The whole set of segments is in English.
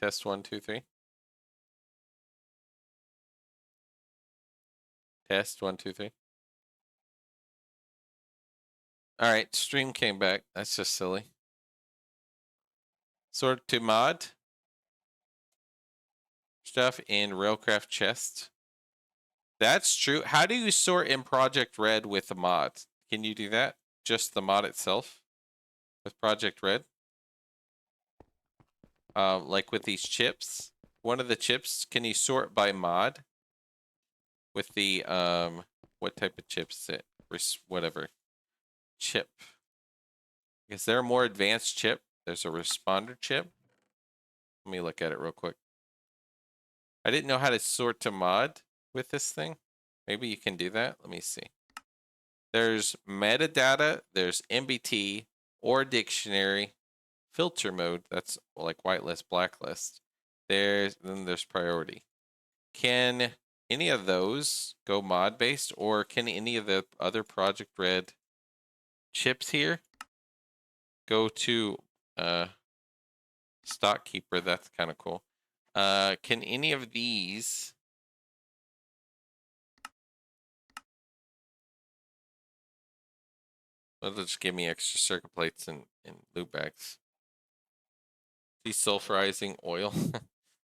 Test 1, 2, 3. Test 1, 2, 3. All right, stream came back. That's just silly. Sort to mod stuff in Railcraft chest. That's true. How do you sort in Project Red with the mod? Can you do that? Just the mod itself with Project Red? Like with these chips. One of the chips, can you sort by mod? With the what type of chip is it? Whatever. Chip. Is there a more advanced chip? There's a responder chip. Let me look at it real quick. I didn't know how to sort to mod with this thing. Maybe you can do that. Let me see. There's metadata, there's MBT, or dictionary, filter mode, that's like whitelist, blacklist. Then there's priority. Can any of those go mod based, or can any of the other Project Red chips here go to stock keeper? That's kind of cool. Can any of these they'll just give me extra circuit plates and loop bags. Desulfurizing oil.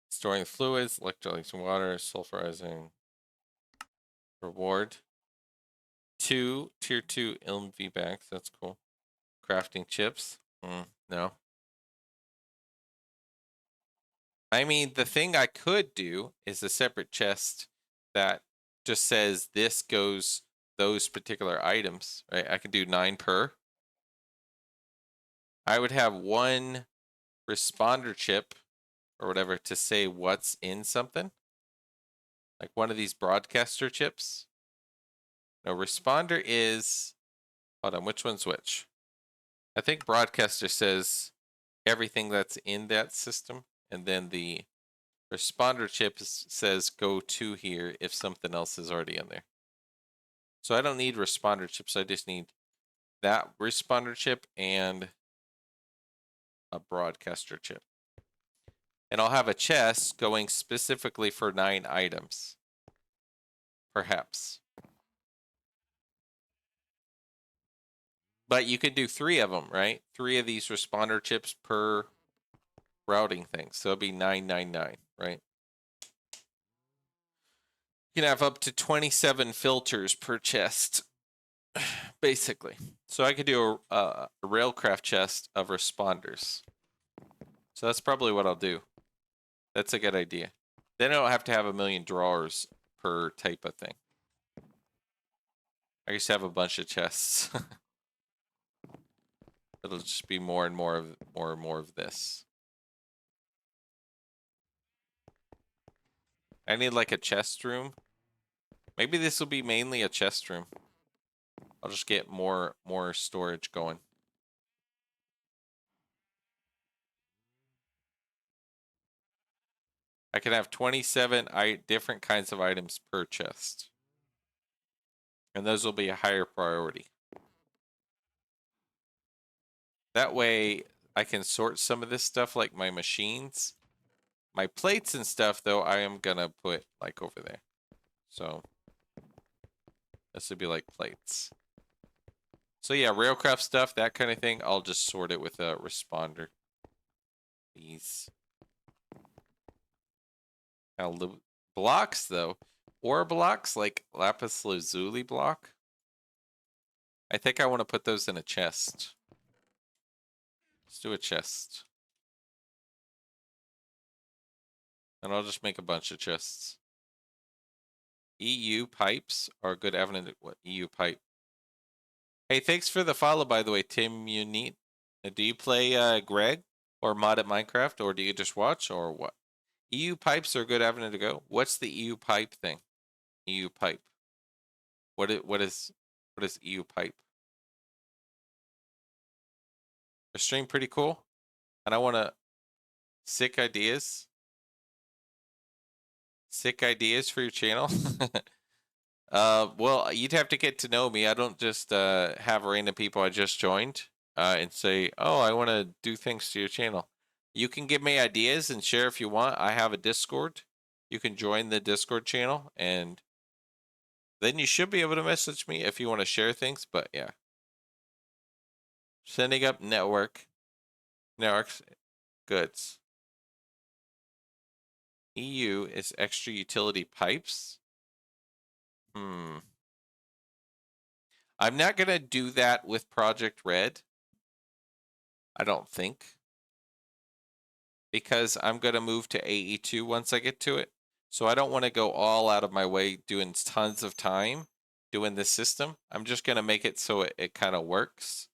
Storing fluids, electrolytes water, sulfurizing. Reward. 2 tier 2 LMV bags. That's cool. Crafting chips. No. I mean, the thing I could do is a separate chest that just says this goes those particular items, right? I could do 9 per. I would have one responder chip or whatever to say what's in something. Like one of these broadcaster chips. No, responder is, hold on, which one's which? I think broadcaster says everything that's in that system, and then the responder chip says go to here if something else is already in there. So I don't need responder chips, I just need that responder chip and a broadcaster chip. And I'll have a chest going specifically for 9 items. Perhaps. But you could do 3 of them, right? 3 of these responder chips per routing thing. So it'd be 999, right? You can have up to 27 filters per chest, basically. So I could do a Railcraft chest of responders. So that's probably what I'll do. That's a good idea. Then I don't have to have a million drawers per type of thing. I just have a bunch of chests. It'll just be more and more of this. I need like a chest room. Maybe this will be mainly a chest room. I'll just get more storage going. I can have 27 different kinds of items per chest. And those will be a higher priority. That way I can sort some of this stuff like my machines. My plates and stuff though, I am gonna put like over there. So this would be like plates. So yeah, Railcraft stuff, that kind of thing, I'll just sort it with a responder. These. Now blocks though, ore blocks like lapis lazuli block. I think I want to put those in a chest. Let's do a chest. And I'll just make a bunch of chests. EU pipes are a good avenue. What EU pipe? Hey, thanks for the follow, by the way, Tim. You need. Do you play Greg or mod at Minecraft, or do you just watch, or what? EU pipes are a good avenue to go. What's the EU pipe thing? EU pipe. What is EU pipe? A stream pretty cool, and I want to sick ideas. Sick ideas for your channel. Well, you'd have to get to know me. I don't just have random people I just joined and say, oh, I want to do things to your channel. You can give me ideas and share if you want. I have a Discord. You can join the Discord channel, and then you should be able to message me if you want to share things. But yeah, setting up networks goods. EU is extra utility pipes. I'm not gonna do that with Project Red. I don't think, because I'm gonna move to AE2 once I get to it. So I don't want to go all out of my way doing tons of time doing this system. I'm just gonna make it so it kind of works.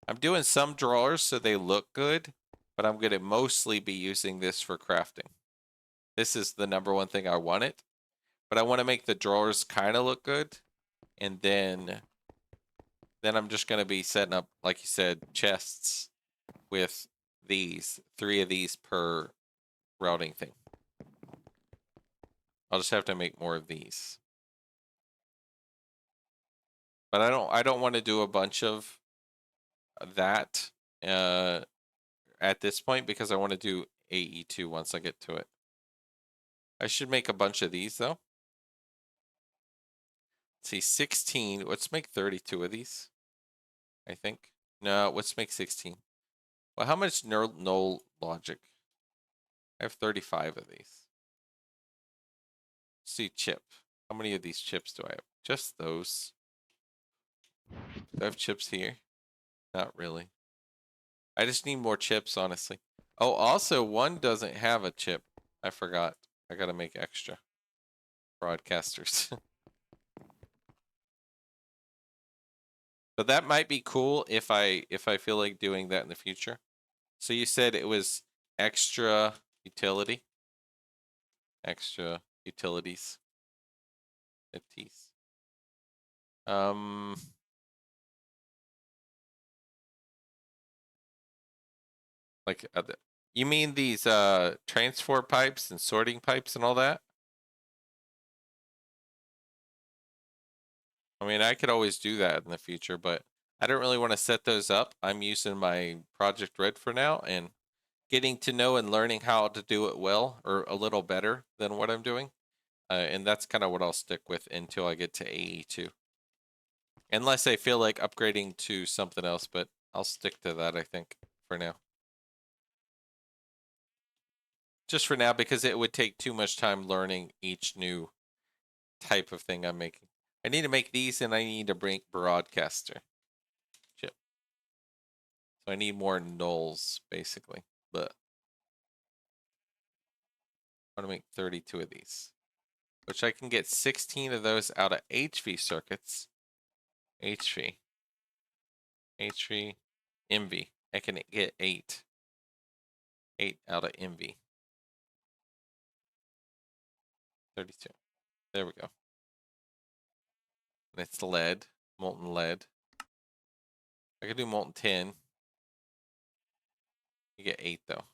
I'm doing some drawers so they look good, but I'm gonna mostly be using this for crafting. This is the number one thing I wanted, but I want to make the drawers kind of look good, and then I'm just gonna be setting up, like you said, chests with these 3 of these per routing thing. I'll just have to make more of these. But I don't want to do a bunch of that at this point, because I want to do AE2 once I get to it. I should make a bunch of these though. Let's see, 16. Let's make 32 of these, I think. No, let's make 16. Well, how much null logic? I have 35 of these. Let's see, chip. How many of these chips do I have? Just those. Do I have chips here? Not really. I just need more chips, honestly. Oh, also, one doesn't have a chip. I forgot. I gotta make extra broadcasters. But that might be cool if I feel like doing that in the future. So you said it was extra utility? Extra utilities. 50s. Like, you mean these transport pipes and sorting pipes and all that? I mean, I could always do that in the future, but I don't really want to set those up. I'm using my Project Red for now and getting to know and learning how to do it well, or a little better than what I'm doing. And that's kind of what I'll stick with until I get to AE2. Unless I feel like upgrading to something else, but I'll stick to that, I think, for now. Just for now, because it would take too much time learning each new type of thing I'm making. I need to make these, and I need to bring broadcaster chip. So I need more nulls, basically. But I want to make 32 of these, which I can get 16 of those out of HV circuits. HV. HV. MV. I can get 8. 8 out of MV. 32. There we go. And it's lead. Molten lead. I could do molten tin. You get 8 though.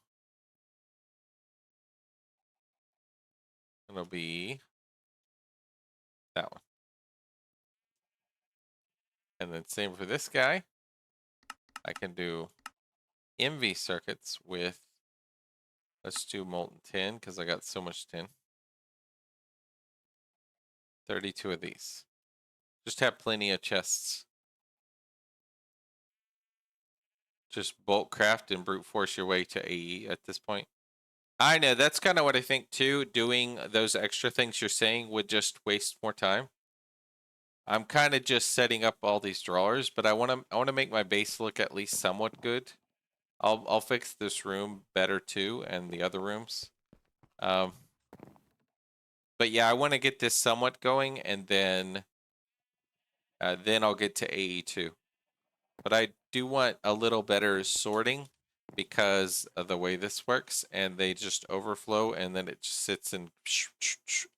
It'll be that one. And then same for this guy. I can do MV circuits with, let's do molten tin, because I got so much tin. 32 of these. Just have plenty of chests. Just bulk craft and brute force your way to AE at this point. I know, that's kind of what I think too. Doing those extra things you're saying would just waste more time. I'm kind of just setting up all these drawers, but I want to make my base look at least somewhat good. I'll fix this room better too, and the other rooms. But yeah, I want to get this somewhat going, and then I'll get to AE2. But I do want a little better sorting because of the way this works, and they just overflow, and then it just sits and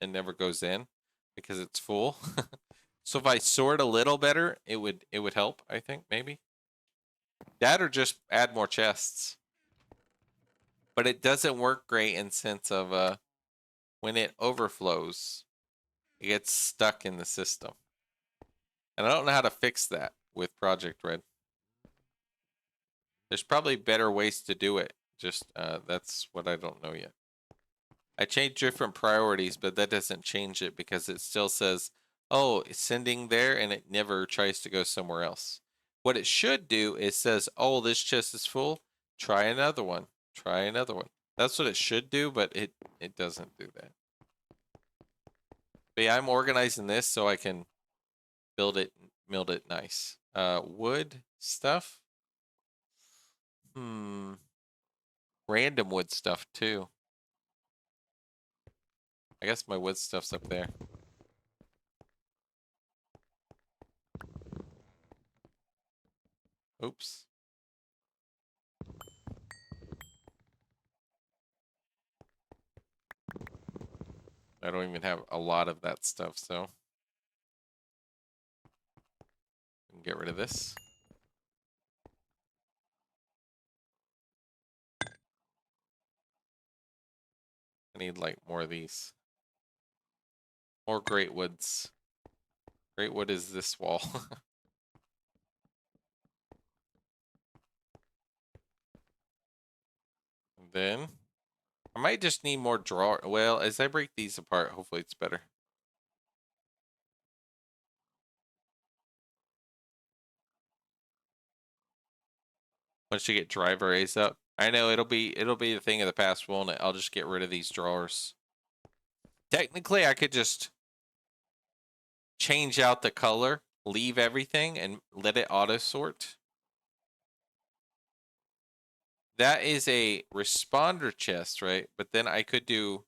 never goes in because it's full. So if I sort a little better, it would help, I think, maybe. That, or just add more chests. But it doesn't work great in sense of when it overflows, it gets stuck in the system. And I don't know how to fix that with Project Red. There's probably better ways to do it Just that's what I don't know yet. I changed different priorities, but that doesn't change it because it still says, oh, it's sending there, and it never tries to go somewhere else. What it should do is says, oh, this chest is full. Try another one. Try another one. That's what it should do, but it doesn't do that. But yeah, I'm organizing this so I can build it nice. Wood stuff. Random wood stuff too. I guess my wood stuff's up there. Oops. I don't even have a lot of that stuff, so I can get rid of this. I need like more of these. More great woods. Great wood is this wall. And then I might just need more drawer. Well, as I break these apart, hopefully it's better. Once you get driver A's up. I know it'll be the thing of the past, won't it? I'll just get rid of these drawers. Technically, I could just change out the color, leave everything, and let it auto sort. That is a responder chest, right? But then I could do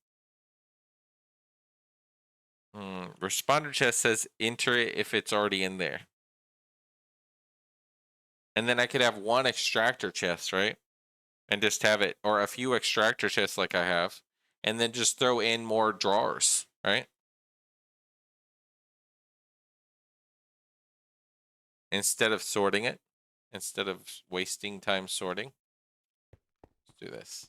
responder chest says enter it if it's already in there. And then I could have one extractor chest, right? And just have it, or a few extractor chests like I have, and then just throw in more drawers, right? Instead of sorting it, instead of wasting time sorting. Let's do this.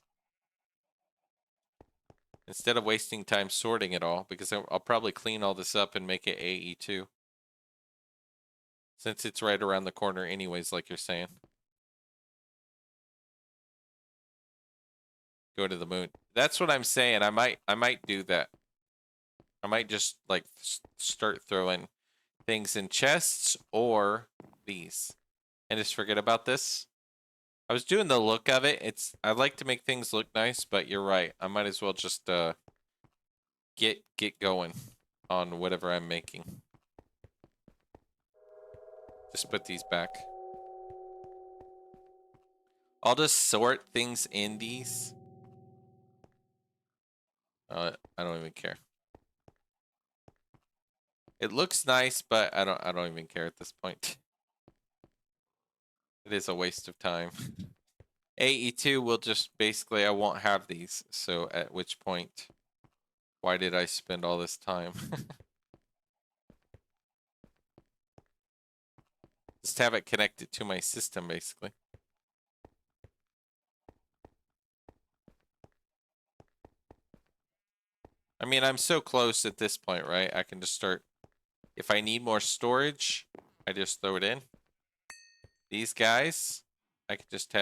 Instead of wasting time sorting it all, because I'll probably clean all this up and make it AE2. Since it's right around the corner anyways, like you're saying. Go to the moon. That's what I'm saying. I might do that. I might just like start throwing things in chests or these and just forget about this. I was doing the look of it. I like to make things look nice, but you're right. I might as well just get going on whatever I'm making. Just put these back. I'll just sort things in these. I don't even care. It looks nice, but I don't even care at this point. It is a waste of time. AE2 will just basically I won't have these. So at which point, why did I spend all this time? Just have it connected to my system, basically. I mean, I'm so close at this point, right? I can just start. If I need more storage, I just throw it in. These guys, I could just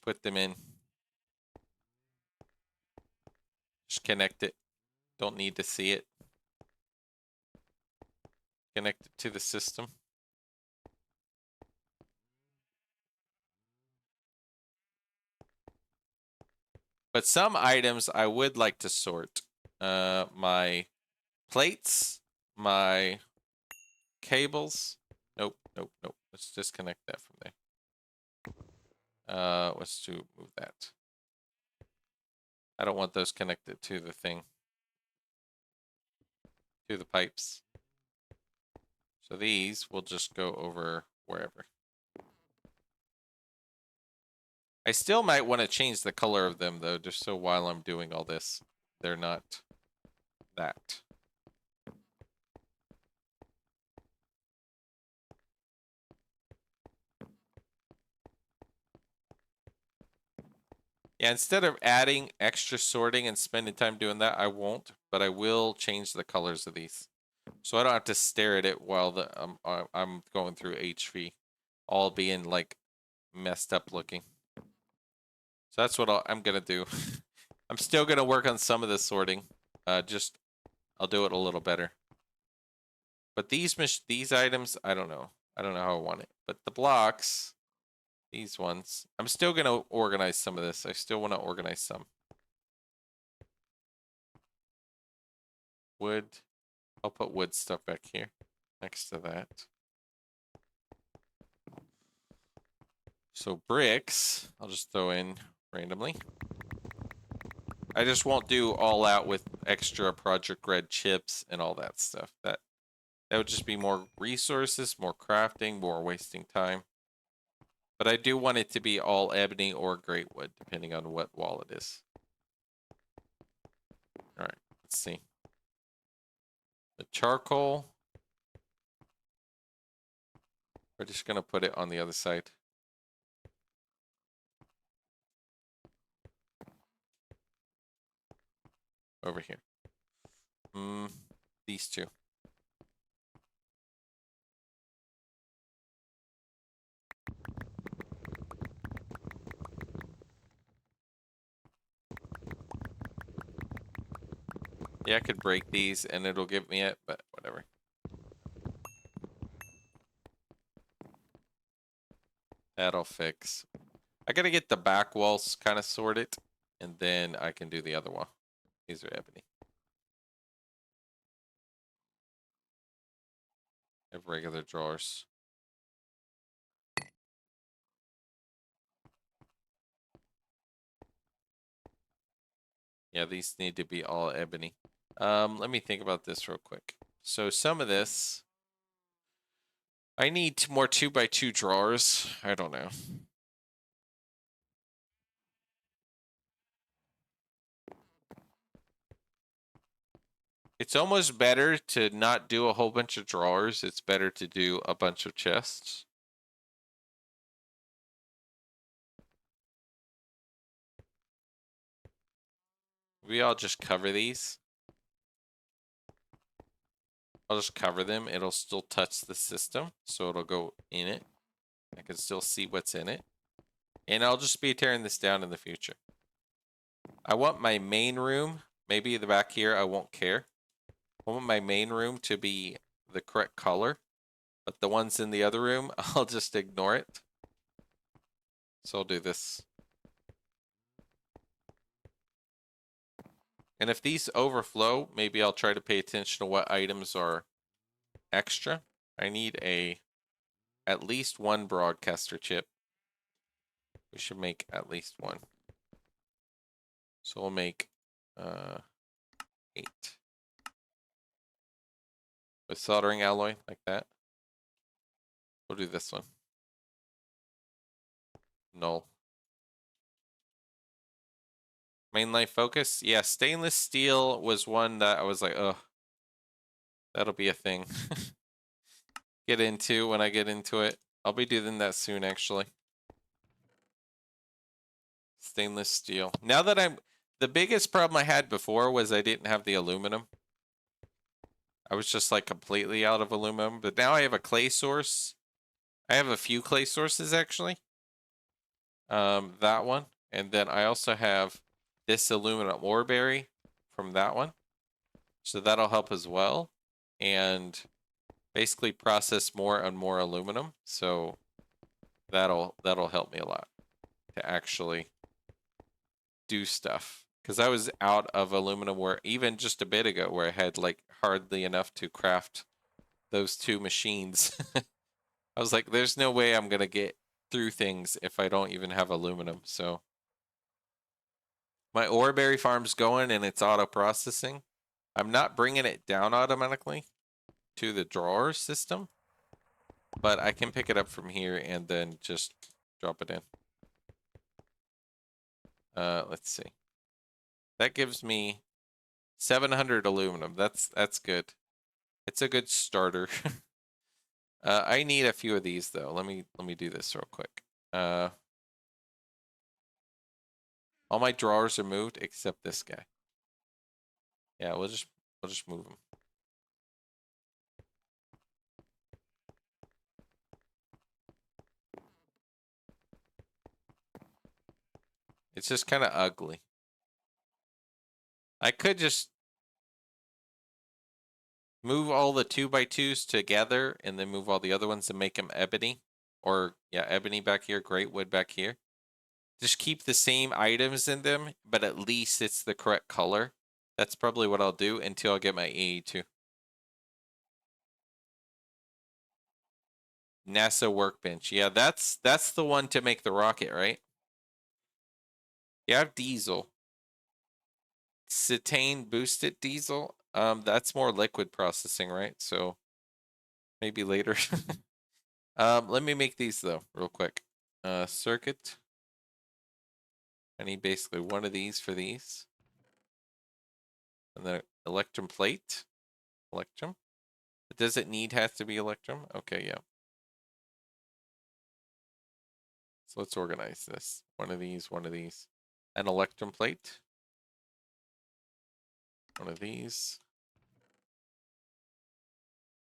put them in. Just connect it. Don't need to see it. Connect it to the system. But some items I would like to sort. My plates, my cables. Nope. Let's disconnect that from there. Let's move that. I don't want those connected to the thing. To the pipes. So these will just go over wherever. I still might want to change the color of them though, just so while I'm doing all this, they're not that. Yeah, instead of adding extra sorting and spending time doing that, I won't, but I will change the colors of these. So I don't have to stare at it while I'm going through HV, all being like messed up looking. So that's what I'm gonna do. I'm still gonna work on some of the sorting. Just I'll do it a little better. But these items, I don't know. I don't know how I want it. But the blocks, these ones, I'm still gonna organize some of this. I still want to organize some. Wood. I'll put wood stuff back here next to that. So bricks, I'll just throw in randomly. I just won't do all out with extra Project Red chips and all that stuff. That would just be more resources, more crafting, more wasting time. But I do want it to be all ebony or great wood, depending on what wall it is. All right, let's see. The charcoal. We're just gonna put it on the other side. Over here. These two. Yeah, I could break these and it'll give me it, but whatever. That'll fix. I gotta get the back walls kind of sorted, and then I can do the other one. These are ebony. I have regular drawers. Yeah, these need to be all ebony. Let me think about this real quick. So some of this, I need more 2x2 drawers. I don't know. It's almost better to not do a whole bunch of drawers. It's better to do a bunch of chests. Maybe I'll just cover these. I'll just cover them. It'll still touch the system, so it'll go in it. I can still see what's in it. And I'll just be tearing this down in the future. I want my main room, maybe the back here, I won't care. I want my main room to be the correct color, but the ones in the other room, I'll just ignore it. So I'll do this. And if these overflow, maybe I'll try to pay attention to what items are extra. I need at least one broadcaster chip. We should make at least one. So we'll make 8. With soldering alloy, like that. We'll do this one. Null. Main life focus? Yeah, stainless steel was one that I was like, ugh. That'll be a thing. Get into when I get into it. I'll be doing that soon, actually. Stainless steel. Now that the biggest problem I had before was I didn't have the aluminum. I was just like completely out of aluminum, but now I have a clay source. I have a few clay sources, actually. That one. And then I also have this aluminum ore berry from that one. So that'll help as well. And basically process more and more aluminum. So that'll help me a lot to actually do stuff. Because I was out of aluminum where even just a bit ago where I had like hardly enough to craft those 2 machines. I was like, there's no way I'm going to get through things if I don't even have aluminum. So my ore berry farm's going and it's auto processing. I'm not bringing it down automatically to the drawer system, but I can pick it up from here and then just drop it in. Let's see. That gives me 700 aluminum. That's good. It's a good starter. I need a few of these though. Let me do this real quick. All my drawers are moved except this guy. Yeah, we'll just move him. It's just kind of ugly. I could just move all the 2x2s together and then move all the other ones and make them ebony. Or, yeah, ebony back here, great wood back here. Just keep the same items in them, but at least it's the correct color. That's probably what I'll do until I get my AE2. NASA workbench. Yeah, that's the one to make the rocket, right? You have diesel. Cetane boosted diesel. That's more liquid processing, right? So maybe later. Let me make these though, real quick. Circuit. I need basically one of these for these. And then electrum plate. Electrum. Does it need has to be electrum? Okay, yeah. So let's organize this. One of these, one of these. An electrum plate. One of these.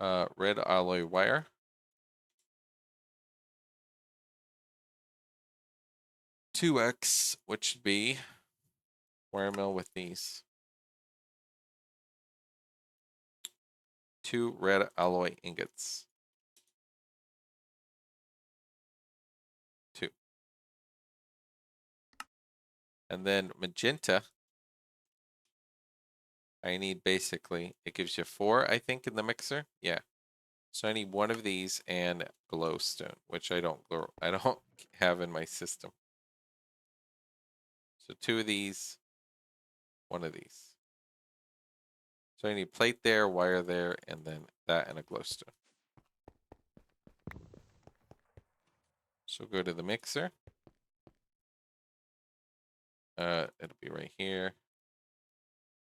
Red alloy wire. Two X, which should be wire mill with these. 2 red alloy ingots. 2. And then magenta. I need basically, it gives you 4, I think, in the mixer. Yeah. So I need one of these and glowstone, which I don't have in my system. So 2 of these, 1 of these. So I need plate there, wire there, and then that and a glowstone. So go to the mixer. It'll be right here.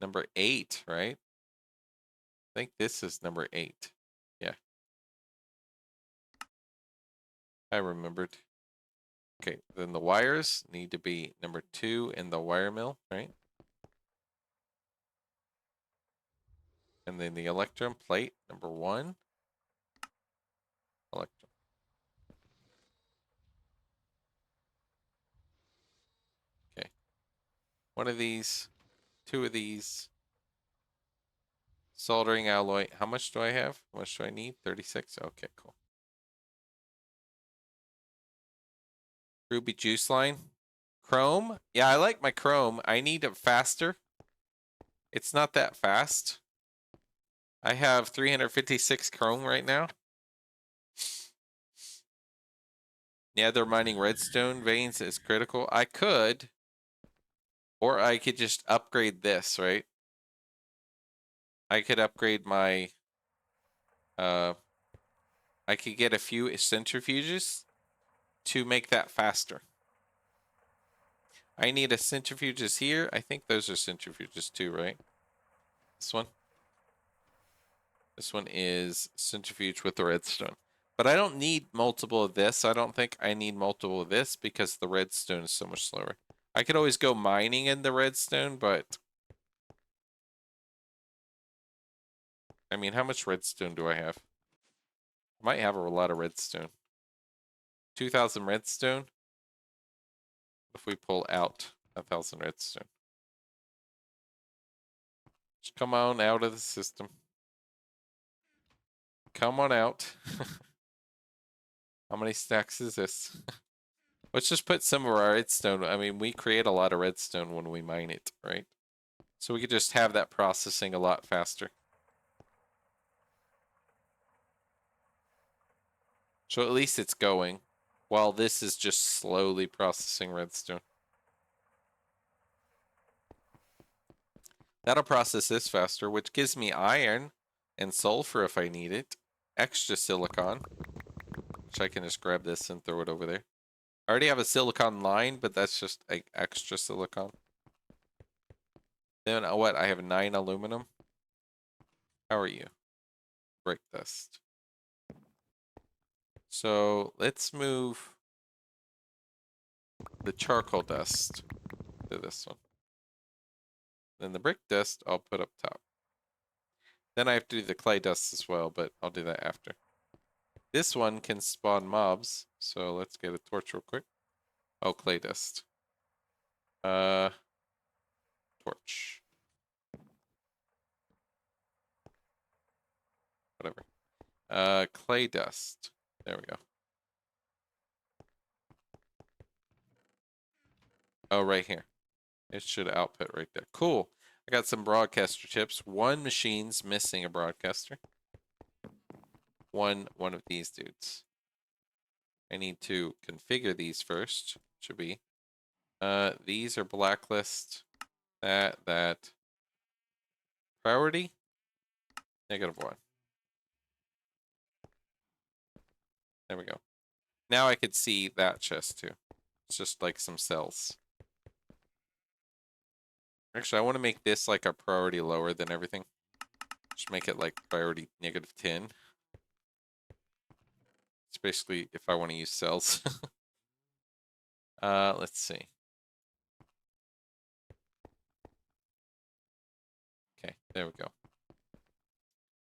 Number 8, right? I think this is number 8. Yeah. I remembered. Okay, then the wires need to be number 2 in the wire mill, right? And then the electrum plate, number 1. Electrum. Okay. 1 of these, 2 of these. Soldering alloy. How much do I have? How much do I need? 36. Okay, cool. Ruby juice line. Chrome. Yeah, I like my chrome. I need it faster. It's not that fast. I have 356 chrome right now. Yeah, they're mining redstone veins is critical. I could, or I could just upgrade this, right? I could upgrade my, I could get a few centrifuges to make that faster. I need a centrifuges here. I think those are centrifuges too, right? This one. This one is centrifuge with the redstone. But I don't need multiple of this. I don't think I need multiple of this because the redstone is so much slower. I could always go mining in the redstone, but I mean, how much redstone do I have? I might have a lot of redstone. 2,000 redstone. If we pull out 1,000 redstone. Just come on out of the system. Come on out. How many stacks is this? Let's just put some of our redstone. I mean, we create a lot of redstone when we mine it, right? So we could just have that processing a lot faster. So at least it's going, while this is just slowly processing redstone. That'll process this faster, which gives me iron and sulfur if I need it. Extra silicon, which I can just grab this and throw it over there. I already have a silicon line, but that's just like extra silicon. Then what? I have 9 aluminum. How are you? Brick dust. So let's move the charcoal dust to this one. Then the brick dust I'll put up top. Then I have to do the clay dust as well, but I'll do that after. This one can spawn mobs, so let's get a torch real quick. Oh, clay dust. Torch. Whatever. Clay dust. There we go. Oh, right here. It should output right there. Cool. I got some broadcaster chips. One machine's missing a broadcaster. One of these dudes. I need to configure these first. Should be. These are blacklist. That. Priority? -1. There we go. Now I could see that chest too. It's just like some cells. Actually, I want to make this like a priority lower than everything. Just make it like priority -10. It's basically if I want to use cells. Let's see. Okay, there we go.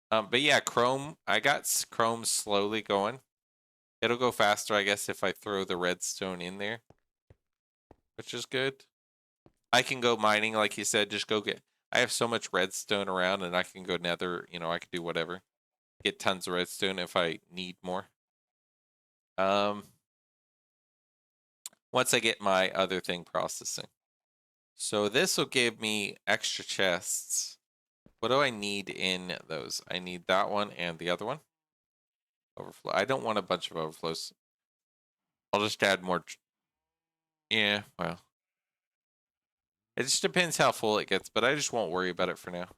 But yeah, Chrome, I got Chrome slowly going. It'll go faster, I guess, if I throw the redstone in there, which is good. I can go mining, like you said, just go get, I have so much redstone around and I can go nether, you know, I can do whatever. Get tons of redstone if I need more. Once I get my other thing processing. So this will give me extra chests. What do I need in those? I need that one and the other one. Overflow. I don't want a bunch of overflows. I'll just add more. Yeah, well. It just depends how full it gets, but I just won't worry about it for now.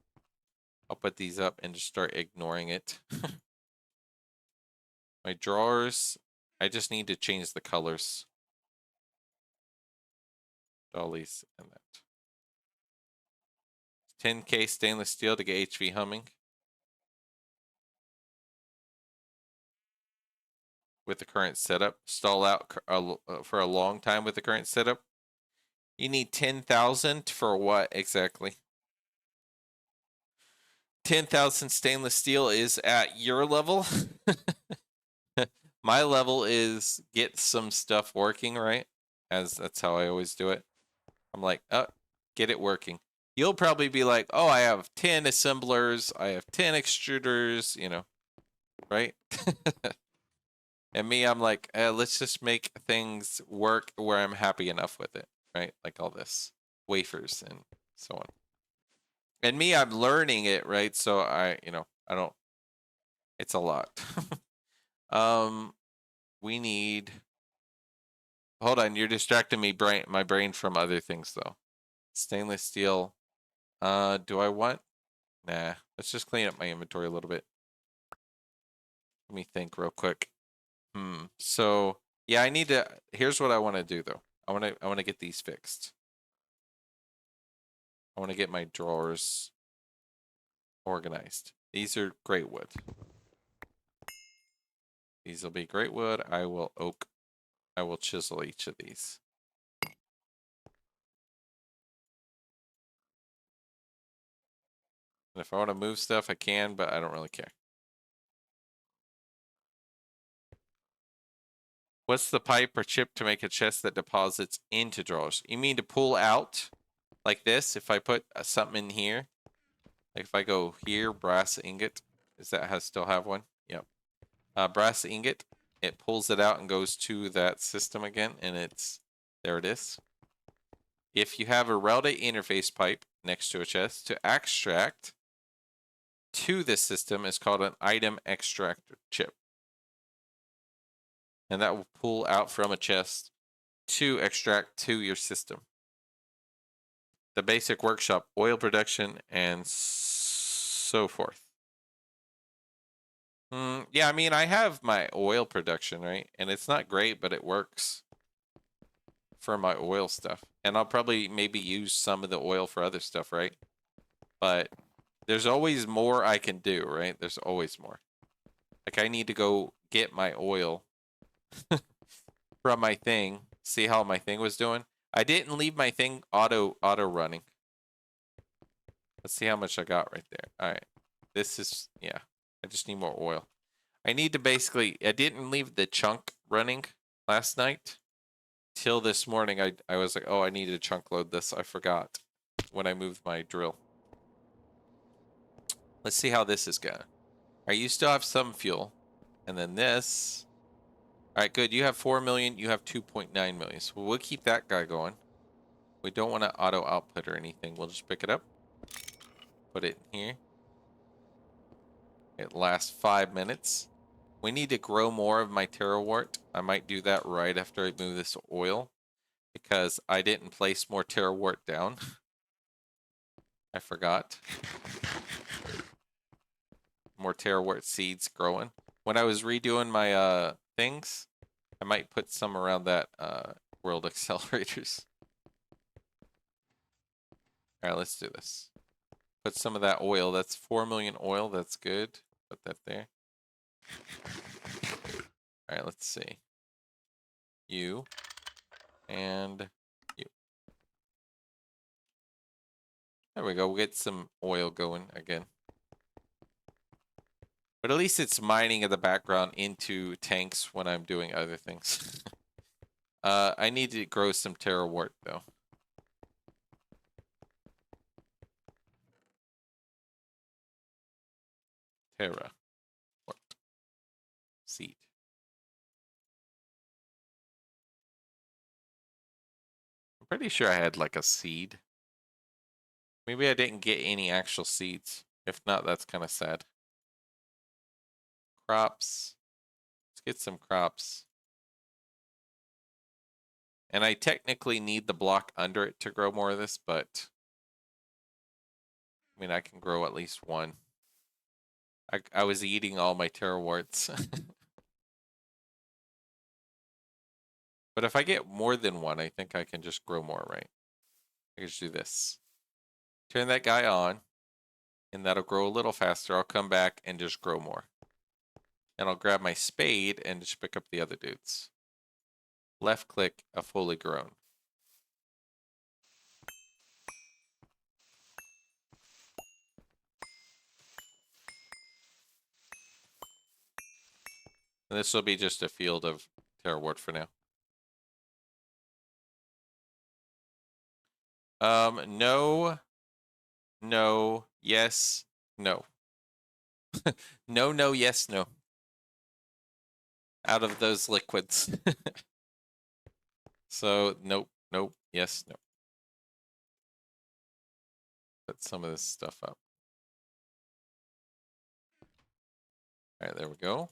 I'll put these up and just start ignoring it. My drawers, I just need to change the colors. Dollies and that. 10K stainless steel to get HV humming. With the current setup. Stall out for a long time with the current setup. You need 10,000 for what exactly? 10,000 stainless steel is at your level. My level is get some stuff working, right? As that's how I always do it. I'm like, oh, get it working. You'll probably be like, oh, I have 10 assemblers, I have 10 extruders, you know, right? And me, I'm like, let's just make things work where I'm happy enough with it, right? Like all this wafers and so on. And me, I'm learning it, right? So I don't, it's a lot. We need, hold on, you're distracting me, my brain from other things though. Stainless steel. Do I want? Nah, let's just clean up my inventory a little bit. Let me think real quick. So yeah, I need to, here's what I want to do though. I want to get these fixed. I want to get my drawers organized. These are great wood. These will be great wood. I will oak. I will chisel each of these. And if I want to move stuff, I can, but I don't really care. What's the pipe or chip to make a chest that deposits into drawers? You mean to pull out like this? If I put something in here, like if I go here, brass ingot, does that still have one? Yep. Brass ingot, it pulls it out and goes to that system again, and there it is. If you have a Relda interface pipe next to a chest to extract to this system is called an item extractor chip. And that will pull out from a chest to extract to your system. The basic workshop, oil production, and so forth. Yeah, I mean, I have my oil production, right? And it's not great, but it works for my oil stuff. And I'll probably maybe use some of the oil for other stuff, right? But there's always more I can do, right? There's always more. Like I need to go get my oil from my thing, see how my thing was doing. I didn't leave my thing auto running. Let's see how much I got right there. All right. This is, yeah, I just need more oil. I need to basically, I didn't leave the chunk running last night. till this morning, I was like, oh, I need to chunk load this. I forgot when I moved my drill. Let's see how this is going. All right, you still have some fuel. And then this. All right, good. You have 4 million. You have 2.9 million. So we'll keep that guy going. We don't want to auto output or anything. We'll just pick it up. Put it in here. It lasts 5 minutes. We need to grow more of my terrawort. I might do that right after I move this oil, because I didn't place more terrawort down. I forgot. More terrawort seeds growing. When I was redoing my things, I might put some around that world accelerators. All right, let's do this. Put some of that oil. That's 4 million oil. That's good. Put that there. All right, let's see. You and you. There we go. We'll get some oil going again. But at least it's mining in the background into tanks when I'm doing other things. I need to grow some terrawort, though. Terrawort. Seed. I'm pretty sure I had like a seed. Maybe I didn't get any actual seeds. If not, that's kind of sad. Crops. Let's get some crops. And I technically need the block under it to grow more of this, but I mean, I can grow at least one. I was eating all my terrawarts. But if I get more than one, I think I can just grow more, right? I can just do this. Turn that guy on, and that'll grow a little faster. I'll come back and just grow more. And I'll grab my spade and just pick up the other dudes. Left click, a fully grown. And this will be just a field of terrawort for now. No, no, yes, no. No, no, yes, no. Out of those liquids. So, nope, nope, yes, no. Put some of this stuff up. All right, there we go.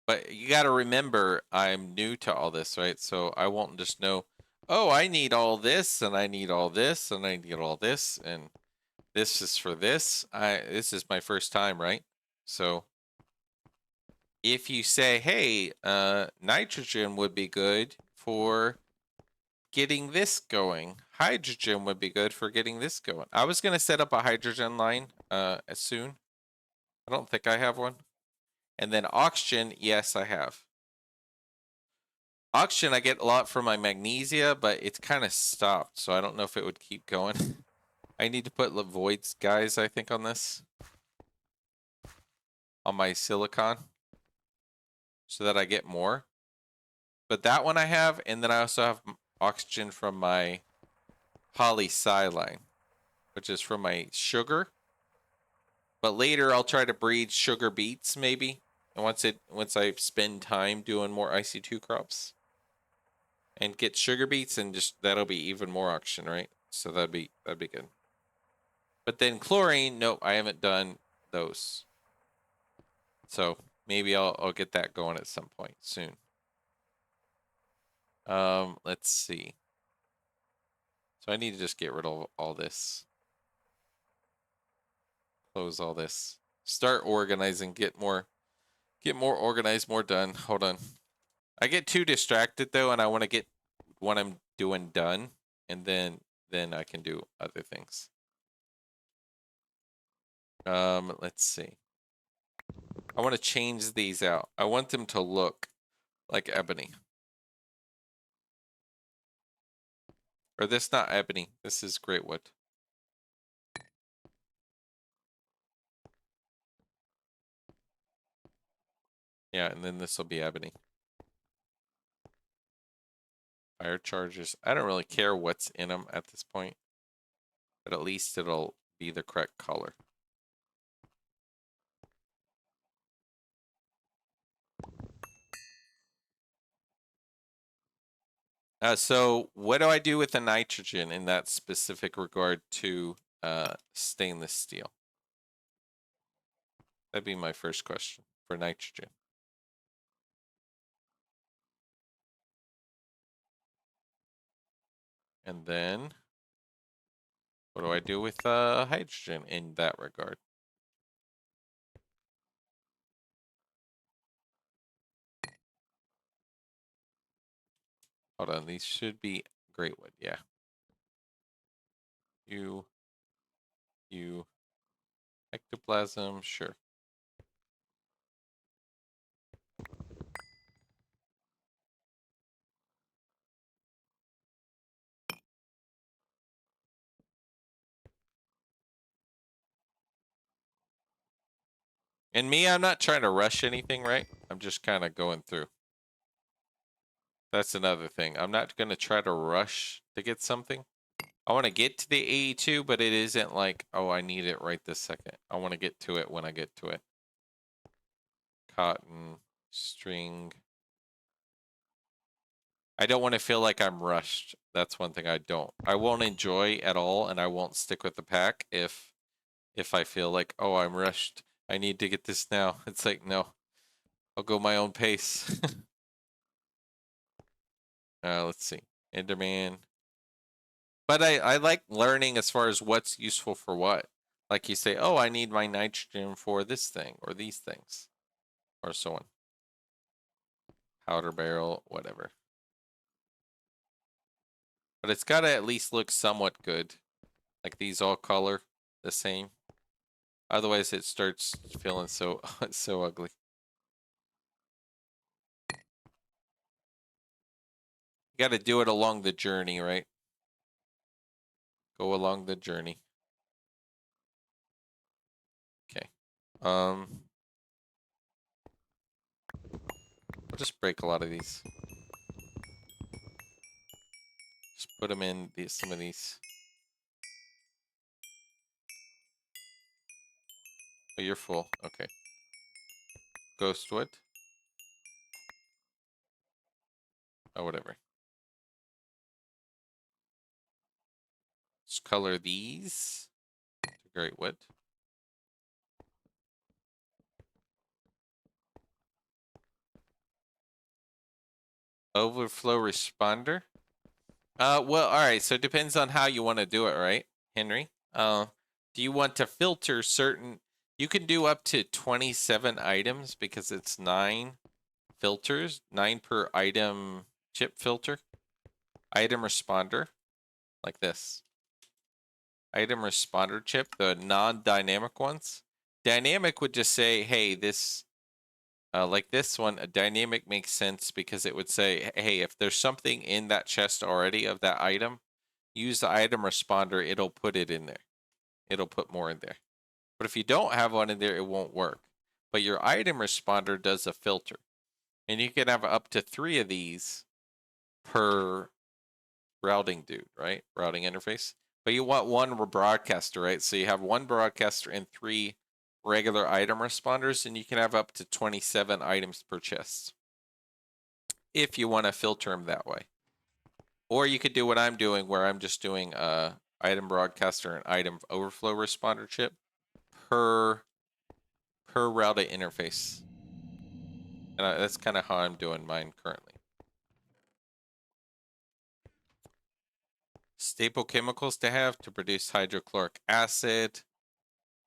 But you got to remember, I'm new to all this, right? So I won't just know, oh, I need all this, and I need all this, and I need all this, and this is for this. This is my first time, right? So if you say, hey, nitrogen would be good for getting this going. Hydrogen would be good for getting this going. I was going to set up a hydrogen line as soon. I don't think I have one. And then oxygen, yes, I have. Oxygen, I get a lot from my magnesia, but it's kind of stopped, so I don't know if it would keep going. I need to put voids, guys, I think, on this. On my silicon. So that I get more. But that one I have, and then I also have oxygen from my poly-si line, which is from my sugar. But later I'll try to breed sugar beets, maybe. And once I spend time doing more IC2 crops. And get sugar beets, and just that'll be even more oxygen, right? So that'd be good. But then chlorine, nope, I haven't done those. So maybe I'll get that going at some point soon. Let's see. So I need to just get rid of all this. Close all this. Start organizing, get more organized, more done. Hold on. I get too distracted though, and I want to get what I'm doing done, and then I can do other things. Let's see. I want to change these out. I want them to look like ebony. Or this not ebony. This is great wood. Yeah, and then this will be ebony. Fire charges. I don't really care what's in them at this point, but at least it'll be the correct color. So what do I do with the nitrogen in that specific regard to stainless steel? That'd be my first question for nitrogen. And then what do I do with hydrogen in that regard? Hold on, these should be great wood, yeah. You, ectoplasm, sure. And me, I'm not trying to rush anything, right? I'm just kind of going through. That's another thing. I'm not going to try to rush to get something. I want to get to the 82, but it isn't like, oh, I need it right this second. I want to get to it when I get to it. Cotton, string. I don't want to feel like I'm rushed. That's one thing I don't. I won't enjoy at all, and I won't stick with the pack if I feel like, oh, I'm rushed. I need to get this now. It's like, no, I'll go my own pace. Let's see. Enderman. But I like learning as far as what's useful for what. Like you say, oh, I need my nitrogen for this thing or these things or so on. Powder barrel, whatever. But it's got to at least look somewhat good. Like these all color the same. Otherwise, it starts feeling so so ugly. You got to do it along the journey, right? Go along the journey. Okay. I'll just break a lot of these. Just put them in some of these. Oh, you're full. Okay. Ghostwood. Oh, whatever. Let's color these to great wood. Overflow responder. Well, all right. So it depends on how you want to do it, right, Henry? Do you want to filter certain? You can do up to 27 items because it's 9 filters, 9 per item chip filter. Item responder, like this. Item responder chip, the non-dynamic ones. Dynamic would just say, hey, this, like this one, a dynamic makes sense because it would say, hey, if there's something in that chest already of that item, use the item responder, it'll put it in there. It'll put more in there. But if you don't have one in there, it won't work. But your item responder does a filter. And you can have up to 3 of these per routing dude, right? Routing interface. But you want one broadcaster, right? So you have one broadcaster and 3 regular item responders, and you can have up to 27 items per chest if you want to filter them that way. Or you could do what I'm doing, where I'm just doing item broadcaster and item overflow responder chip per router interface. And that's kind of how I'm doing mine currently. Staple chemicals to have to produce hydrochloric acid.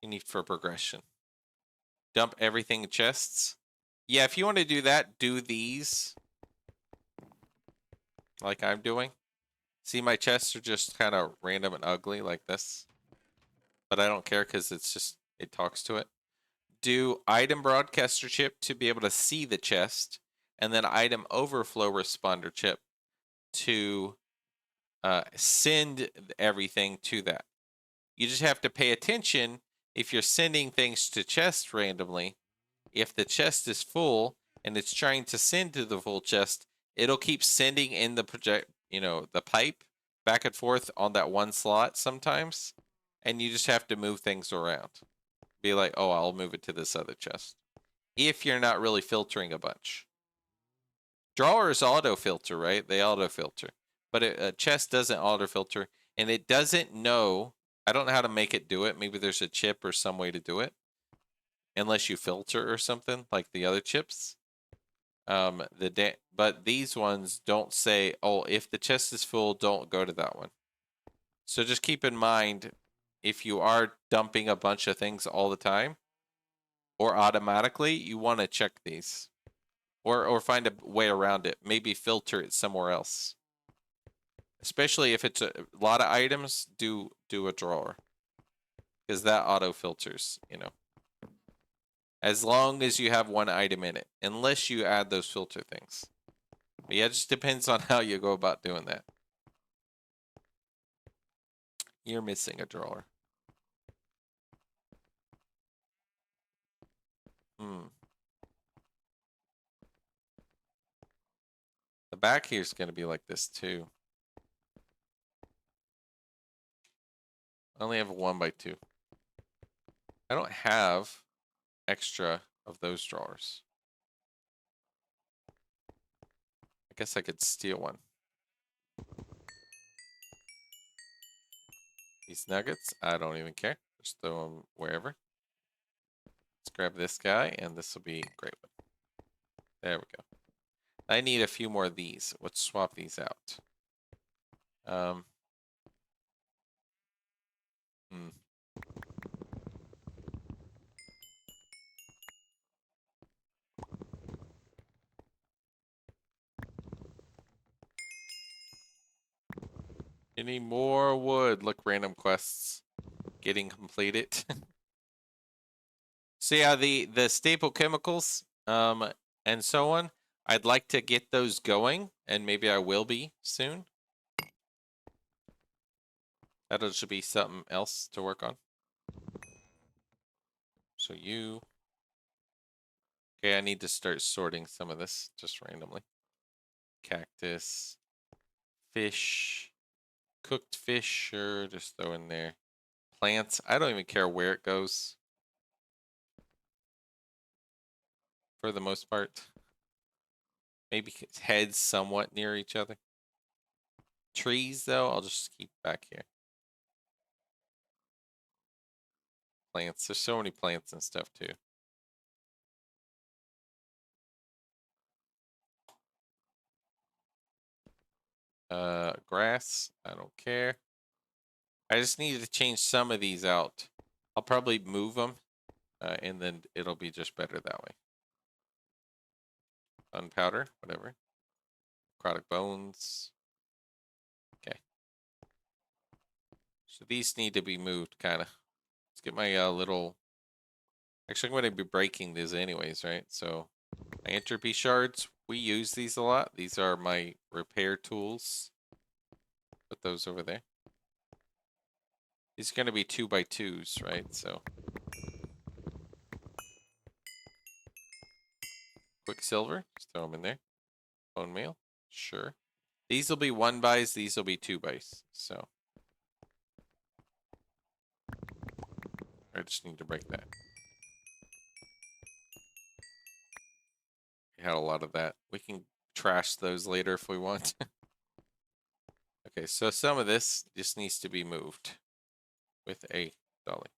You need for progression. Dump everything in chests. Yeah, if you want to do that, do these. Like I'm doing. See, my chests are just kind of random and ugly like this. But I don't care because it's just, it talks to it. Do item broadcaster chip to be able to see the chest. And then item overflow responder chip to send everything to that. You just have to pay attention if you're sending things to chest randomly. If the chest is full and it's trying to send to the full chest, it'll keep sending in the you know, the pipe back and forth on that one slot sometimes, and you just have to move things around. Be like, oh, I'll move it to this other chest. If you're not really filtering a bunch. Drawers auto filter, right? They auto filter. But a chest doesn't auto filter, and it doesn't know. I don't know how to make it do it. Maybe there's a chip or some way to do it. Unless you filter or something like the other chips. But these ones don't say, oh, if the chest is full, don't go to that one. So just keep in mind, if you are dumping a bunch of things all the time or automatically, you want to check these or find a way around it. Maybe filter it somewhere else. Especially if it's a lot of items, do a drawer because that auto filters, you know. As long as you have one item in it, unless you add those filter things. But yeah, it just depends on how you go about doing that. You're missing a drawer. The back here is going to be like this too. I only have a 1x2. I don't have extra of those drawers. I guess I could steal one. These nuggets, I don't even care. Just throw them wherever. Let's grab this guy, and this will be a great one. There we go. I need a few more of these. Let's swap these out. Hmm. You need more wood. Look, random quests getting completed. So yeah, the staple chemicals, and so on. I'd like to get those going, and maybe I will be soon. That should be something else to work on. So you... Okay, I need to start sorting some of this just randomly. Cactus. Fish. Cooked fish, sure, just throw in there. Plants, I don't even care where it goes. For the most part. Maybe heads somewhat near each other. Trees, though, I'll just keep back here. Plants, there's so many plants and stuff, too. Grass, I don't care. I just need to change some of these out. I'll probably move them, and then it'll be just better that way. Gunpowder, whatever. Necrotic bones. Okay. So these need to be moved, kind of. Let's get my little... Actually, I'm going to be breaking these anyways, right? So, my entropy shards, we use these a lot. These are my repair tools. Put those over there. These are going to be 2x2s, right? So, Quicksilver, just throw them in there. Bone meal, sure. These will be 1x, these will be 2x. So, I just need to break that. We had a lot of that. We can trash those later if we want. Okay, so some of this just needs to be moved with a dolly.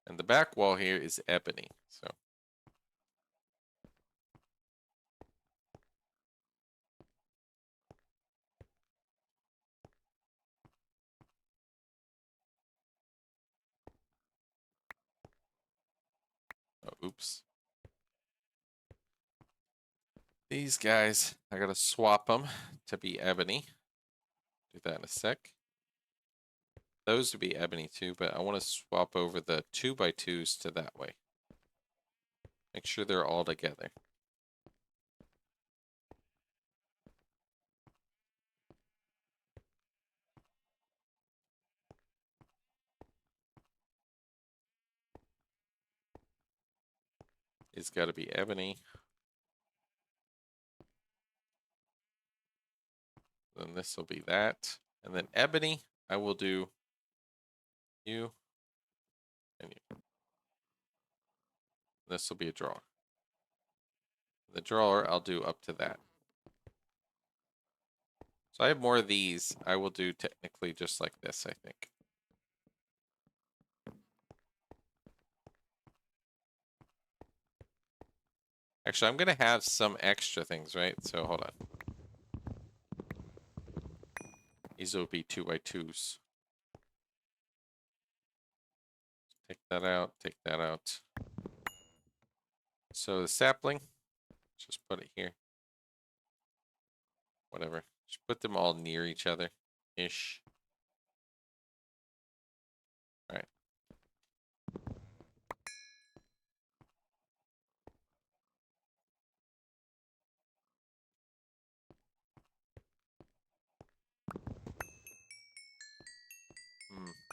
And the back wall here is ebony, so. Oh, oops. These guys, I gotta swap them to be ebony. Do that in a sec. Those to be ebony too, but I want to swap over the 2x2s to that way. Make sure they're all together. is got to be ebony. Then this will be that. And then ebony, I will do you and you. This will be a drawer. The drawer, I'll do up to that. So I have more of these. I will do technically just like this, I think. Actually, I'm going to have some extra things, right? So hold on. These will be 2x2s. Take that out, take that out. So the sapling, just put it here. Whatever. Just put them all near each other-ish. All right.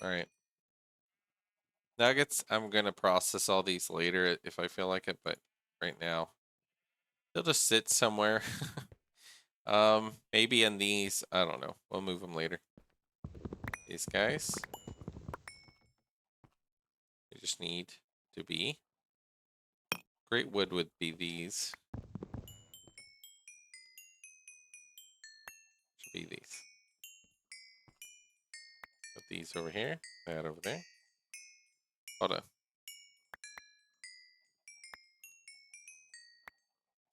All right. Nuggets, I'm going to process all these later if I feel like it, but right now, they'll just sit somewhere. Maybe in these, I don't know. We'll move them later. These guys. They just need to be. Great wood would be these. Should be these. Put these over here. That over there. Hold on.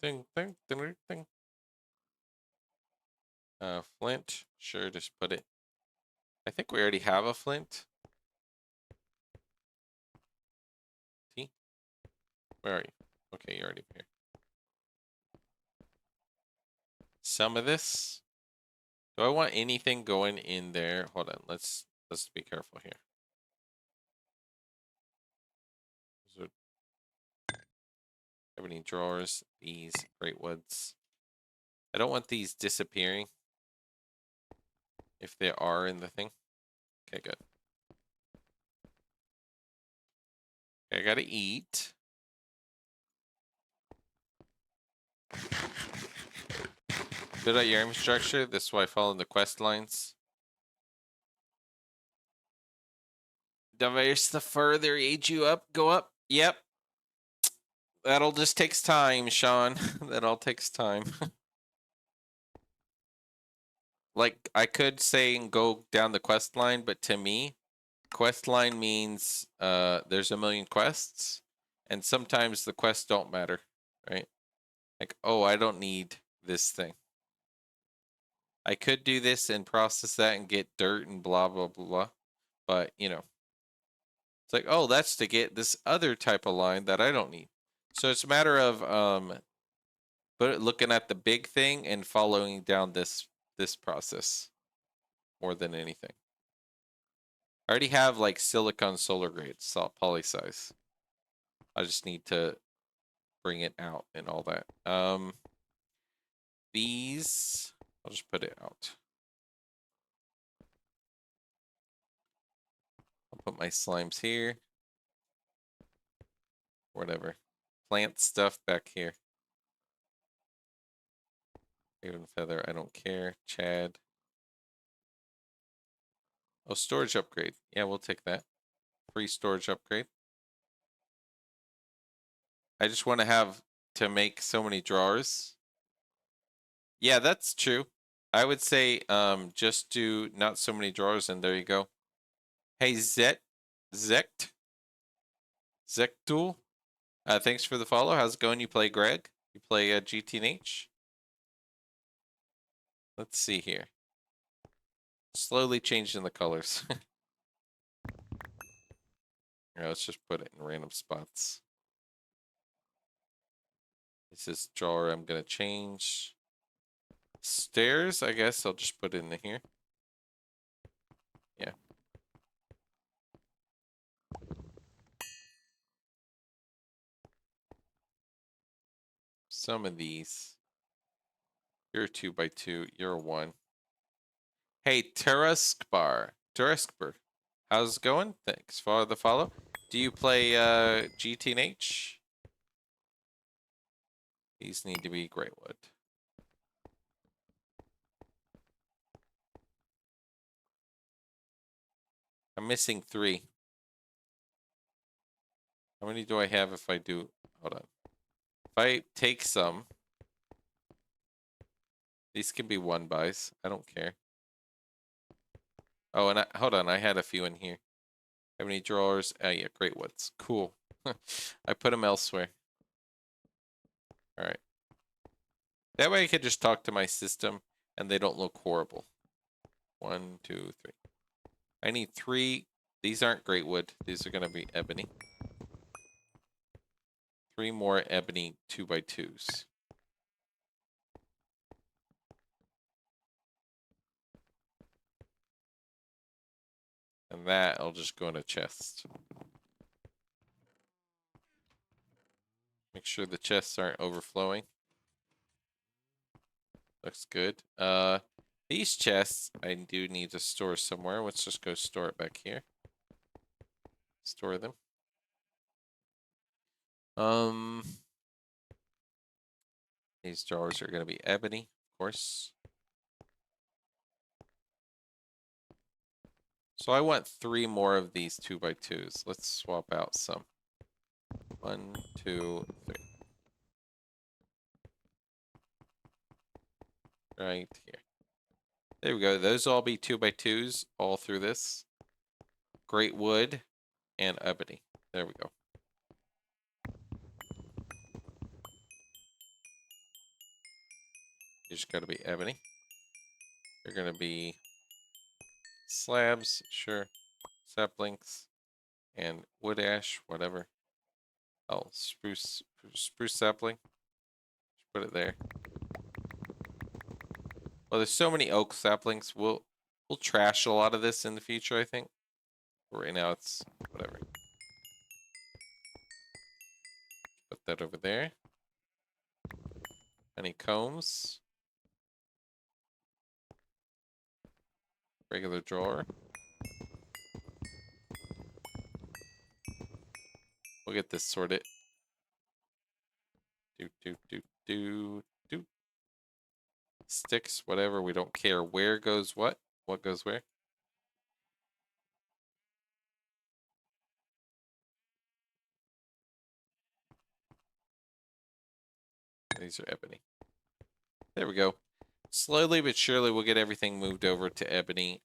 Ding, ding, ding, ding. Flint. Sure, just put it. I think we already have a flint. T? Where are you? Okay, you're already here. Some of this. Do I want anything going in there? Hold on. Let's be careful here. Have any drawers? These great woods. I don't want these disappearing. If they are in the thing. Okay, good. Okay, I gotta eat. Build out your infrastructure. This is why I follow the quest lines. Diverse the further age you up, go up. Yep. That'll just takes time, Sean. That all takes time. Like, I could say and go down the quest line, but to me, quest line means there's a million quests, and sometimes the quests don't matter, right? Like, oh, I don't need this thing. I could do this and process that and get dirt and blah, blah, blah, but, you know, it's like, oh, that's to get this other type of line that I don't need. So it's a matter of looking at the big thing and following down this process more than anything. I already have like silicon solar grade salt poly size. I just need to bring it out and all that. These I'll just put it out. I'll put my slimes here. Whatever. Plant stuff back here. Raven feather, I don't care. Chad. Oh, storage upgrade. Yeah, we'll take that. Free storage upgrade. I just want to have to make so many drawers. Yeah, that's true. I would say just do not so many drawers and there you go. Hey Zekt Zektool. Thanks for the follow. How's it going? You play Greg? You play GTNH? Let's see here. Slowly changing the colors. Here, let's just put it in random spots. This is drawer I'm gonna change. Stairs, I guess I'll just put it in here. Yeah. Some of these. You're a 2x2. You're a 1. Hey, Teruskbar. How's it going? Thanks for the follow. Do you play GTNH? These need to be great wood. I'm missing 3. How many do I have if I do? Hold on. If I take some, these can be 1-bys. I don't care. Oh, and hold on. I had a few in here. Have any drawers? Oh, yeah, great woods. Cool. I put them elsewhere. All right. That way I could just talk to my system and they don't look horrible. 1, 2, 3. I need 3. These aren't great wood. These are going to be ebony. 3 more ebony 2x2s. And that I'll just go in a chest. Make sure the chests aren't overflowing. Looks good. These chests I do need to store somewhere. Let's just go store it back here. Store them. These drawers are going to be ebony, of course. So I want 3 more of these 2x2s. Let's swap out some. 1, 2, 3. Right here. There we go. Those all be 2x2s all through this. Great wood and ebony. There we go. You just gotta be ebony. They're gonna be slabs, sure. Saplings and wood ash, whatever. Oh, spruce sapling. Just put it there. Well, there's so many oak saplings. We'll trash a lot of this in the future, I think. But right now it's whatever. Put that over there. Any combs? Regular drawer. We'll get this sorted. Do. Sticks, whatever. We don't care where goes what goes where. These are ebony. There we go. Slowly but surely we'll get everything moved over to ebony.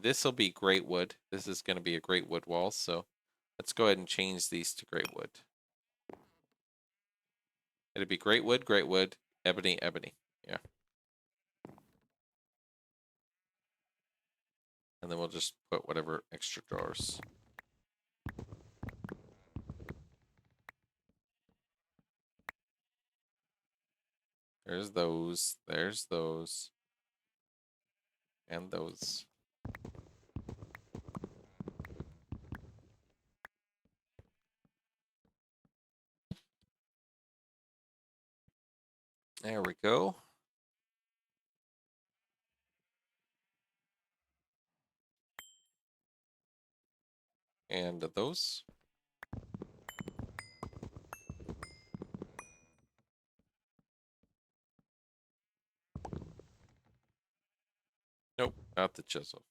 This will be great wood. This is going to be a great wood wall, so let's go ahead and change these to great wood. It'll be great wood, ebony, ebony. Yeah. And then we'll just put whatever extra drawers. There's those. There's those. And those. There we go. And those. Nope, not the chisel.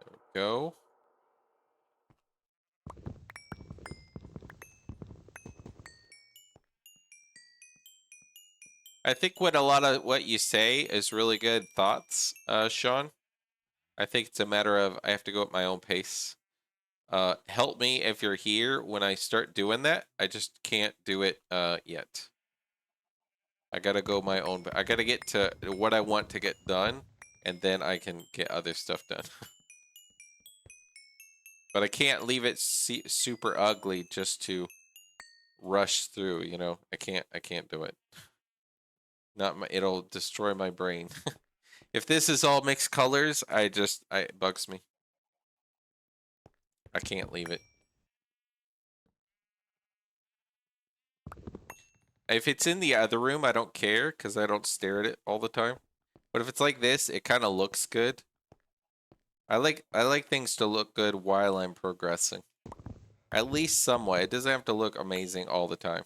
There we go. I think what a lot of what you say is really good thoughts, Sean. I think it's a matter of I have to go at my own pace. Help me if you're here when I start doing that. I just can't do it yet. I gotta go my own. I gotta get to what I want to get done, and then I can get other stuff done. But I can't leave it super ugly just to rush through. You know, I can't do it. Not my. It'll destroy my brain. If this is all mixed colors, it bugs me. I can't leave it. If it's in the other room, I don't care because I don't stare at it all the time. But if it's like this, it kind of looks good. I like things to look good while I'm progressing. At least somewhat. It doesn't have to look amazing all the time.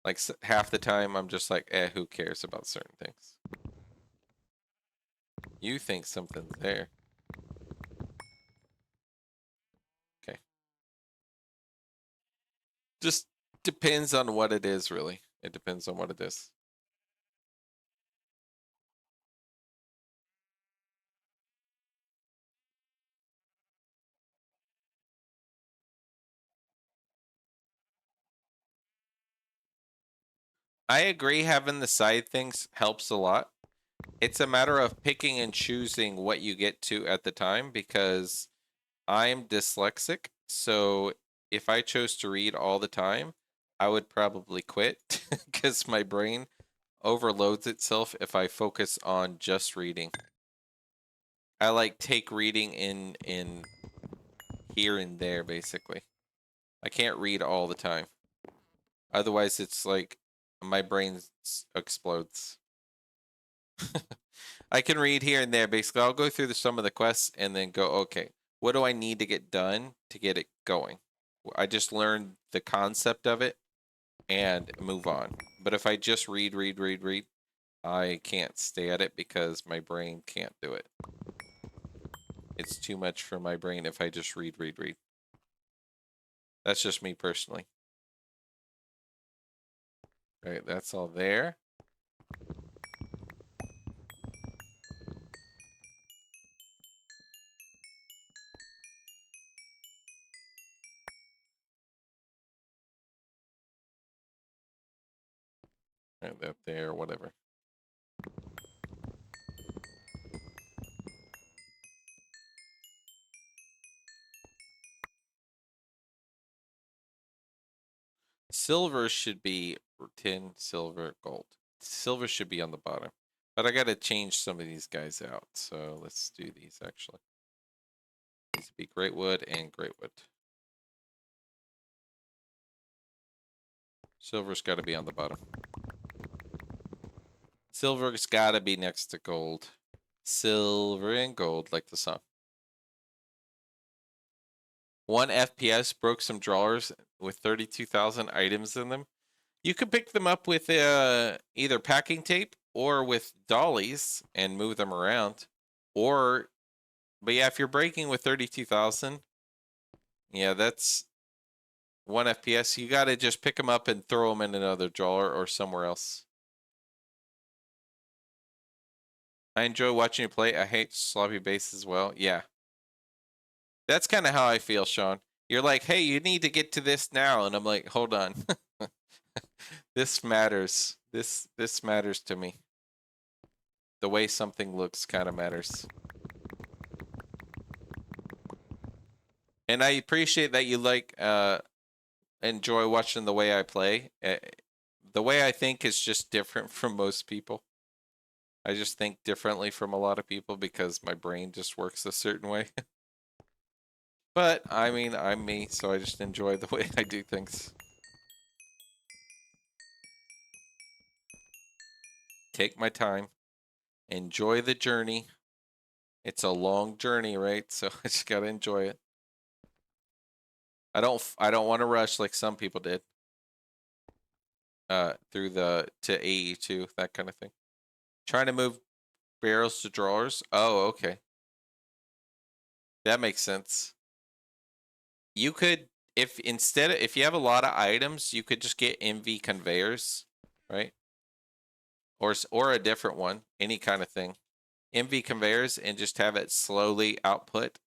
Like half the time I'm just like, who cares about certain things? You think something's there. Okay. Just depends on what it is, really. It depends on what it is. I agree having the side things helps a lot. It's a matter of picking and choosing what you get to at the time because I'm dyslexic. So if I chose to read all the time, I would probably quit because my brain overloads itself if I focus on just reading. I like take reading in here and there basically. I can't read all the time. Otherwise it's like my brain explodes. I can read here and there. Basically, I'll go through some of the quests and then go, okay, what do I need to get done to get it going? I just learned the concept of it and move on. But if I just read, I can't stay at it because my brain can't do it. It's too much for my brain if I just read. That's just me personally. Right, that's all there. Right, that there, whatever. Silver should be tin, silver, gold. Silver should be on the bottom. But I gotta change some of these guys out. So let's do these actually. These would be great wood and great wood. Silver's gotta be on the bottom. Silver's gotta be next to gold. Silver and gold, like the song. 1 FPS broke some drawers with 32,000 items in them. You could pick them up with either packing tape or with dollies and move them around. Or, but yeah, if you're breaking with 32,000, yeah, that's 1 FPS. You got to just pick them up and throw them in another drawer or somewhere else. I enjoy watching you play. I hate sloppy bass as well. Yeah. That's kind of how I feel, Sean. You're like, hey, you need to get to this now. And I'm like, hold on. This matters. This matters to me. The way something looks kind of matters. And I appreciate that you like enjoy watching the way I play. The way I think is just different from most people. I just think differently from a lot of people because my brain just works a certain way. But I mean, I'm me, so I just enjoy the way I do things. Take my time, enjoy the journey. It's a long journey, right? So I just gotta enjoy it. I don't want to rush like some people did. Through the to AE2, that kind of thing. Trying to move barrels to drawers. Oh, okay. That makes sense. You could if you have a lot of items, you could just get MV conveyors, right? Or a different one, any kind of thing. MV conveyors and just have it slowly output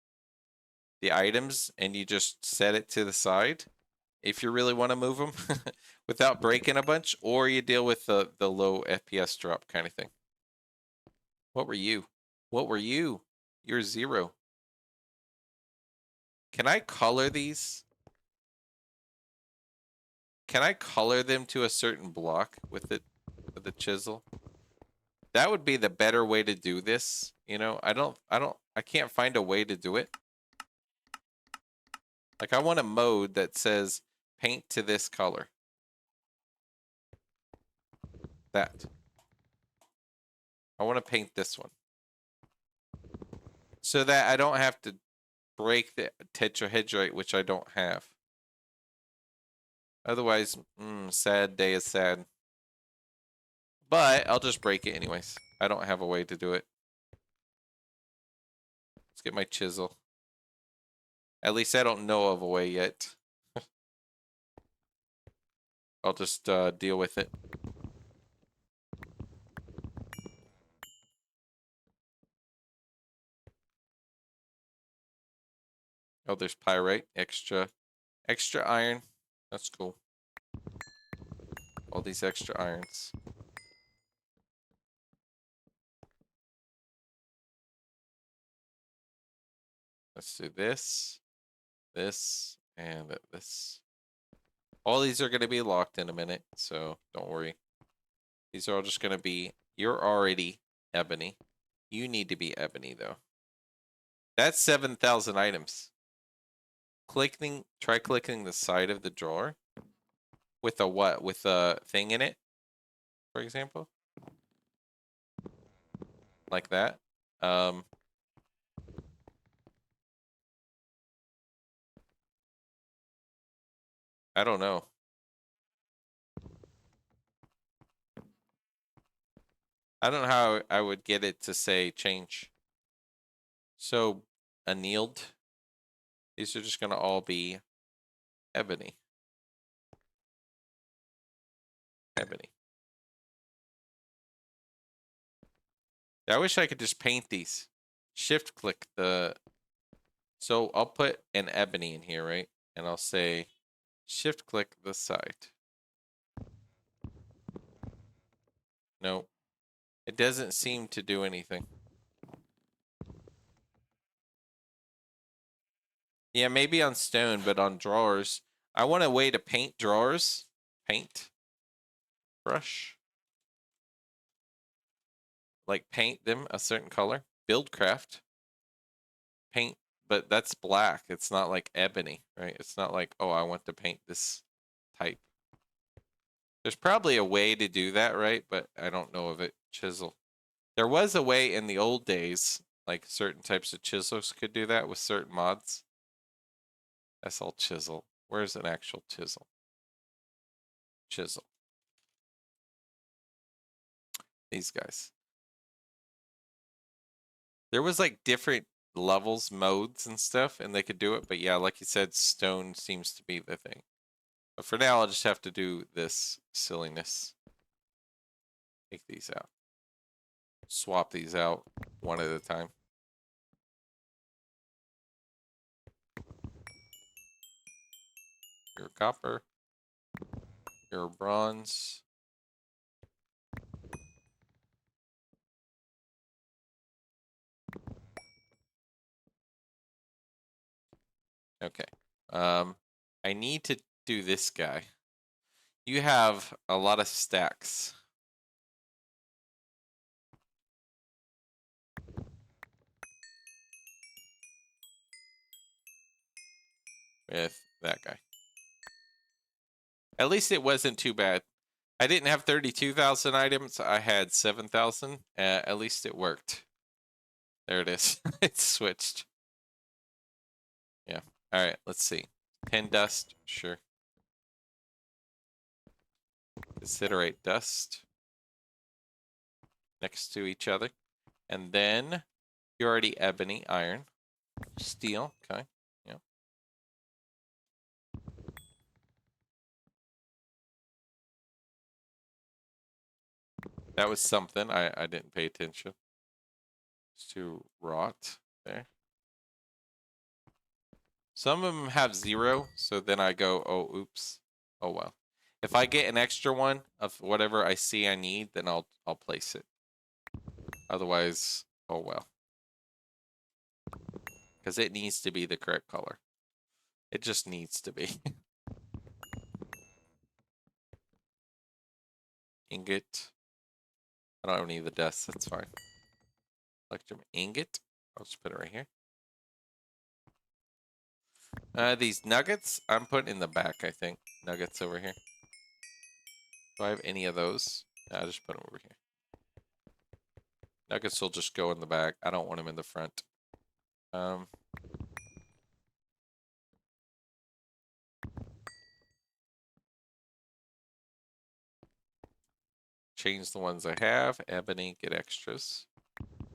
the items and you just set it to the side if you really want to move them without breaking a bunch, or you deal with the low FPS drop kind of thing. What were you? What were you? You're 0. Can I color these? Can I color them to a certain block with the chisel? That would be the better way to do this. You know, I can't find a way to do it. Like I want a mode that says paint to this color. That. I want to paint this one. So that I don't have to break the tetrahedrite, which I don't have. Otherwise, sad day is sad. But I'll just break it anyways. I don't have a way to do it. Let's get my chisel. At least I don't know of a way yet. I'll just deal with it. Oh, there's pyrite. Extra iron. That's cool. All these extra irons. Let's do this, this, and this. All these are going to be locked in a minute, so don't worry. These are all just going to be, you're already ebony. You need to be ebony, though. That's 7,000 items. Try clicking the side of the drawer. With a what? With a thing in it, for example? Like that. I don't know. I don't know how I would get it to say change. So, annealed. These are just going to all be ebony. Ebony. I wish I could just paint these. Shift click the... So I'll put an ebony in here, right? And I'll say shift click the side. No. It doesn't seem to do anything. Yeah, maybe on stone, but on drawers. I want a way to paint drawers. Paint. Brush. Like paint them a certain color. Build craft. Paint, but that's black. It's not like ebony, right? It's not like, oh, I want to paint this type. There's probably a way to do that, right? But I don't know of it. Chisel. There was a way in the old days, like certain types of chisels could do that with certain mods. That's all chisel. Where's an actual chisel? Chisel. These guys. There was like different levels, modes and stuff, and they could do it. But yeah, like you said, stone seems to be the thing. But for now, I'll just have to do this silliness. Take these out. Swap these out one at a time. Your copper. Your bronze. Okay. I need to do this guy. You have a lot of stacks. With that guy. At least it wasn't too bad. I didn't have 32,000 items. I had 7,000. At least it worked. There it is. It's switched. Yeah. All right. Let's see. 10 dust. Sure. Considerate dust. Next to each other. And then you're already ebony, iron, steel. Okay. Yeah. That was something. I didn't pay attention. It's too rot there. Some of them have 0, so then I go, oh, oops. Oh, well. If I get an extra one of whatever I see I need, then I'll place it. Otherwise, oh, well. Because it needs to be the correct color. It just needs to be. Ingot. I don't need the dust, that's fine. Electrum ingot. I'll just put it right here. These nuggets, I'm putting in the back, I think. Nuggets over here. Do I have any of those? No, I'll just put them over here. Nuggets will just go in the back. I don't want them in the front. Change the ones I have. Ebony, get extras.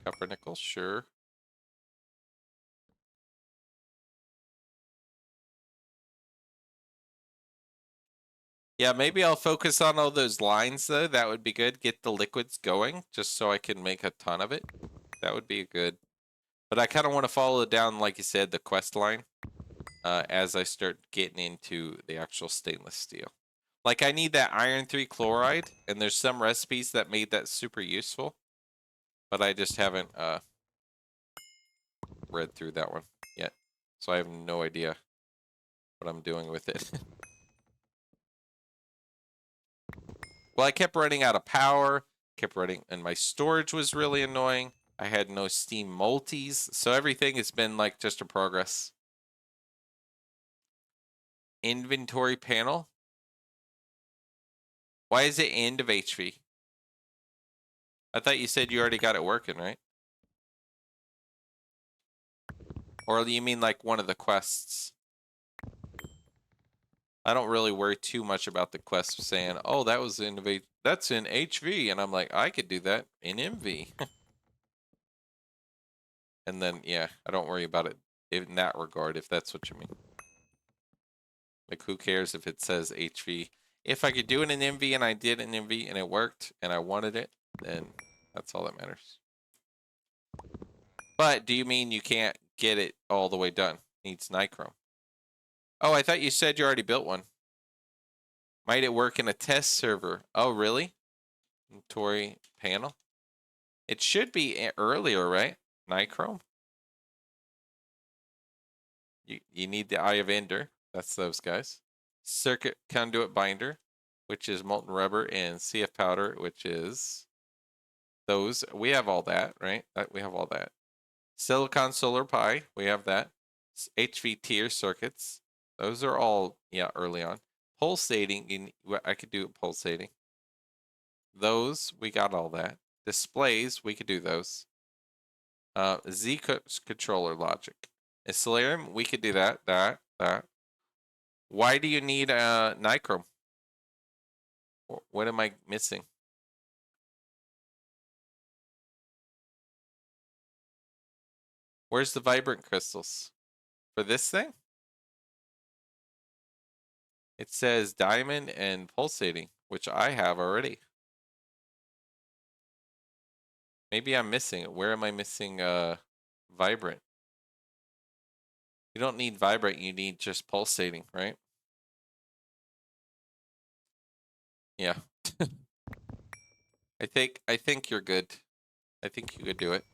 Copper, nickel, sure. Yeah, maybe I'll focus on all those lines, though. That would be good. Get the liquids going, just so I can make a ton of it. That would be good. But I kind of want to follow it down, like you said, the quest line, as I start getting into the actual stainless steel. Like, I need that iron 3 chloride, and there's some recipes that made that super useful. But I just haven't read through that one yet. So I have no idea what I'm doing with it. Well, I kept running out of power, and my storage was really annoying. I had no Steam multis, so everything has been like just a progress. Inventory panel. Why is it end of HV? I thought you said you already got it working, right? Or you mean like one of the quests? I don't really worry too much about the quest saying, "Oh, that was that's in HV," and I'm like, I could do that in MV. And then, yeah, I don't worry about it in that regard, if that's what you mean. Like, who cares if it says HV? If I could do it in MV and I did in MV and it worked and I wanted it, then that's all that matters. But do you mean you can't get it all the way done? Needs nichrome. Oh, I thought you said you already built one. Might it work in a test server? Oh, really? Inventory panel? It should be earlier, right? Nichrome? You need the Eye of Ender. That's those guys. Circuit conduit binder, which is molten rubber, and CF powder, which is those. We have all that, right? We have all that. Silicon solar pi, we have that. HV tier circuits, those are all, yeah, early on. Pulsating, I could do pulsating. Those, we got all that. Displays, we could do those. Z controller logic. Solarium, we could do that, that. Why do you need nichrome? What am I missing? Where's the vibrant crystals? For this thing? It says diamond and pulsating, which I have already. Maybe I'm missing it. Where am I missing vibrant? You don't need vibrant, you need just pulsating, right? Yeah. I think you're good. I think you could do it.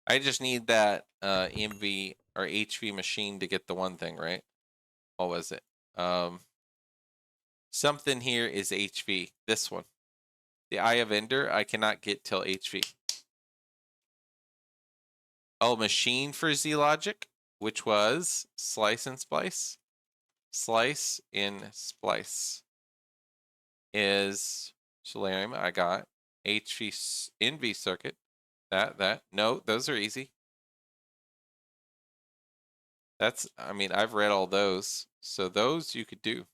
I just need that EMV or HV machine to get the one thing, right? What was it? Something here is HV. This one. The Eye of Ender, I cannot get till HV. Oh, machine for Z Logic, which was slice and splice. Slice in splice is solarium. I got HV NV circuit. That. No, those are easy. That's, I mean, I've read all those. So those you could do.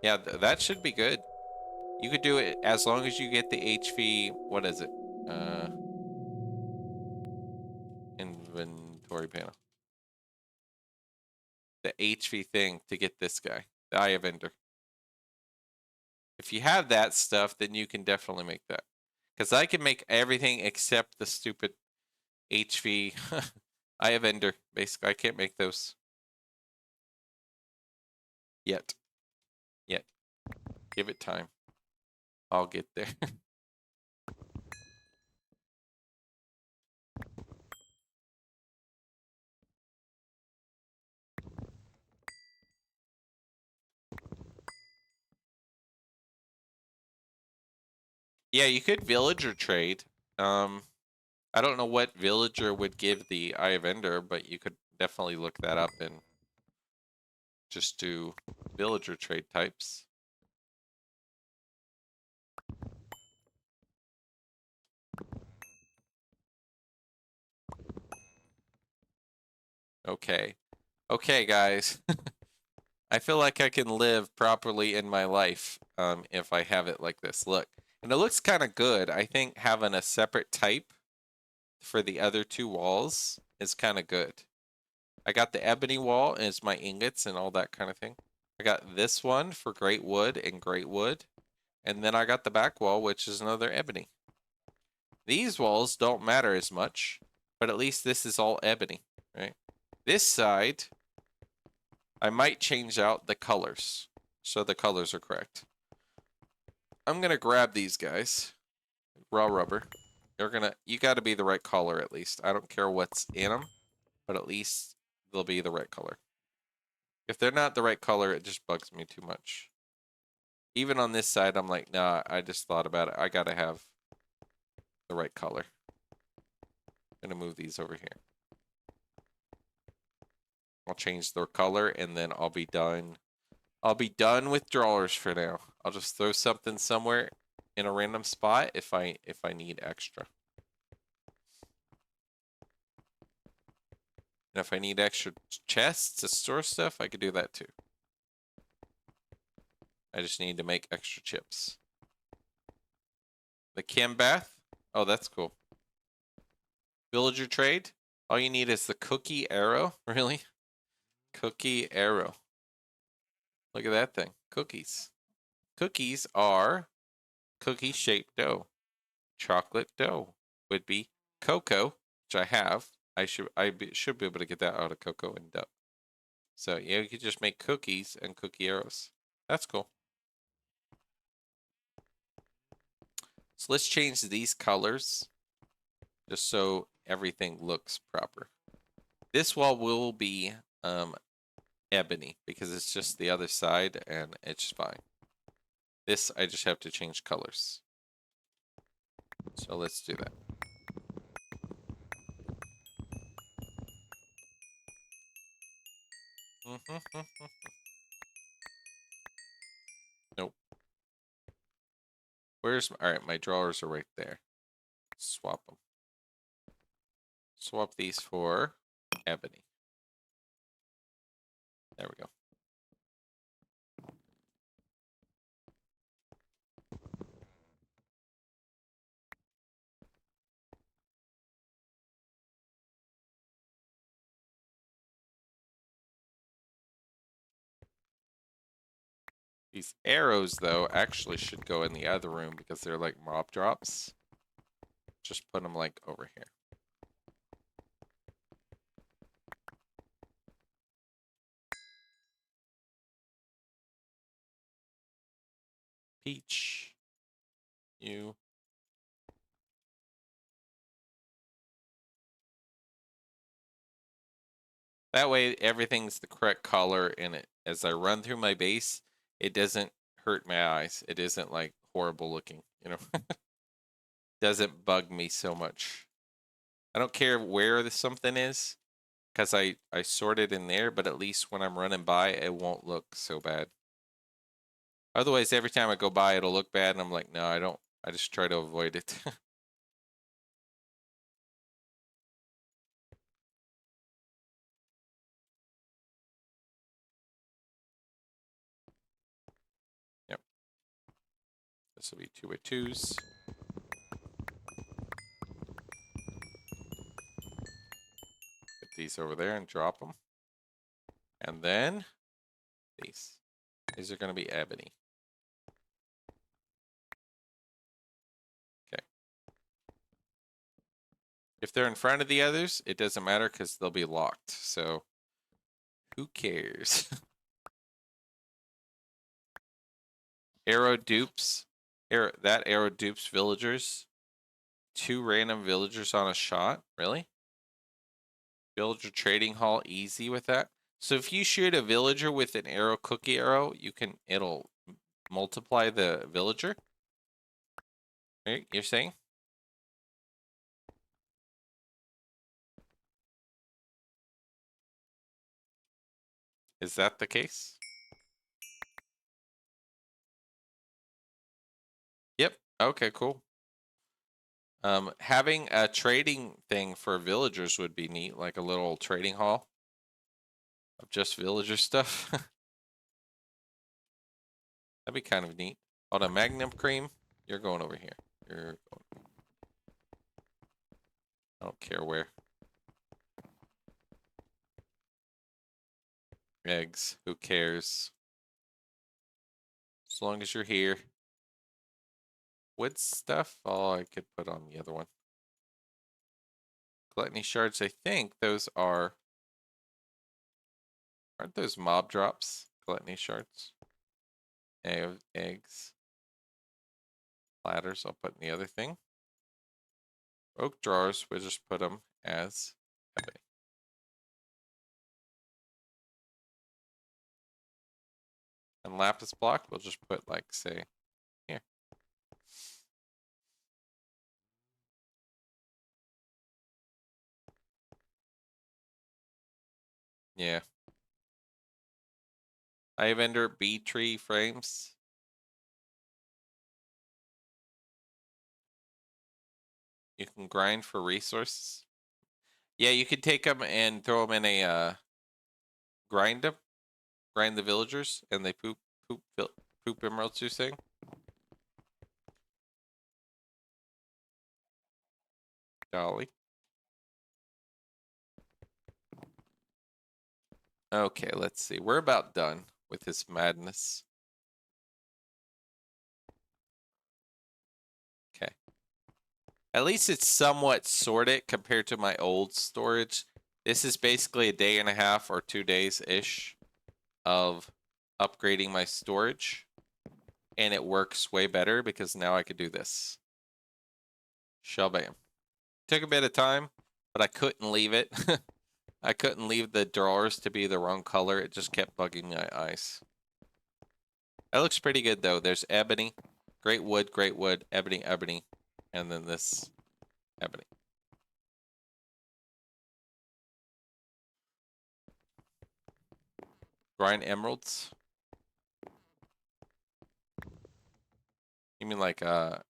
Yeah, that should be good. You could do it as long as you get the HV, what is it? Inventory panel. The HV thing to get this guy, the Eye of Ender. If you have that stuff, then you can definitely make that. Because I can make everything except the stupid HV Eye of Ender. Basically, I can't make those. Yet. Give it time. I'll get there. Yeah, you could villager trade. I don't know what villager would give the Eye of Ender, but you could definitely look that up and just do villager trade types. Okay. Okay, guys. I feel like I can live properly in my life if I have it like this. Look. And it looks kind of good. I think having a separate type for the other two walls is kind of good. I got the ebony wall as my ingots and all that kind of thing. I got this one for great wood and great wood. And then I got the back wall, which is another ebony. These walls don't matter as much, but at least this is all ebony, right? This side, I might change out the colors so the colors are correct. I'm gonna grab these guys. Raw rubber. You gotta be the right color at least. I don't care what's in them, but at least they'll be the right color. If they're not the right color, it just bugs me too much. Even on this side, I'm like, nah, I just thought about it. I gotta have the right color. I'm gonna move these over here. I'll change their color and then I'll be done. I'll be done with drawers for now. I'll just throw something somewhere in a random spot if I need extra. And if I need extra chests to store stuff, I could do that too. I just need to make extra chips. The chem bath? Oh, that's cool. Villager trade? All you need is the cookie arrow? Really? Cookie arrow. Look at that thing. Cookies. Cookies are cookie-shaped dough. Chocolate dough would be cocoa, which I have. I should be able to get that out of cocoa and dough. So yeah, you could just make cookies and cookie arrows. That's cool. So let's change these colors just so everything looks proper. This wall will be ebony because it's just the other side and it's fine. This I just have to change colors. So let's do that. Nope. Alright, my drawers are right there. Swap them. Swap these for ebony. There we go. These arrows, though, actually should go in the other room because they're like mob drops. Just put them like over here. Peach. You. That way everything's the correct color and it as I run through my base, it doesn't hurt my eyes. It isn't like horrible looking, you know. Doesn't bug me so much. I don't care where something is because I sort it in there, but at least when I'm running by, it won't look so bad. Otherwise, every time I go by, it'll look bad, and I'm like, no, I don't. I just try to avoid it. Yep. This will be 2x2s. Get these over there and drop them. And then these. These are going to be ebony. Okay. If they're in front of the others, it doesn't matter because they'll be locked. So who cares? Arrow dupes. That arrow dupes villagers. 2 random villagers on a shot. Really? Villager trading hall easy with that. So if you shoot a villager with an arrow cookie arrow, it'll multiply the villager. Right? You're saying? Is that the case? Yep. Okay, cool. Having a trading thing for villagers would be neat, like a little trading hall. just villager stuff. That'd be kind of neat. Hold on, Magnum Cream, you're going over here. You're going. I don't care where. Eggs, who cares? As long as you're here. Wood stuff, oh, I could put on the other one. Gluttony shards, I think those are... Aren't those mob drops? Gluttony shards. Eggs. Ladders, I'll put in the other thing. Oak drawers, we'll just put them as ebony. And lapis block, we'll just put like, say, here. Yeah. I vendor bee tree frames. You can grind for resources. Yeah, you could take them and throw them in a grind the villagers, and they poop emeralds. You're saying? Golly. Okay, let's see. We're about done with this madness. Okay. At least it's somewhat sorted compared to my old storage. This is basically a day and a half or 2 days-ish of upgrading my storage. And it works way better because now I could do this. Shabam. Took a bit of time, but I couldn't leave it. I couldn't leave the drawers to be the wrong color. It just kept bugging my eyes. That looks pretty good, though. There's ebony, great wood, ebony, ebony, and then this ebony. Grind emeralds. You mean like a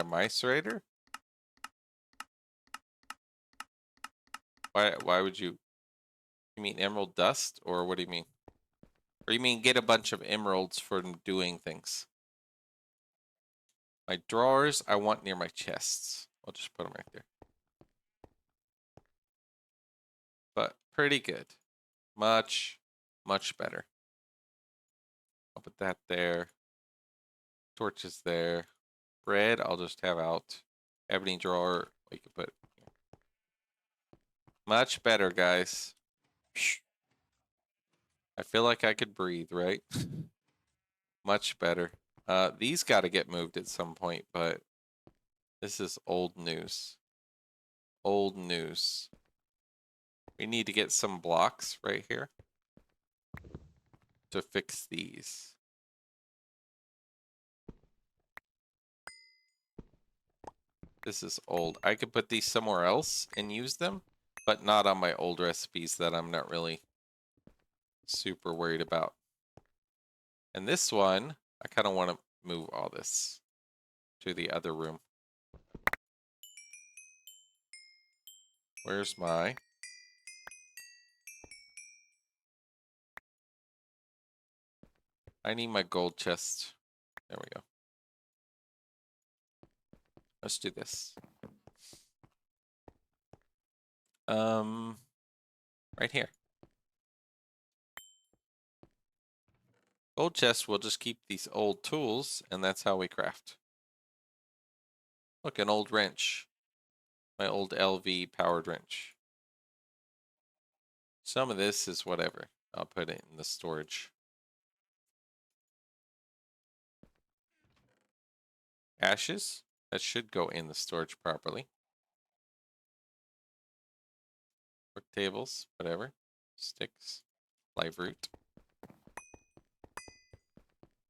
mice raider? Why would you mean emerald dust, or what do you mean? Or you mean get a bunch of emeralds for doing things? My drawers I want near my chests. I'll just put them right there. But pretty good. Much better. I'll put that there. Torches there. Bread I'll just have out. Ebony drawer we can put. Much better, guys. I feel like I could breathe, right? Much better. These got to get moved at some point, but this is old news. Old news. We need to get some blocks right here to fix these. This is old. I could put these somewhere else and use them, but not on my old recipes that I'm not really super worried about. And this one, I kind of want to move all this to the other room. Where's my... I need my gold chest. There we go. Let's do this. Right here. Gold chest will just keep these old tools, and that's how we craft. Look, an old wrench. My old LV powered wrench. Some of this is whatever. I'll put it in the storage. Ashes. That should go in the storage properly. Work tables, whatever. Sticks. Live root.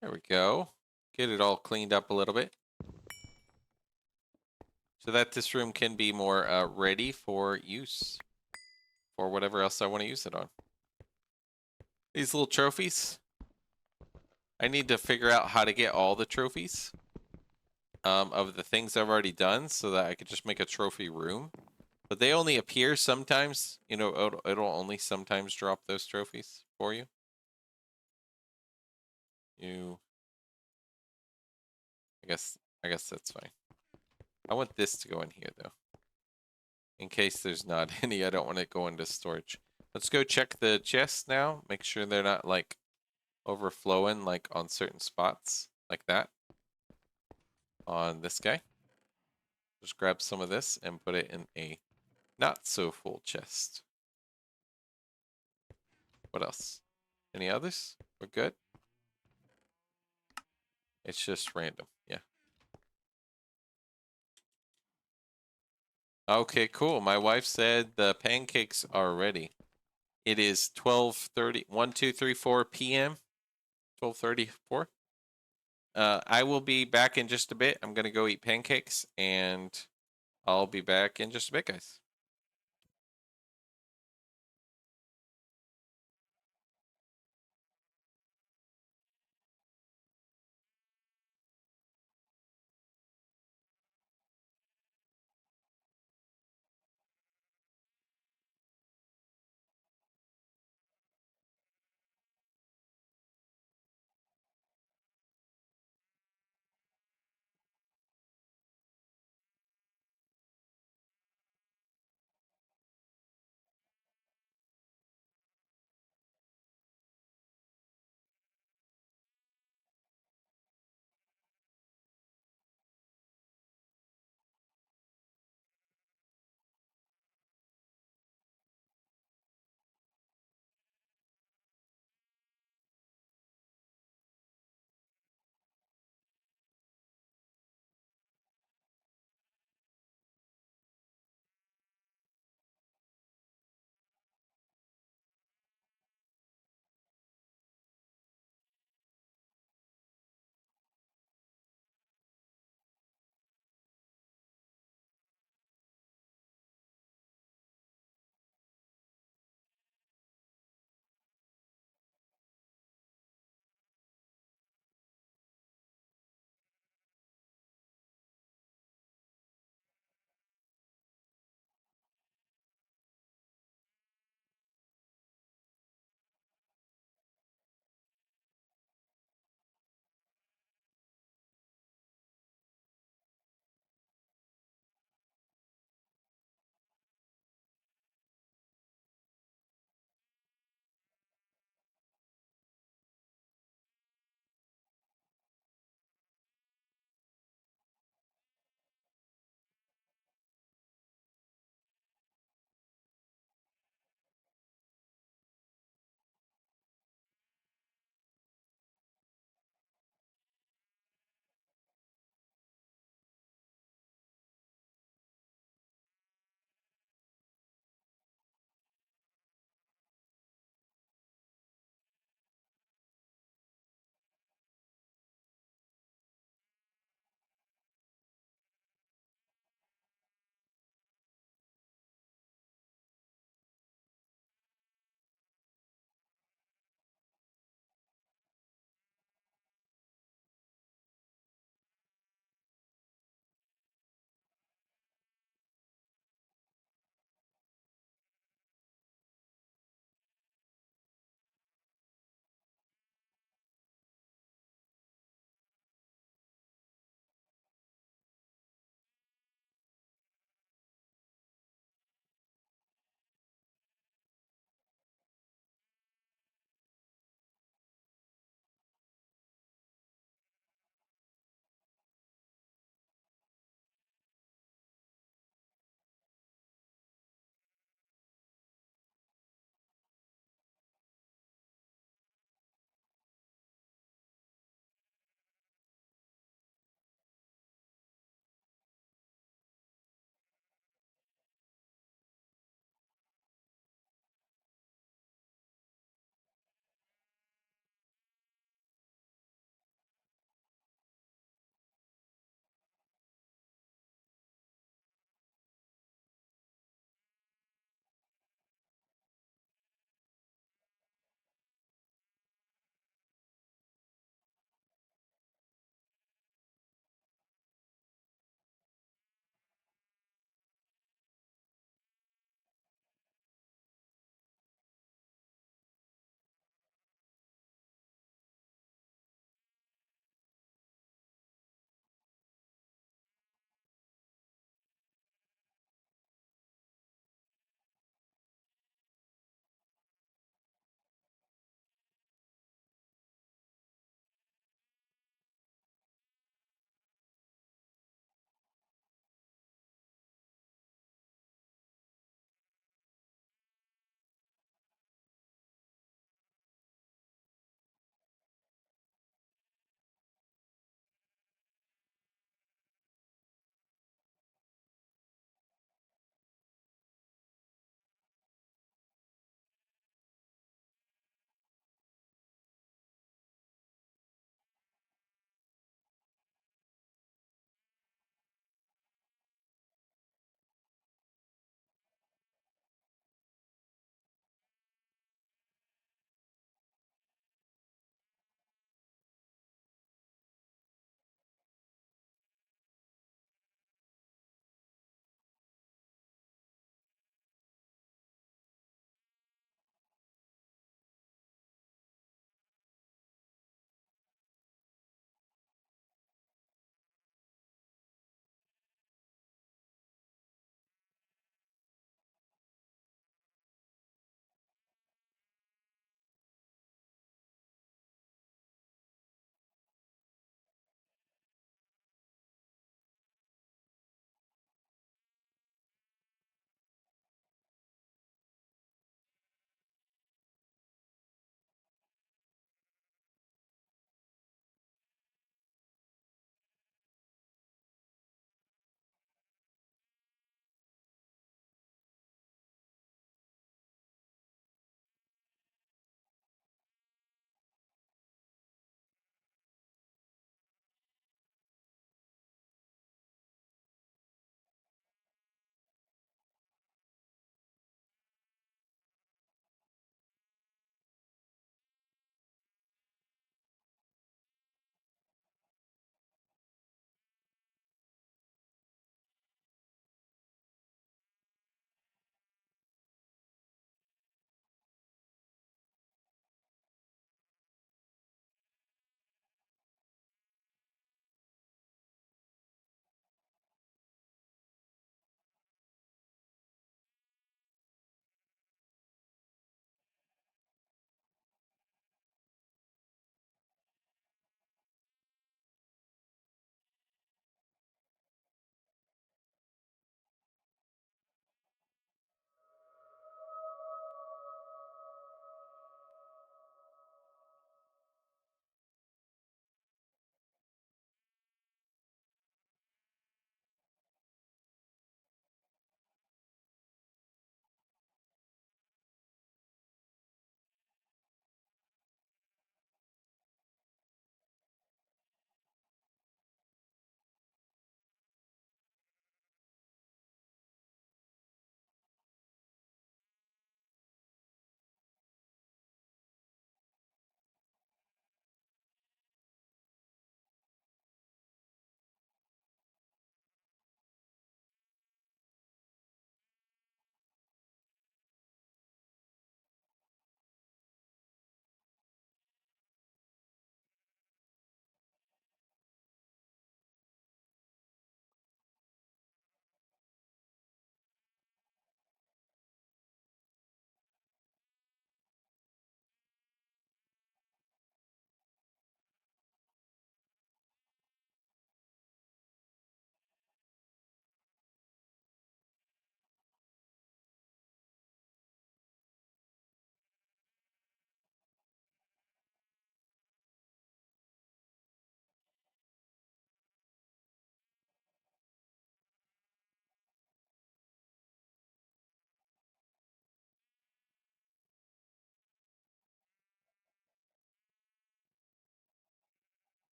There we go. Get it all cleaned up a little bit. So that this room can be more ready for use. For whatever else I want to use it on. These little trophies. I need to figure out how to get all the trophies. Of the things I've already done so that I could just make a trophy room. but they only appear sometimes. You know, it'll only sometimes drop those trophies for you. I guess that's fine. I want this to go in here though. In case there's not any, I don't want it go into storage. Let's go check the chests now. Make sure they're not like overflowing like on certain spots like that. On this guy. Just grab some of this and put it in a not so full chest. What else? Any others? We're good? It's just random. Yeah. Okay, cool. My wife said the pancakes are ready. It is 12:30, 1, 2, 3, 4 p.m. 12:34. I will be back in just a bit. I'm gonna go eat pancakes, and I'll be back in just a bit, guys.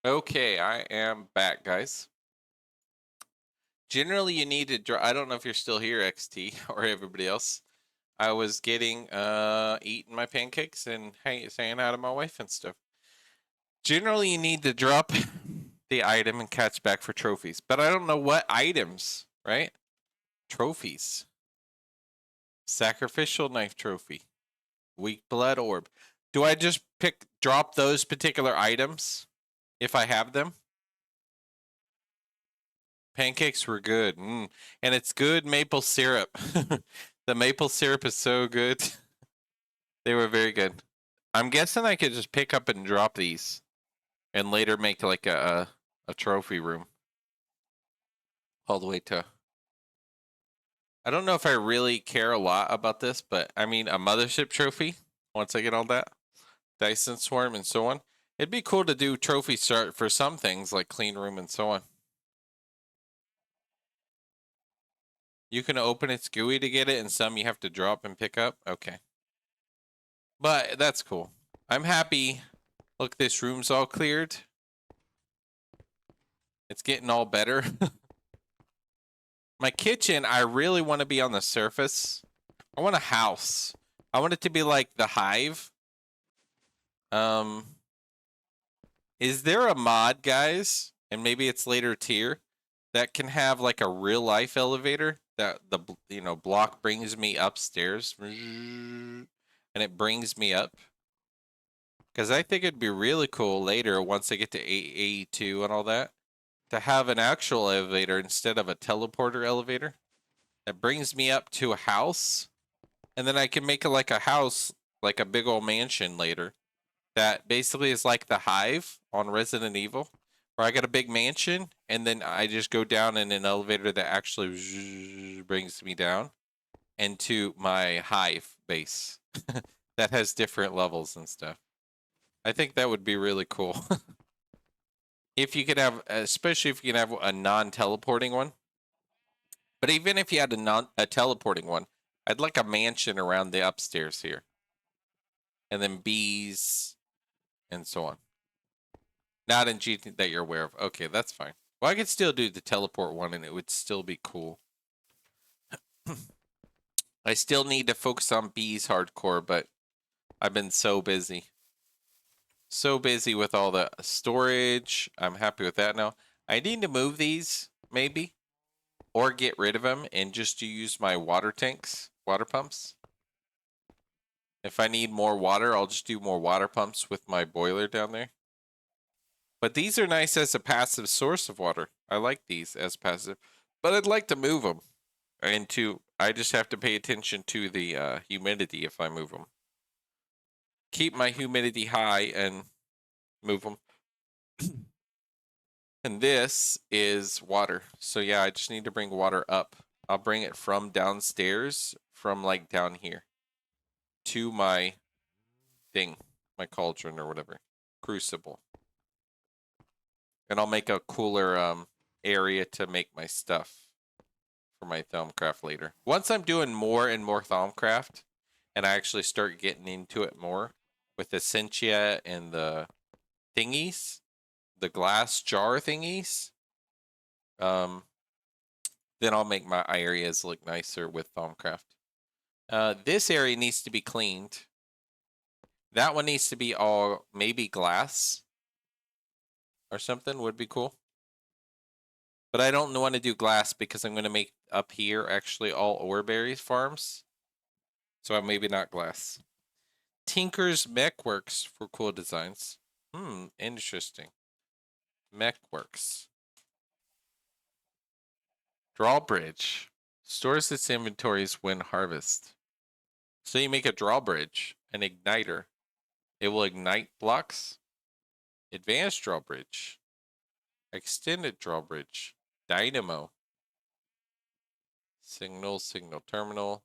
Okay, I am back, guys. Generally, you need to draw. I don't know if you're still here, XT, or everybody else. I was getting, eating my pancakes and saying out to my wife and stuff. Generally, you need to drop the item and catch back for trophies. But I don't know what items, right? Trophies. Sacrificial knife trophy. Weak blood orb. Do I just drop those particular items if I have them? Pancakes were good. And it's good maple syrup. The maple syrup is so good. They were very good. I'm guessing I could just pick up and drop these and later make like a trophy room all the way to. I don't know if I really care a lot about this, but I mean a mothership trophy once I get all that. Dyson swarm and so on. It'd be cool to do trophy start for some things like clean room and so on. You can open its GUI to get it, and some you have to drop and pick up. Okay. But that's cool. I'm happy. Look, this room's all cleared. It's getting all better. My kitchen, I really want to be on the surface. I want a house. I want it to be like the Hive. Um, is there a mod, guys, and maybe it's later tier, that can have like a real life elevator that the block brings me upstairs and it brings me up? Because I think it'd be really cool later once I get to AE2 and all that to have an actual elevator instead of a teleporter elevator that brings me up to a house, and then I can make it like a house, like a big old mansion later that basically is like the Hive on Resident Evil, where I got a big mansion and then I just go down in an elevator that actually brings me down into my Hive base that has different levels and stuff. I think that would be really cool. If you could have, especially if you can have a non-teleporting one. But even if you had a teleporting one, I'd like a mansion around the upstairs here, and then bees and so on. Not in GT that you're aware of. Okay, that's fine. Well, I could still do the teleport one, and it would still be cool. I still need to focus on bees hardcore, but I've been so busy. So busy with all the storage. I'm happy with that now. I need to move these, maybe, or get rid of them and just use my water tanks, water pumps. If I need more water, I'll just do more water pumps with my boiler down there. But these are nice as a passive source of water. I like these as passive, but I'd like to move them. I just have to pay attention to the humidity if I move them. Keep my humidity high and move them. And this is water. So yeah, I just need to bring water up. I'll bring it from downstairs, from like down here, to my thing, my cauldron or whatever, crucible. And I'll make a cooler area to make my stuff for my Thaumcraft later. Once I'm doing more and more Thaumcraft, and I actually start getting into it more with the Essentia and the thingies, the glass jar thingies, then I'll make my areas look nicer with Thaumcraft. This area needs to be cleaned. That one needs to be all maybe glass or something would be cool. But I don't want to do glass because I'm going to make up here actually all oreberries farms. So maybe not glass. Tinker's Mechworks for cool designs. Interesting. Mechworks. Drawbridge. Stores its inventories when harvest. So you make a drawbridge, an igniter. It will ignite blocks. Advanced drawbridge. Extended drawbridge. Dynamo. Signal terminal.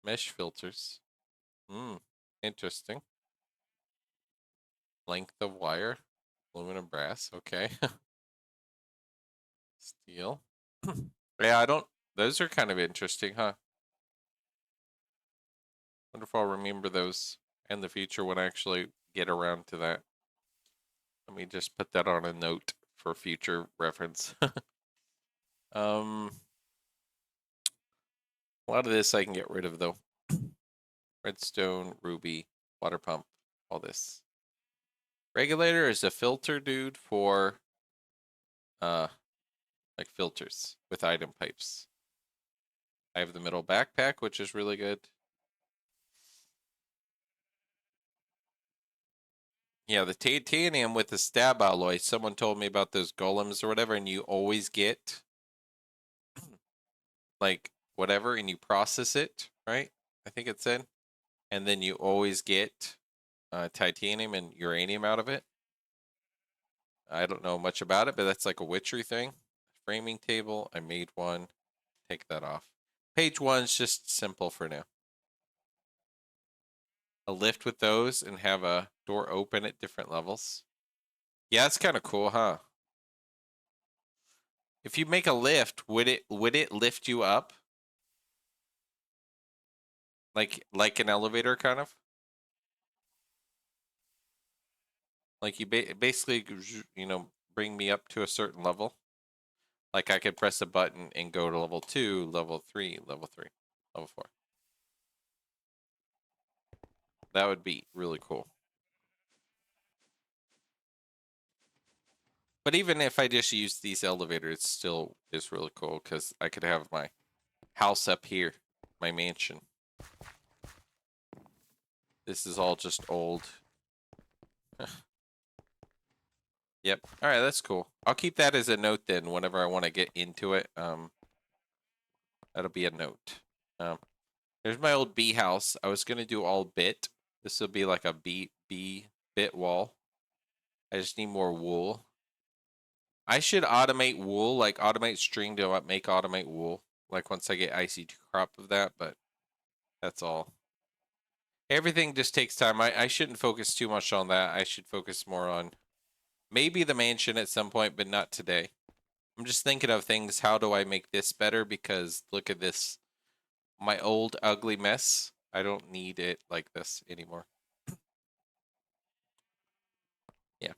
Mesh filters. Interesting. Length of wire. Aluminum brass. Okay. Steel. Yeah, I don't. Those are kind of interesting, huh? Wonder if I'll remember those in the future when I actually get around to that. Let me just put that on a note for future reference. A lot of this I can get rid of though. Redstone, ruby, water pump, all this. Regulator is a filter dude for like filters with item pipes. I have the middle backpack, which is really good. Yeah, the titanium with the stab alloy. Someone told me about those golems or whatever, and you always get like whatever, and you process it, right? I think it said, and then you always get titanium and uranium out of it. I don't know much about it, but that's like a witchery thing. Framing table, I made one. Take that off. Page one's just simple for now. A lift with those and have a door open at different levels. Yeah, it's kind of cool, huh? If you make a lift, would it lift you up? Like an elevator kind of? Like you basically, you know, bring me up to a certain level. Like I could press a button and go to level 2, level 3, level 3, level 4. That would be really cool. But even if I just use these elevators, it still is really cool because I could have my house up here, my mansion. This is all just old. Yep. All right, that's cool. I'll keep that as a note then whenever I want to get into it. That'll be a note. There's my old bee house. I was gonna do all bit. This will be like a bee bit wall. I just need more wool. I should automate wool, like automate string to make automate wool. Like once I get IC crop of that, but that's all. Everything just takes time. I shouldn't focus too much on that. I should focus more on maybe the mansion at some point, but not today. I'm just thinking of things. How do I make this better? Because look at this. My old ugly mess. I don't need it like this anymore. Yeah.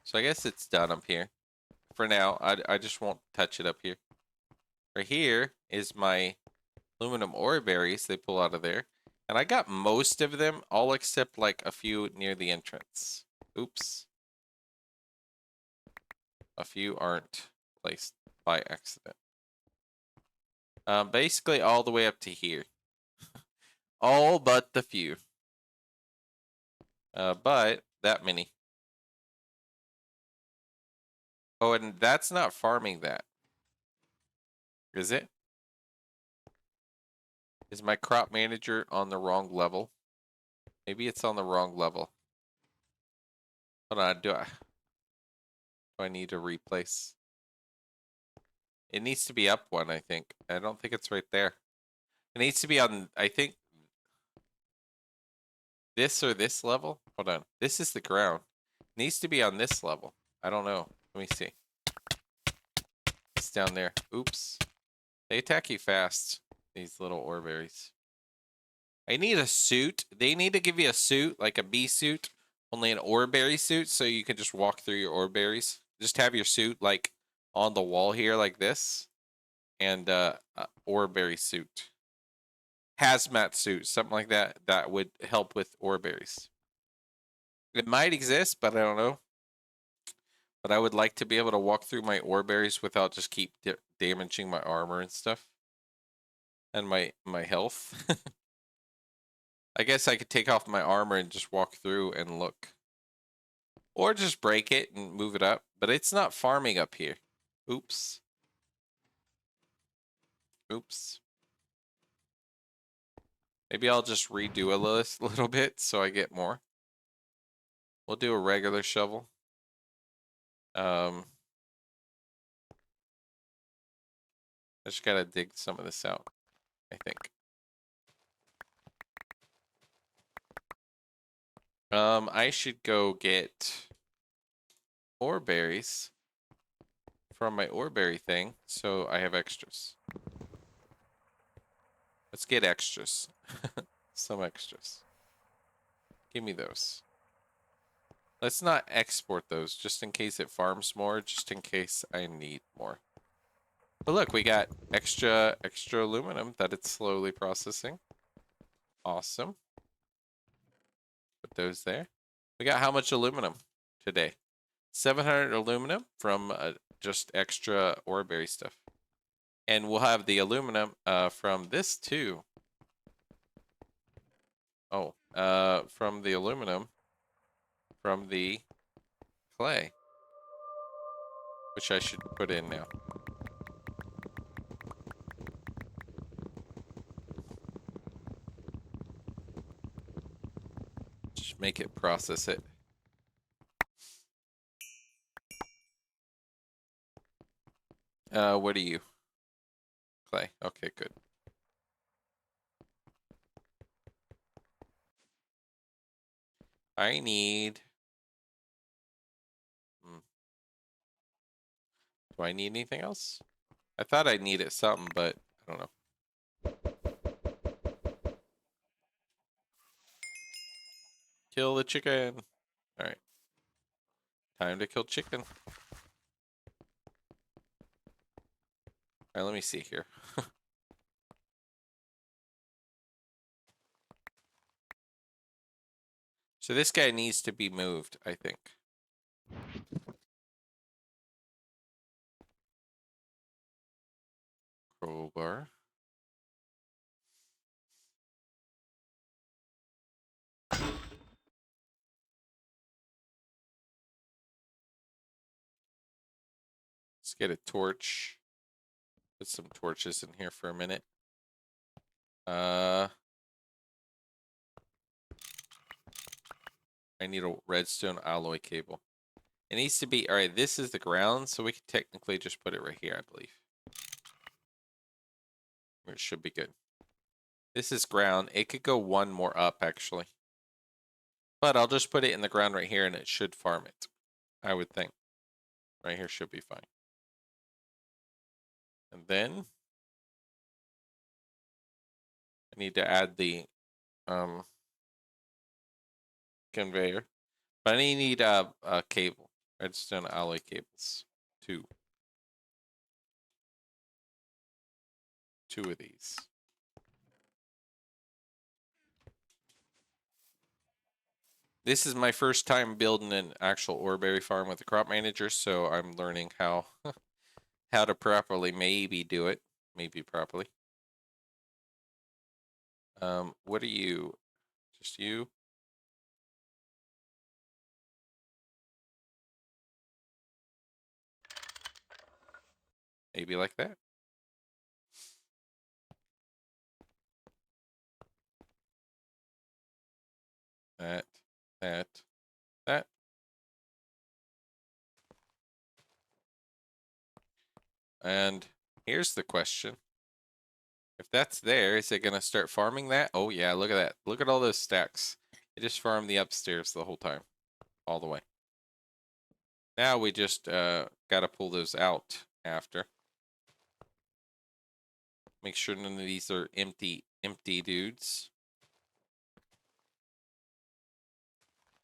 So I guess it's done up here. For now, I just won't touch it up here. Right here is my aluminum ore berries they pull out of there. And I got most of them, all except like a few near the entrance. Oops. A few aren't placed by accident. Basically all the way up to here. All but the few. But that many. Oh, and that's not farming that. Is it? Is my crop manager on the wrong level? Maybe it's on the wrong level. Hold on, do I need to replace? It needs to be up one, I think. I don't think it's right there. It needs to be on, I think, this or this level. Hold on. This is the ground. It needs to be on this level. I don't know. Let me see. It's down there. Oops. They attack you fast, these little ore berries. I need a suit. They need to give you a suit, like a bee suit, only an ore berry suit, so you can just walk through your ore berries. Just have your suit, like, on the wall here, like this. And, ore berry suit. Hazmat suit, something like that, that would help with ore berries. It might exist, but I don't know. But I would like to be able to walk through my ore berries without just keep damaging my armor and stuff. And my health. I guess I could take off my armor and just walk through and look. Or just break it and move it up. But it's not farming up here. Oops. Oops. Maybe I'll just redo a little bit so I get more. We'll do a regular shovel. I just gotta dig some of this out, I think. I should go get ore berries from my ore berry thing, so I have extras. Let's get extras. Some extras. Give me those. Let's not export those, just in case it farms more, just in case I need more. But look, we got extra aluminum that it's slowly processing. Awesome. Put those there. We got how much aluminum today? 700 aluminum from just extra ore berry stuff. And we'll have the aluminum from this too. Oh, from the aluminum from the clay, which I should put in now. Just make it process it. What are you? Clay. Okay, good. I need... Do I need anything else? I thought I needed something, but I don't know. Kill the chicken. Alright. Time to kill chicken. Alright, let me see here. So this guy needs to be moved, I think. Crowbar. Let's get a torch. Put some torches in here for a minute. I need a redstone alloy cable. It needs to be... Alright, this is the ground, so we can technically just put it right here, I believe. It should be good. This is ground. It could go one more up, actually. But I'll just put it in the ground right here, and it should farm it. I would think. Right here should be fine. And then... I need to add the conveyor. But I need a cable. Redstone alloy cables. 2. 2 of these. This is my first time building an actual ore berry farm with a crop manager, so I'm learning how how to properly maybe do it. Maybe properly. What are you? Just you? Maybe like that. That. And here's the question. If that's there, is it going to start farming that? Oh, yeah, look at that. Look at all those stacks. It just farmed the upstairs the whole time. All the way. Now we just got to pull those out after. Make sure none of these are empty dudes.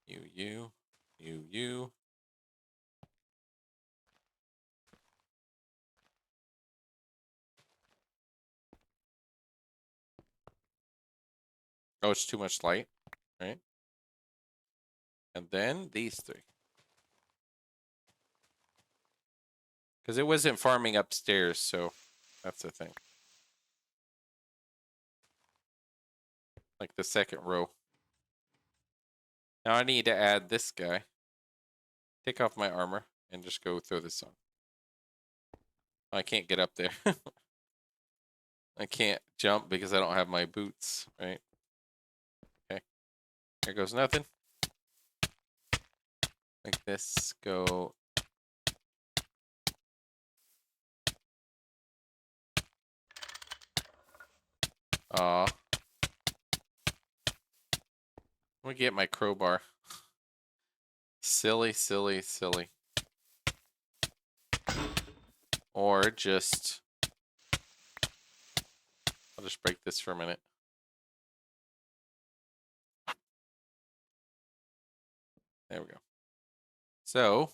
You. Oh, it's too much light, right? And then these 3. Because it wasn't farming upstairs, so that's the thing. Like the second row. Now I need to add this guy. Take off my armor and just go throw this on. I can't get up there. I can't jump because I don't have my boots, right? Okay. There goes nothing. Like this. Go. Aw. Let me get my crowbar. Silly. Or just... I'll just break this for a minute. There we go. So,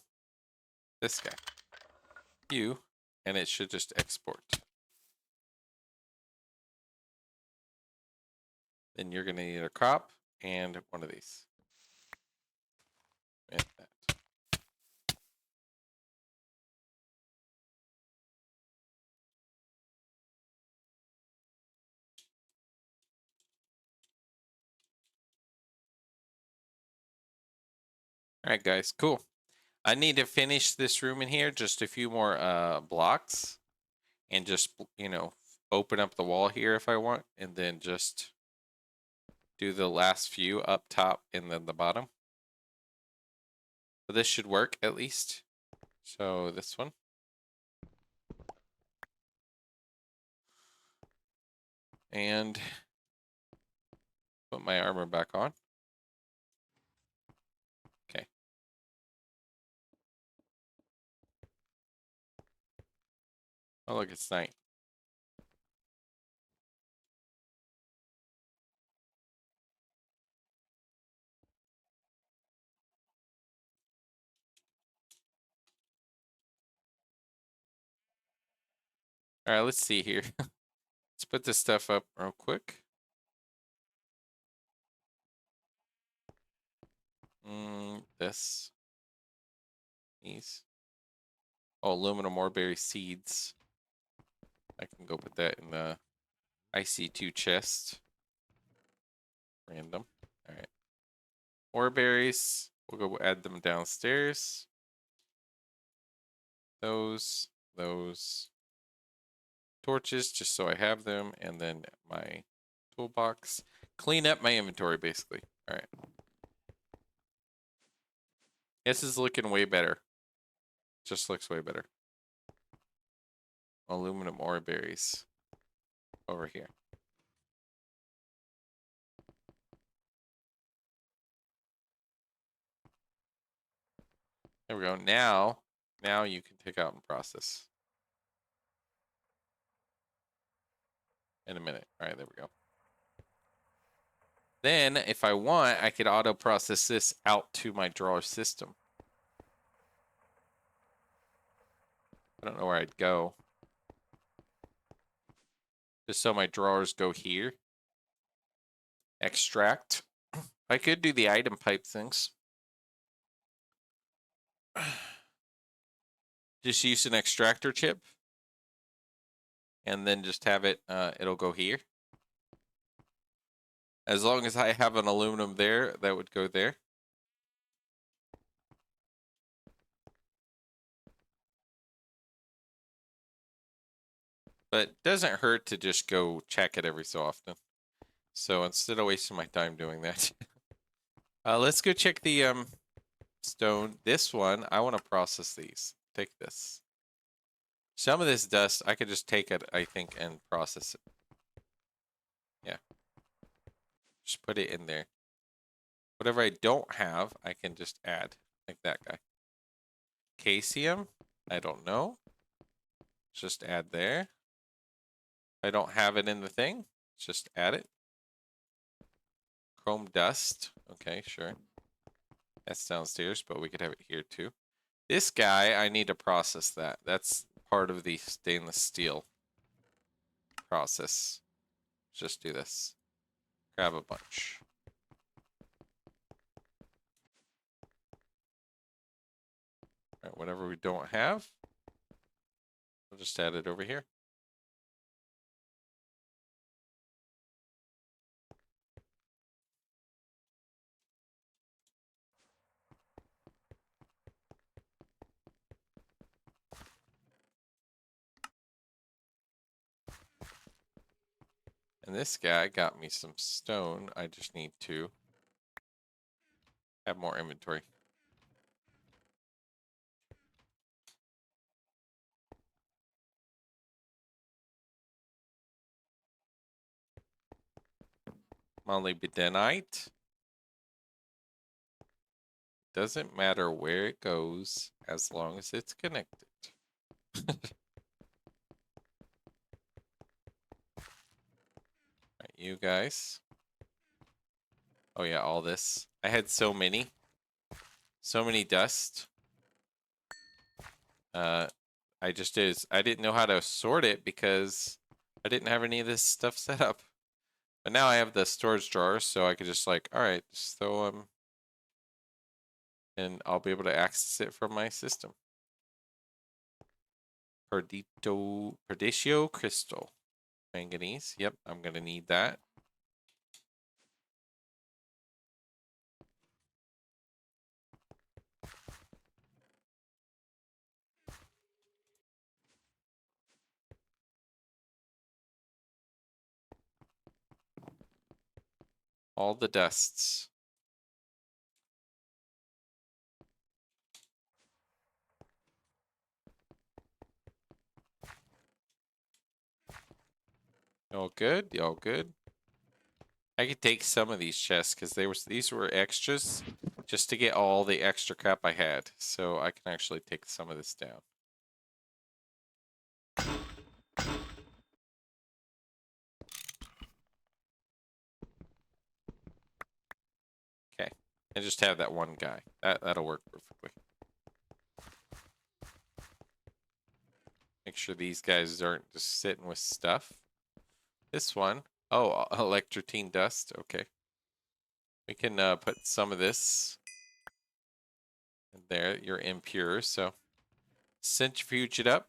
this guy. You, and it should just export. Then you're going to need a crop and one of these. And that. Alright guys, cool. I need to finish this room in here, just a few more blocks. And just, you know, open up the wall here if I want. And then just do the last few up top and then the bottom. So this should work at least. So this one. And put my armor back on. Okay. Oh look, it's night. Alright, let's see here. Let's put this stuff up real quick. This. These. Oh, aluminum oreberry seeds. I can go put that in the IC2 chest. Random. Alright. Oreberries. We'll go add them downstairs. Those. Torches, just so I have them. And then my toolbox. Clean up my inventory, basically. Alright. This is looking way better. Just looks way better. Aluminum ore berries. Over here. There we go. Now you can take out and process. In a minute. Alright, there we go. Then, if I want, I could auto process this out to my drawer system. I don't know where I'd go. Just so my drawers go here. Extract. I could do the item pipe things. Just use an extractor chip. And then just have it, it'll go here. As long as I have an aluminum there, that would go there. But it doesn't hurt to just go check it every so often. So instead of wasting my time doing that. Let's go check the stone. This one, I want to process these. Take this. Some of this dust, I could just take it, I think, and process it. Yeah. Just put it in there. Whatever I don't have, I can just add. Like that guy. Caesium? I don't know. Just add there. If I don't have it in the thing, just add it. Chrome dust. Okay, sure. That's downstairs, but we could have it here too. This guy, I need to process that. That's part of the stainless steel process. Just do this. Grab a bunch. Alright, whatever we don't have, we'll just add it over here. And this guy got me some stone. I just need to have more inventory. Molybdenite. Doesn't matter where it goes as long as it's connected. you guys. Oh yeah, all this. I had so many dust. I just did. I didn't know how to sort it because I didn't have any of this stuff set up. But now I have the storage drawers, so I could just like, all right, just throw them, and I'll be able to access it from my system. Perdicio crystal, manganese. Yep, I'm gonna need that. All the dusts. All good. Y'all good. I could take some of these chests because these were extras, just to get all the extra crap I had. So I can actually take some of this down. Okay, and just have that one guy. That'll work perfectly. Make sure these guys aren't just sitting with stuff. This one, oh, electrotine dust. Okay, we can put some of this in there. You're impure, so centrifuge it up.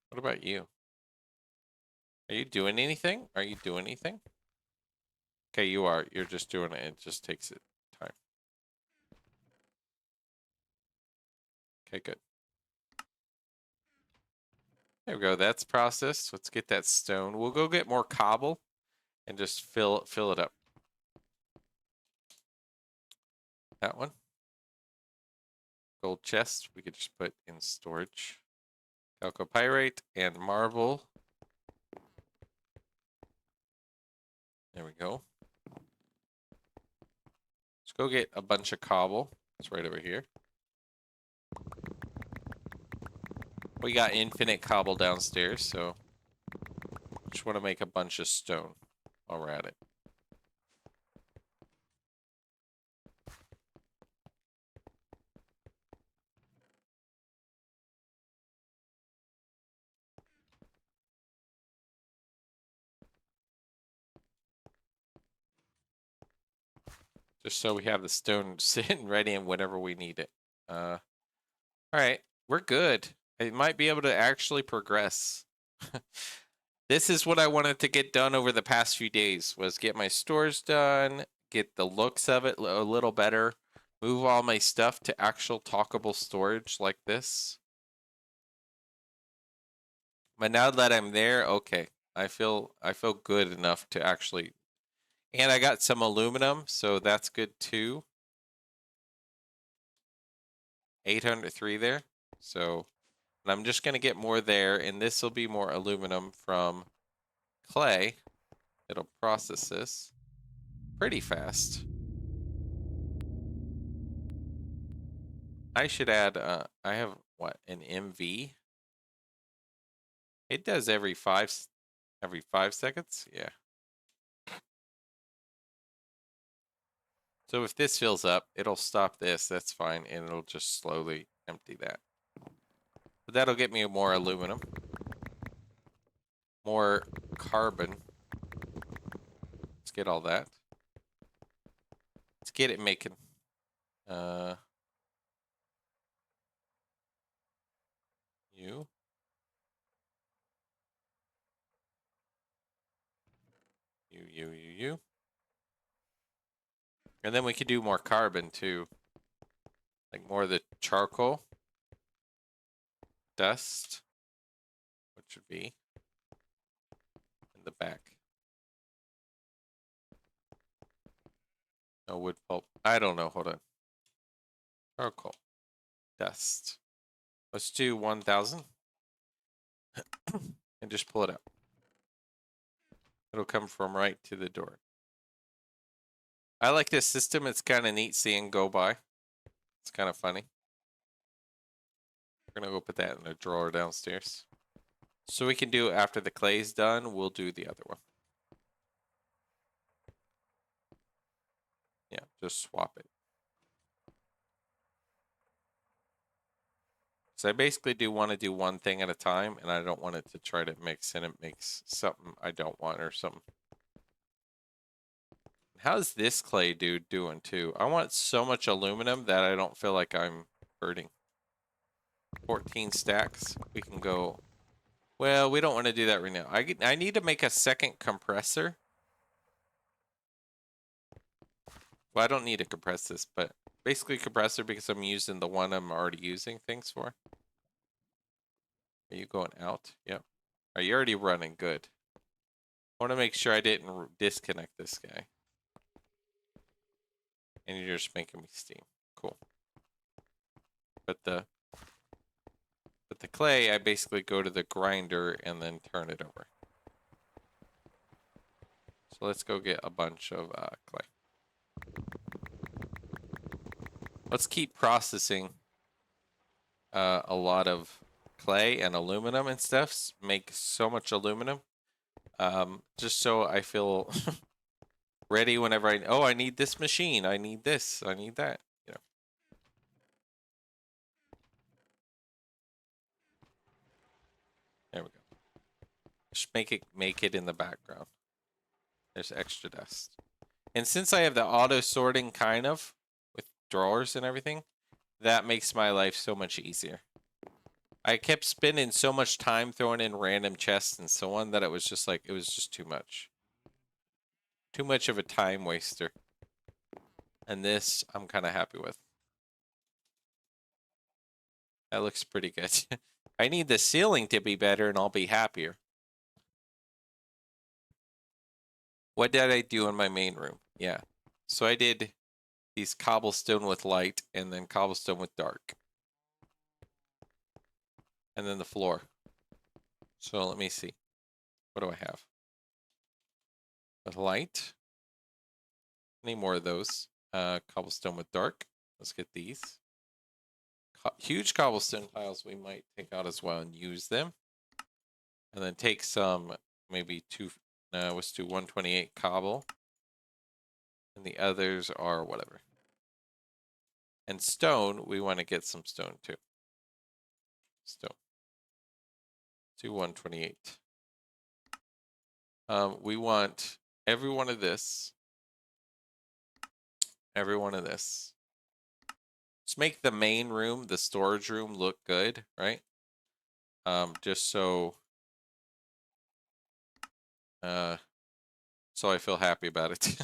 What about you? Are you doing anything? Are you doing anything? Okay, you are. You're just doing it. It just takes it time. Okay, good. There we go. That's processed. Let's get that stone. We'll go get more cobble and just fill it up. That one. Gold chest. We could just put in storage. Chalcopyrite and marble. There we go. Let's go get a bunch of cobble. It's right over here. We got infinite cobble downstairs, so just want to make a bunch of stone while we're at it. Just so we have the stone sitting ready and whenever we need it. All right, we're good. I might be able to actually progress. This is what I wanted to get done over the past few days, was get my stores done, get the looks of it a little better, move all my stuff to actual talkable storage like this. But now that I'm there, okay, I feel good enough to actually, and I got some aluminum, so that's good too. 803 there. So I'm just gonna get more there, and this will be more aluminum from clay. It'll process this pretty fast. I should add, I have what, an MV? It does every 5 seconds? Yeah. So if this fills up, it'll stop this, that's fine, and it'll just slowly empty that. But that'll get me more aluminum. More carbon. Let's get all that. Let's get it making. You. You. And then we could do more carbon too. Like more of the charcoal. Dust. Which would be in the back. No wood pulp. I don't know. Hold on. Charcoal. Dust. Let's do 1,000. And just pull it out. It'll come from right to the door. I like this system. It's kind of neat seeing go by. It's kind of funny. We're gonna go put that in a drawer downstairs. So we can do after the clay's done, we'll do the other one. Yeah, just swap it. So I basically want to do one thing at a time, and I don't want it to try to mix, and it makes something I don't want or something. How's this clay dude doing too? I want so much aluminum that I don't feel like I'm hurting. 14 stacks. We can go. Well, we don't want to do that right now. I need to make a second compressor. Well, I don't need to compress this, but basically compressor because I'm using the one I'm already using things for. Are you going out? Yep. Are you already running? Good. I want to make sure I didn't disconnect this guy. And you're just making me steam. Cool. But the clay, I basically go to the grinder and then turn it over. So let's go get a bunch of clay. Let's keep processing a lot of clay and aluminum and stuff. Make so much aluminum. Just so I feel ready whenever I need this machine. I need this. I need that. You know. There we go. Just make it in the background. There's extra dust. And since I have the auto sorting kind of with drawers and everything, that makes my life so much easier. I kept spending so much time throwing in random chests and so on that it was just like, it was just too much. Too much of a time waster. And this, I'm kind of happy with. That looks pretty good. I need the ceiling to be better and I'll be happier. What did I do in my main room? Yeah. So I did these cobblestone with light and then cobblestone with dark. And then the floor. So let me see. What do I have? With light. Any more of those? Cobblestone with dark. Let's get these. Huge cobblestone piles we might take out as well and use them. And then take some, maybe let's do 128 cobble. And the others are whatever. And stone, we want to get some stone too. Stone. Do 128. We want every one of this. Every one of this. Just make the main room, the storage room, look good, right? Just so so I feel happy about it.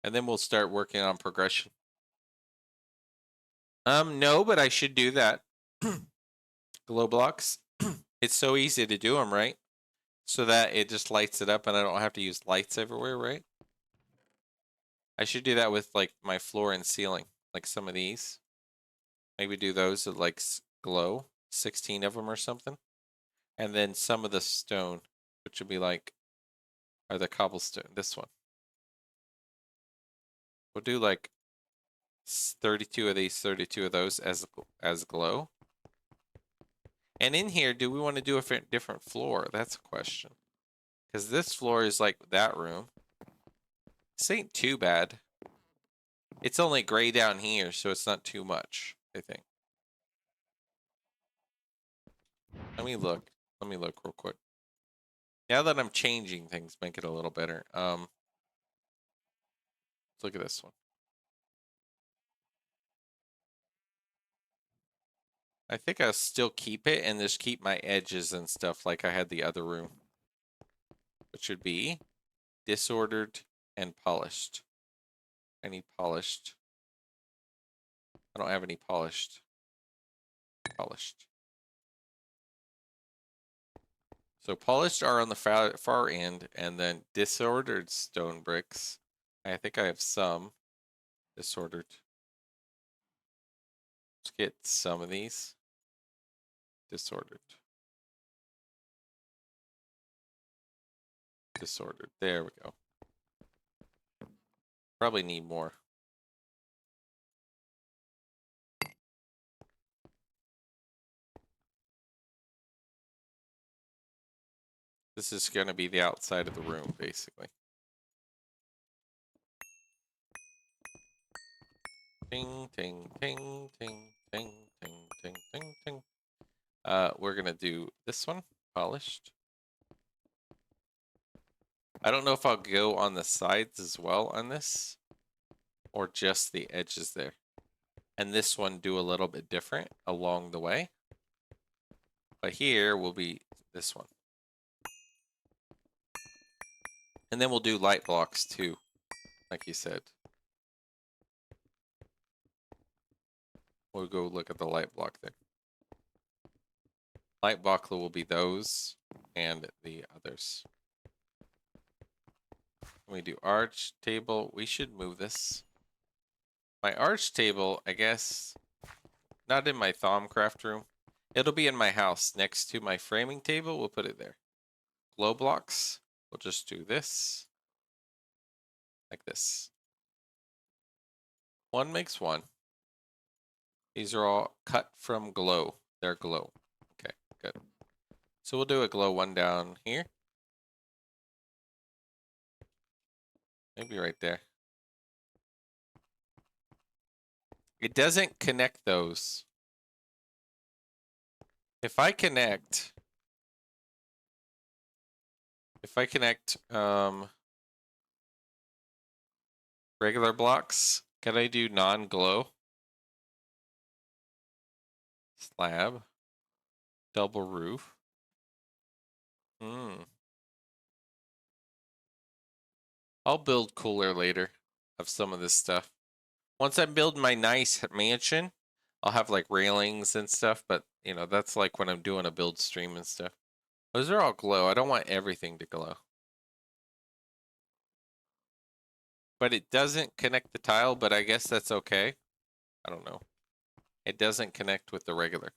And then we'll start working on progression. No, but I should do that. Glow blocks. It's so easy to do them, right? So that it just lights it up and I don't have to use lights everywhere, right? I should do that with like my floor and ceiling, like some of these. Maybe do those that like glow, 16 of them or something. And then some of the stone, which would be like, or the cobblestone, this one. We'll do like 32 of these, 32 of those as glow. And in here, do we want to do a different floor? That's a question. Because this floor is like that room. This ain't too bad. It's only gray down here, so it's not too much, I think. Let me look. Let me look real quick. Now that I'm changing things, make it a little better. Let's look at this one. I think I'll still keep it and just keep my edges and stuff like I had the other room. Which should be disordered and polished. I need polished. I don't have any polished. Polished. So polished are on the far end, and then disordered stone bricks. I think I have some disordered. Let's get some of these disordered. Disordered. There we go. Probably need more. This is going to be the outside of the room, basically. Ting, ting, ting, ting, ting, ting, ting, ting, ting. We're going to do this one, polished. I don't know if I'll go on the sides as well on this, or just the edges there. And this one do a little bit different along the way. But here will be this one. And then we'll do light blocks too, like you said. We'll go look at the light block there. Light block will be those and the others. When we do arch table, we should move this. My arch table, I guess, not in my Thaumcraft room. It'll be in my house next to my framing table. We'll put it there. Glow blocks, we'll just do this. Like this. One makes one. These are all cut from glow. They're glow. Okay, good. So we'll do a glow one down here. Maybe right there. It doesn't connect those. If I connect regular blocks, can I do non-glow? Slab. Double roof. I'll build cooler later of some of this stuff. Once I build my nice mansion, I'll have like railings and stuff, but you know, that's like when I'm doing a build stream and stuff. Those are all glow. I don't want everything to glow. But it doesn't connect the tile, but I guess that's okay. I don't know. It doesn't connect with the regular.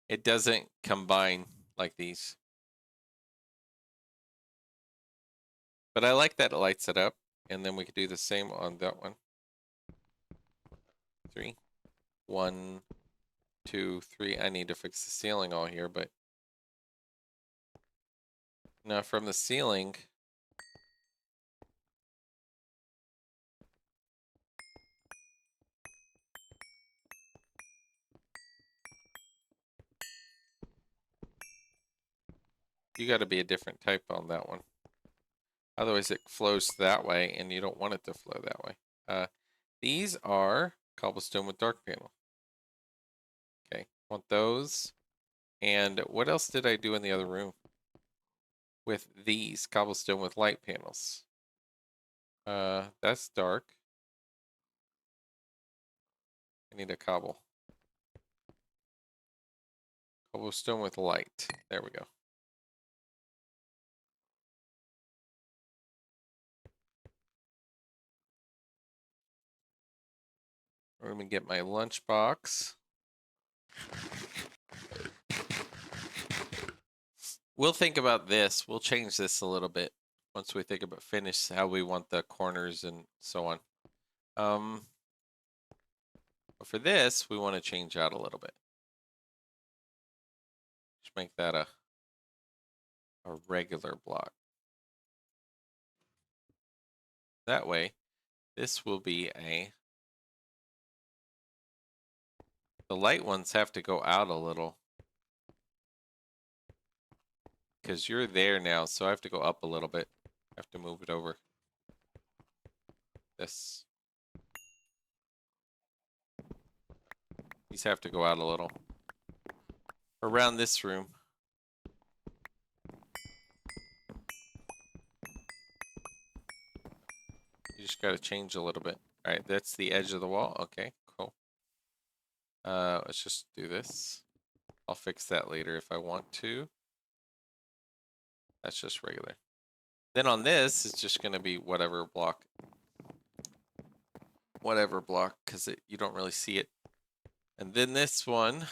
It doesn't combine like these. But I like that it lights it up. And then we could do the same on that one. 3. 1, 2, 3. I need to fix the ceiling all here, but now from the ceiling, you got to be a different type on that one. Otherwise it flows that way and you don't want it to flow that way. These are cobblestone with dark panel. Okay, want those. And what else did I do in the other room? With these cobblestone with light panels. That's dark. I need a cobble. Cobblestone with light. There we go. I'm gonna get my lunchbox. We'll think about this. We'll change this a little bit once we think about finish how we want the corners and so on. But for this, we want to change out a little bit. Just make that a regular block. That way, this will be the light ones have to go out a little. Because you're there now, so I have to go up a little bit. I have to move it over. This. These have to go out a little. Around this room. You just got to change a little bit. All right, that's the edge of the wall. Okay, cool. Let's just do this. I'll fix that later if I want to. That's just regular. Then on this, it's just going to be whatever block. Whatever block, because you don't really see it. And then this one.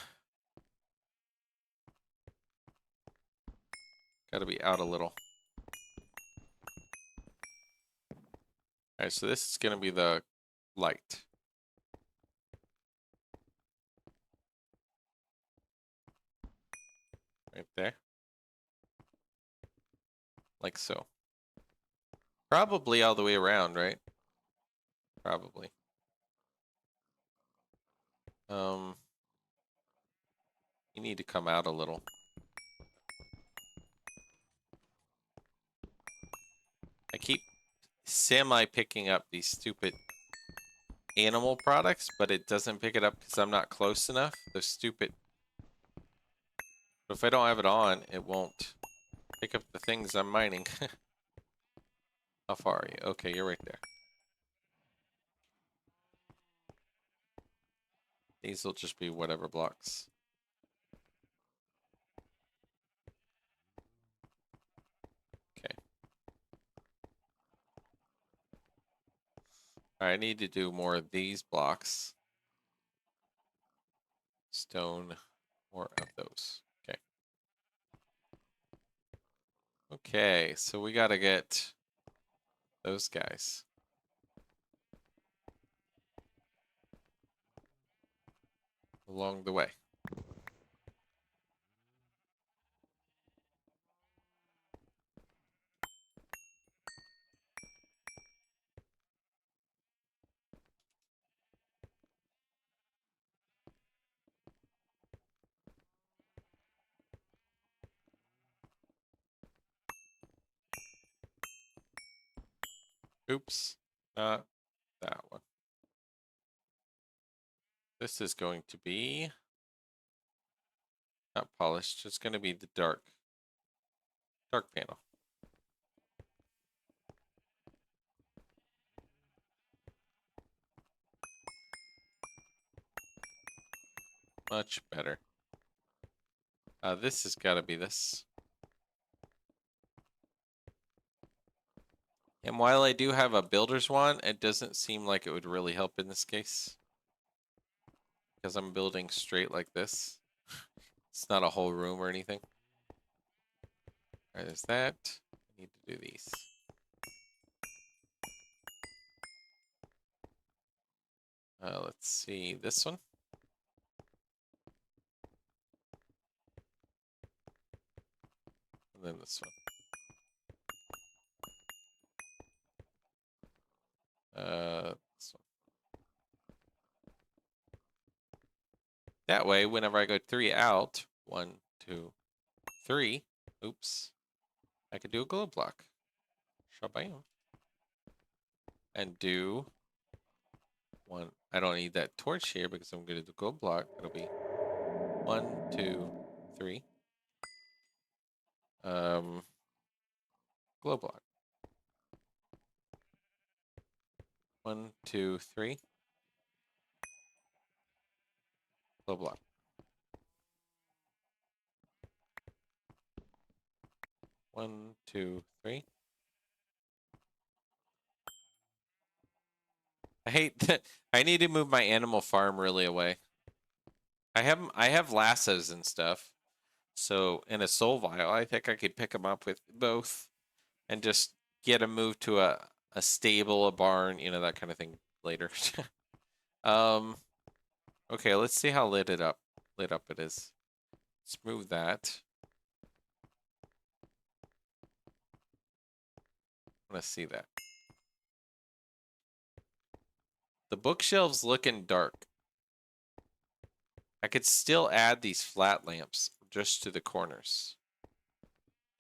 Got to be out a little. Alright, so this is going to be the light. Right there. Like so. Probably all the way around, right? Probably. You need to come out a little. I keep semi picking up these stupid animal products, but it doesn't pick it up because I'm not close enough. They're stupid. But if I don't have it on, it won't pick up the things I'm mining. How far are you? Okay, you're right there. These will just be whatever blocks. Okay. I need to do more of these blocks. Stone, more of those. Okay. Okay, so we gotta get those guys. Along the way. Oops, not that one. This is going to be not polished, it's going to be the dark panel. Much better. This has got to be this. And while I do have a builder's wand, it doesn't seem like it would really help in this case. Because I'm building straight like this. It's not a whole room or anything. Alright, there's that. I need to do these. Let's see, this one. And then this one. This one. That way, whenever I go 3 out, 1, 2, 3, oops, I could do a glow block. Shabam. And do 1. I don't need that torch here because I'm going to do glow block. It'll be 1, 2, 3. Glow block. 1, 2, 3. Glow block. 1, 2, 3. I hate that. I need to move my animal farm really away. I have lassos and stuff. So in a soul vial, I think I could pick them up with both and just get them moved to a stable, a barn, you know, that kind of thing later. Okay, let's see how lit up it is. Let's move that. I want to see that. The bookshelves looking dark. I could still add these flat lamps just to the corners.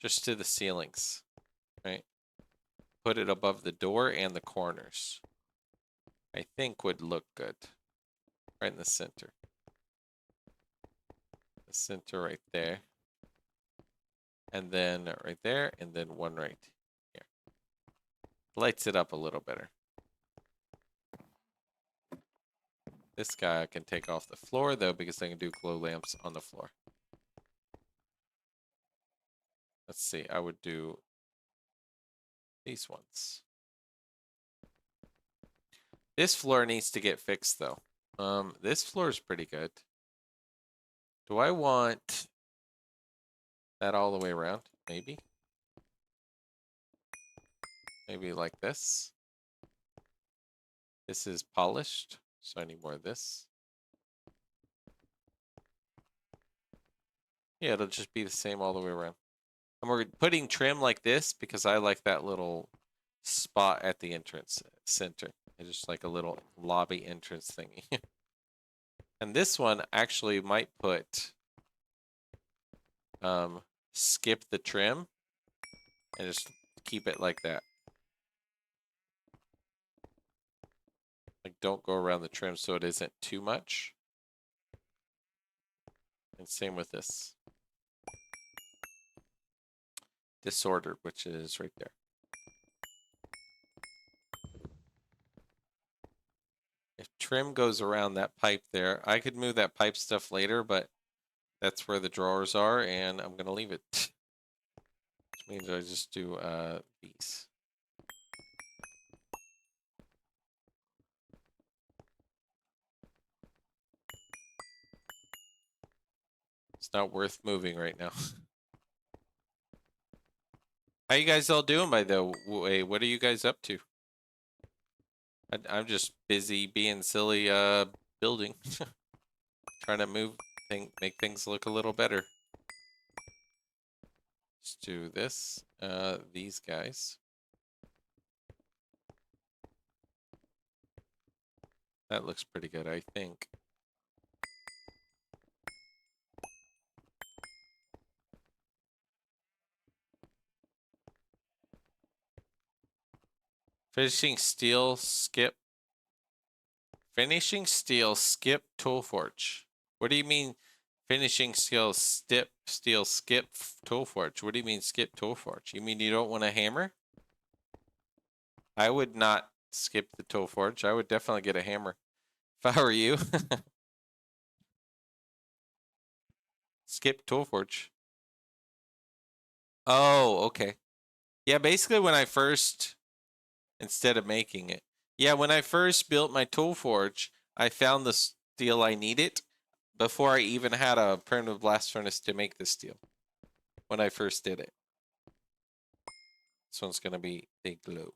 Just to the ceilings, right? Put it above the door and the corners. I think would look good. Right in the center. The center right there. And then right there, and then one right here. Lights it up a little better. This guy I can take off the floor, though, because I can do glow lamps on the floor. Let's see, I would do these ones. This floor needs to get fixed, though. This floor is pretty good. Do I want that all the way around? Maybe. Maybe like this. This is polished, so I need more of this. Yeah, it'll just be the same all the way around. And we're putting trim like this because I like that little spot at the entrance center. It's just like a little lobby entrance thingy. And this one actually might put skip the trim and just keep it like that. Like don't go around the trim so it isn't too much. And same with this. Disordered, which is right there. If trim goes around that pipe there, I could move that pipe stuff later, but that's where the drawers are, and I'm gonna leave it. Which means I just do these. It's not worth moving right now. How you guys all doing, by the way? What are you guys up to? I'm just busy being silly, building, trying to make things look a little better. Let's do this. These guys. That looks pretty good, I think. Finishing steel, skip. Finishing steel, skip Toolforge. What do you mean finishing steel, skip Toolforge? What do you mean skip Toolforge? You mean you don't want a hammer? I would not skip the Toolforge. I would definitely get a hammer. If I were you. Skip Toolforge. Oh, okay. Yeah, basically when I first, instead of making it. Yeah, when I first built my Toolforge, I found the steel I needed before I even had a primitive blast furnace to make the steel. When I first did it. This one's going to be a glue.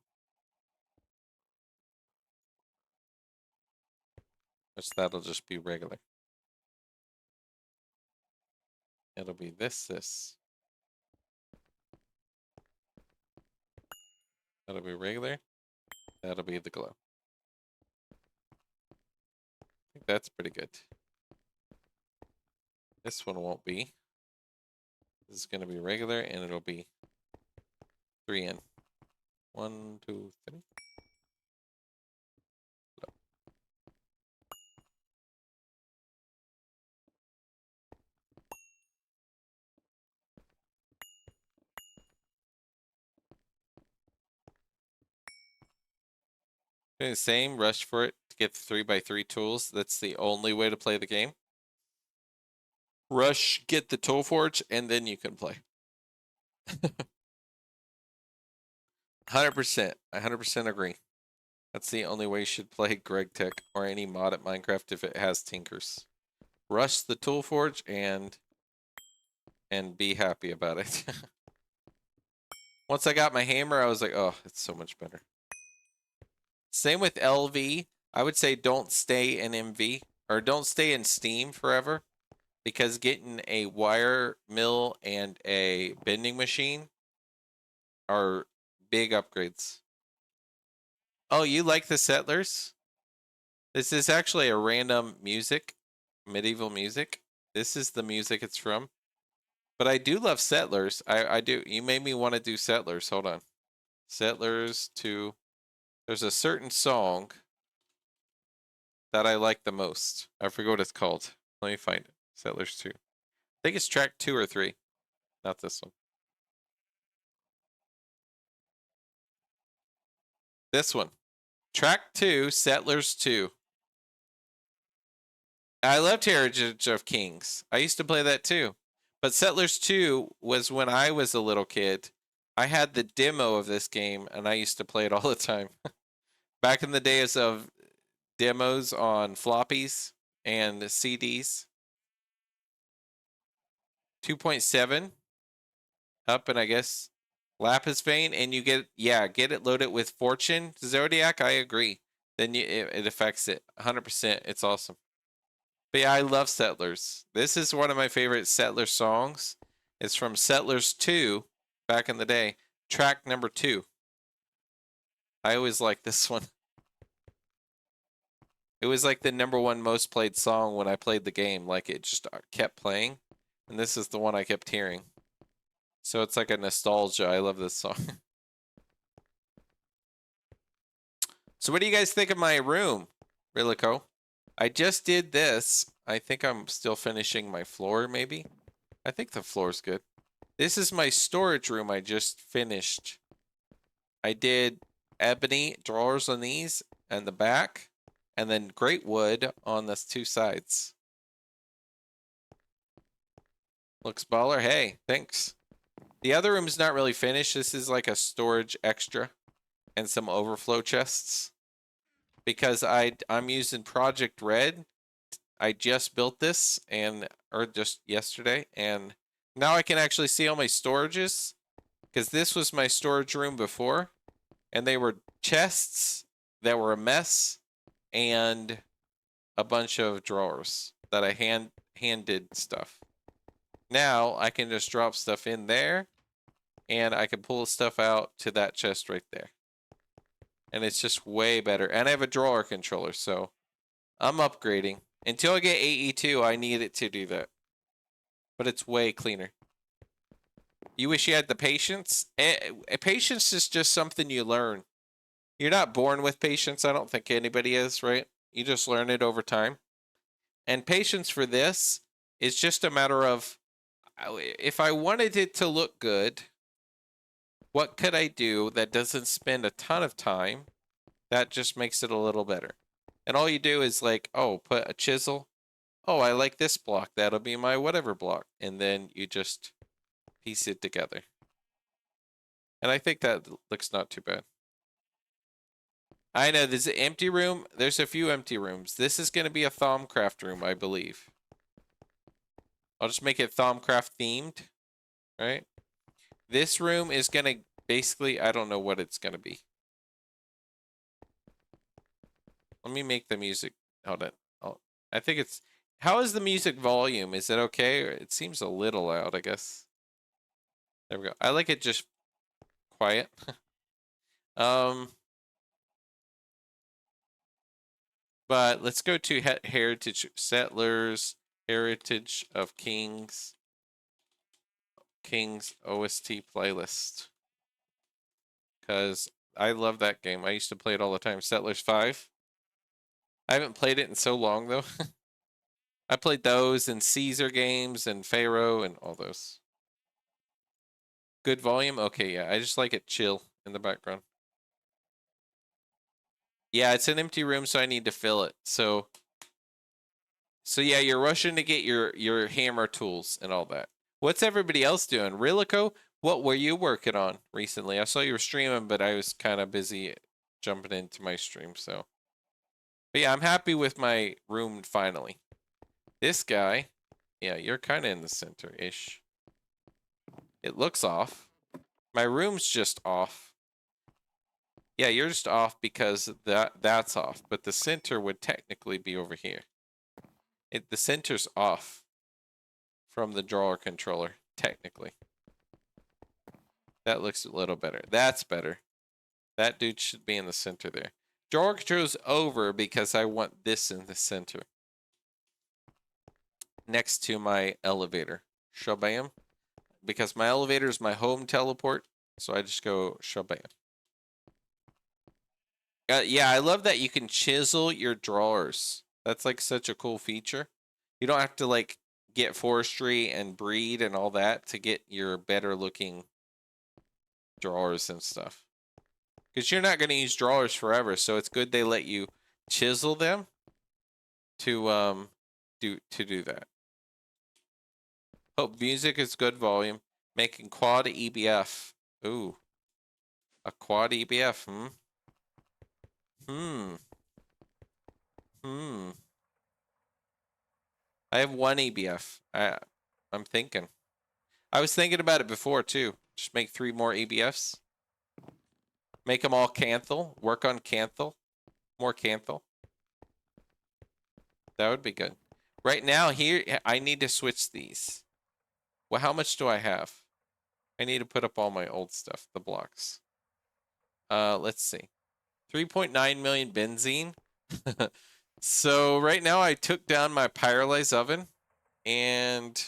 Which that'll just be regular. It'll be this. That'll be regular. That'll be the glow. I think that's pretty good. This one won't be. This is going to be regular, and it'll be 3 in. 1, 2, 3. Glow. Doing the same, rush for it to get the 3x3 tools. That's the only way to play the game. Rush, get the tool forge, and then you can play. 100%. 100% agree. That's the only way you should play GregTech or any mod at Minecraft if it has tinkers. Rush the tool forge and be happy about it. Once I got my hammer, I was like, oh, it's so much better. Same with LV. I would say don't stay in MV or don't stay in Steam forever because getting a wire mill and a bending machine are big upgrades. Oh, you like the Settlers? This is actually a random music, medieval music. This is the music it's from. But I do love Settlers. I do. You made me want to do Settlers. Hold on. Settlers 2. There's a certain song that I like the most. I forget what it's called. Let me find it. Settlers 2. I think it's track 2 or 3. Not this one. This one. Track 2, Settlers 2. I loved Heritage of Kings. I used to play that too. But Settlers 2 was when I was a little kid. I had the demo of this game and I used to play it all the time. Back in the days of demos on floppies and CDs. 2.7 up, and I guess Lapis Vein, and you get it loaded with Fortune Zodiac. I agree. then it affects it 100%. It's awesome. But yeah, I love Settlers. This is one of my favorite Settler songs. It's from Settlers 2 back in the day. Track number 2. I always like this one. It was like the #1 most played song when I played the game. Like it just kept playing. And this is the one I kept hearing. So it's like a nostalgia. I love this song. So what do you guys think of my room, Rilico? I just did this. I think I'm still finishing my floor, maybe. I think the floor's good. This is my storage room I just finished. I did ebony drawers on these and the back, and then great wood on the 2 sides. Looks baller. Hey, thanks. The other room's not really finished. This is like a storage extra and some overflow chests. Because I'm using Project Red. I just built this or just yesterday, and now I can actually see all my storages. Because this was my storage room before, and they were chests that were a mess and a bunch of drawers that I handed stuff. Now I can just drop stuff in there, and I can pull stuff out to that chest right there. And it's just way better. And I have a drawer controller, so I'm upgrading. Until I get AE2, I need it to do that. But it's way cleaner. You wish you had the patience? Patience is just something you learn. You're not born with patience. I don't think anybody is, right? You just learn it over time. And patience for this is just a matter of, if I wanted it to look good, what could I do that doesn't spend a ton of time that just makes it a little better? And all you do is like, oh, put a chisel. Oh, I like this block. That'll be my whatever block. And then you just piece it together. And I think that looks not too bad. I know, there's an empty room. There's a few empty rooms. This is going to be a Thaumcraft room, I believe. I'll just make it Thaumcraft themed, right? This room is going to basically, I don't know what it's going to be. Let me make the music. Hold on. I think it's, how is the music volume? Is it okay? It seems a little loud, I guess. There we go. I like it just quiet. But let's go to Heritage Settlers, Heritage of Kings OST playlist. Because I love that game. I used to play it all the time. Settlers 5. I haven't played it in so long, though. I played those and Caesar games and Pharaoh and all those. Good volume? Okay, yeah. I just like it chill in the background. Yeah, it's an empty room, so I need to fill it. So yeah, you're rushing to get your hammer tools and all that. What's everybody else doing? Rilico, what were you working on recently? I saw you were streaming, but I was kind of busy jumping into my stream, so. But yeah, I'm happy with my room finally. This guy, yeah, you're kind of in the center-ish. It looks off. My room's just off. Yeah, you're just off because that's off, but the center would technically be over here. The center's off from the drawer controller, technically. That looks a little better. That's better. That dude should be in the center there. Drawer control's over because I want this in the center. Next to my elevator. Shabam. Because my elevator is my home teleport, so I just go shabam. Yeah, I love that you can chisel your drawers. That's like such a cool feature. You don't have to like get forestry and breed and all that to get your better looking drawers and stuff. Because you're not going to use drawers forever, so it's good they let you chisel them to do that. Hope music is good volume. Making quad EBF. Ooh. A quad EBF, I have 1 EBF. I'm thinking. I was thinking about it before, too. Just make 3 more EBFs. Make them all Canthal. Work on Canthal. More Canthal. That would be good. Right now, here, I need to switch these. Well, how much do I have? I need to put up all my old stuff, the blocks. Let's see. 3.9 million benzene. So right now I took down my pyrolyze oven, and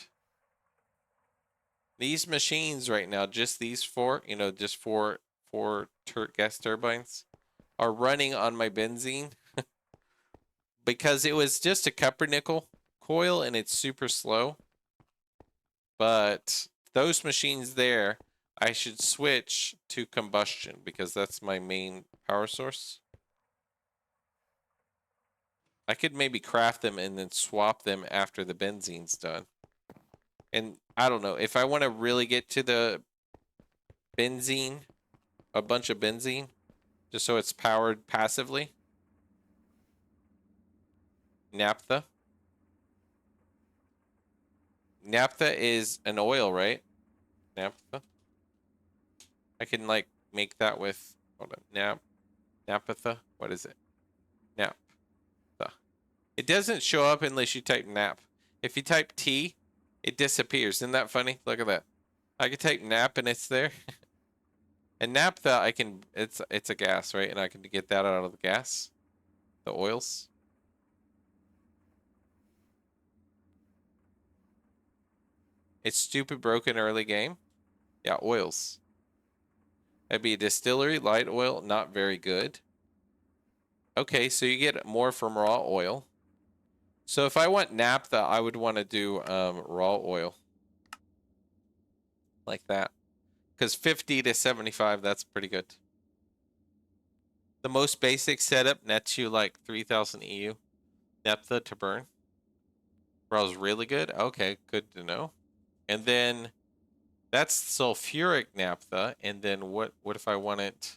these machines right now, just these four, just four gas turbines, are running on my benzene because it was just a copper nickel coil and it's super slow. But those machines there, I should switch to combustion because that's my main power source. I could maybe craft them and then swap them after the benzene's done. And I don't know, if I want to really get to the benzene, a bunch of benzene, just so it's powered passively. Naphtha. Naphtha is an oil, right? Naphtha. I can like make that with, hold on, naphtha. What is it? Naphtha. It doesn't show up unless you type nap. If you type T, it disappears. Isn't that funny? Look at that. I can type nap and it's there. And naphtha, I can, it's a gas, right? And I can get that out of the gas, the oils. It's stupid broken early game. Yeah, oils. That'd be a distillery, light oil, not very good. Okay, so you get more from raw oil. So if I want naphtha, I would want to do raw oil. Like that. Because 50 to 75, that's pretty good. The most basic setup nets you like 3,000 EU naphtha to burn. Raw's really good. Okay, good to know. And then that's sulfuric naphtha. And then what if I want it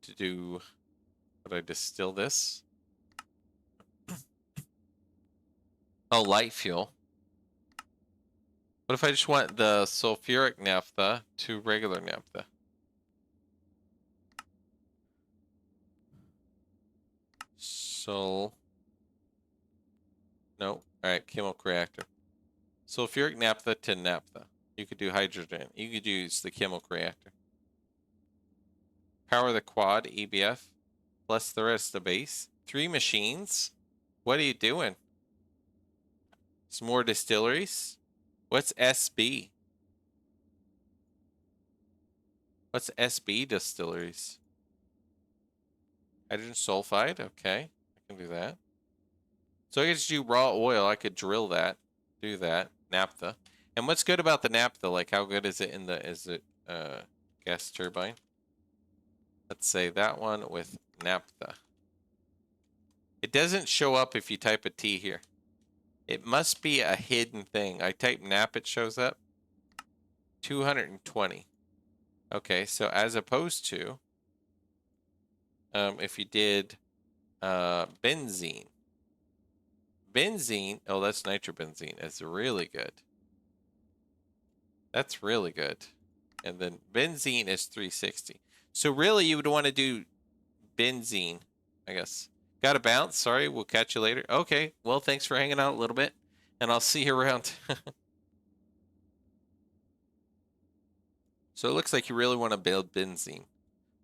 to do, would I distill this? Oh, light fuel. What if I just want the sulfuric naphtha to regular naphtha? No. Alright, chemical reactor. Sulfuric naphtha to naphtha. You could do hydrogen. You could use the chemical reactor. Power the quad, EBF, plus the rest of the base. 3 machines? What are you doing? Some more distilleries? What's SB? What's SB distilleries? Hydrogen sulfide? Okay, I can do that. So I could just do raw oil. I could drill that, do that, naphtha. And what's good about the naphtha? Like, how good is it in the, gas turbine? Let's say that one with naphtha. It doesn't show up if you type a T here. It must be a hidden thing. I type nap, it shows up. 220. Okay, so as opposed to, if you did benzene. Benzene, oh, that's nitrobenzene. It's really good. That's really good. And then benzene is 360. So really you would want to do benzene, I guess. Got to bounce. Sorry, we'll catch you later. Okay, well, thanks for hanging out a little bit, and I'll see you around. So it looks like you really want to build benzene.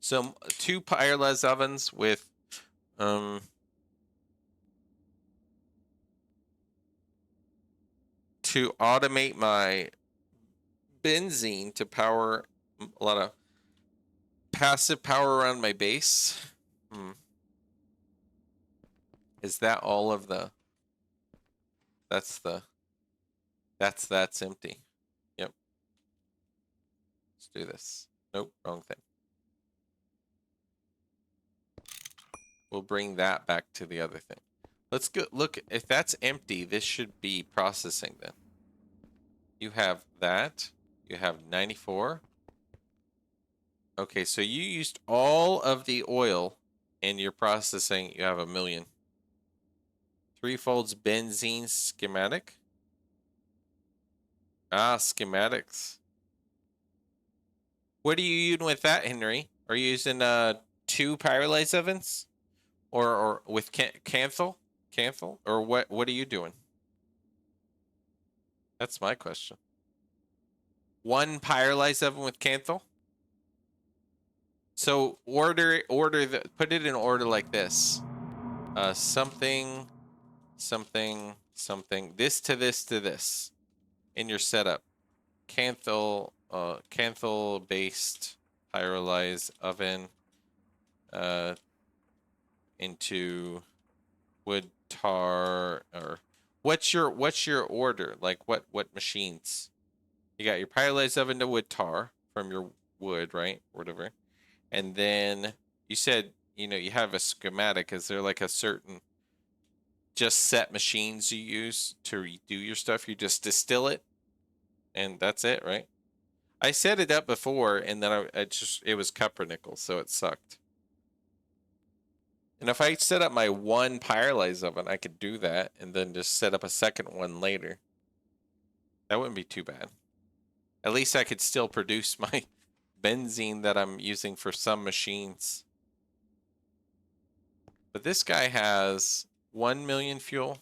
So 2 pyrolysis ovens with to automate my benzene to power a lot of passive power around my base. Is that all of the? That's empty. Yep. Let's do this. Nope, wrong thing. We'll bring that back to the other thing. Let's go look. If that's empty, this should be processing then. You have that. You have 94. Okay, so you used all of the oil in your processing. You have 1 million. 3 folds benzene schematic. Ah, schematics. What are you using with that, Henry? Are you using 2 pyrolysis ovens? or with cancel, or what are you doing? That's my question. One pyrolyzed oven with cancel. So put it in order like this. Something, something. This to this to this in your setup. Cancel based pyrolyzed oven into wood tar, or what's your order? Like what machines? You got your pyrolyzed oven to wood tar from your wood, right? Whatever. And then you said, you have a schematic. Is there like a certain just set machines you use to do your stuff? You just distill it and that's it, right? I set it up before and then it was Cupronickel, so it sucked. And if I set up my one pyrolyze oven, I could do that and then just set up a second one later. That wouldn't be too bad. At least I could still produce my benzene that I'm using for some machines. But this guy has 1 million fuel.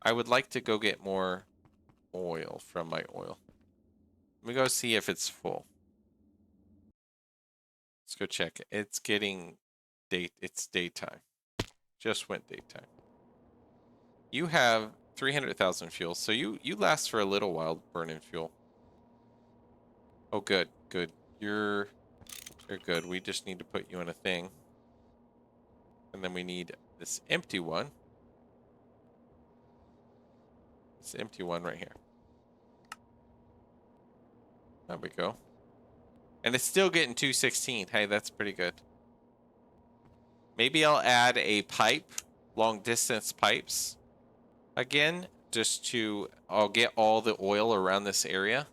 I would like to go get more oil from my oil. Let me go see if it's full. Let's go check it. It's getting it's daytime. Just went daytime. You have 300,000 fuel, so you last for a little while burning fuel. Oh, good. You're good. We just need to put you in a thing. And then we need this empty one. This empty one right here. There we go. And it's still getting 216. Hey, that's pretty good. Maybe I'll add a pipe, long distance pipes again, I'll get all the oil around this area.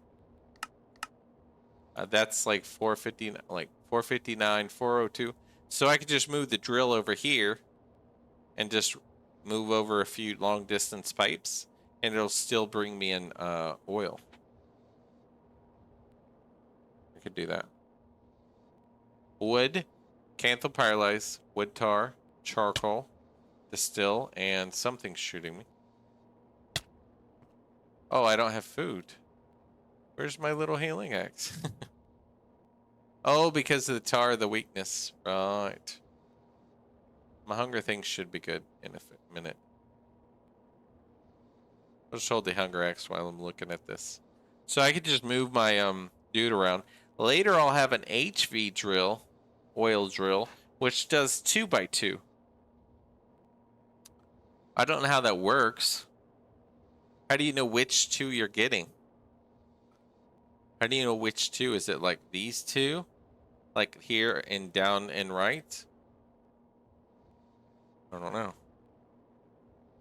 That's like 459, 402. So I could just move the drill over here and just move over a few long distance pipes and it'll still bring me in oil. I could do that. Wood, Canthal pyrolyze, wood tar, charcoal, distill, and something's shooting me. Oh, I don't have food. Where's my little healing axe? Oh, because of the tar, the weakness. Right. My hunger thing should be good in a minute. I'll just hold the hunger axe while I'm looking at this. So I could just move my dude around. Later I'll have an HV drill, oil drill, which does 2x2. I don't know how that works. How do you know which two you're getting? How do you know which two? Is it like these two? Like here and down and right? I don't know.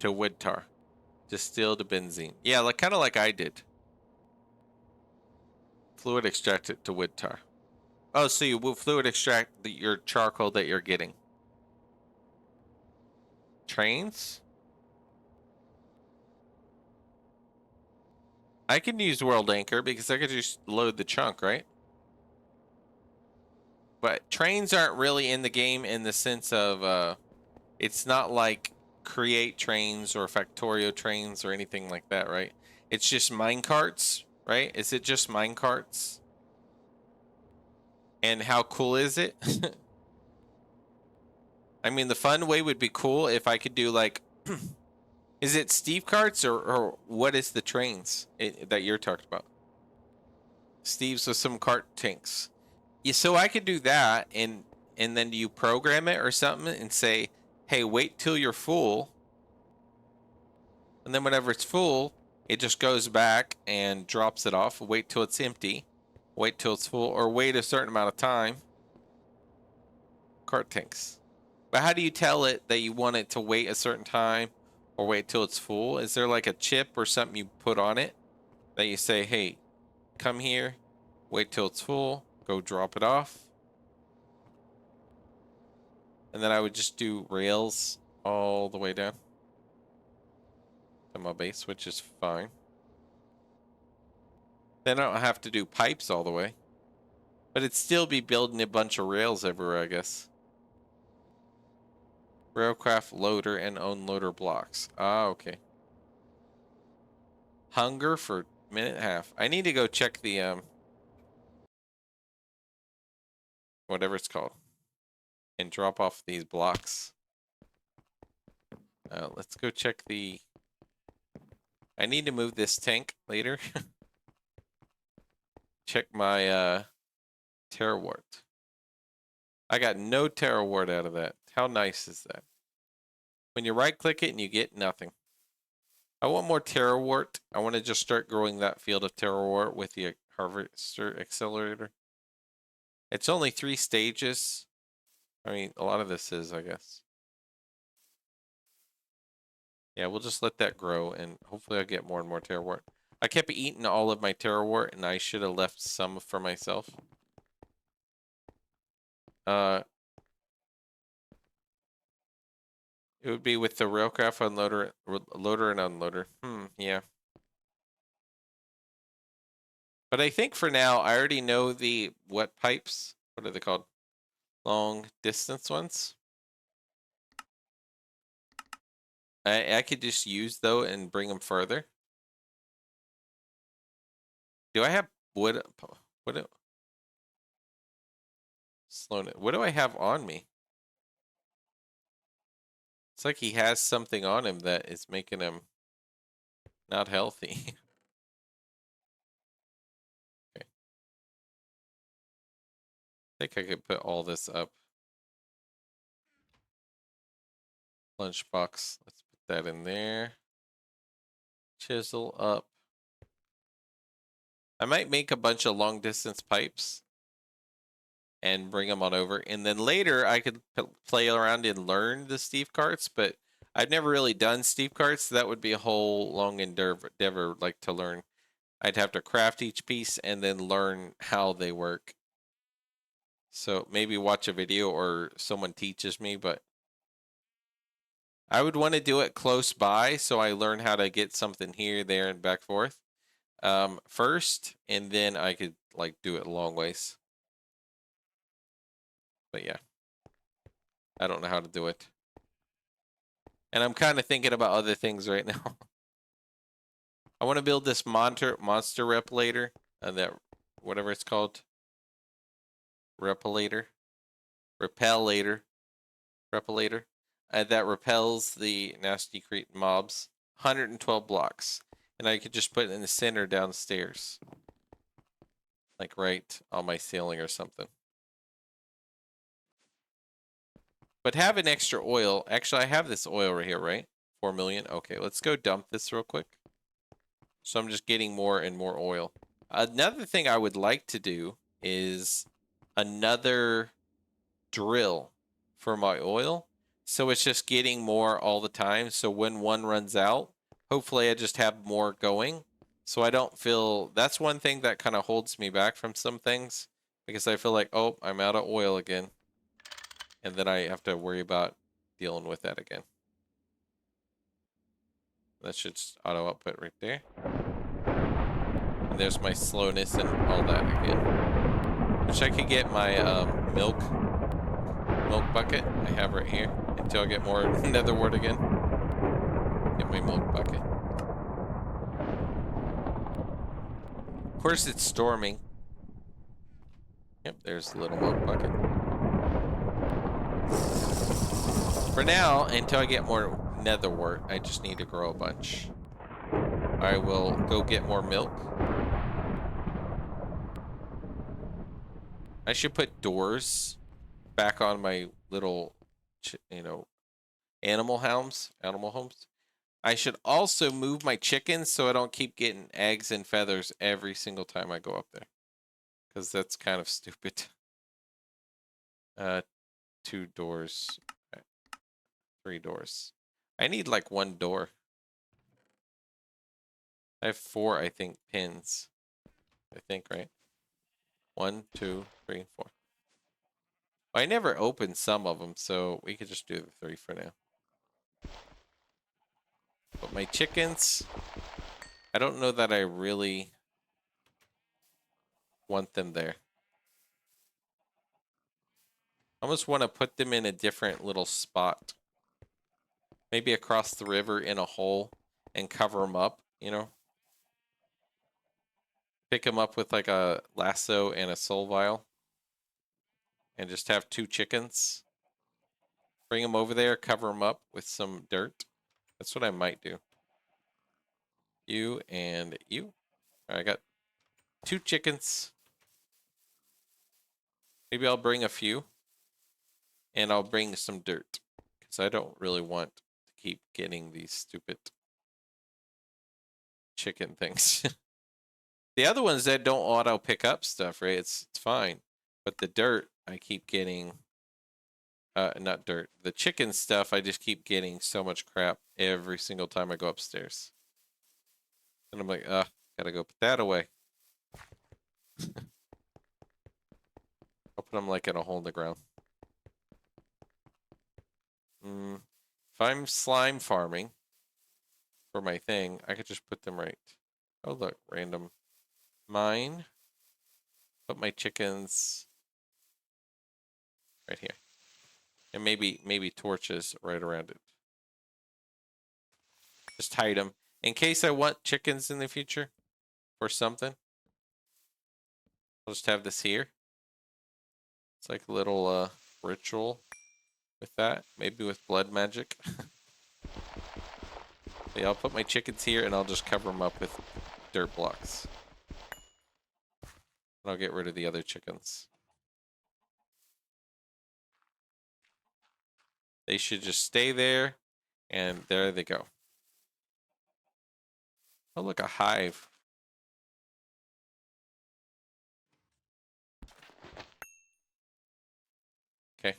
To wood tar. Distilled benzene. Yeah, like kind of like I did. Fluid extract it to wood tar. Oh, so you will fluid extract your charcoal that you're getting. Trains? I can use World Anchor because I could just load the chunk, right? But trains aren't really in the game in the sense of it's not like create trains or Factorio trains or anything like that, right? It's just mine carts, right? Is it just mine carts? And how cool is it? I mean, the fun way would be cool if I could do like, is it Steve carts or what is the trains that you're talking about? Steve's with some cart tanks. Yeah, so I could do that and then you program it or something and say, hey, wait till you're full. And then whenever it's full, it just goes back and drops it off. Wait till it's empty. Wait till it's full, or wait a certain amount of time. Cart tanks. But how do you tell it that you want it to wait a certain time or wait till it's full? Is there like a chip or something you put on it that you say, hey, come here, wait till it's full, go drop it off? And then I would just do rails all the way down to my base, which is fine. Then I don't have to do pipes all the way. But it'd still be building a bunch of rails everywhere, I guess. Railcraft loader and unloader blocks. Ah, okay. Hunger for minute and a half. I need to go check the whatever it's called and drop off these blocks. Let's go check the. I need to move this tank later. Check my terror wart. I got no terror wart out of that. How nice is that? When you right click it and you get nothing. I want more terror wart. I want to just start growing that field of terror wart with the harvester accelerator. It's only 3 stages. I mean, a lot of this is, I guess. Yeah, we'll just let that grow, and hopefully I'll get more and more terror wart. I kept eating all of my terror wart, and I should have left some for myself. It would be with the railcraft unloader, loader and unloader. Yeah. But I think for now, I already know the wet pipes. What are they called? Long distance ones. I could just use though and bring them further. Do I have wood? What? Slowness. What do I have on me? It's like he has something on him that is making him not healthy. Okay. I think I could put all this up. Lunchbox. Let's put that in there. Chisel up. I might make a bunch of long distance pipes and bring them on over. And then later I could play around and learn the Steve carts, but I've never really done Steve carts. So that would be a whole long endeavor like to learn. I'd have to craft each piece and then learn how they work. So maybe watch a video or someone teaches me, but I would want to do it close by so I learn how to get something here, there, and back forth first, and then I could like do it long ways. But yeah, I don't know how to do it. And I'm kind of thinking about other things right now. I want to build this monster replicator, that whatever it's called, repellator, repellator, that repels the nasty creep mobs. 112 blocks, and I could just put it in the center downstairs, like right on my ceiling or something. But have an extra oil. Actually, I have this oil right here, right? 4 million. Okay, let's go dump this real quick. So I'm just getting more and more oil. Another thing I would like to do is another drill for my oil. So it's just getting more all the time. So when one runs out, hopefully I just have more going. So I don't feel, that's one thing that kind of holds me back from some things. Because I feel like, oh, I'm out of oil again. And then I have to worry about dealing with that again. That should auto output right there. And there's my slowness and all that again. Wish I could get my milk bucket I have right here until I get more nether wart again. Get my milk bucket. Of course it's storming. Yep, there's the little milk bucket. For now, until I get more nether wart, I just need to grow a bunch. I will go get more milk. I should put doors back on my little, animal homes. I should also move my chickens so I don't keep getting eggs and feathers every single time I go up there. Because that's kind of stupid. 2 doors. 3 doors. I need like 1 door. I have 4, I think, pins. I think, right? 1, 2, 3, 4. I never opened some of them, so we could just do the 3 for now. But my chickens, I don't know that I really want them there. I almost want to put them in a different little spot. Maybe across the river in a hole and cover them up, you know? Pick them up with like a lasso and a soul vial. And just have 2 chickens. Bring them over there, cover them up with some dirt. That's what I might do. You and you. I got 2 chickens. Maybe I'll bring a few. And I'll bring some dirt. Because I don't really want to keep getting these stupid chicken things. The other ones that don't auto pick up stuff, right? It's fine. But the dirt, I keep getting... not dirt. The chicken stuff, I just keep getting so much crap every single time I go upstairs. And I'm like, gotta go put that away. I'll put them like in a hole in the ground. If I'm slime farming for my thing, I could just put them right. Oh, look, random mine. Put my chickens right here. And maybe torches right around it. Just hide them. In case I want chickens in the future or something. I'll just have this here. It's like a little ritual with that. Maybe with blood magic. Yeah, I'll put my chickens here and I'll just cover them up with dirt blocks. And I'll get rid of the other chickens. They should just stay there. And there they go. Oh, look, a hive. Okay.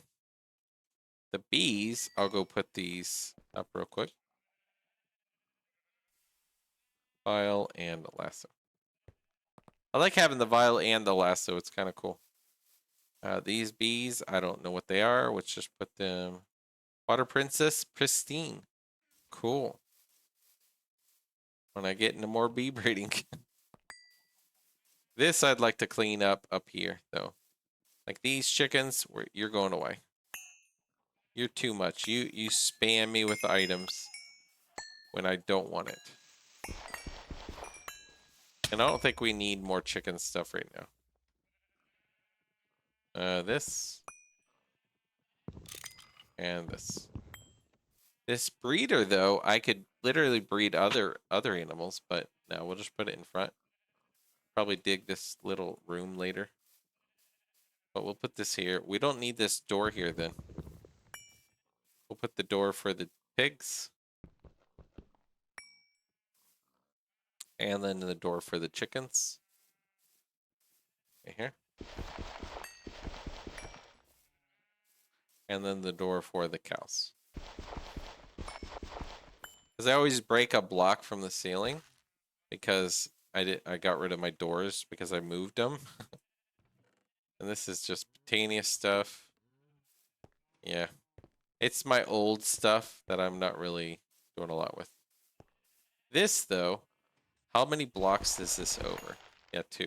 The bees, I'll go put these up real quick. Vial and lasso. I like having the vial and the lasso. It's kind of cool. These bees, I don't know what they are. Let's just put them... Water Princess Pristine. Cool. When I get into more bee breeding. This I'd like to clean up here, though. Like these chickens, you're going away. You're too much. You spam me with items when I don't want it. And I don't think we need more chicken stuff right now. This. And this. This breeder, though, I could literally breed other animals, but no, we'll just put it in front. Probably dig this little room later. But we'll put this here. We don't need this door here, then. We'll put the door for the pigs. And then the door for the chickens. Right here. And then the door for the cows. Because I always break a block from the ceiling. Because I got rid of my doors because I moved them. And this is just Botania stuff. Yeah. It's my old stuff that I'm not really doing a lot with. This, though, how many blocks is this over? Yeah, 2.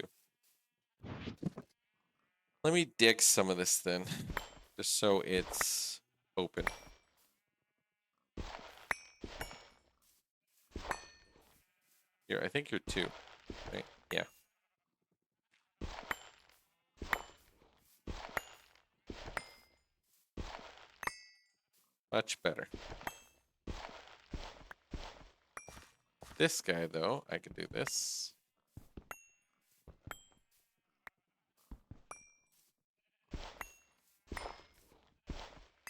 Let me dig some of this then. Just so it's open. Here, I think you're 2. Right? Yeah. Much better. This guy, though, I could do this.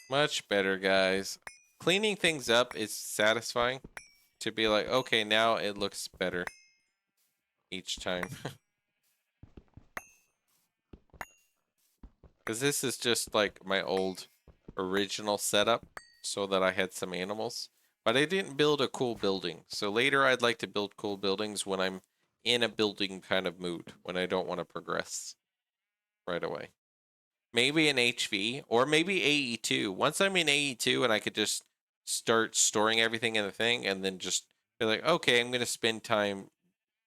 Much better, guys. Cleaning things up is satisfying. To be like, okay, now it looks better each time. Because this is just like my old original setup so that I had some animals. But I didn't build a cool building. So later I'd like to build cool buildings when I'm in a building kind of mood. When I don't want to progress right away. Maybe an HV or maybe AE2. Once I'm in AE2 and I could just start storing everything in the thing and then just be like, okay, I'm going to spend time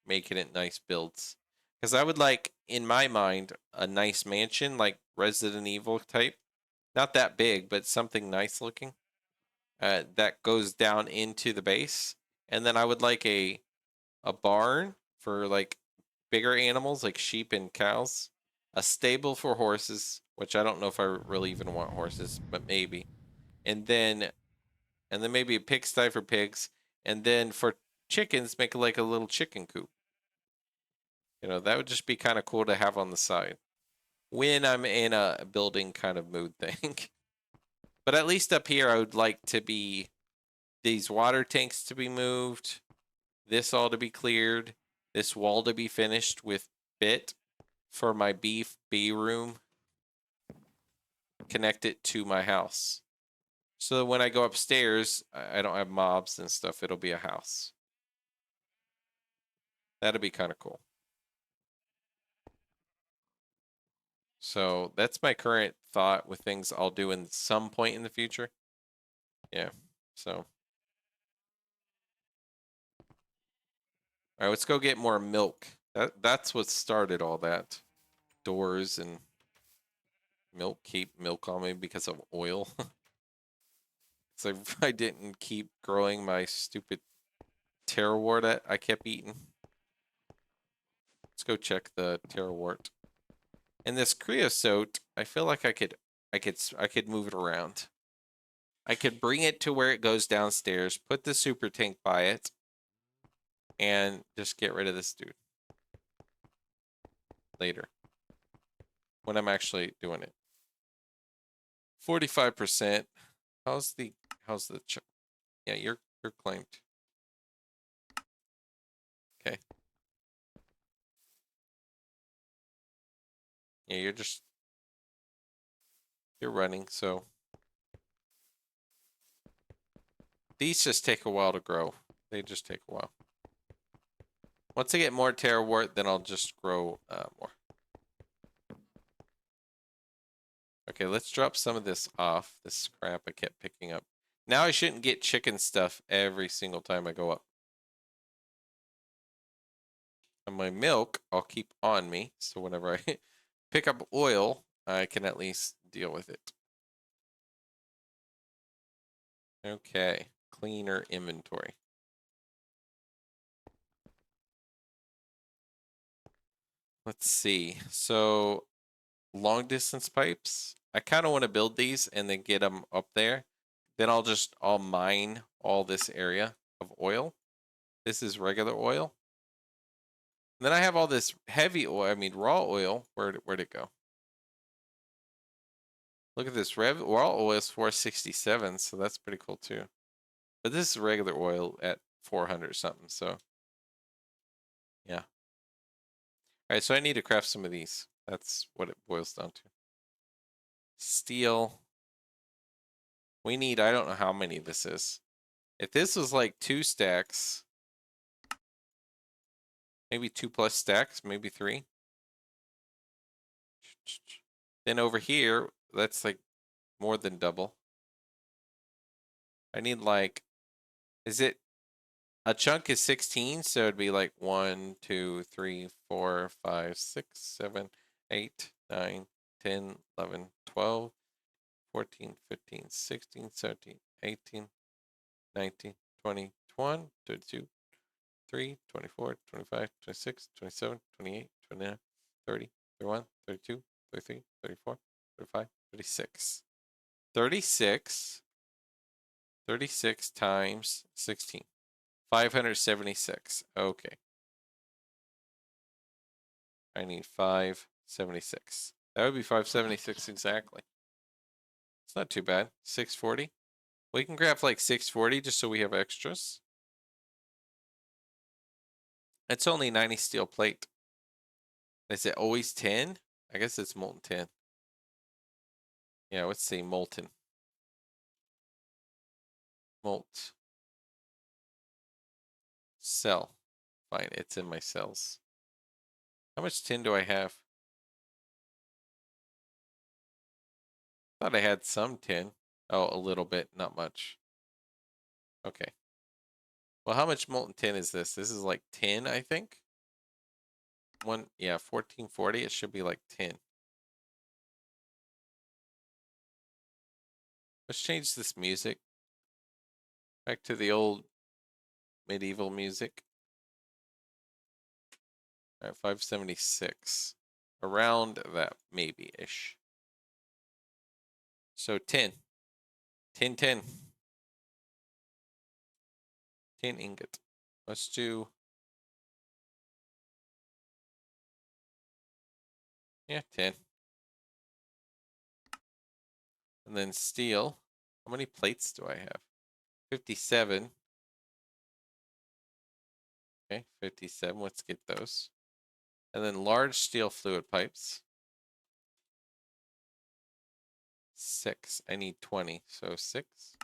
making it nice builds. Because I would like, in my mind, a nice mansion, like Resident Evil type. Not that big, but something nice looking. that goes down into the base. And then I would like a barn for like bigger animals like sheep and cows, a stable for horses, which I don't know if I really even want horses, but maybe. And then maybe a pigsty for pigs, and then for chickens make like a little chicken coop. You know, that would just be kind of cool to have on the side when I'm in a building kind of mood thing. But at least up here I would like to be these water tanks to be moved, this all to be cleared, this wall to be finished with bit for my bee room, connect it to my house. So that when I go upstairs, I don't have mobs and stuff. It'll be a house. That'd be kind of cool. So that's my current thought with things I'll do in some point in the future. Yeah. So, all right, let's go get more milk. That's what started all that. Doors and milk. Keep milk on me because of oil. So I didn't keep growing my stupid terrorwort that I kept eating. Let's go check the terrorwort. And this creosote, I feel like I could move it around. I could bring it to where it goes downstairs, put the super tank by it, and just get rid of this dude later when I'm actually doing it. 45%. How's the yeah, you're claimed. Okay. Yeah, you're running, so these just take a while to grow. They just take a while. Once I get more terrorwort, then I'll just grow more. Okay, let's drop some of this off. This scrap I kept picking up. Now I shouldn't get chicken stuff every single time I go up. And my milk I'll keep on me, so whenever I pick up oil, I can at least deal with it. Okay, cleaner inventory. Let's see. So, long distance pipes. I kind of want to build these and then get them up there. Then I'll mine all this area of oil. This is regular oil. And then I have all this heavy oil, I mean raw oil. Where'd it go? Look at this. Raw oil is 467, so that's pretty cool too. But this is regular oil at 400 something, so yeah. Alright, so I need to craft some of these. That's what it boils down to. Steel. We need, I don't know how many this is. If this was like 2 stacks, maybe 2 plus stacks, maybe 3. Then over here, that's like more than double. I need like, is it, a chunk is 16, so it'd be like 1, 2, 3, 4, 5, 6, 7, 8, 9, 10, 11, 12, 14, 15, 16, 17, 18, 19, 20, 21, 22, 23, 24, 25, 26, 27, 28, 29, 30, 31, 32, 33, 34, 35, 36. 36. 36 times 16. 576. Okay. I need 576. That would be 576 exactly. It's not too bad. 640. We can grab like 640 just so we have extras. It's only 90 steel plate. Is it always 10? I guess it's molten 10. Yeah, let's see. Molten. Molt. Cell. Fine, it's in my cells. How much tin do I have? Thought I had some tin. Oh, a little bit, not much. Okay. Well, how much molten tin is this? This is like 10, I think. Yeah, 1440. It should be like 10. Let's change this music. Back to the old medieval music. All right, 576. Around that, maybe-ish. So 10. 10, 10. 10 ingot. Let's do... Yeah, 10. And then steel. How many plates do I have? 57. Okay, 57. Let's get those. And then large steel fluid pipes. 6. I need 20, so 6.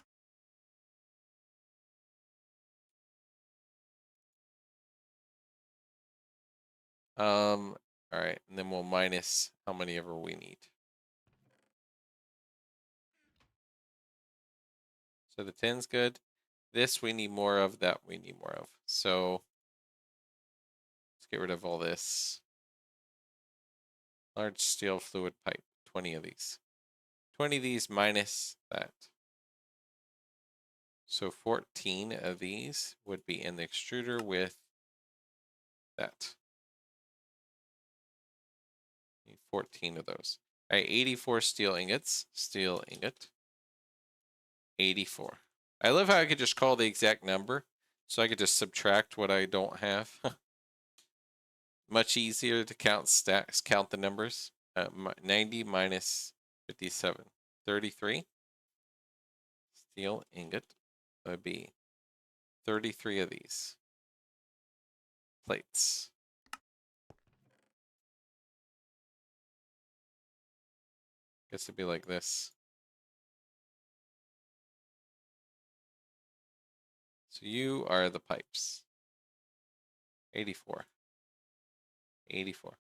All right, and then we'll minus how many ever we need. So the 10's good. This we need more of, that we need more of. So let's get rid of all this. Large steel fluid pipe, 20 of these. 20 of these minus that. So 14 of these would be in the extruder with that. Need 14 of those. All right, 84 steel ingots. Steel ingot. 84. I love how I could just call the exact number, so I could just subtract what I don't have. Much easier to count stacks, count the numbers. 90 minus 57. 33. Steel ingot. That would be 33 of these plates. Guess it'd be like this. So you are the pipes. 84. 84.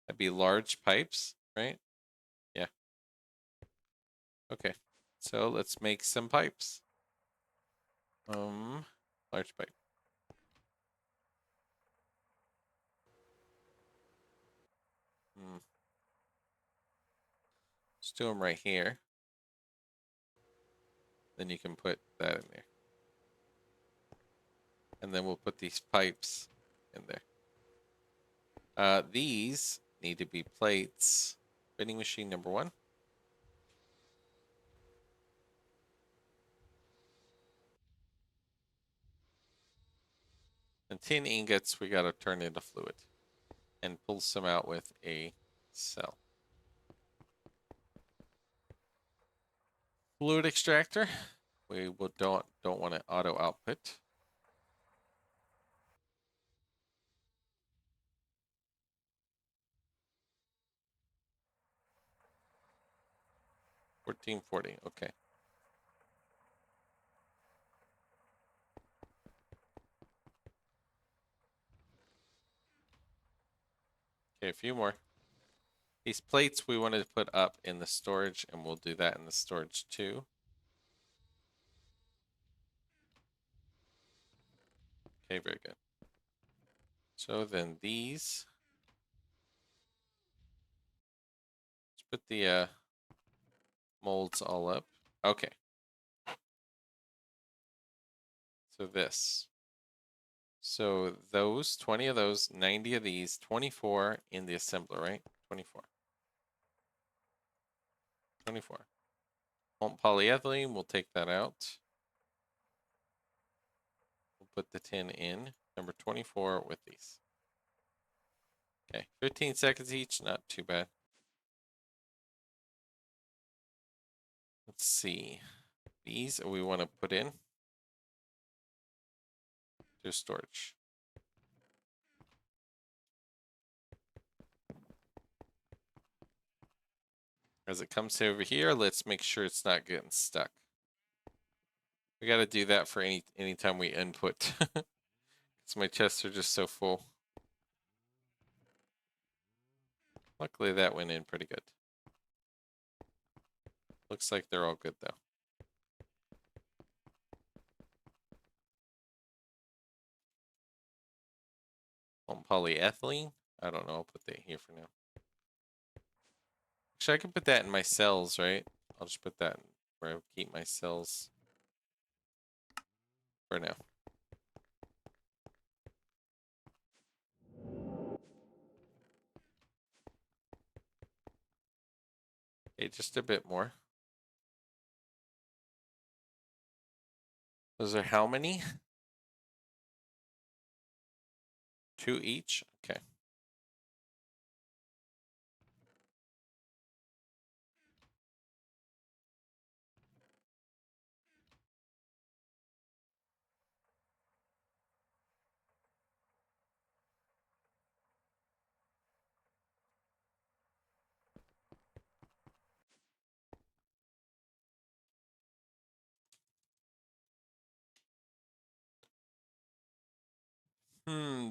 That'd be large pipes, right? Yeah. Okay. So let's make some pipes. Large pipe. Let's do them right here. Then you can put that in there. And then we'll put these pipes in there. These need to be plates. Vending machine number 1. And 10 ingots we gotta turn into fluid. And pull some out with a cell. Fluid extractor. We will don't want an auto output. $14.40. Okay. Okay, a few more. These plates we wanted to put up in the storage, and we'll do that in the storage too. Okay, very good. So then these, let's put the molds all up. Okay. So this. So those, 20 of those, 90 of these, 24 in the assembler, right? 24. 24. Polyethylene, we'll take that out. We'll put the tin in, number 24 with these. Okay, 15 seconds each, not too bad. Let's see. These we want to put in to storage. As it comes over here, let's make sure it's not getting stuck. We got to do that for anytime we input. Because my chests are just so full. Luckily that went in pretty good. Looks like they're all good though. Polyethylene. I don't know. I'll put that here for now. Actually, I can put that in my cells, right? I'll just put that where I keep my cells. for now. Okay, just a bit more. Those are how many? 2 each? Okay.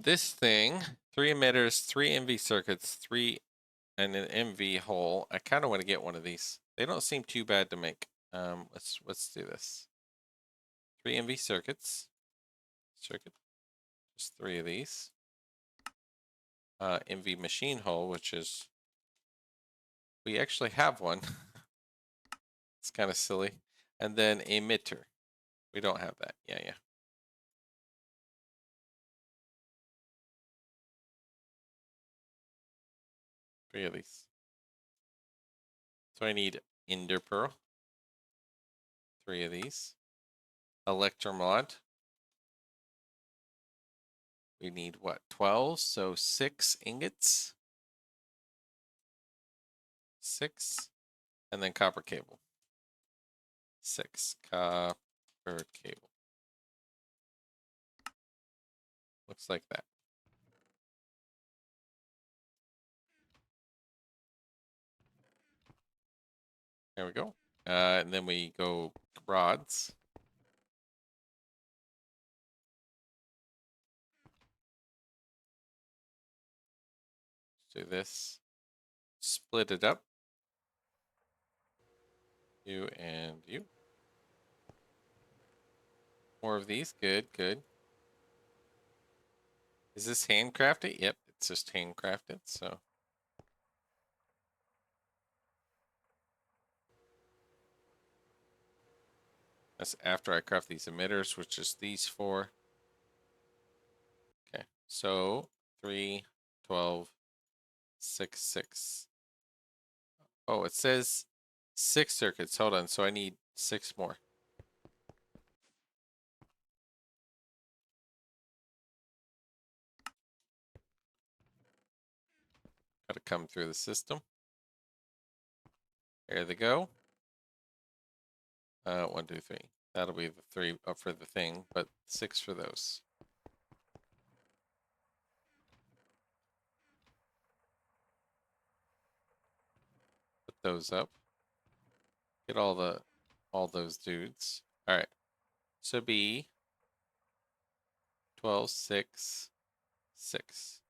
This thing, 3 emitters, 3 MV circuits, 3 and an MV hole. I kind of want to get one of these. They don't seem too bad to make. Let's do this. 3 MV circuits. Just 3 of these. MV machine hole, which is we actually have one. It's kind of silly. And then emitter. We don't have that. Yeah. 3 of these. So I need ender pearl. 3 of these. Electromod. We need what? 12, so 6 ingots. 6. And then copper cable. 6 copper cable. Looks like that. There we go. And then we go rods. Do this. Split it up. You and you. More of these. Good. Is this handcrafted? Yep, it's just handcrafted, so. That's after I craft these emitters, which is these 4. Okay, so 3, 12, 6, 6. Oh, it says 6 circuits. Hold on, so I need 6 more. Gotta come through the system. There they go. 1, 2, 3. That'll be the 3 up for the thing, but 6 for those. Put those up. Get all those dudes. All right. So be 12, 6, 6.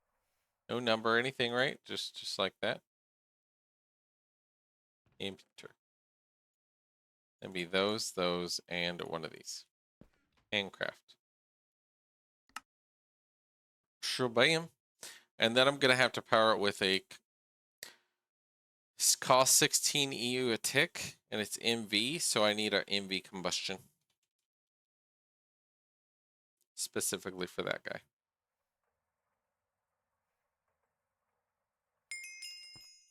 No number or anything, right? Just like that. Enter. And be those, and one of these. Handcraft. Shabam. And then I'm gonna have to power it with a cost 16 EU a tick, and it's MV, so I need an MV combustion. Specifically for that guy.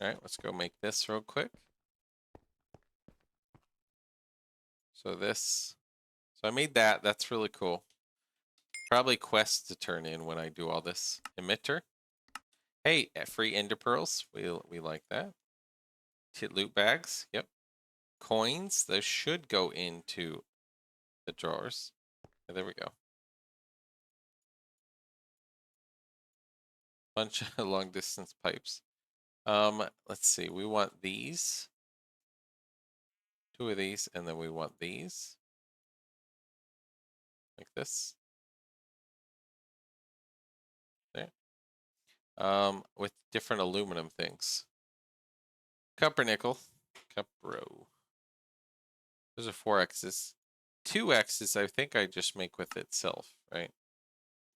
Alright, let's go make this real quick. So I made that. That's really cool. Probably quests to turn in when I do all this. Emitter. Hey, free ender pearls. We like that. Loot bags. Yep. Coins. Those should go into the drawers. Oh, there we go. Bunch of long distance pipes. Let's see. We want these. 2 of these, and then we want these. Like this. There. With different aluminum things. Copper nickel. Copro. Those are 4 X's. 2 X's I think I just make with itself, right?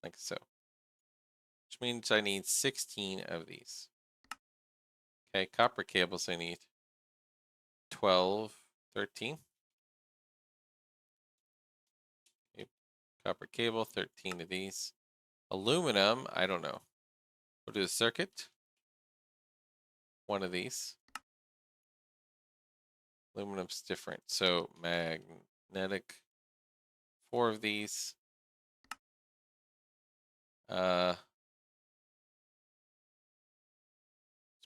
Like so. Which means I need 16 of these. Okay, copper cables I need 12, 13. Okay, Copper cable, 13 of these. Aluminum, I don't know. We'll do a circuit. One of these. Aluminum's different. So magnetic. 4 of these. Let's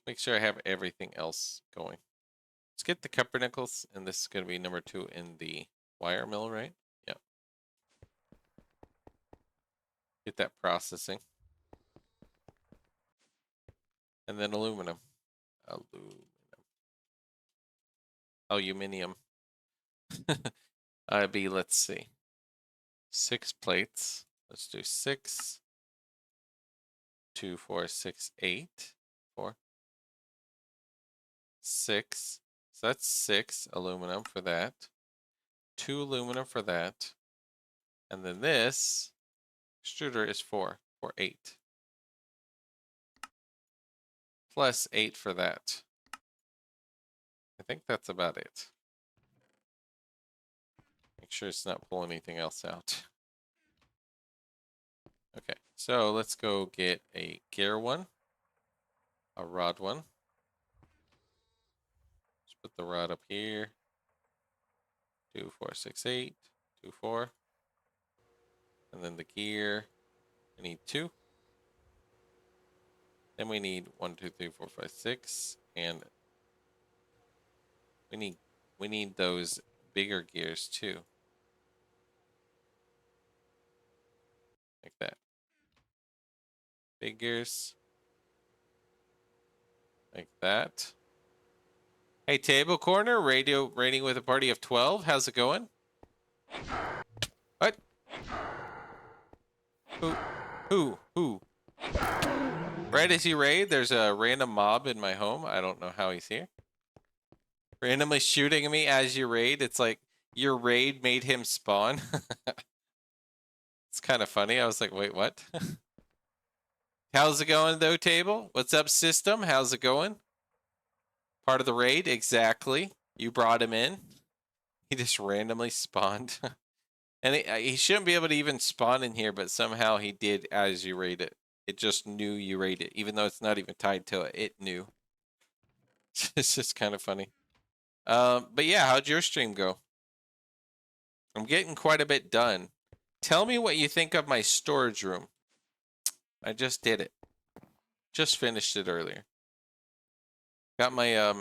make sure I have everything else going. Let's get the copper nickels, and this is going to be number 2 in the wire mill, right? Yep. Get that processing. And then aluminum. Aluminium. Let's see. 6 plates. Let's do 6. 2, 4, 6, 8. 4. 6. So that's 6 aluminum for that. 2 aluminum for that. And then this extruder is 4. 8. Plus 8 for that. I think that's about it. Make sure it's not pulling anything else out. Okay, so let's go get a gear one, a rod one. Let's put the rod up here. 2, 4, 6, 8. 2, 4. And then the gear. We need 2. Then we need 1, 2, 3, 4, 5, 6. And we need those bigger gears too. Like that. Big gears. Like that. Hey, Table Corner, radio rating with a party of 12. How's it going? What? Who? Right as you raid, there's a random mob in my home. I don't know how he's here. Randomly shooting at me as you raid. It's like your raid made him spawn. It's kind of funny. I was like, wait, what? How's it going though, Table? What's up, system? How's it going? Part of the raid? Exactly. You brought him in. He just randomly spawned. And he shouldn't be able to even spawn in here, but somehow he did as you raid it. It just knew you raid it, even though it's not even tied to it. It knew. It's just kind of funny. But yeah, how'd your stream go? I'm getting quite a bit done. Tell me what you think of my storage room. I just did it. Just finished it earlier. Got my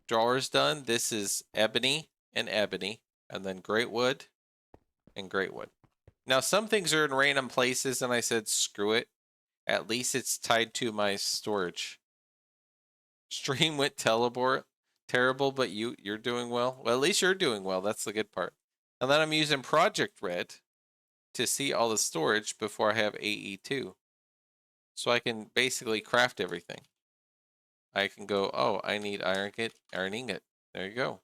drawers done. This is ebony, and then great wood and great wood. Now some things are in random places, and I said screw it. At least it's tied to my storage. Stream went terrible, but you're doing well. Well, at least you're doing well. That's the good part. And then I'm using Project Red to see all the storage before I have AE2. So I can basically craft everything. I can go, oh, I need iron ingot. There you go.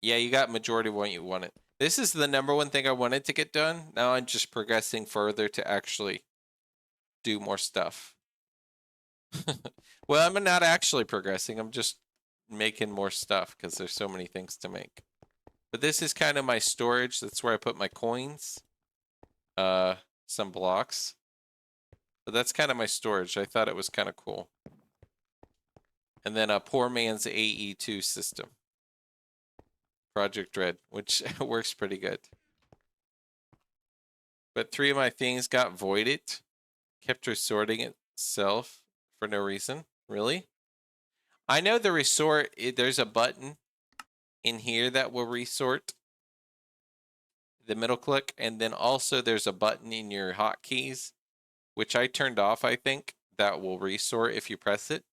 Yeah, you got majority of what you wanted. This is the number one thing I wanted to get done. Now I'm just progressing further to actually do more stuff. Well, I'm not actually progressing. I'm just making more stuff because there's so many things to make. But this is kind of my storage. That's where I put my coins. Some blocks. But that's kind of my storage. I thought it was kind of cool. And then a poor man's AE2 system. Project Red, which works pretty good. But 3 of my things got voided. Kept resorting itself for no reason. Really? I know the resort, there's a button in here that will resort. The middle click. And then also there's a button in your hotkeys, which I turned off, I think, that will resort if you press it.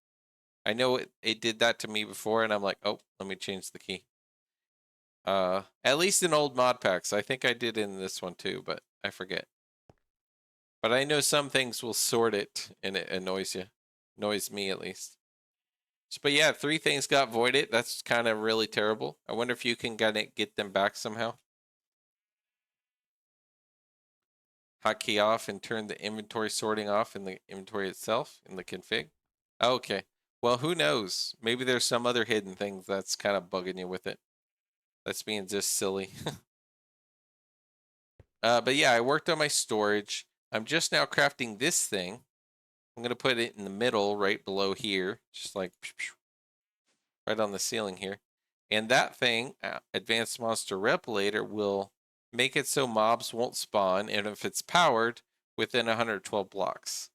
I know it did that to me before, and I'm like, oh, let me change the key. At least in old mod packs. I think I did in this one too, but I forget. But I know some things will sort it, and it annoys you. Annoys me, at least. But yeah, 3 things got voided. That's kind of really terrible. I wonder if you can get them back somehow. Hotkey off and turn the inventory sorting off in the inventory itself, in the config. Okay. Well, who knows? Maybe there's some other hidden things that's kind of bugging you with it. That's being just silly. But yeah, I worked on my storage. I'm just now crafting this thing. I'm going to put it in the middle right below here, just like right on the ceiling here. And that thing, Advanced Monster Replicator, will make it so mobs won't spawn, and if it's powered, within 112 blocks.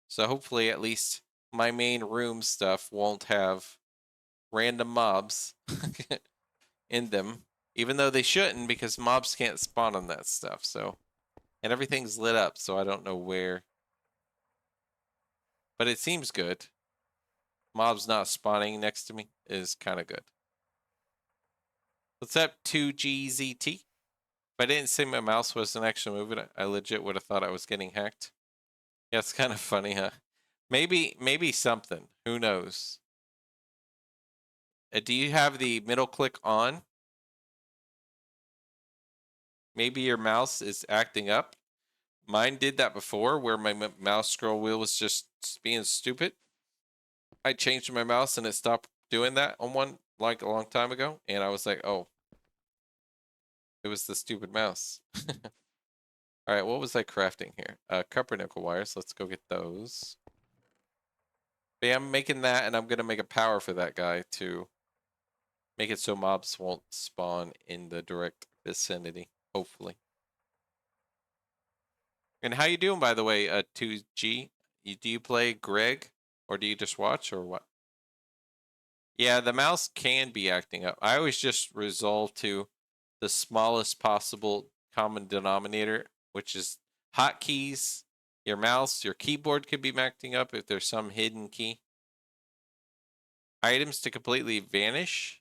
So hopefully at least my main room stuff won't have random mobs in them, even though they shouldn't because mobs can't spawn on that stuff. So, and everything's lit up, so I don't know where. But it seems good. Mobs not spawning next to me is kind of good. What's up, 2GZT? If I didn't say my mouse wasn't actually moving, I legit would have thought I was getting hacked. Yeah, it's kind of funny, huh? Maybe something. Who knows? Do you have the middle click on? Maybe your mouse is acting up. Mine did that before, where my mouse scroll wheel was just being stupid. I changed my mouse and it stopped doing that on one like a long time ago, and I was like, oh, it was the stupid mouse. All right, what was I crafting here? Copper nickel wires. Let's go get those. But yeah, I'm making that, and I'm gonna make a power for that guy to make it so mobs won't spawn in the direct vicinity. Hopefully. And how you doing, by the way, 2G? Do you play Greg, or do you just watch, or what? Yeah, the mouse can be acting up. I always just resolve to the smallest possible common denominator, which is hotkeys. Your mouse, your keyboard could be acting up if there's some hidden key. Items to completely vanish.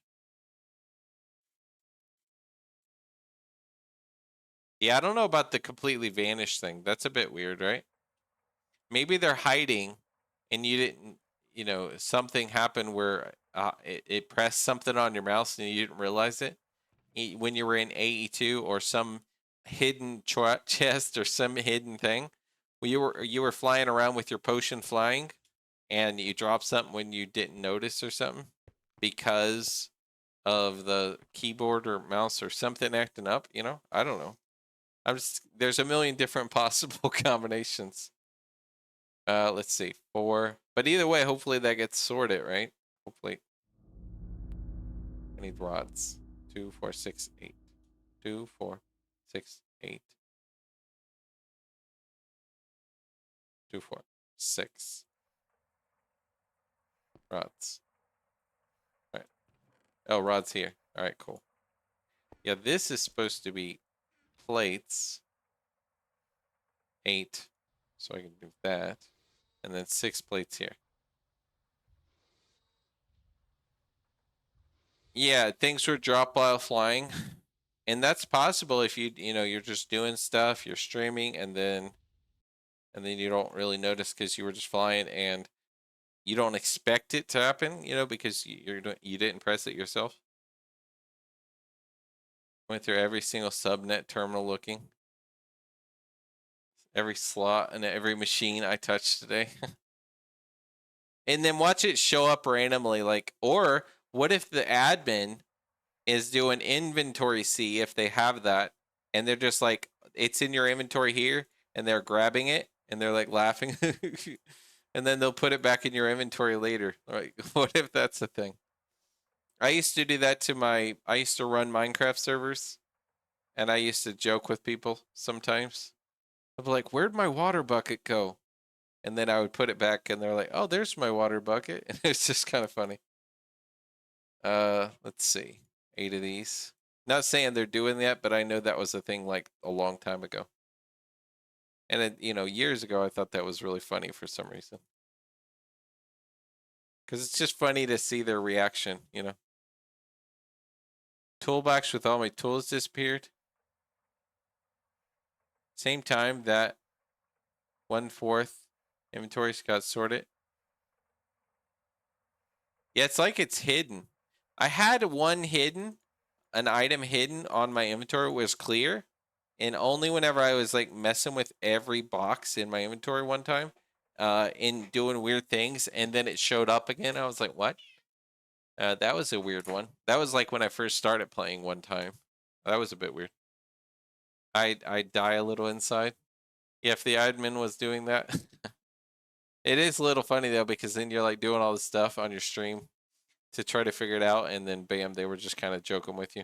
Yeah, I don't know about the completely vanish thing. That's a bit weird, right? Maybe they're hiding and you didn't, something happened where it pressed something on your mouse and you didn't realize it when you were in AE2, or some hidden chest or some hidden thing. Well, you were flying around with your potion flying and you dropped something when you didn't notice or something because of the keyboard or mouse or something acting up, I don't know. There's a million different possible combinations. Let's see, 4. But either way, hopefully that gets sorted, right? Hopefully. I need rods. 2, 4, 6, 8. 2, 4, 6, 8. 2, 4, 6. Rods. All right. Oh, rods here. All right, cool. Yeah, this is supposed to be plates. 8. So I can do that. And then 6 plates here. Yeah, things were drop while flying. And that's possible if you're just doing stuff, you're streaming, and then you don't really notice because you were just flying and you don't expect it to happen, because you didn't press it yourself. Went through every single subnet terminal looking. Every slot and every machine I touched today. And then watch it show up randomly, or what if the admin is doing inventory C if they have that, and they're just like, it's in your inventory here, and they're grabbing it, and they're like laughing, and then they'll put it back in your inventory later. Like, what if that's a thing? I used to do that I used to run Minecraft servers, and I used to joke with people sometimes. I'd be like, where'd my water bucket go? And then I would put it back, and they're like, oh, there's my water bucket. And it's just kind of funny. Let's see. 8 of these. Not saying they're doing that, but I know that was a thing like a long time ago. And it, years ago, I thought that was really funny for some reason. Because it's just funny to see their reaction, Toolbox with all my tools disappeared. Same time that 1/4 inventories got sorted. Yeah, it's like it's hidden. I had an item hidden on my inventory was clear, and only whenever I was like messing with every box in my inventory one time, in doing weird things, and then it showed up again. I was like, what? That was a weird one. That was like when I first started playing one time. That was a bit weird. I die a little inside. Yeah, if the admin was doing that. It is a little funny though, because then you're like doing all this stuff on your stream to try to figure it out, and then bam, they were just kind of joking with you.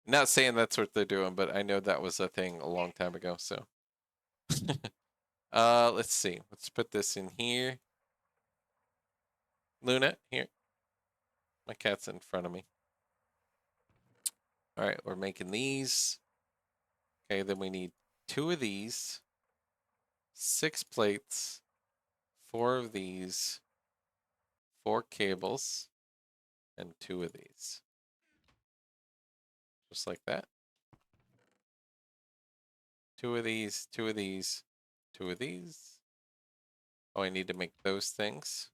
Not saying that's what they're doing, but I know that was a thing a long time ago. So, let's see. Let's put this in here. Luna, here. My cat's in front of me. All right, we're making these. Okay, then we need 2 of these, 6 plates, 4 of these, 4 cables, and 2 of these. Just like that. 2 of these, 2 of these, 2 of these. Oh, I need to make those things.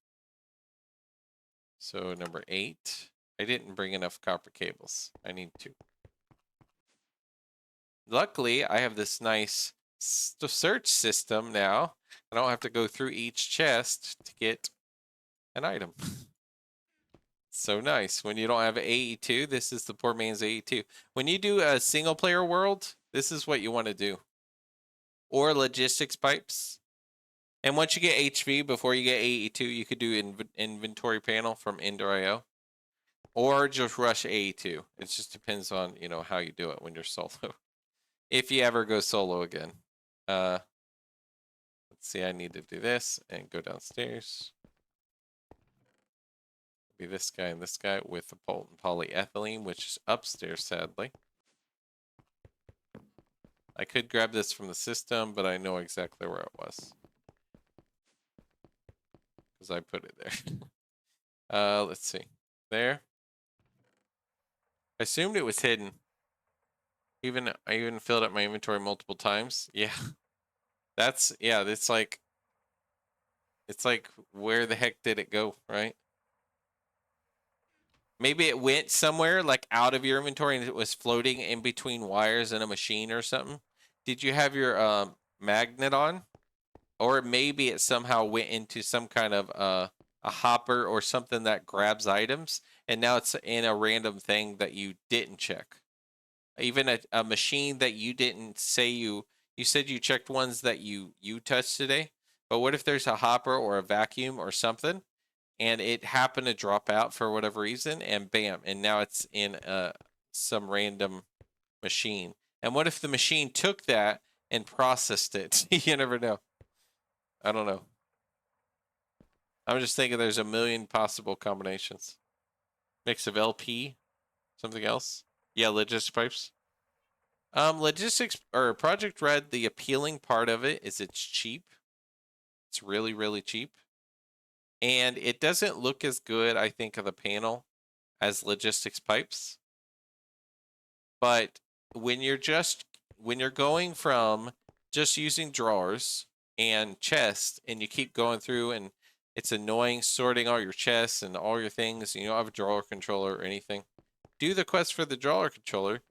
So number 8. I didn't bring enough copper cables. I need 2. Luckily, I have this nice search system now. I don't have to go through each chest to get an item. So nice. When you don't have AE2, this is the poor man's AE2. When you do a single player world, this is what you want to do. Or logistics pipes. And once you get HV, before you get AE2, you could do inventory panel from Ender.io. Or just rush AE2. It just depends on, you know, how you do it when you're solo. If you ever go solo again. Let's see, I need to do this and go downstairs. Be this guy and this guy with the potent polyethylene, which is upstairs, sadly. I could grab this from the system, but I know exactly where it was. Because I put it there. Let's see. There. I assumed it was hidden. I even filled up my inventory multiple times. Yeah. It's like where the heck did it go, right? Maybe it went somewhere like out of your inventory and it was floating in between wires in a machine or something. Did you have your magnet on? Or maybe it somehow went into some kind of a hopper or something that grabs items, and now it's in a random thing that you didn't check. Even a machine that you didn't say you said you checked ones that you touched today, but what if there's a hopper or a vacuum or something, and it happened to drop out for whatever reason, and bam, and now it's in some random machine. And what if the machine took that and processed it? You never know. I don't know. I'm just thinking there's a million possible combinations. Mix of LP, something else. Yeah, logistics pipes. Logistics or Project Red, the appealing part of it is it's cheap. It's really, really cheap. And it doesn't look as good, I think, of the panel as logistics pipes. But when you're going from just using drawers and chests, and you keep going through, and it's annoying sorting all your chests and all your things, and you don't have a drawer controller or anything, do the quest for the drawer controller,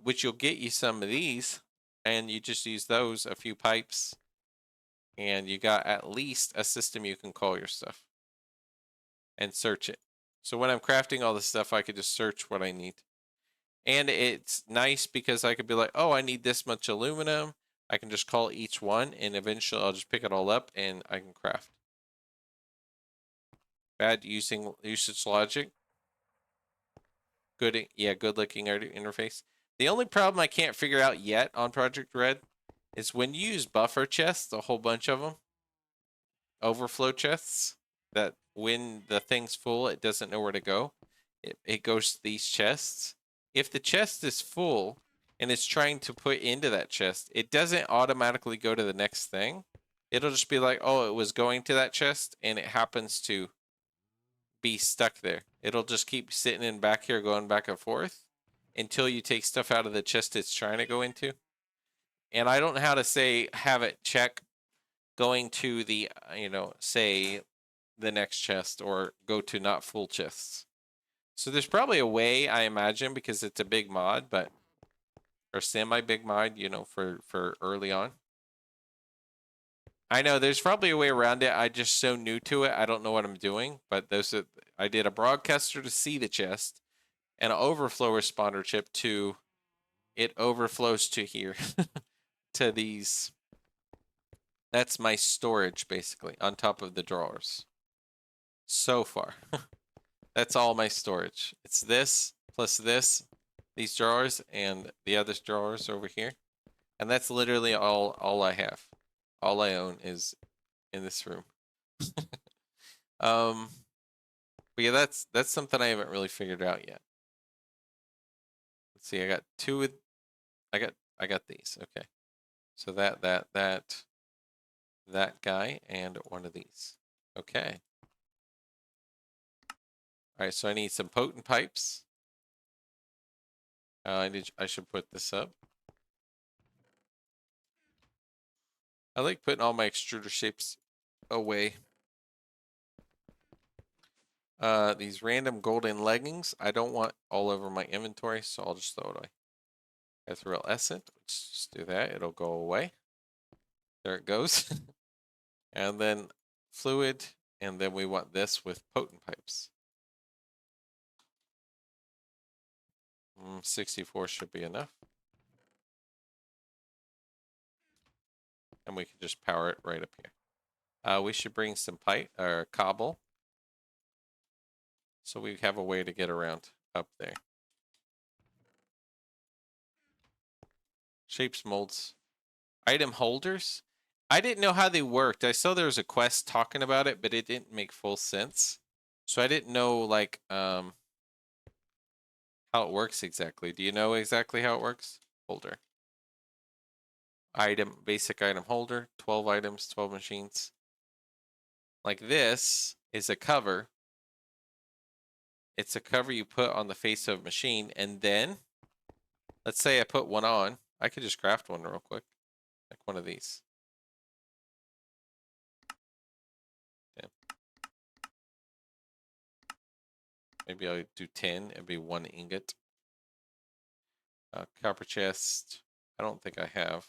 which you'll get you some of these, and you just use those, a few pipes, and you got at least a system you can call your stuff and search it. So when I'm crafting all this stuff, I could just search what I need. And it's nice because I could be like, oh, I need this much aluminum. I can just call each one, and eventually I'll just pick it all up and I can craft. Bad usage logic. Good, yeah, good looking interface. The only problem I can't figure out yet on Project Red is when you use buffer chests, a whole bunch of them, overflow chests, that when the thing's full, it doesn't know where to go. It goes to these chests. If the chest is full and it's trying to put into that chest, it doesn't automatically go to the next thing. It'll just be like, oh, it was going to that chest and it happens to be stuck there. It'll just keep sitting in back here going back and forth until you take stuff out of the chest it's trying to go into. And I don't know how to have it check going to the, say the next chest or go to not full chests. So there's probably a way, I imagine, because it's a big mod, or semi-big mod, for early on. I know there's probably a way around it. I'm just so new to it. I don't know what I'm doing, but I did a broadcaster to see the chest and an overflow responder chip to it overflows to here, to these. That's my storage, basically, on top of the drawers. So far. That's all my storage. It's this, plus this, these drawers, and the other drawers over here. And that's literally all I have. All I own is in this room. But yeah, that's something I haven't really figured out yet. Let's see, I got two with I got these. Okay. So that guy and one of these. Okay. All right, so I need some potent pipes. I should put this up. I like putting all my extruder shapes away. These random golden leggings, I don't want all over my inventory, so I'll just throw it away. Ethereal-escent, let's just do that. It'll go away. There it goes. And then fluid, and then we want this with potent pipes. 64 should be enough. And we can just power it right up here. We should bring some pipe or cobble, so we have a way to get around up there. Shapes, molds, item holders. I didn't know how they worked. I saw there was a quest talking about it, but it didn't make full sense. So I didn't know like how it works exactly. Do you know exactly how it works? Holder. Item, basic item holder, 12 items, 12 machines. Like this is a cover. It's a cover you put on the face of a machine, and then let's say I put one on. I could just craft one real quick, like one of these. Yeah. Maybe I'll do 10. It'd be 1 ingot. Copper chest. I don't think I have.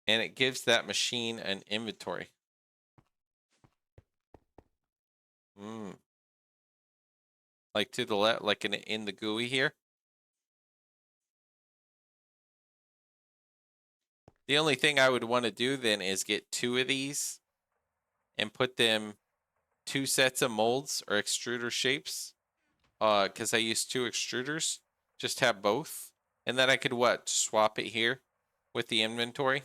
And it gives that machine an inventory. Like to the left, like in the GUI here. The only thing I would want to do then is get 2 of these and put them 2 sets of molds or extruder shapes. Because I use 2 extruders. Just have both. And then I could what? Swap it here with the inventory.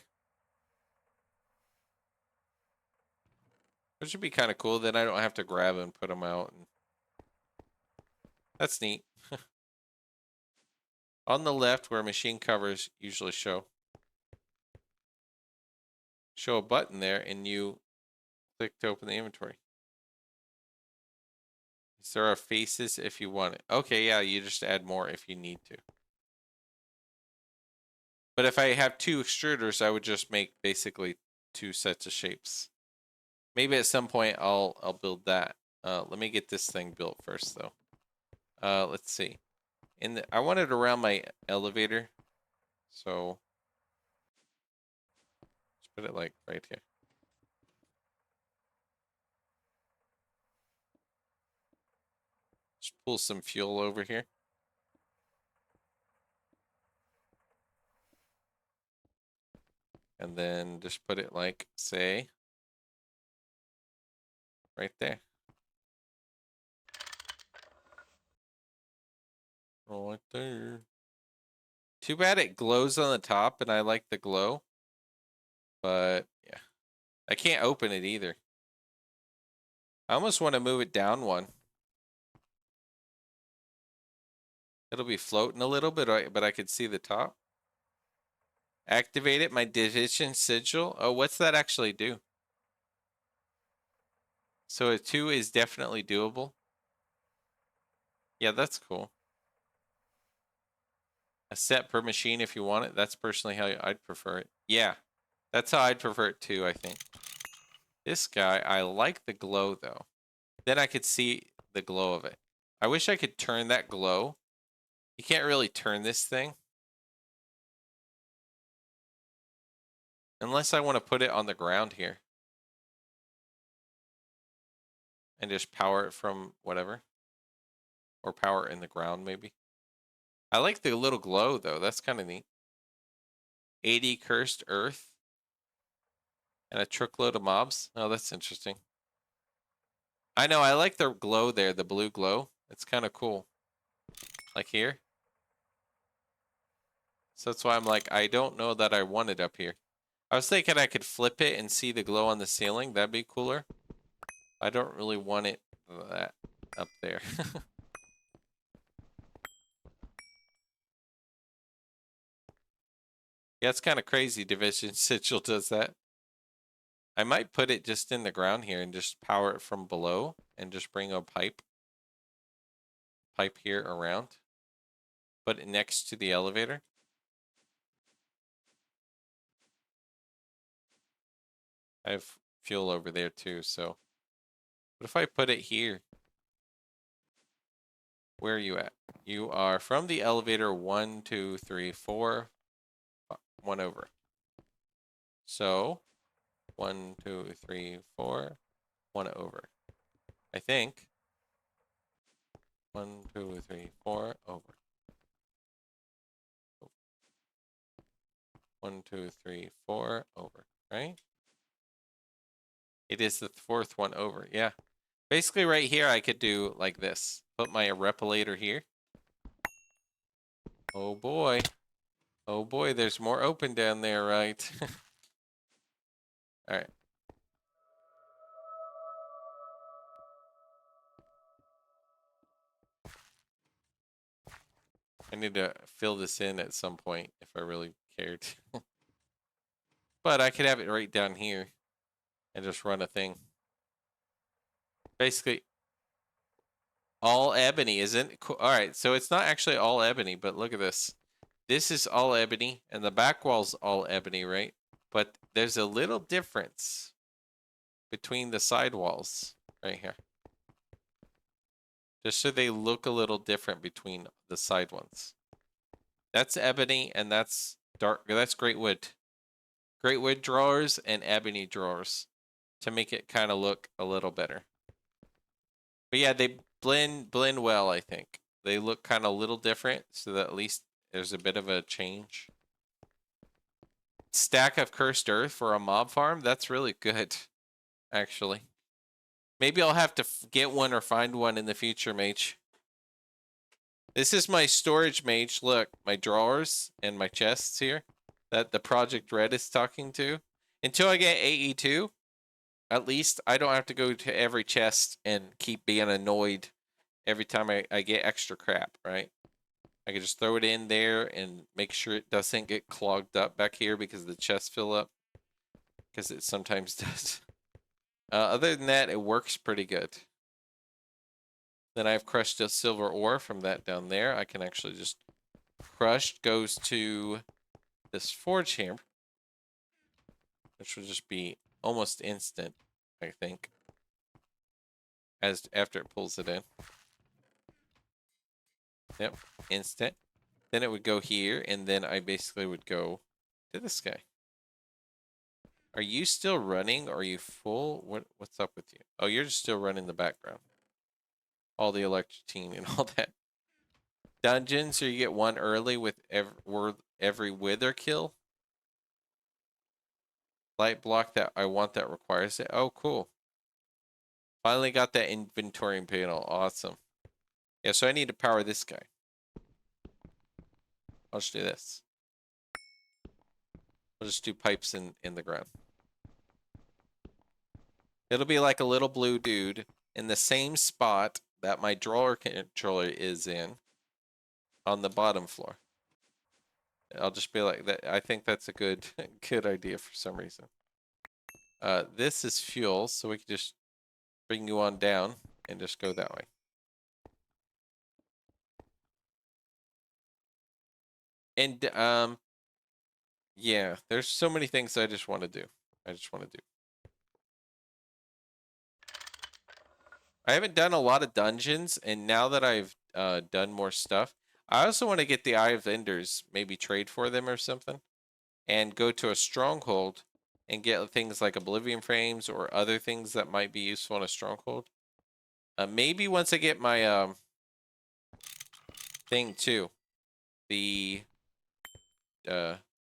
Which would be kind of cool. Then I don't have to grab them and put them out. And that's neat. On the left, where machine covers usually show a button there, and you click to open the inventory. There are faces if you want it. Okay, yeah, you just add more if you need to. But if I have 2 extruders, I would just make basically 2 sets of shapes. Maybe at some point I'll build that. Let me get this thing built first, though. Let's see. I want it around my elevator, so let's put it like right here. Just pull some fuel over here. And then just put it like, say, right there. Right there. Too bad it glows on the top, and I like the glow. But, yeah. I can't open it either. I almost want to move it down one. It'll be floating a little bit, but I could see the top. Activate it, my division sigil. Oh, what's that actually do? So a 2 is definitely doable. Yeah, that's cool. A set per machine if you want it. That's personally how I'd prefer it. Yeah, that's how I'd prefer it too, I think. This guy, I like the glow though. Then I could see the glow of it. I wish I could turn that glow. You can't really turn this thing. Unless I want to put it on the ground here. and just power it from whatever. Or power it in the ground, maybe. I like the little glow, though. That's kind of neat. 80 cursed earth. And a truckload of mobs. Oh, that's interesting. I know, I like the glow there, the blue glow. It's kind of cool. Like here. So that's why I'm like, I don't know that I want it up here. I was thinking I could flip it and see the glow on the ceiling. That'd be cooler. I don't really want it that up there. Yeah, it's kind of crazy Division Sigil does that. I might put it just in the ground here and just power it from below and just bring a pipe here around. Put it next to the elevator. I have fuel over there too, so. What if I put it here? Where are you at? You are from the elevator 1, 2, 3, 4, 1 over. So 1, 2, 3, 4, 1 over. I think 1, 2, 3, 4 over. 1, 2, 3, 4 over. Right? It is the fourth one over. Yeah. Basically, right here, I could do like this. Put my repilator here. Oh boy. Oh boy, there's more open down there, right? All right. I need to fill this in at some point if I really cared. But I could have it right down here and just run a thing. Basically, all ebony, isn't it? Cool. All right, so it's not actually all ebony, but look at this. This is all ebony, and the back wall's all ebony, right? But there's a little difference between the side walls right here. Just so they look a little different between the side ones. That's ebony, and that's dark. That's great wood. Great wood drawers and ebony drawers to make it kind of look a little better. But yeah, they blend well, I think. They look kind of a little different, so that at least there's a bit of a change. Stack of cursed earth for a mob farm? That's really good, actually. Maybe I'll have to get one or find one in the future, mage. This is my storage, mage. Look, my drawers and my chests here that the Project Red is talking to. Until I get AE2, at least I don't have to go to every chest and keep being annoyed every time I get extra crap, right? I can just throw it in there and make sure it doesn't get clogged up back here because the chests fill up. Because it sometimes does. Other than that, it works pretty good. Then I've crushed a silver ore from that down there. I can actually just crushed goes to this forge here, which will just be almost instant, I think, as after it pulls it in. Yep, instant. Then it would go here, and then I basically would go to this guy. Are you still running? Are you full? What's up with you? Oh, you're just still running the background. All the electricity and all that. Dungeons, so you get one early with every wither kill. Light block that I want that requires it. Oh, cool. Finally got that inventory panel. Awesome. Yeah, so I need to power this guy. I'll just do this. I'll just do pipes in the ground. It'll be like a little blue dude in the same spot that my drawer controller is in on the bottom floor. I'll just be like that. I think that's a good good idea for some reason. This is fuel, so we can just bring you on down and just go that way. And yeah, there's so many things I just want to do. I haven't done a lot of dungeons, and now that I've done more stuff, I also want to get the Eye of Enders, maybe trade for them or something, and go to a stronghold and get things like Oblivion Frames or other things that might be useful in a stronghold. Maybe once I get my thing too, the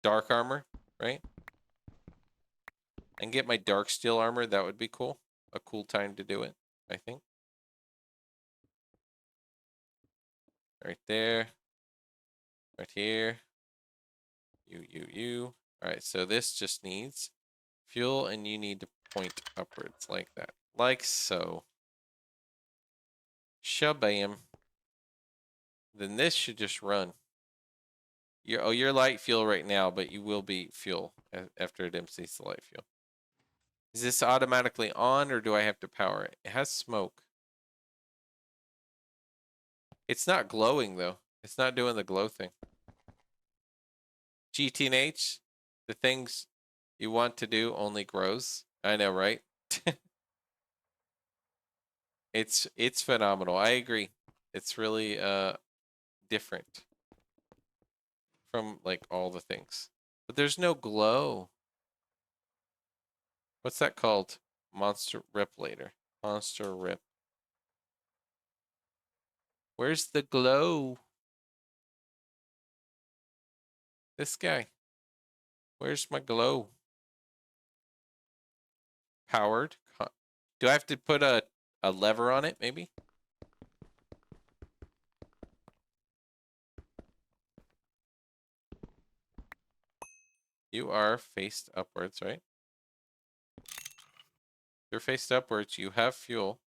dark armor, right? And get my dark steel armor, that would be cool. A cool time to do it, I think. Right there. Right here. You. Alright, so this just needs fuel, and you need to point upwards like that. Like so. Shabam. Then this should just run. You're light fuel right now, but you will be fuel after it empties the light fuel. Is this automatically on, or do I have to power it? It has smoke. It's not glowing, though. It's not doing the glow thing. GTNH, the things you want to do only grows. I know, right? It's phenomenal. I agree. It's really different from like all the things. But there's no glow. What's that called? Monster rip later. Monster rip. Where's the glow? This guy. Where's my glow? Powered. Do I have to put a lever on it, maybe? You are faced upwards, right? You're faced upwards. You have fuel.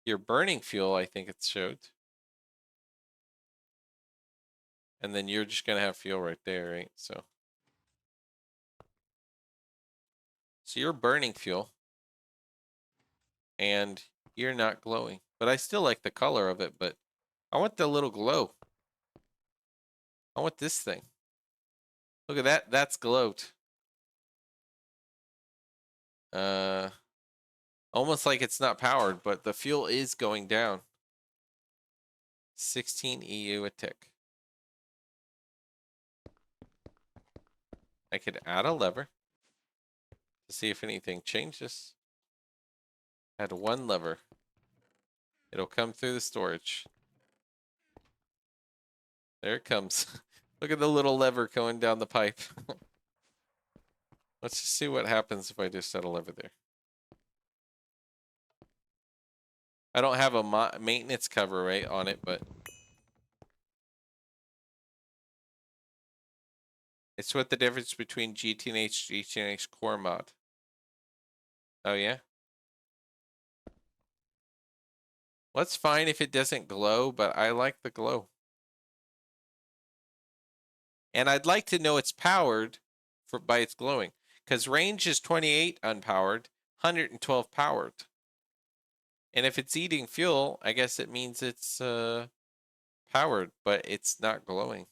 You're burning fuel, I think it showed. And then you're just going to have fuel right there, right? So you're burning fuel. And you're not glowing. But I still like the color of it, but I want the little glow. I want this thing. Look at that. That's glowed. Almost like it's not powered, but the fuel is going down. 16 EU a tick. I could add a lever to see if anything changes. Add one lever. It'll come through the storage. There it comes. Look at the little lever going down the pipe. Let's just see what happens if I just add a lever there. I don't have a maintenance cover right on it, but it's what the difference between GTNH, GTNH core mod. Oh yeah? Well, it's fine if it doesn't glow, but I like the glow. And I'd like to know it's powered by its glowing. Because range is 28 unpowered, 112 powered. And if it's eating fuel, I guess it means it's powered, but it's not glowing.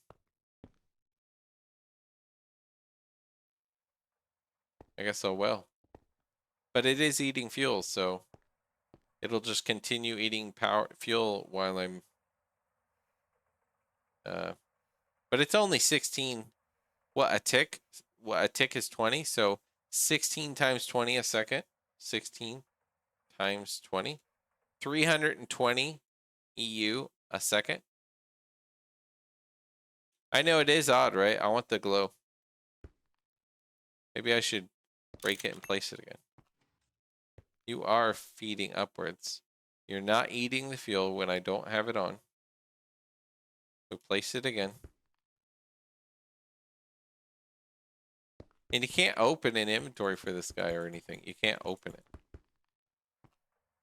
I guess oh well. But it is eating fuel, so it'll just continue eating fuel while I'm but it's only 16. What a tick? What a tick is 20, so 16 times 20 a second. 16 times 20. 320 EU a second. I know it is odd, right? I want the glow. Maybe I should break it and place it again. You are feeding upwards. You're not eating the fuel when I don't have it on. So place it again. And you can't open an inventory for this guy or anything. You can't open it.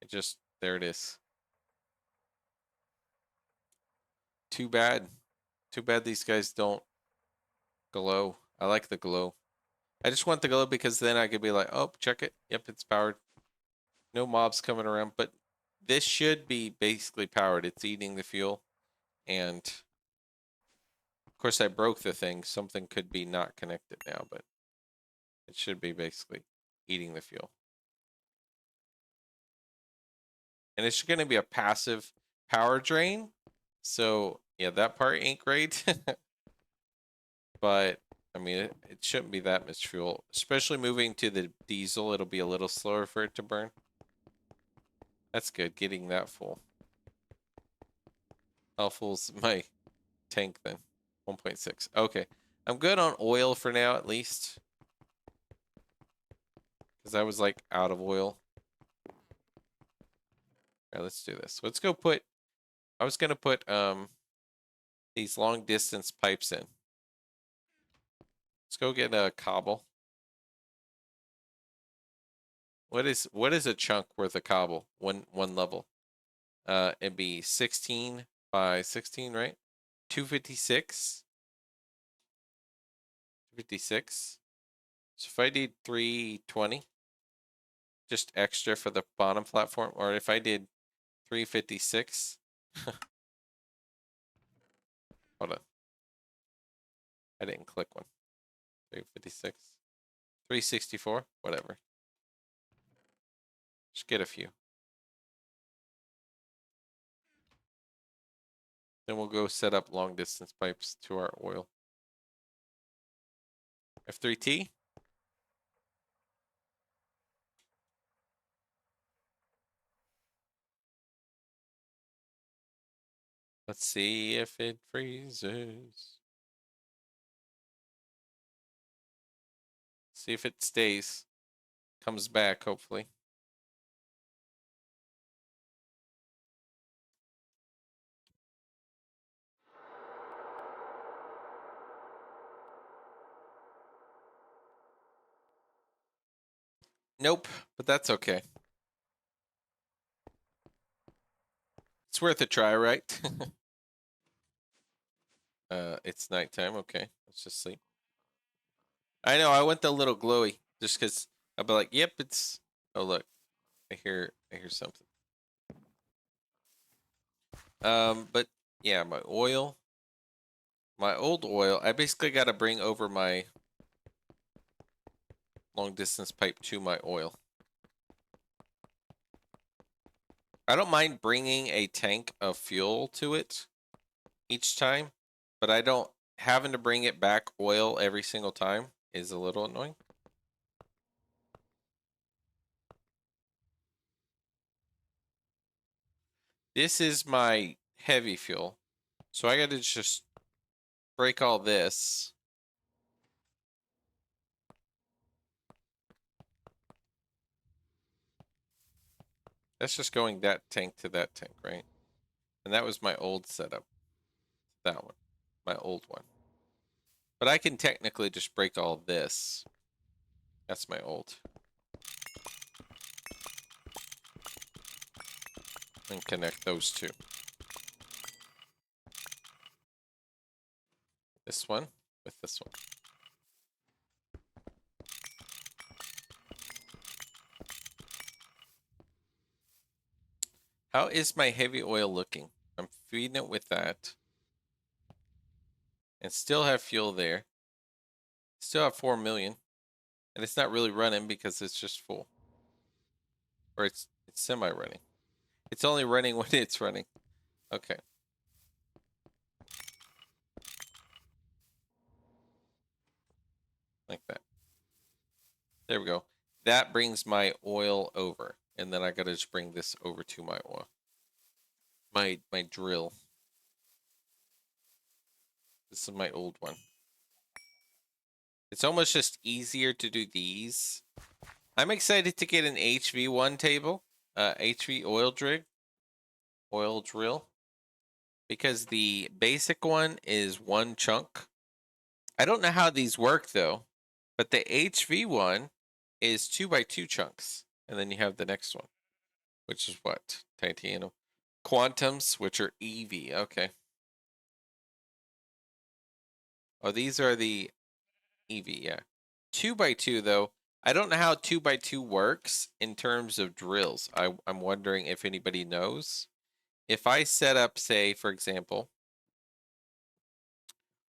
It just, there it is. Too bad. Too bad these guys don't glow. I like the glow. I just want the glow because then I could be like, oh, check it. Yep, it's powered. No mobs coming around, but this should be basically powered. It's eating the fuel. And of course I broke the thing. Something could be not connected now, but it should be basically eating the fuel. And it's going to be a passive power drain. So yeah, that part ain't great. But I mean, it shouldn't be that much fuel, especially moving to the diesel. It'll be a little slower for it to burn. That's good, getting that full. How full's my tank then? 1.6. Okay. I'm good on oil for now, at least. Because I was like out of oil. Alright, let's do this. Let's go put, I was gonna put these long distance pipes in. Let's go get a cobble. What is a chunk worth of cobble? One level. It'd be 16 by 16, right? 256. 256. So if I did 320, just extra for the bottom platform, or if I did 356. Hold on. I didn't click one. 356. 364, whatever. Just get a few. Then we'll go set up long distance pipes to our oil. F3T. Let's see if it freezes. See if it stays. Comes back, hopefully. Nope, but that's okay. It's worth a try, right? It's nighttime. Okay, let's just sleep. I know, I went the little glowy just because I'll be like, yep, it's. Oh look, I hear something. But yeah, my oil, my old oil. I basically got to bring over my long distance pipe to my oil. I don't mind bringing a tank of fuel to it each time, but I don't having to bring it back oil every single time is a little annoying. This is my heavy fuel. So I got to just break all this. That's just going that tank to that tank, right? And that was my old setup. That one. My old one. But I can technically just break all this. That's my old. And connect those two. This one with this one. How is my heavy oil looking? I'm feeding it with that. And still have fuel there. Still have 4 million. And it's not really running because it's just full. Or it's semi-running. It's only running when it's running. Okay. Like that. There we go. That brings my oil over. And then I gotta just bring this over to my oil. My drill. This is my old one. It's almost just easier to do these. I'm excited to get an HV1 table. HV oil drill. Because the basic one is one chunk. I don't know how these work though. But the HV one is 2x2 chunks. And then you have the next one. Which is what? Titanium. Quantums, which are EV. Okay. Oh, these are the EV, yeah. 2x2 though. I don't know how 2x2 works in terms of drills. I'm wondering if anybody knows. If I set up, say, for example,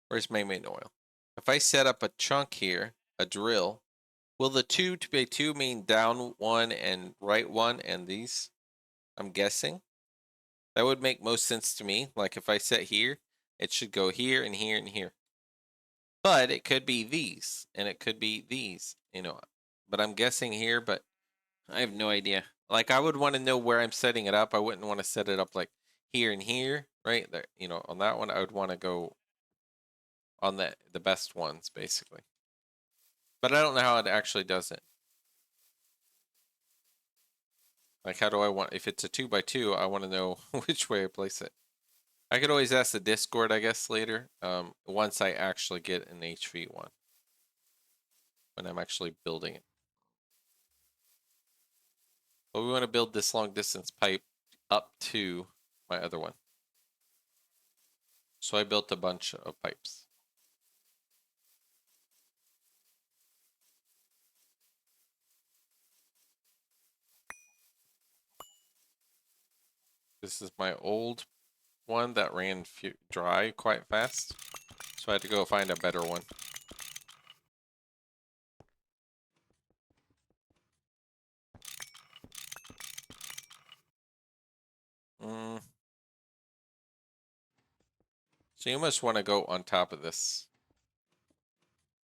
where's my main oil? If I set up a chunk here, a drill, will the 2x2 mean down one and right one and these? I'm guessing. That would make most sense to me. Like if I set here, it should go here and here and here. But it could be these, and it could be these, you know. But I'm guessing here, but I have no idea. Like I would want to know where I'm setting it up. I wouldn't want to set it up like here and here, right? There, you know, on that one, I would want to go on the best ones, basically. But I don't know how it actually does it. Like, how do I want, if it's a 2x2, I want to know which way I place it. I could always ask the Discord, I guess, later, once I actually get an HV one, when I'm actually building it. But we want to build this long distance pipe up to my other one. So I built a bunch of pipes. This is my old one that ran dry quite fast. So I had to go find a better one. So you must want to go on top of this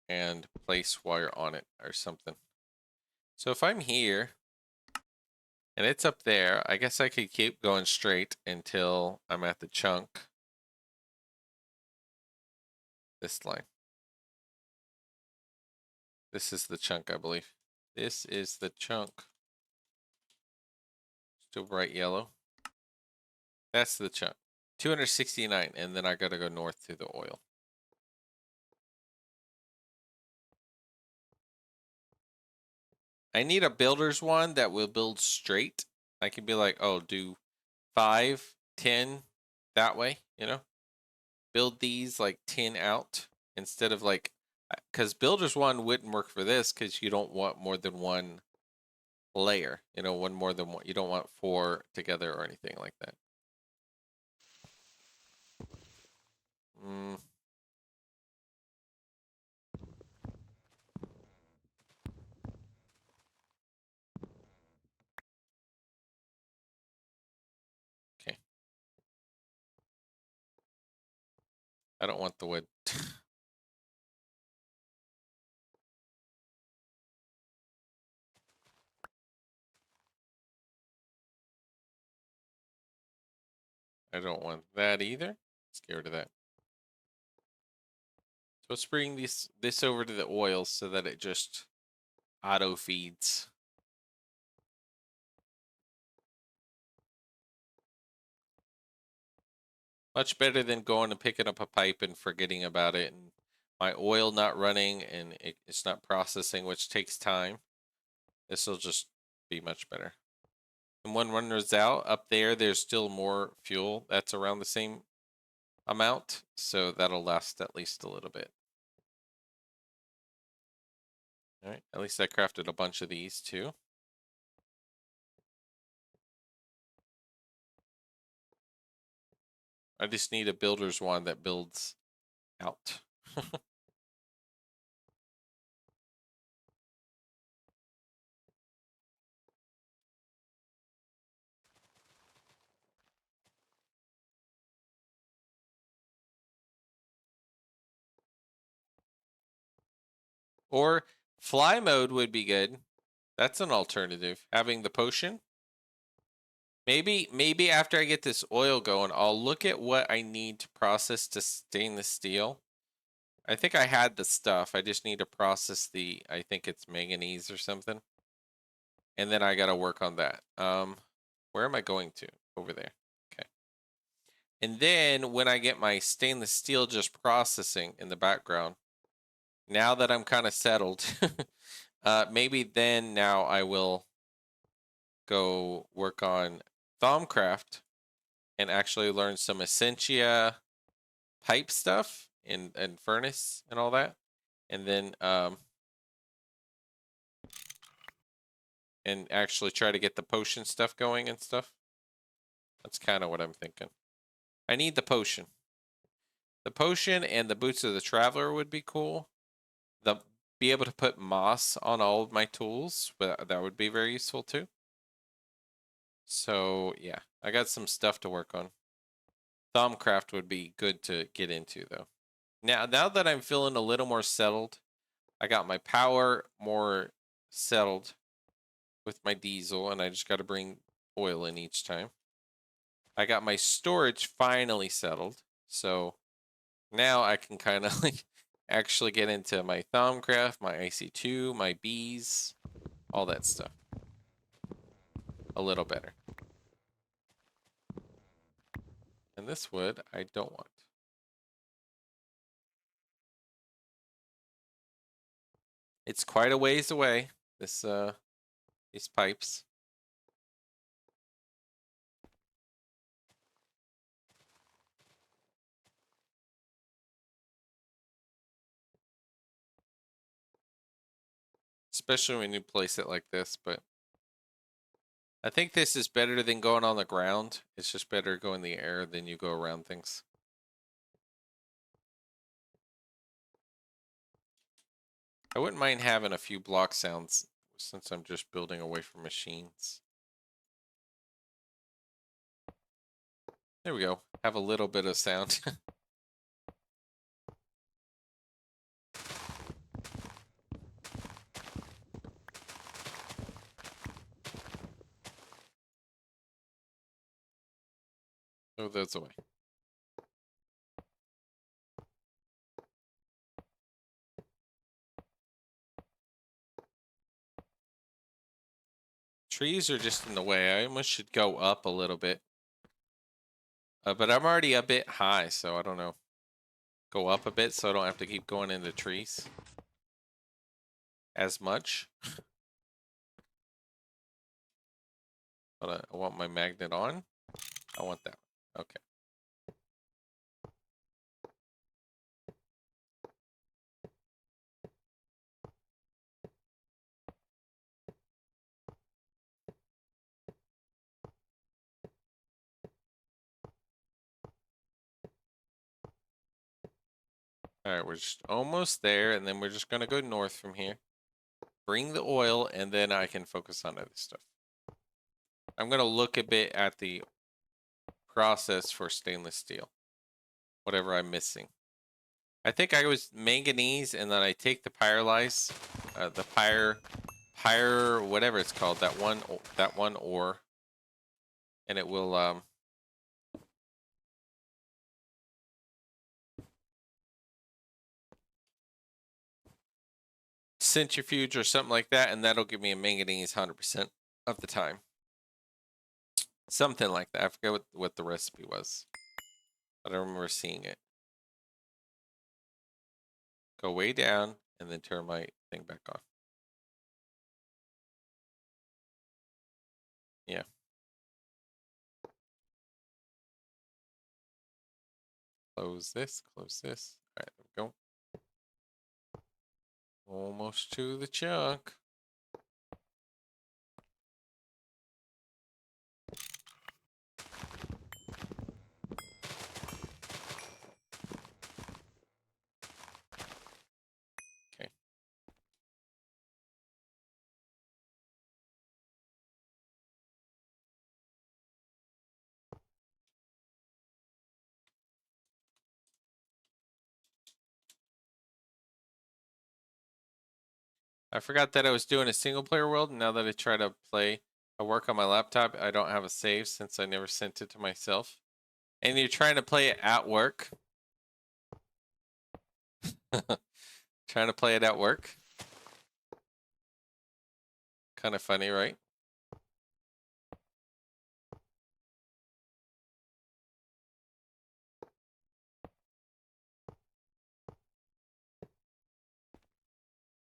and place wire on it or something. So if I'm here and it's up there, I guess I could keep going straight until I'm at the chunk. This line. This is the chunk, I believe. This is the chunk. Still bright yellow. That's the chunk. 269, and then I gotta go north to the oil. I need a builder's one that will build straight. I can be like, oh, do 5, 10 that way, you know? Build these like 10 out instead of like, because builder's one wouldn't work for this because you don't want more than one layer, you know, one more than one. You don't want 4 together or anything like that. Okay. I don't want the wood. I don't want that either. Scared of that. So let's bring this over to the oil so that it just auto feeds. Much better than going and picking up a pipe and forgetting about it, and my oil not running and it's not processing, which takes time. This will just be much better. And when one runs out up there, there's still more fuel that's around the same amount, so that'll last at least a little bit. All right, at least I crafted a bunch of these too. I just need a builder's one that builds out. Or fly mode would be good. That's an alternative. Having the potion. Maybe after I get this oil going, I'll look at what I need to process to stainless steel. I think I had the stuff. I just need to process I think it's manganese or something. And then I got to work on that. Where am I going to? Over there. Okay. And then when I get my stainless steel just processing in the background, now that I'm kind of settled, maybe then now I will go work on Thaumcraft and actually learn some Essentia pipe stuff and furnace and all that. And then and actually try to get the potion stuff going and stuff. That's kind of what I'm thinking. I need the potion. The potion and the boots of the traveler would be cool. Be able to put moss on all of my tools, but that would be very useful too. So yeah, I got some stuff to work on. Thaumcraft would be good to get into though. Now that I'm feeling a little more settled, I got my power more settled. with my diesel, and I just got to bring oil in each time. I got my storage finally settled, so now I can kind of like actually get into my Thaumcraft, my IC2, my bees, all that stuff a little better. And this wood I don't want. It's quite a ways away, this these pipes. Especially when you place it like this, but I think this is better than going on the ground. It's just better to go in the air than you go around things. I wouldn't mind having a few block sounds since I'm just building away from machines. There we go. Have a little bit of sound. Throw those away. Trees are just in the way. I almost should go up a little bit. But I'm already a bit high, so I don't know. Go up a bit so I don't have to keep going into trees as much. But I want my magnet on. I want that one. Okay. All right, we're just almost there, and then we're just gonna go north from here. Bring the oil, and then I can focus on other stuff. I'm gonna look a bit at the process for stainless steel. Whatever I'm missing. I think I was manganese, and then I take the pyrolyze, the pyre, whatever it's called, that one ore, and it will centrifuge or something like that, and that'll give me a manganese 100% of the time. Something like that. I forget what the recipe was, but I remember seeing it. Go way down and then turn my thing back on. Yeah. Close this, close this. All right, there we go. Almost to the chunk. Okay. I forgot that I was doing a single player world, and now that I try to play I work on my laptop, I don't have a save since I never sent it to myself. And you're trying to play it at work. Trying to play it at work. Kind of funny, right?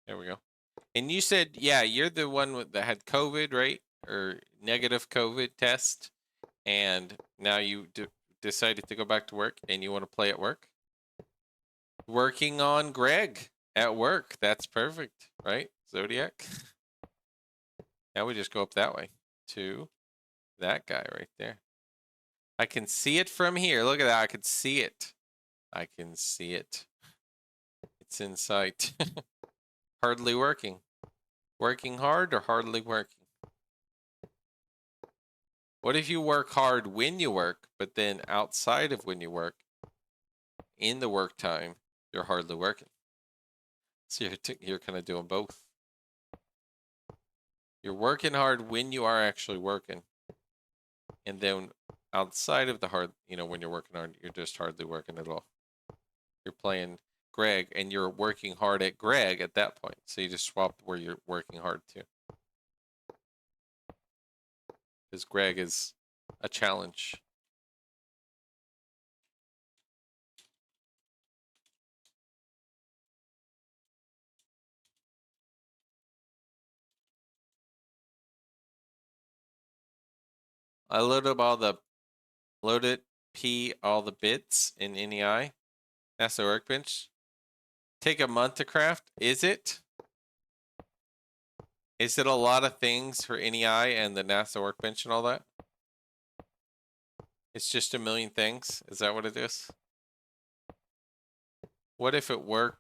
There we go. And you said, yeah, you're the one that had COVID, right? Or negative COVID test. And now you decided to go back to work and you want to play at work? Working on Greg at work. That's perfect, right? Zodiac. Now we just go up that way to that guy right there. I can see it from here. Look at that. I can see it. I can see it. It's in sight. Hardly working. Working hard or hardly working? What if you work hard when you work, but then outside of when you work, in the work time, you're hardly working? So you're kind of doing both. You're working hard when you are actually working. And then outside of the hard, when you're working hard, you're just hardly working at all. You're playing Greg and you're working hard at Greg at that point. So you just swap where you're working hard to. Because Greg is a challenge. I loaded all the bits in NEI. NASA Workbench. Take a month to craft. Is it? Is it a lot of things for NEI and the NASA Workbench and all that? It's just a million things. Is that what it is? What if it work?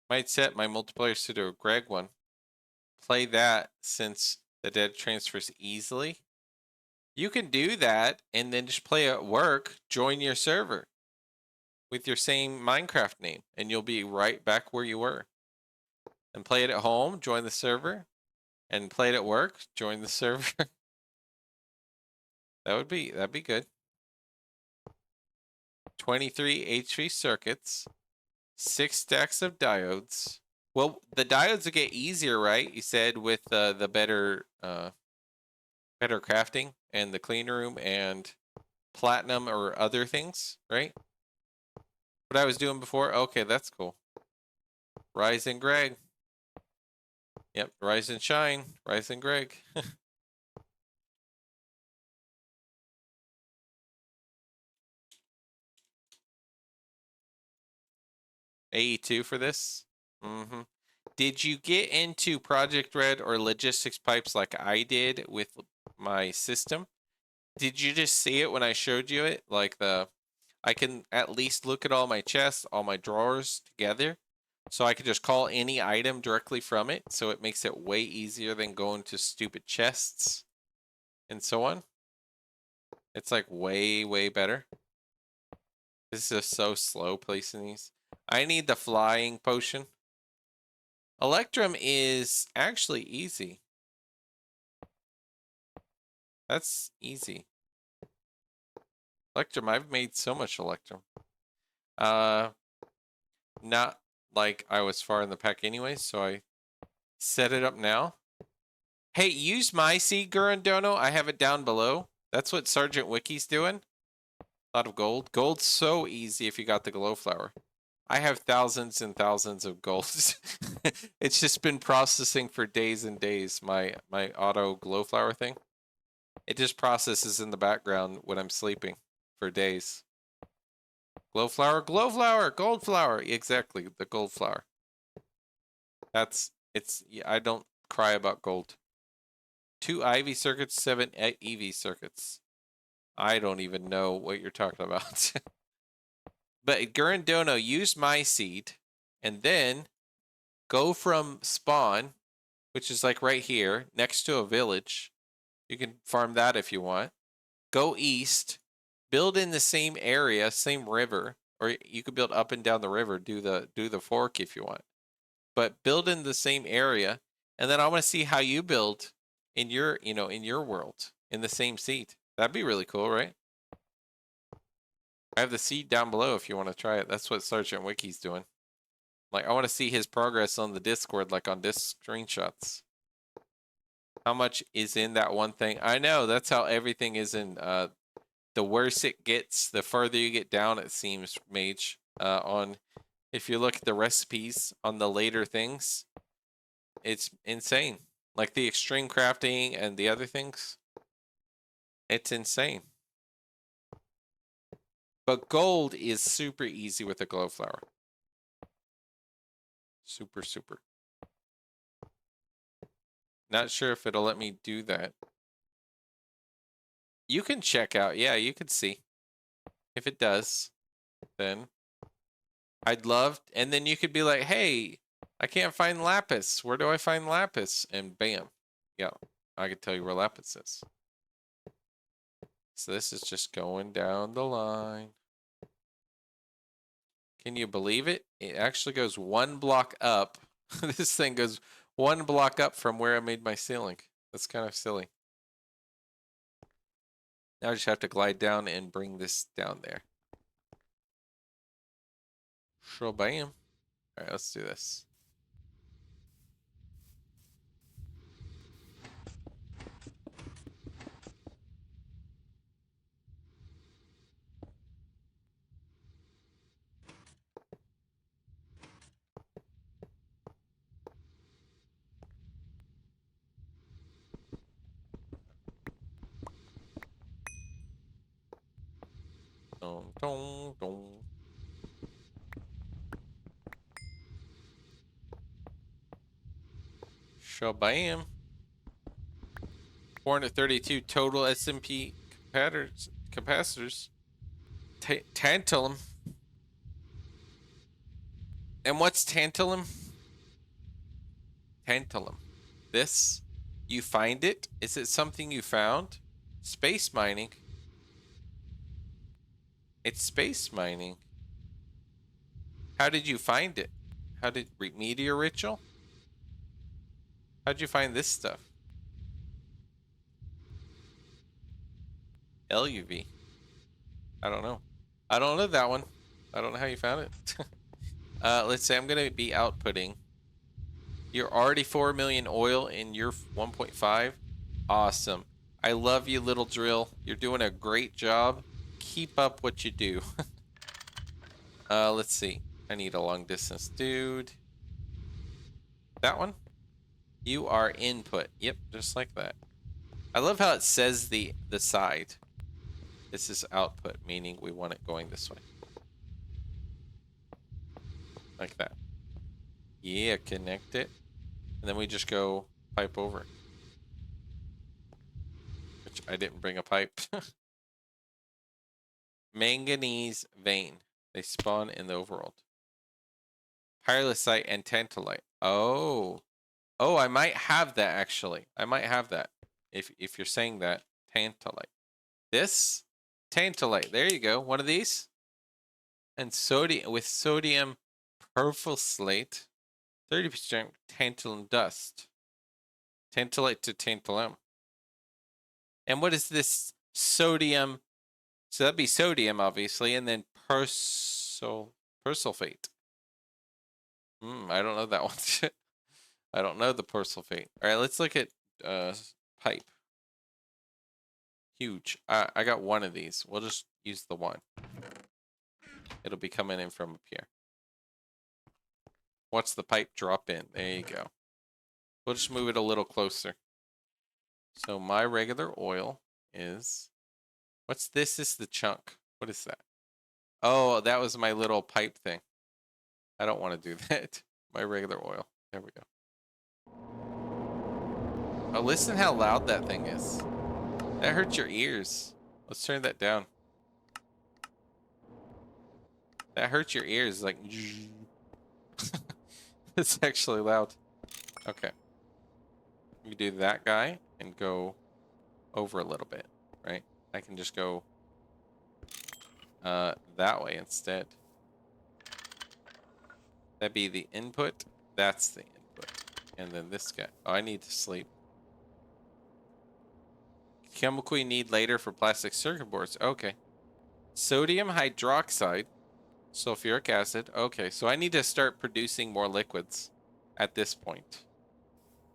Might set my multiplayer pseudo Greg one. Play that since the dead transfers easily. You can do that and then just play at work, join your server with your same Minecraft name, and you'll be right back where you were. And play it at home, join the server, and play it at work, join the server. That'd be good. 23 HV circuits, 6 stacks of diodes. Well, the diodes will get easier, right? You said with the better crafting and the clean room and platinum or other things, right? What I was doing before. Okay, that's cool. Rise and Greg. Yep, rise and shine. Rise and Greg. AE2 for this. Mm-hmm. Did you get into Project Red or logistics pipes like I did with my system? Did you just see it when I showed you it? Like I can at least look at all my chests, all my drawers together. So I could just call any item directly from it. So it makes it way easier than going to stupid chests and so on. It's like way, way better. This is just so slow placing these. I need the flying potion. Electrum is actually easy. That's easy. Electrum, I've made so much Electrum. Not like I was far in the pack anyway, so I set it up now. Hey, use my seed, Gurandono. I have it down below. That's what Sergeant Wiki's doing. A lot of gold. Gold's so easy if you got the glow flower. I have thousands and thousands of golds. It's just been processing for days and days, my auto glow flower thing. It just processes in the background when I'm sleeping for days. Glow flower, gold flower. Exactly, the gold flower. I don't cry about gold. 2 Ivy circuits, 7 EV circuits. I don't even know what you're talking about. But Gurandono, use my seed, and then go from spawn, which is like right here, next to a village. You can farm that if you want. Go east, build in the same area, same river, or you could build up and down the river, do the fork if you want. But build in the same area, and then I want to see how you build in your, in your world, in the same seed. That'd be really cool, right? I have the seed down below if you want to try it. That's what Sergeant Wiki's doing. Like, I want to see his progress on the Discord, like on disc screenshots. How much is in that one thing? I know, that's how everything is in, the worse it gets, the further you get down, it seems, Mage. If you look at the recipes on the later things, it's insane. Like the extreme crafting and the other things, it's insane. But gold is super easy with a glow flower. Super, super. Not sure if it'll let me do that. You can check out. Yeah, you can see. If it does, then I'd love. And then you could be like, hey, I can't find lapis. Where do I find lapis? And bam. Yeah, I can tell you where lapis is. So this is just going down the line. Can you believe it? It actually goes one block up. This thing goes one block up from where I made my ceiling. That's kind of silly. Now I just have to glide down and bring this down there. Sure, bam. All right, let's do this. Dun, dun, dun. Shabam. 432 total SMP capacitors. Tantalum. And what's tantalum? Tantalum. This? You find it? Is it something you found? Space mining. It's space mining. How did you find it? How did meteor ritual? How'd you find this stuff? LUV. I don't know. I don't know that one. I don't know how you found it. Let's say I'm gonna be outputting. You're already 4 million oil in your 1.5. Awesome. I love you, little drill. You're doing a great job. Keep up what you do. Let's see. I need a long distance dude. That one? You are input. Yep, just like that. I love how it says the side. This is output, meaning we want it going this way. Like that. Yeah, connect it. And then we just go pipe over. Which I didn't bring a pipe. Manganese vein. They spawn in the overworld. Pyrrhusite and tantalite. Oh. Oh, I might have that actually. I might have that. If you're saying that. Tantalite. This? Tantalite. There you go. One of these. And sodium with sodium perfluorate. 30% tantalum dust. Tantalite to tantalum. And what is this sodium? So that'd be sodium, obviously, and then persulfate. I don't know that one. I don't know the persulfate. All right, let's look at pipe. Huge. I got one of these. We'll just use the one. It'll be coming in from up here. What's the pipe drop in? There you go. We'll just move it a little closer. So my regular oil is... What's this? This is the chunk. What is that? Oh, that was my little pipe thing. I don't want to do that. My regular oil. There we go. Oh, listen how loud that thing is. That hurts your ears. Let's turn that down. That hurts your ears. Like, it's actually loud. Okay. We do that guy and go over a little bit, right? I can just go that way instead. That'd be the input. That's the input. And then this guy. Oh, I need to sleep. Chemical you need later for plastic circuit boards. Okay. Sodium hydroxide. Sulfuric acid. Okay, so I need to start producing more liquids at this point.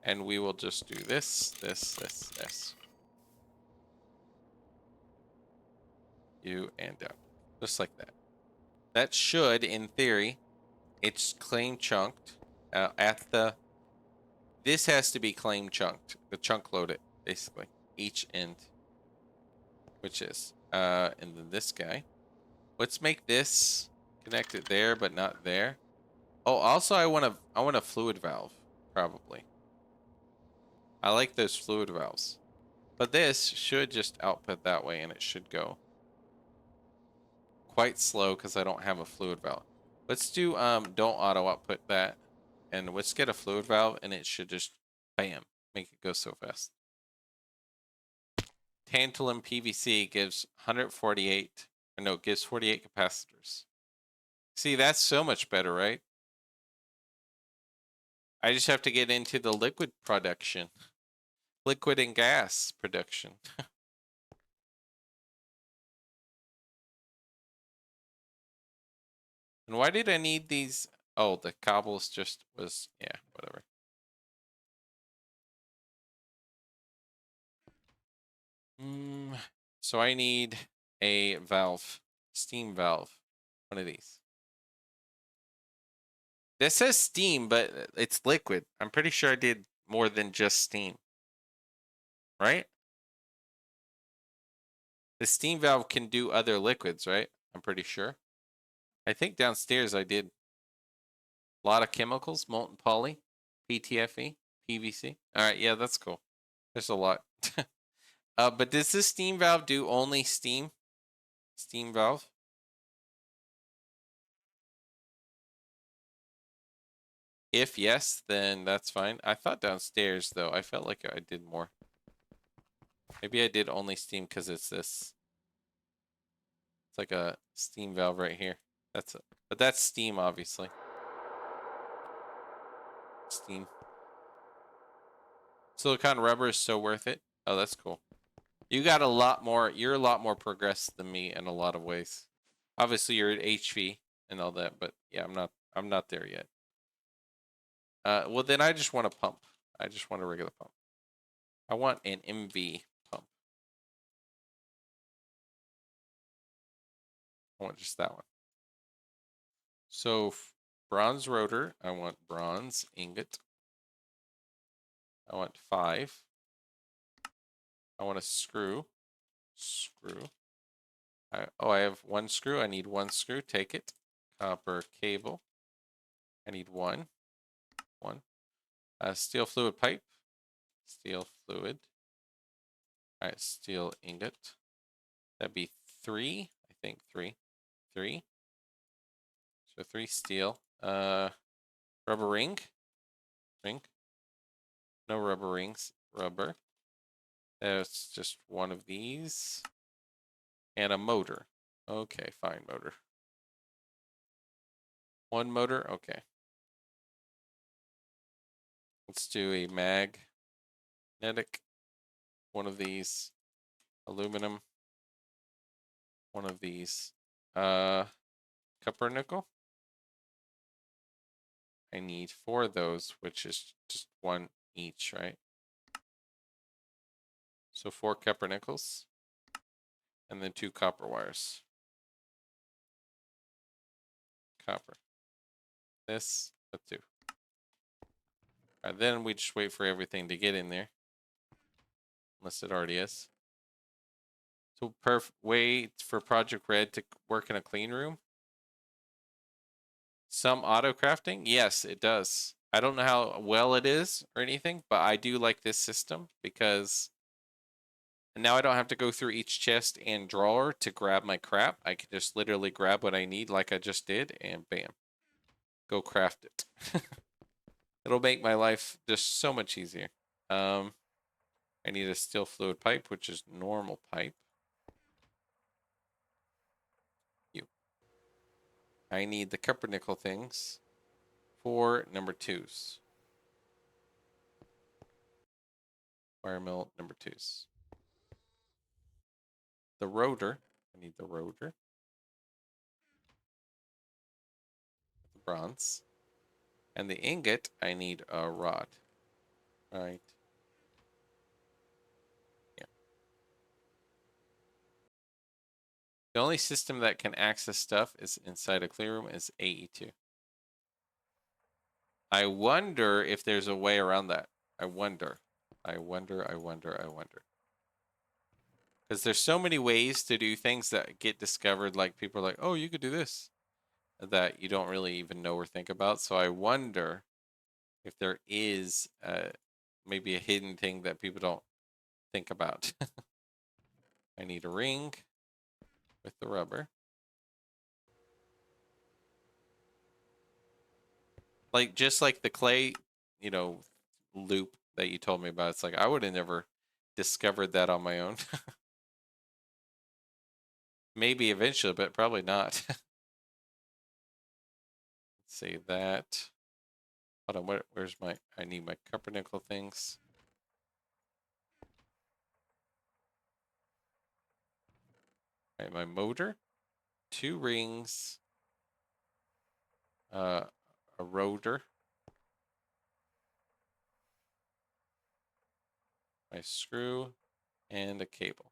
And we will just do this, this, this, this. You and down. Just like that. That should, in theory, it's claim chunked at the... This has to be claim chunked. The chunk loaded, basically. Each end. Which is. And then this guy. Let's make this connected there, but not there. Oh, also I want a fluid valve, probably. I like those fluid valves. But this should just output that way, and it should go quite slow because I don't have a fluid valve. Let's do don't auto output that, and let's get a fluid valve, and it should just bam make it go so fast. Tantalum PVC gives 148. No, it gives 48 capacitors. See, that's so much better, right? I just have to get into the liquid production. Liquid and gas production. And why did I need these? Oh, the cobbles just was, yeah, whatever. So I need a valve, steam valve, one of these. This says steam, but it's liquid. I'm pretty sure I did more than just steam, right? The steam valve can do other liquids, right? I'm pretty sure. I think downstairs I did a lot of chemicals, molten poly, PTFE, PVC. All right, yeah, that's cool. There's a lot. But does this steam valve do only steam? Steam valve? If yes, then that's fine. I thought downstairs, though. I felt like I did more. Maybe I did only steam because it's this. It's like a steam valve right here. But that's steam, obviously. Steam. Silicon rubber is so worth it. Oh, that's cool. You got a lot more. You're a lot more progressed than me in a lot of ways. Obviously, you're at HV and all that, but yeah, I'm not. I'm not there yet. Well, then I just want a pump. I just want a regular pump. I want an MV pump. I want just that one. So bronze rotor. I want bronze ingot. I want 5. I want a screw. Screw. I have 1 screw. I need 1 screw. Take it. Copper cable. I need 1. 1. Steel fluid pipe. Steel fluid. All right, steel ingot. That'd be 3. I think 3. 3. So 3 steel. Rubber ring. Ring. No rubber rings. Rubber. That's just 1 of these. And a motor. Okay, fine, motor. 1 motor. Okay. Let's do a magnetic. 1 of these. Aluminum. 1 of these. Copper nickel. I need 4 of those, which is just 1 each, right? So 4 copper nickels. And then 2 copper wires. Copper. This, let's do. All right, then we just wait for everything to get in there. Unless it already is. So wait for Project Red to work in a clean room. Some auto crafting? Yes, it does. I don't know how well it is or anything, but I do like this system because now I don't have to go through each chest and drawer to grab my crap. I can just literally grab what I need like I just did and bam. Go craft it. It'll make my life just so much easier. I need a steel fluid pipe, which is normal pipe. I need the copper nickel things for number 2s. Wire mill number 2s. The rotor. I need the rotor. The bronze. And the ingot, I need a rod. Right. Yeah. The only system that can access stuff is inside a clear room is AE2. I wonder if there's a way around that. I wonder. Because there's so many ways to do things that get discovered. Like people are like, oh, you could do this. That you don't really even know or think about. So I wonder if there is maybe a hidden thing that people don't think about. I need a ring with the rubber. Like just like the clay, loop that you told me about. It's like I would have never discovered that on my own. Maybe eventually, but probably not. say that. Hold on, where's my, I need my copper nickel things. All right, my motor, 2 rings, a rotor, my screw, and a cable.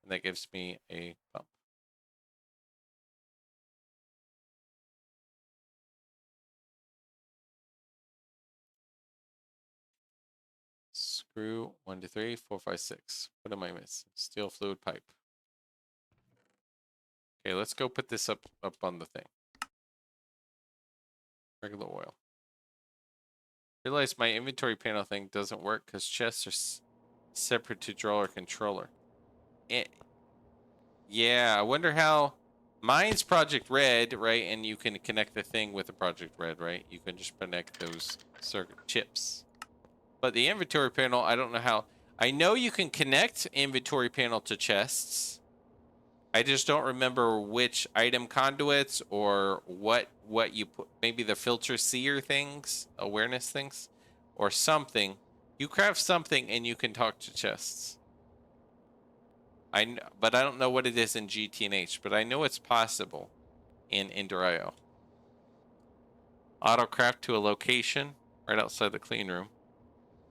And that gives me a pump. Screw 1, 2, 3, 4, 5, 6. What am I missing? Steel fluid pipe. Okay, let's go put this up on the thing. Regular oil. Realize my inventory panel thing doesn't work because chests are separate to drawer controller. Yeah, I wonder how. Mine's Project Red, right? And you can connect the thing with the Project Red, right? You can just connect those circuit chips. But the inventory panel, I don't know how. I know you can connect inventory panel to chests. I just don't remember which item conduits or what you put. Maybe the filter seer things, awareness things, or something. You craft something and you can talk to chests. But I don't know what it is in GTNH, but I know it's possible in Ender.io. Autocraft to a location right outside the clean room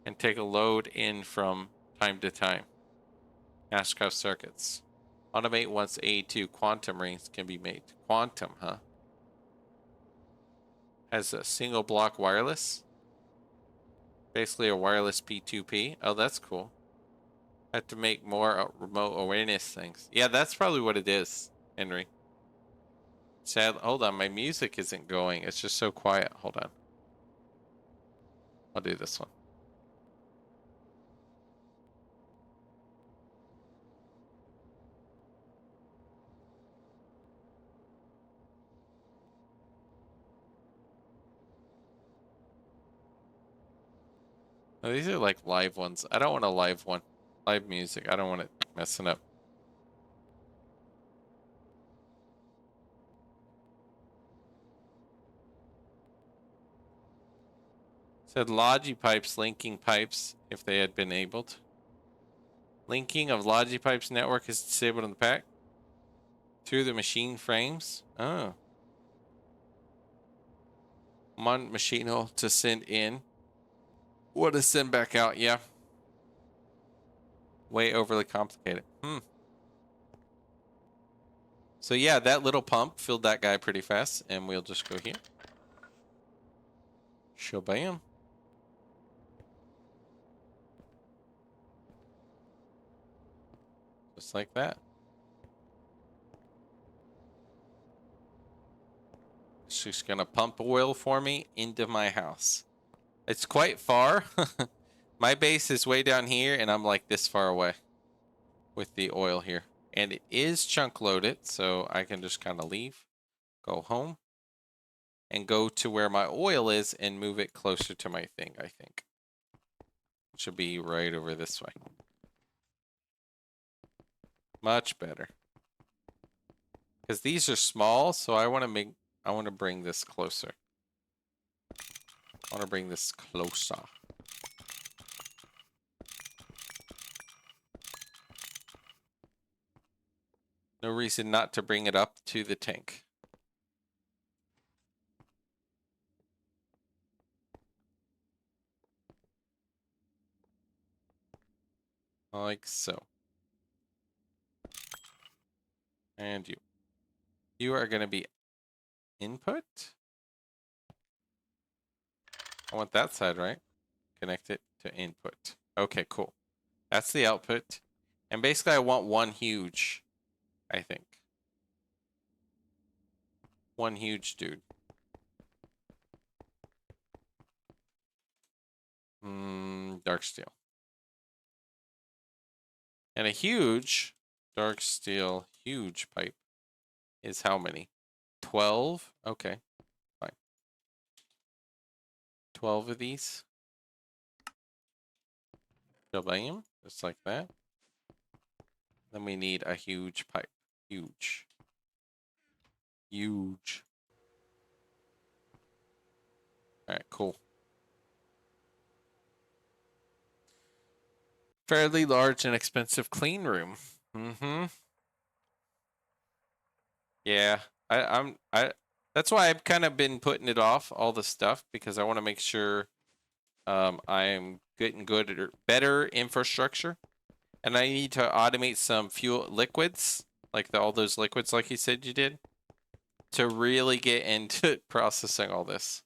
and take a load in from time to time. Mastercraft circuits. Automate once A2 quantum rings can be made. Quantum, huh? Has a single block wireless. Basically a wireless P2P. Oh, that's cool. Have to make more remote awareness things. Yeah, that's probably what it is, Henry. Sad. Hold on, my music isn't going. It's just so quiet. Hold on. I'll do this one. Oh, these are like live ones. I don't want a live one. Live music. I don't want it messing up. Said Logi pipes linking pipes if they had been enabled. Linking of Logi pipes network is disabled in the pack. Through the machine frames. Oh. I'm on machine hole to send in. What to send back out? Yeah. Way overly complicated. So yeah, that little pump filled that guy pretty fast, and we'll just go here. Shabam. Just like that. She's gonna pump oil for me into my house. It's quite far. My base is way down here, and I'm like this far away with the oil here. And it is chunk loaded, so I can just kind of leave, go home, and go to where my oil is and move it closer to my thing, I think. It should be right over this way. Much better. Because these are small, so I want to bring this closer. I want to bring this closer. No reason not to bring it up to the tank. Like so. And you. You are going to be input. I want that side, right? Connect it to input. Okay, cool. That's the output. And basically I want one huge, I think. One huge dude. Dark steel. And a huge dark steel, huge pipe is how many? 12? Okay, fine. 12 of these. Bam, just like that. Then we need a huge pipe. Huge. Huge. All right, cool. Fairly large and expensive clean room. Mm-hmm. Yeah, I. That's why I've kind of been putting it off all the stuff because I want to make sure I'm getting good at better infrastructure, and I need to automate some fuel liquids, like all those liquids, like you said you did, to really get into processing all this.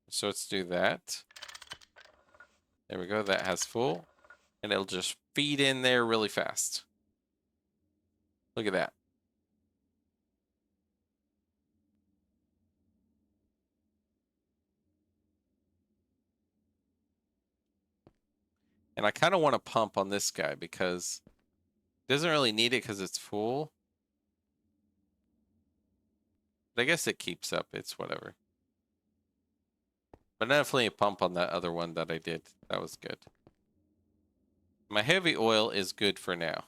So let's do that. There we go. That has full, and it'll just feed in there really fast. Look at that. And I kind of want to pump on this guy because it doesn't really need it because it's full. But I guess it keeps up. It's whatever. But definitely a pump on that other one that I did. That was good. My heavy oil is good for now.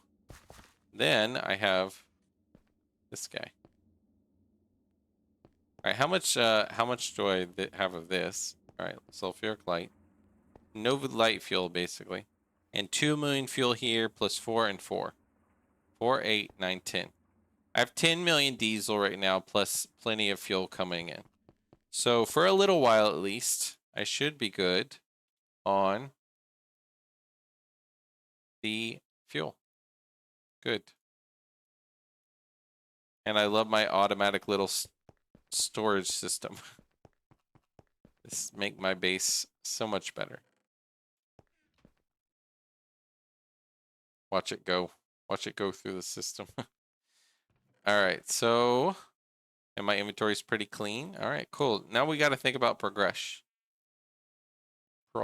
Then I have this guy. All right, how much do I have of this? All right, sulfuric light. No light fuel, basically. And 2 million fuel here, plus 4 and 4. 4, 8, 9, 10. I have 10 million diesel right now, plus plenty of fuel coming in. So for a little while at least, I should be good on the fuel. Good. And I love my automatic little storage system. This make my base so much better. Watch it go. Watch it go through the system. All right, so, and my inventory is pretty clean. All right, cool. Now we got to think about progress. We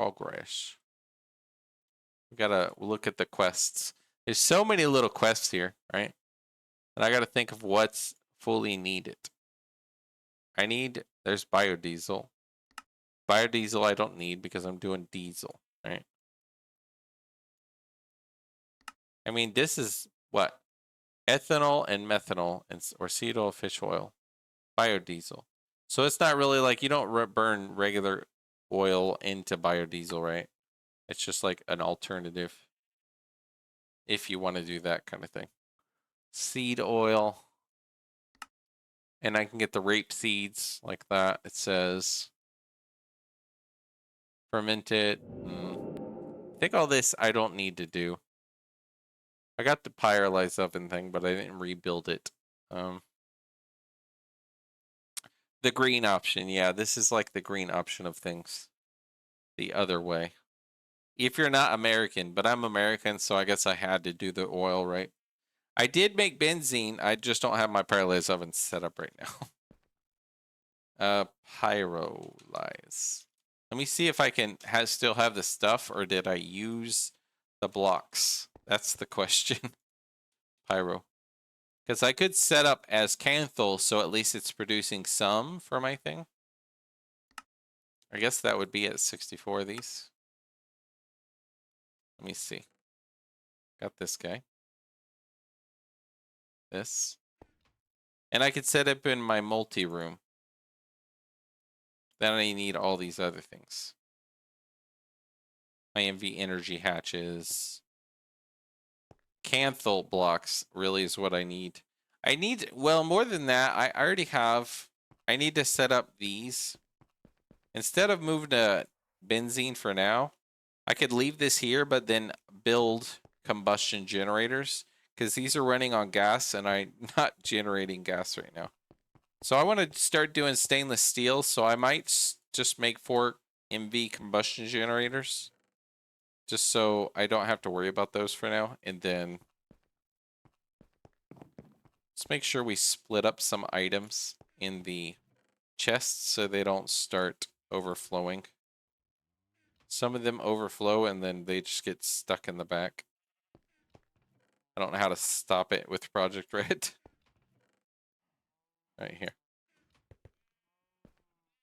got to look at the quests. There's so many little quests here, right? And I got to think of what's fully needed. There's biodiesel. Biodiesel I don't need because I'm doing diesel, right? I mean, this is what? Ethanol and methanol or seed oil, fish oil, biodiesel. So it's not really like you don't burn regular oil into biodiesel, right? It's just like an alternative if you want to do that kind of thing. Seed oil. And I can get the rape seeds like that. It says fermented. I think all this I don't need to do. I got the pyrolyzed oven thing, but I didn't rebuild it. The green option, yeah, this is like the green option of things. The other way. If you're not American, but I'm American, so I guess I had to do the oil, right? I did make benzene, I just don't have my pyrolyzed oven set up right now. Pyrolyze. Let me see if I can still have the stuff, or did I use the blocks? That's the question. Pyro. Because I could set up as Canthal, so at least it's producing some for my thing. I guess that would be at 64 of these. Let me see. Got this guy. This. And I could set up in my multi-room. Then I need all these other things. My MV energy hatches. Canthal blocks really is what I need. I need, well, more than that, I already have, I need to set up these. Instead of moving to benzene for now, I could leave this here, but then build combustion generators because these are running on gas and I'm not generating gas right now. So I want to start doing stainless steel, so I might just make 4 MV combustion generators just so I don't have to worry about those for now. And then let's make sure we split up some items in the chests so they don't start overflowing. Some of them overflow and then they just get stuck in the back. I don't know how to stop it with Project Red. Right here.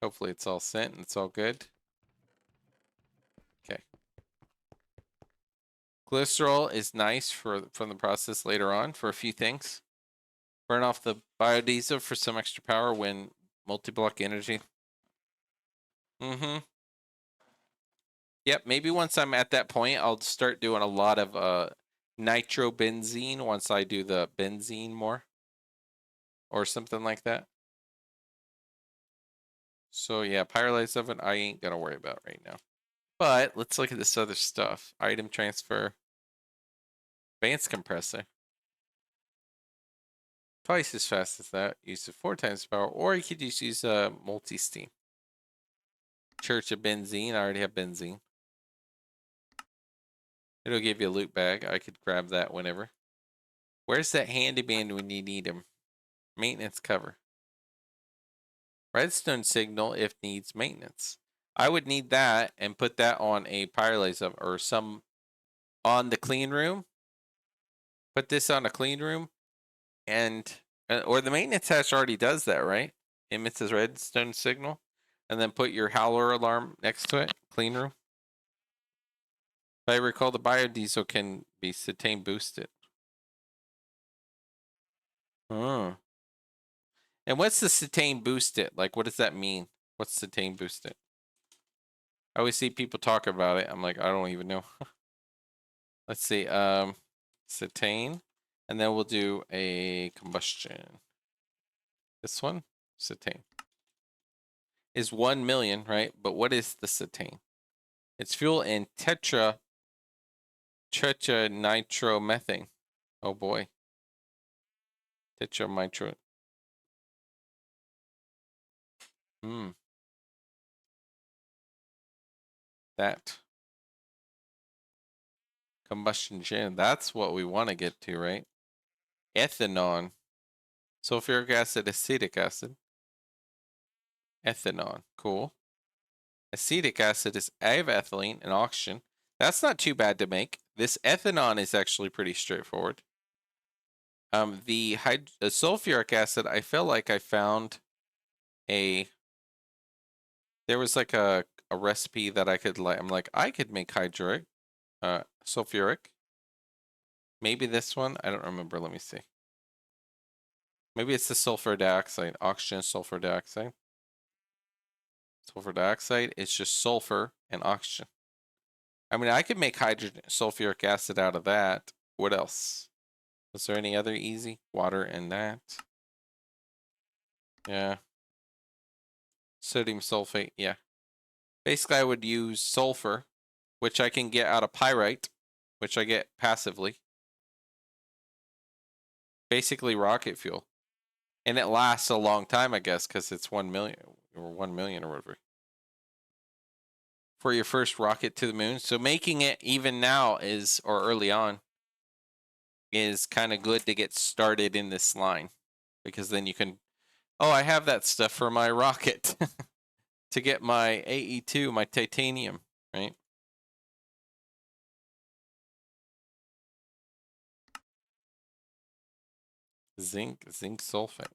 Hopefully it's all sent and it's all good. Okay. Glycerol is nice from the process later on for a few things. Burn off the biodiesel for some extra power when multi-block energy. Mm-hmm. Yep, maybe once I'm at that point, I'll start doing a lot of nitrobenzene once I do the benzene more. Or something like that. So yeah, pyrolyze oven I ain't gonna worry about right now. But let's look at this other stuff. Item transfer. Advanced compressor. Twice as fast as that. Use it 4 times the power. Or you could just use multi-steam. Church of benzene. I already have benzene. It'll give you a loot bag. I could grab that whenever. Where's that handyman when you need him? Maintenance cover. Redstone signal if needs maintenance. I would need that and put that on a pyrolyze oven or some on the clean room. Put this on a clean room and or the maintenance hatch already does that, right? Emits a redstone signal. And then put your howler alarm next to it. Clean room. If I recall, the biodiesel can be cetane boosted. Oh. And what's the cetane boosted? Like, what does that mean? What's cetane boosted? I always see people talk about it. I'm like, I don't even know. Let's see. Cetane. And then we'll do a combustion. This one, cetane, is 1 million, right? But what is the cetane? It's fuel in tetranitromethane. Oh boy. Tetranitro. That. Combustion gen. That's what we want to get to, right? Ethanol. Sulfuric acid, acetic acid. Ethanol. Cool. Acetic acid is I have ethylene and oxygen. That's not too bad to make. This ethanol is actually pretty straightforward. The sulfuric acid, I feel like I found there was like a recipe that I could I'm like, I could make sulfuric. Maybe this one, I don't remember, let me see. Maybe it's the sulfur dioxide, oxygen, sulfur dioxide. Sulfur dioxide is just sulfur and oxygen. I mean, I could make hydrogen, sulfuric acid out of that. What else? Was there any other easy? Water and that. Yeah. Sodium sulfate, yeah. Basically, I would use sulfur, which I can get out of pyrite, which I get passively. Basically rocket fuel. And it lasts a long time, I guess, because it's 1 million or 1 million or whatever. For your first rocket to the moon. So making it even now is, or early on, is kind of good to get started in this line. Because then you can, oh, I have that stuff for my rocket to get my AE2, my titanium, right? Zinc sulfate.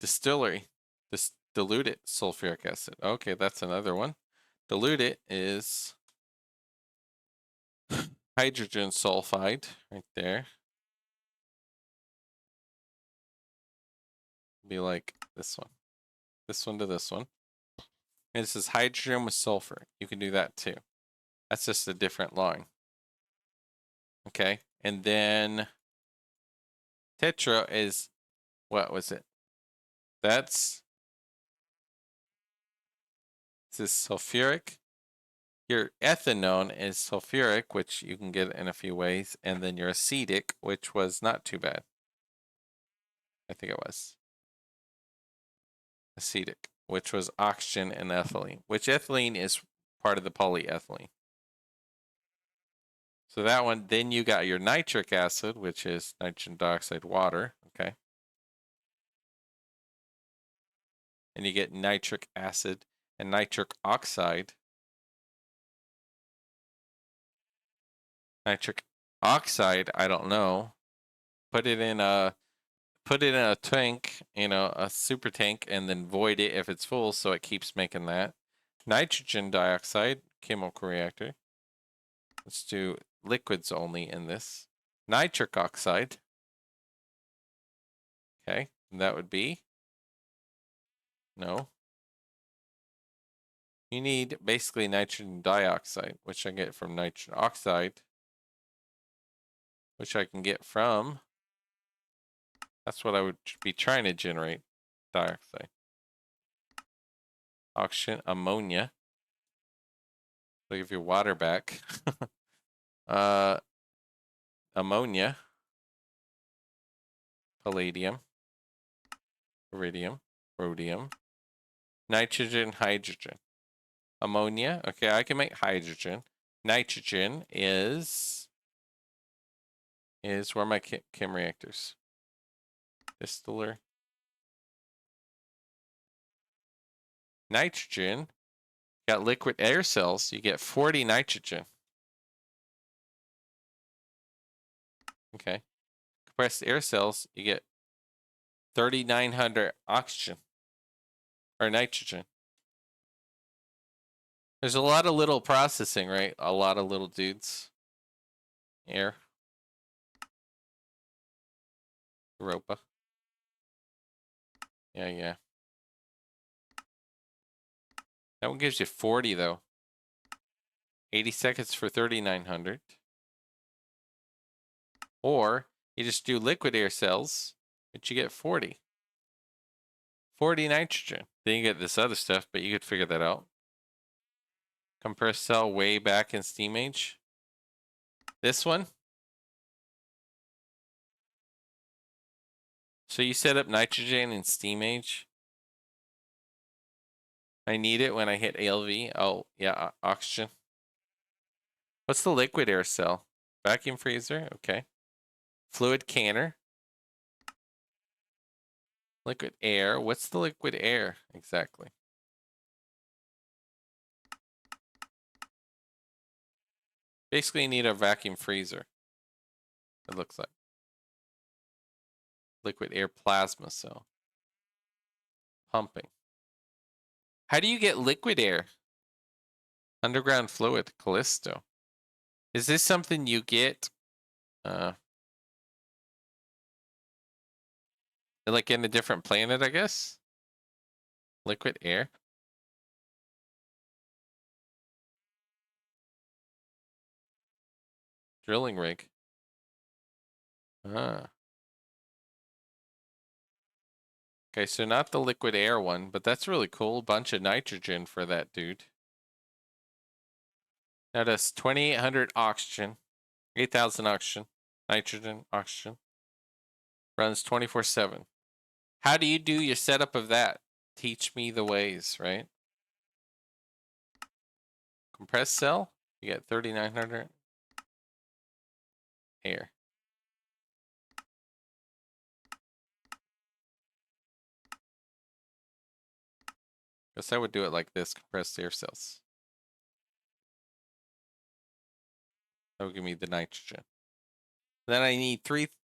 Distillery. Diluted sulfuric acid. Okay, that's another one. Diluted is hydrogen sulfide right there. Be like this one. This one to this one. And this is hydrogen with sulfur. You can do that too. That's just a different line. Okay. And then tetra is, what was it? This is sulfuric. Your ethanone is sulfuric, which you can get in a few ways. And then your acetic, which was not too bad. I think it was. Acetic, which was oxygen and ethylene, which ethylene is part of the polyethylene. So that one, then you got your nitric acid, which is nitrogen dioxide water, okay? And you get nitric acid and nitric oxide. Nitric oxide, I don't know. Put it in a tank, a super tank, and then void it if it's full so it keeps making that. Nitrogen dioxide, chemical reactor. Let's do liquids only in this. Nitric oxide. Okay, and that would be no. You need basically nitrogen dioxide, which I get from nitrogen oxide, which I can get from, that's what I would be trying to generate, dioxide. Oxygen, ammonia. So give your water back. Ammonia, palladium, iridium, rhodium, nitrogen, hydrogen. Ammonia, okay, I can make hydrogen. Nitrogen is where are my chem reactors? Distiller. Nitrogen, got liquid air cells, you get 40 nitrogen. Okay. Compressed air cells, you get 3,900 oxygen or nitrogen. There's a lot of little processing, right? A lot of little dudes. Air. Europa. Yeah. That one gives you 40 though. 80 seconds for 3,900. Or you just do liquid air cells, but you get 40. 40 nitrogen. Then you get this other stuff, but you could figure that out. Compressed cell way back in steam age. This one. So you set up nitrogen in steam age. I need it when I hit ALV. Oh, yeah, oxygen. What's the liquid air cell? Vacuum freezer? Okay. Fluid canner. Liquid air. What's the liquid air exactly? Basically, you need a vacuum freezer. It looks like. Liquid air plasma cell. Pumping. How do you get liquid air? Underground fluid. Callisto. Is this something you get like in a different planet, I guess? Liquid air? Drilling rig. Ah. Okay, so not the liquid air one, but that's really cool. Bunch of nitrogen for that dude. Now that's 2,800 oxygen, 8,000 oxygen, nitrogen, oxygen. Runs 24/7. How do you do your setup of that? Teach me the ways, right? Compressed cell, you get 3,900 air. Guess I would do it like this, compressed air cells. That would give me the nitrogen. Then I need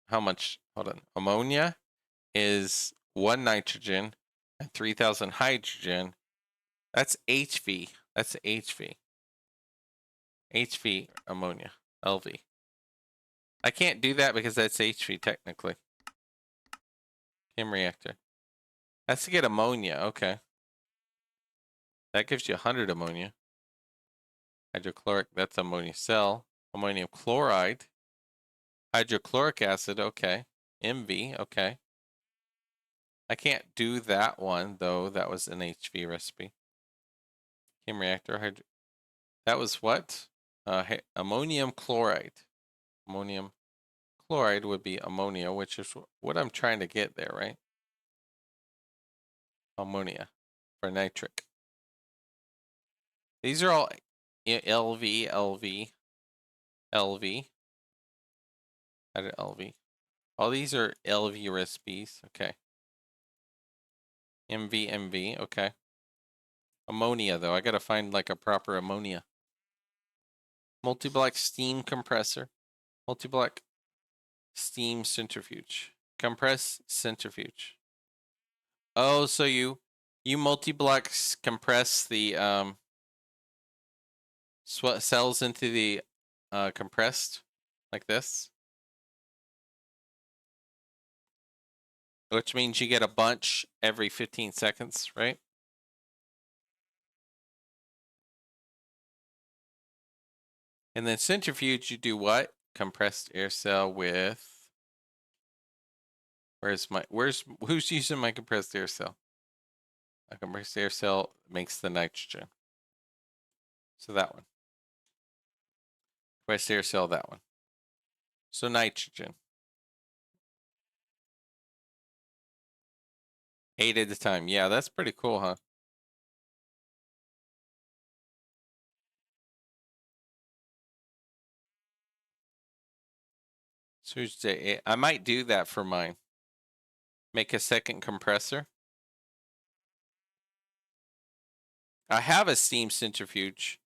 how much? Hold on. Ammonia is 1 nitrogen and 3,000 hydrogen. That's HV. That's HV. HV ammonia. LV. I can't do that because that's HV technically. Chem reactor. That's to get ammonia. Okay. That gives you 100 ammonia. Hydrochloric, that's ammonia cell. Ammonium chloride. Hydrochloric acid, okay. MV, okay. I can't do that one, though. That was an HV recipe. Chem reactor. That was what? Ammonium chloride. Ammonium chloride would be ammonia, which is what I'm trying to get there, right? Ammonia for nitric. These are all LV, LV, LV. Added LV. All these are LV recipes. Okay. MV, MV. Okay. Ammonia, though. I gotta find like a proper ammonia. Multi-block steam compressor. Multi-block steam centrifuge. Compress centrifuge. Oh, so you multi-block compress the cells into the compressed like this, which means you get a bunch every 15 seconds, right? And then centrifuge, you do what? Compressed air cell with. Who's using my compressed air cell? A compressed air cell makes the nitrogen. So that one. Compressed air cell, that one. So nitrogen. 8 at a time. Yeah, that's pretty cool, huh? Tuesday. I might do that for mine. Make a second compressor. I have a steam centrifuge.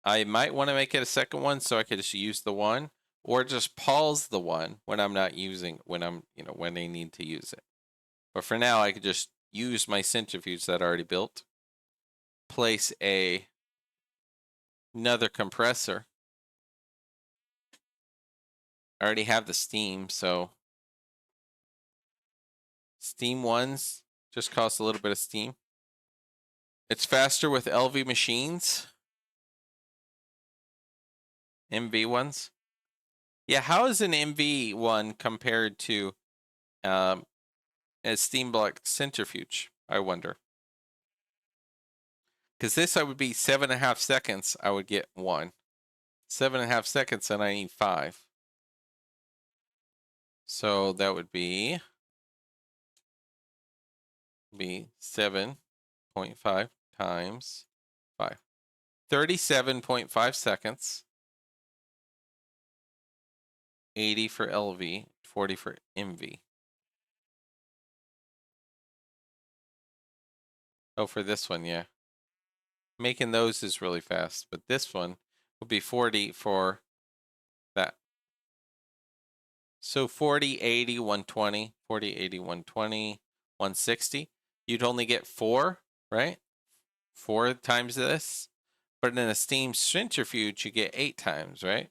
I might want to make it a second one so I could just use the one, or just pause the one when I'm not using, when I need to use it. But for now, I could just use my centrifuge that I already built, place another compressor. I already have the steam, so steam ones just cost a little bit of steam. It's faster with LV machines. MV ones. Yeah, how is an MV one compared to a steam block centrifuge? I wonder. Because this I would be 7.5 seconds. I would get one. 7.5 seconds, and I need 5. So that would be 7.5 times 5. 37.5 seconds. 80 for LV, 40 for MV. Oh, for this one, yeah. Making those is really fast, but this one will be 40 for that. So 40, 80, 120, 40, 80, 120, 160. You'd only get 4, right? 4 times this. But in a steam centrifuge, you get 8 times, right?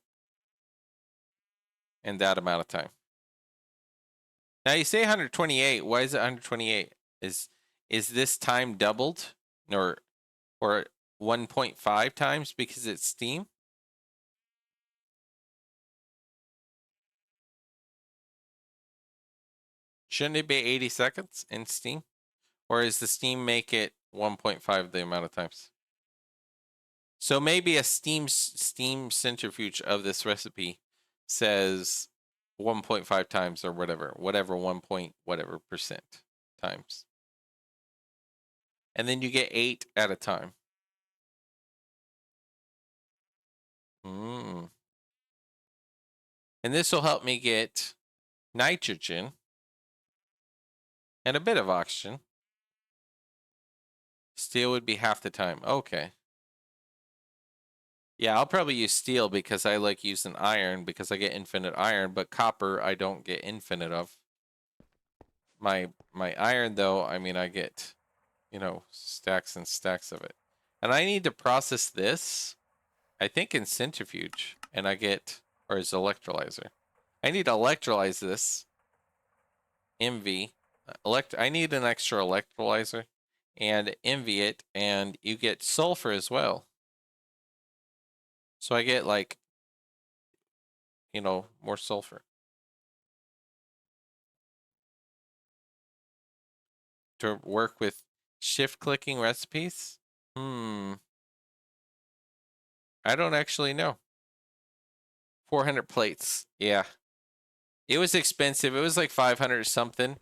In that amount of time. Now you say 128. Why is it 128? Is this time doubled or 1.5 times because it's steam? Shouldn't it be 80 seconds in steam? Or is the steam make it 1.5 the amount of times? So maybe a steam centrifuge of this recipe says 1.5 times or whatever 1 point whatever percent times. And then you get 8 at a time. And this will help me get nitrogen and a bit of oxygen. Steel would be half the time. Okay. Yeah, I'll probably use steel because I like using iron because I get infinite iron, but copper I don't get infinite of. My iron though, I mean I get, stacks and stacks of it. And I need to process this, I think in centrifuge, and I get, or is electrolyzer. I need to electrolyze this. MV. I need an extra electrolyzer and MV it, and you get sulfur as well. So I get like, more sulfur. To work with shift clicking recipes? I don't actually know. 400 plates. Yeah. It was expensive. It was like 500 something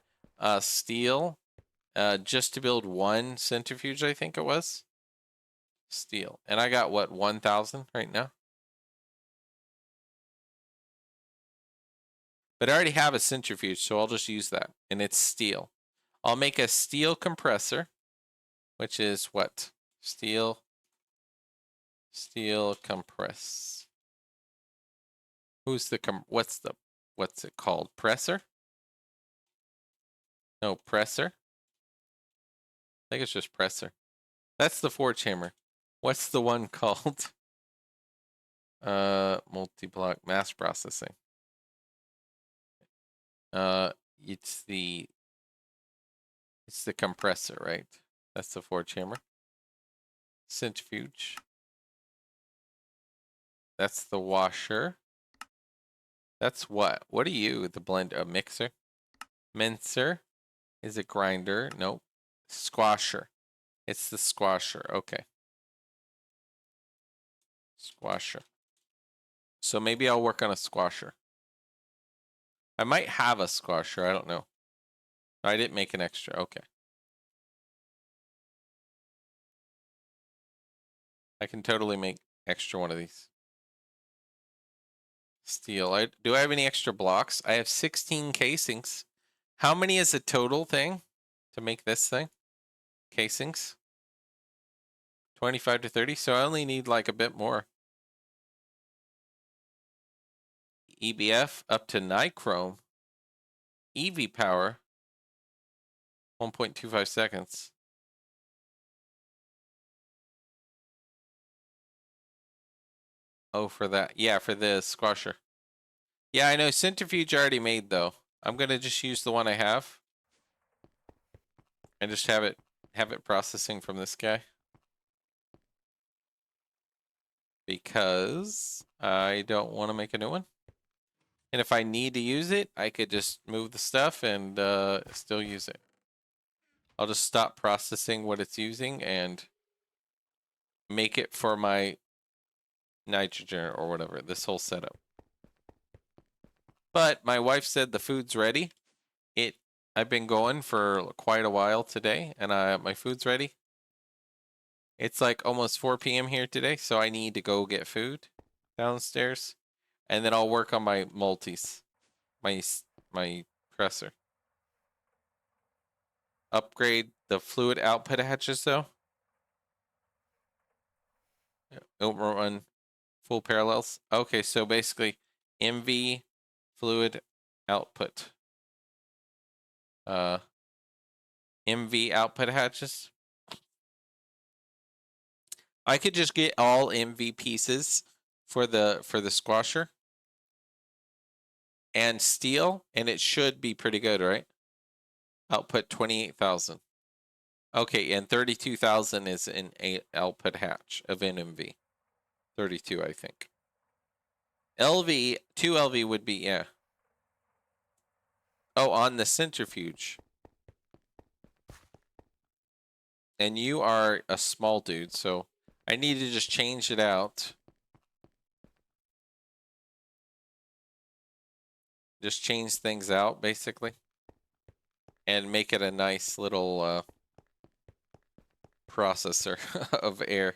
steel just to build one centrifuge, I think it was. Steel. And I got what, 1,000 right now? But I already have a centrifuge, so I'll just use that. And it's steel. I'll make a steel compressor, which is what? Steel compress. What's it called? Presser? No, presser. I think it's just presser. That's the forge hammer. What's the one called? Multi-block mass processing. It's the compressor, right? That's the forge hammer. Centrifuge. That's the washer. That's what? What are you? The blend, a mixer? Mincer? Is it grinder? Nope. Squasher. It's the squasher. Okay. Squasher. So maybe I'll work on a squasher. I might have a squasher. I don't know. I didn't make an extra. Okay. I can totally make extra one of these. Steel. Do I have any extra blocks? I have 16 casings. How many is the total thing to make this thing? Casings? 25 to 30. So I only need like a bit more. EBF up to nichrome. EV power. 1.25 seconds. Oh, for that. Yeah, for the squasher. Yeah, I know. Centrifuge already made, though. I'm going to just use the one I have. And just have it processing from this guy. Because I don't want to make a new one. And if I need to use it, I could just move the stuff and still use it. I'll just stop processing what it's using and make it for my nitrogen or whatever, this whole setup. But my wife said the food's ready. I've been going for quite a while today, and my food's ready. It's like almost 4 p.m. here today, so I need to go get food downstairs, and then I'll work on my multis, my presser. Upgrade the fluid output hatches though. Run full parallels. Okay, so basically MV fluid output. MV output hatches. I could just get all MV pieces for the squasher and steel, and it should be pretty good, right? Output 28,000. Okay, and 32,000 is an output hatch of NMV. 32, I think. LV, 2 LV would be, yeah. Oh, on the centrifuge. And you are a small dude, so I need to just change it out. Just change things out, basically. And make it a nice little processor of air.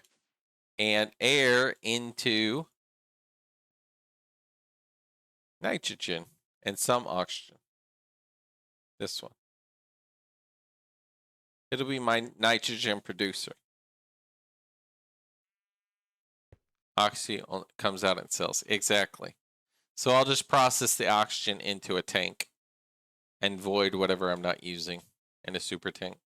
And air into nitrogen and some oxygen. This one. It'll be my nitrogen producer. Oxy comes out in cells. Exactly. So I'll just process the oxygen into a tank and void whatever I'm not using in a super tank.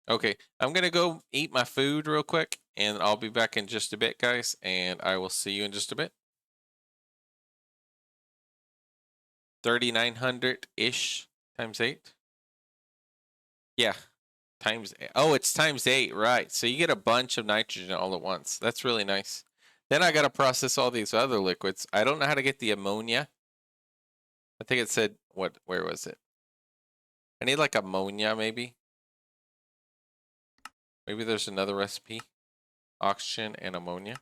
Okay, I'm going to go eat my food real quick, and I'll be back in just a bit, guys, and I will see you in just a bit. 3,900-ish times 8. Yeah, times 8. Oh, it's times 8, right. So you get a bunch of nitrogen all at once. That's really nice. Then I got to process all these other liquids. I don't know how to get the ammonia. I think it said, where was it? I need like ammonia, maybe. Maybe there's another recipe. Oxygen and ammonia.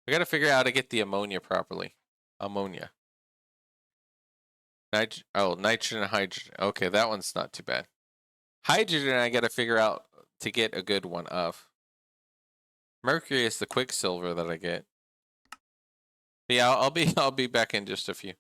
I got to figure out how to get the ammonia properly. Ammonia. Nitrogen and hydrogen. Okay, that one's not too bad. Hydrogen, I got to figure out to get a good one of. Mercury is the quicksilver that I get. But yeah, I'll be back in just a few.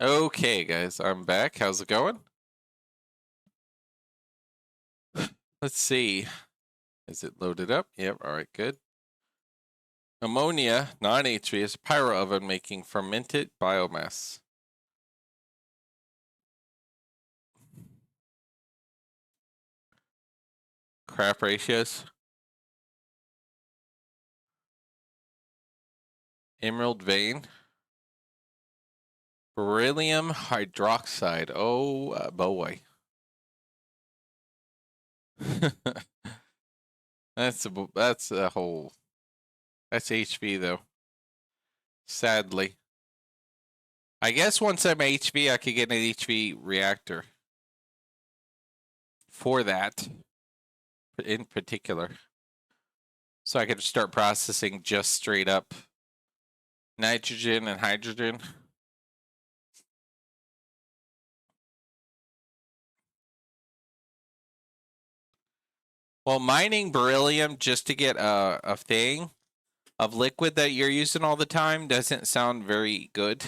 Okay, guys, I'm back. How's it going? Let's see. Is it loaded up? Yep, all right, good. Ammonia, non-HV, is a pyro oven making fermented biomass. Craft ratios. Emerald vein. Beryllium hydroxide. Oh, boy. That's a whole. That's HV though. Sadly. I guess once I'm HV, I could get an HV reactor for that in particular. So I could start processing just straight up nitrogen and hydrogen. Well, mining beryllium just to get a thing of liquid that you're using all the time doesn't sound very good.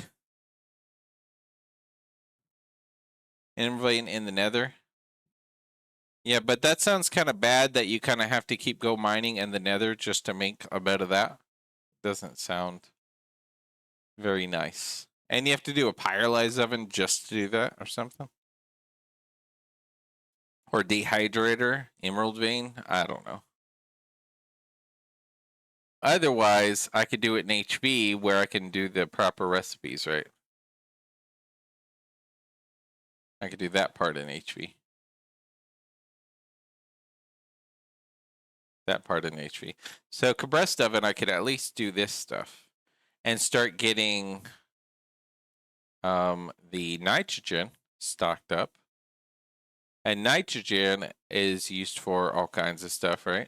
Innovating in the nether. Yeah, but that sounds kind of bad that you kind of have to keep go mining in the nether just to make a bit of that. Doesn't sound very nice. And you have to do a pyrolyze oven just to do that or something. Or dehydrator, emerald vein, I don't know. Otherwise, I could do it in HV where I can do the proper recipes, right? I could do that part in HV. That part in HV. So compressed oven, I could at least do this stuff and start getting the nitrogen stocked up. And nitrogen is used for all kinds of stuff, right?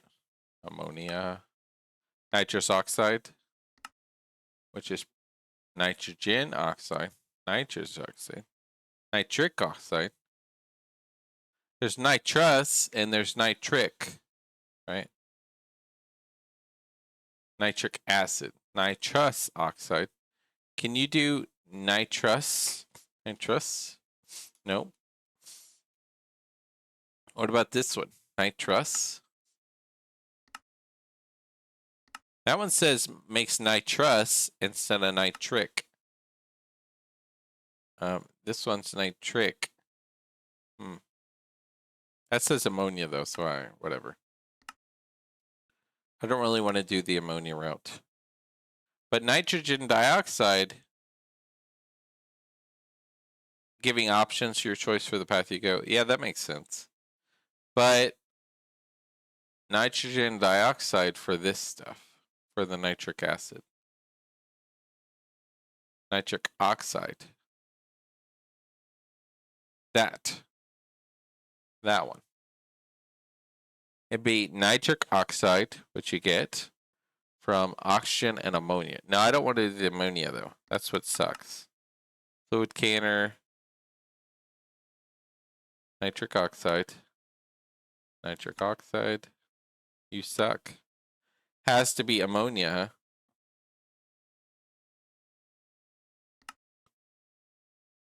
Ammonia, nitrous oxide, which is nitrogen oxide, nitrous oxide, nitric oxide. There's nitrous and there's nitric, right? Nitric acid, nitrous oxide. Can you do nitrous? Nitrous? No. What about this one? Nitrous. That one says makes nitrous instead of nitric. This one's nitric. That says ammonia though, so whatever. I don't really want to do the ammonia route. But nitrogen dioxide, giving options to your choice for the path you go. Yeah, that makes sense. But nitrogen dioxide for this stuff, for the nitric acid. Nitric oxide. That one. It'd be nitric oxide, which you get from oxygen and ammonia. Now, I don't want to do the ammonia, though. That's what sucks. Fluid canner. Nitric oxide. Nitric oxide. You suck. Has to be ammonia, huh?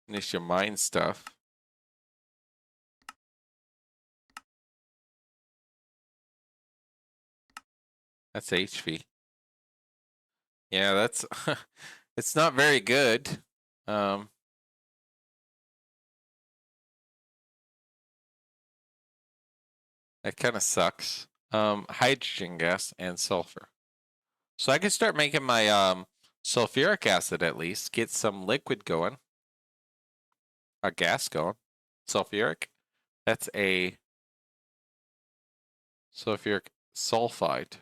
Finish your mine stuff. That's HV. Yeah, that's it's not very good. It kind of sucks. Hydrogen gas and sulfur. So I can start making my sulfuric acid at least. Get some liquid going. A gas going. Sulfuric. That's a sulfuric sulfide.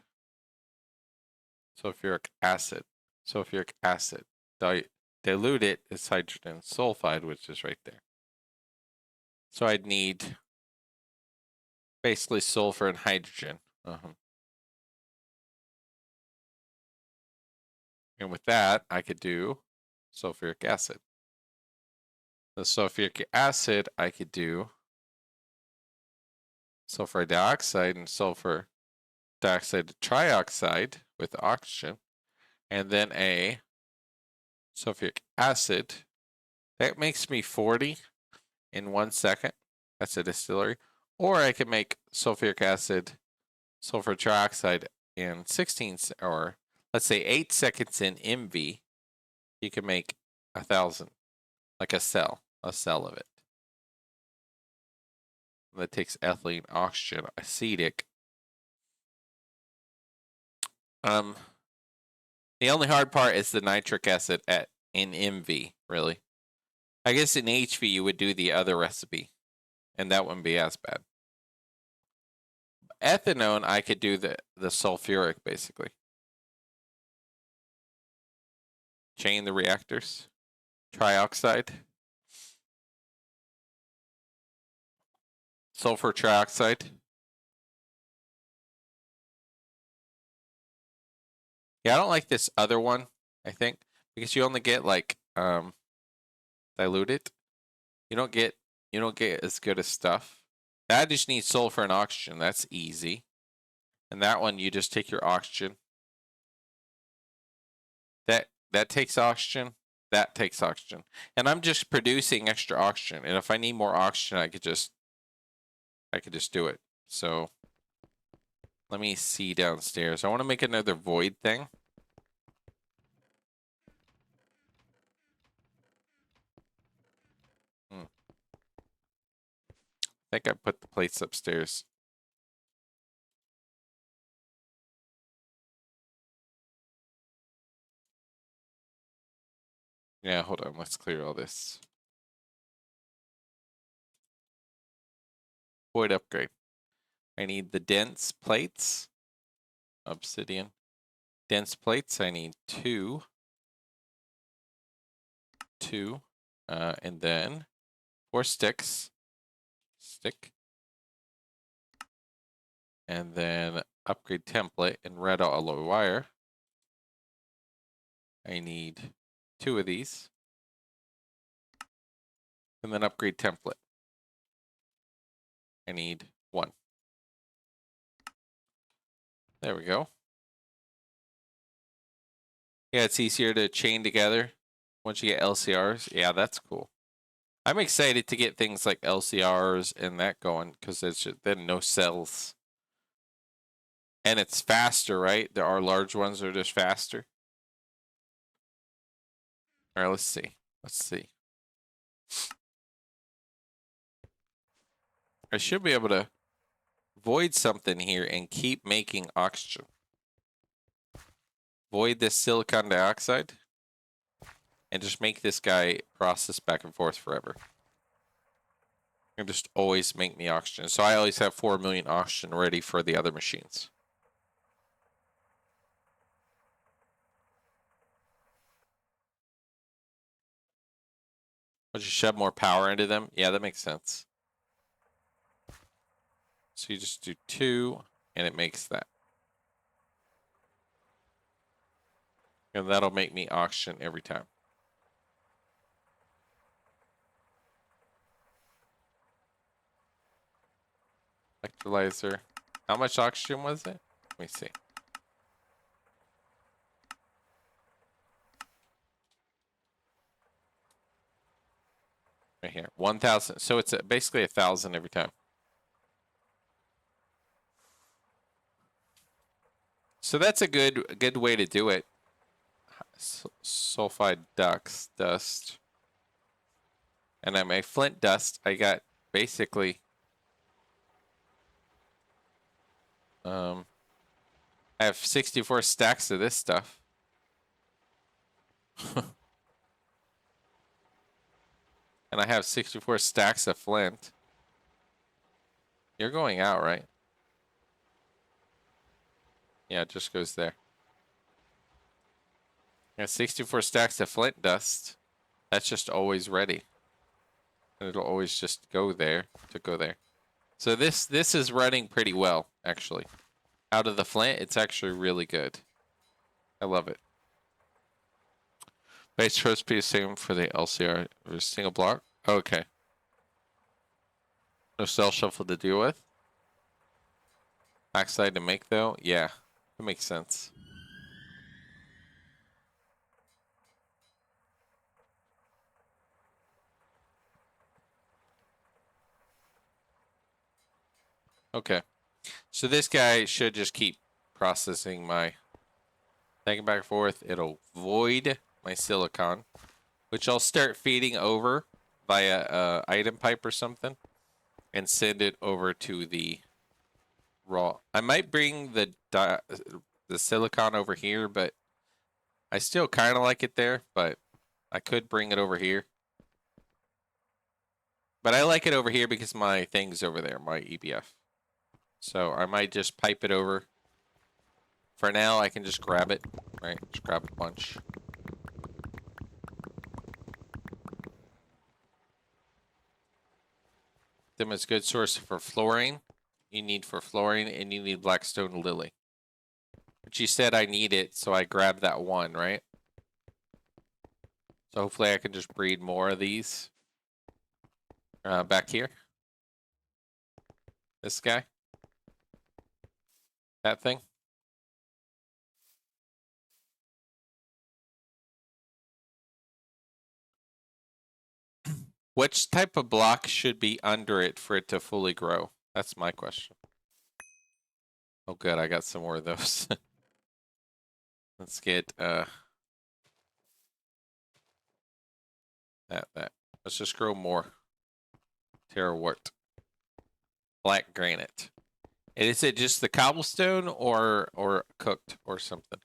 Sulfuric acid. Sulfuric acid. Dilute it is hydrogen sulfide, which is right there. So I'd need basically sulfur and hydrogen. And with that, I could do sulfuric acid. The sulfuric acid, I could do sulfur dioxide and sulfur dioxide trioxide with oxygen, and then a sulfuric acid That makes me 40 in 1 second. That's a distillery. Or I can make sulfuric acid, sulfur trioxide in 16, or let's say 8 seconds in MV. You can make 1,000, like a cell of it. That takes ethylene, oxygen, acetic. The only hard part is the nitric acid in MV, really. I guess in HV you would do the other recipe, and that wouldn't be as bad. Ethanone, I could do the sulfuric, basically. Chain the reactors. Trioxide. Sulfur trioxide. Yeah, I don't like this other one, I think, because you only get like diluted. You don't get as good as stuff. I just need sulfur and oxygen. That's easy. And that one, you just take your oxygen. That takes oxygen. That takes oxygen. And I'm just producing extra oxygen. And if I need more oxygen, I could just do it. So let me see downstairs. I want to make another void thing. I think I put the plates upstairs. Yeah, hold on. Let's clear all this. Void upgrade. I need the dense plates. Obsidian. Dense plates. I need 2. 2. And then 4 sticks. Stick. And then upgrade template in red alloy wire. I need 2 of these. And then upgrade template. I need 1. There we go. Yeah, it's easier to chain together once you get LCRs. Yeah, that's cool. I'm excited to get things like LCRs and that going because it's just, then no cells. And it's faster, right? There are large ones that are just faster. All right, let's see. Let's see. I should be able to void something here and keep making oxygen. Void this silicon dioxide and just make this guy process back and forth forever. And just always make me oxygen. So I always have 4 million oxygen ready for the other machines. Would you shove more power into them? Yeah, that makes sense. So you just do 2, and it makes that. And that'll make me oxygen every time. Electrolyzer. How much oxygen was it? Let me see. Right here. 1,000. So it's basically 1,000 every time. So that's a good way to do it. Sulfide dust. And on my flint dust, I got basically I have 64 stacks of this stuff. And I have 64 stacks of flint. You're going out, right? Yeah, it just goes there. I have 64 stacks of flint dust. That's just always ready. And it'll always just go there to go there. So this is running pretty well, actually. Out of the flint, it's actually really good. I love it. Base first be the same for the LCR or single block. Okay. No cell shuffle to deal with. Backside to make though? Yeah, that makes sense. Okay. So this guy should just keep processing my thing back and forth. It'll void my silicon, which I'll start feeding over via item pipe or something and send it over to the raw. I might bring the silicon over here, but I still kind of like it there, but I could bring it over here. But I like it over here because my thing's over there, my EBF. So I might just pipe it over. For now, I can just grab it, right? Just grab a bunch. Them is a good source for fluorine. You need for fluorine, and you need blackstone lily. But you said I need it, so I grabbed that one, right? So hopefully I can just breed more of these. Back here. This guy. That thing. Which type of block should be under it for it to fully grow? That's my question. Oh good, I got some more of those. Let's get that. Let's just grow more. Terra wart. Black granite. And is it just the cobblestone or cooked or something?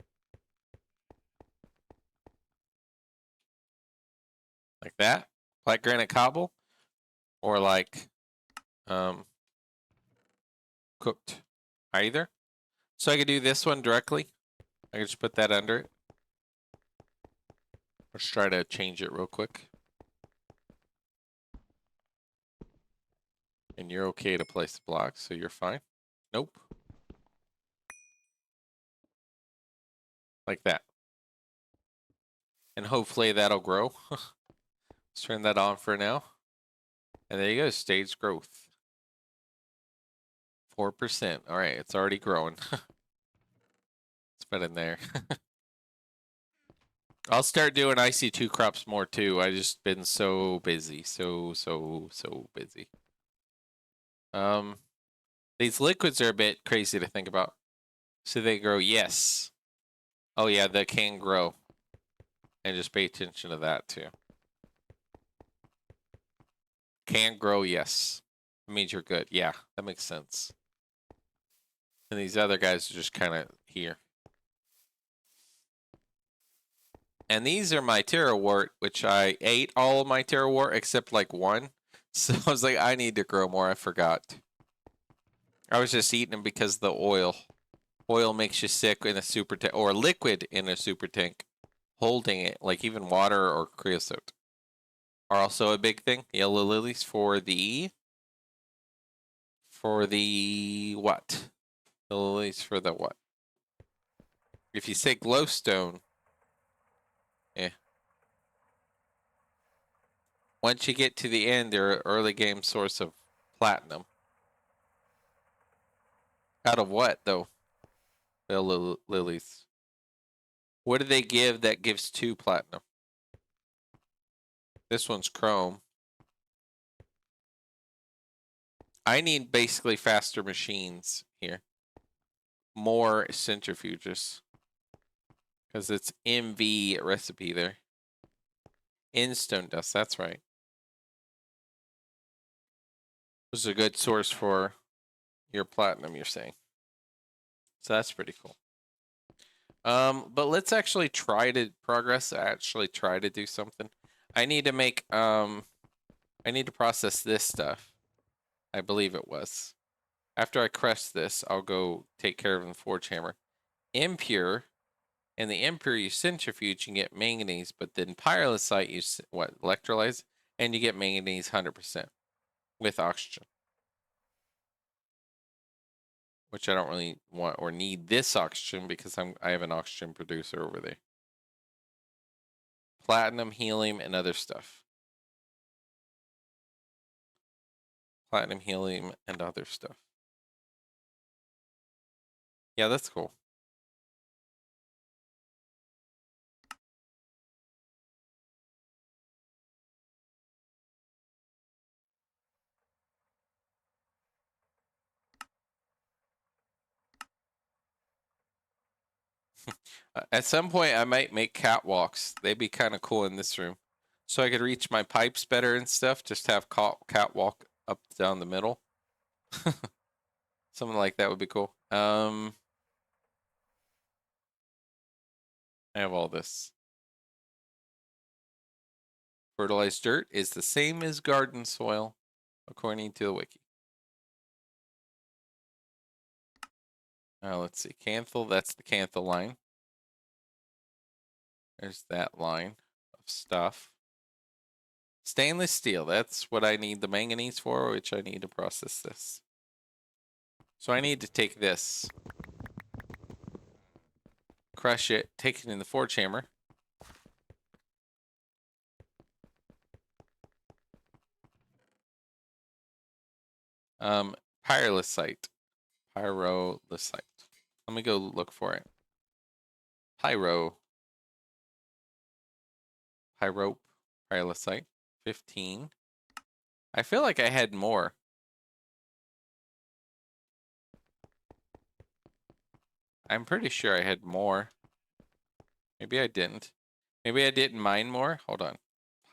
Like that? Black granite cobble? Or like cooked? Either? So I could do this one directly. I could just put that under it. Let's try to change it real quick. And you're okay to place the blocks, so you're fine. Nope. Like that. And hopefully that'll grow. Let's turn that on for now. And there you go, stage growth. 4%. All right, it's already growing. Let's put in there. I'll start doing IC2 crops more too. I just been so busy. So busy. These liquids are a bit crazy to think about. So they grow, yes. Oh yeah, they can grow. And just pay attention to that too. Can grow, yes. It means you're good. Yeah, that makes sense. And these other guys are just kind of here. And these are my terra wart, which I ate all of my terra wart except like one. So I was like, I need to grow more. I forgot. I was just eating them because the oil. Oil makes you sick in a super tank, or liquid in a super tank. Holding it, like even water or creosote, are also a big thing. Yellow lilies for the what? The lilies for the what? If you say glowstone, eh. Once you get to the end, they're an early game source of platinum. Out of what though? The lilies. What do they give that gives 2 platinum? This one's chrome. I need basically faster machines here. More centrifuges. Because it's MV recipe there. In stone dust, that's right. This is a good source for your platinum, you're saying. So that's pretty cool. But let's actually try to progress, actually try to do something. I need to make, I need to process this stuff. I believe it was. After I crush this, I'll go take care of the forge hammer. Impure, and the impure you centrifuge, you get manganese, but then pyrrolysite you, what, electrolyze, and you get manganese 100% with oxygen. Which I don't really want or need this oxygen because I have an oxygen producer over there. Platinum, helium, and other stuff. Platinum, helium, and other stuff. Yeah, that's cool. At some point, I might make catwalks. They'd be kind of cool in this room. So I could reach my pipes better and stuff. Just have catwalk up down the middle. Something like that would be cool. I have all this. Fertilized dirt is the same as garden soil, according to the wiki. Let's see. Canthal, that's the canthal line. There's that line of stuff. Stainless steel, that's what I need the manganese for, which I need to process this. So I need to take this, crush it, take it in the forge hammer. Pyrolusite. Pyrolusite. Let me go look for it. Pyrolusite. 15. I feel like I had more. I'm pretty sure I had more. Maybe I didn't. Maybe I didn't mine more. Hold on.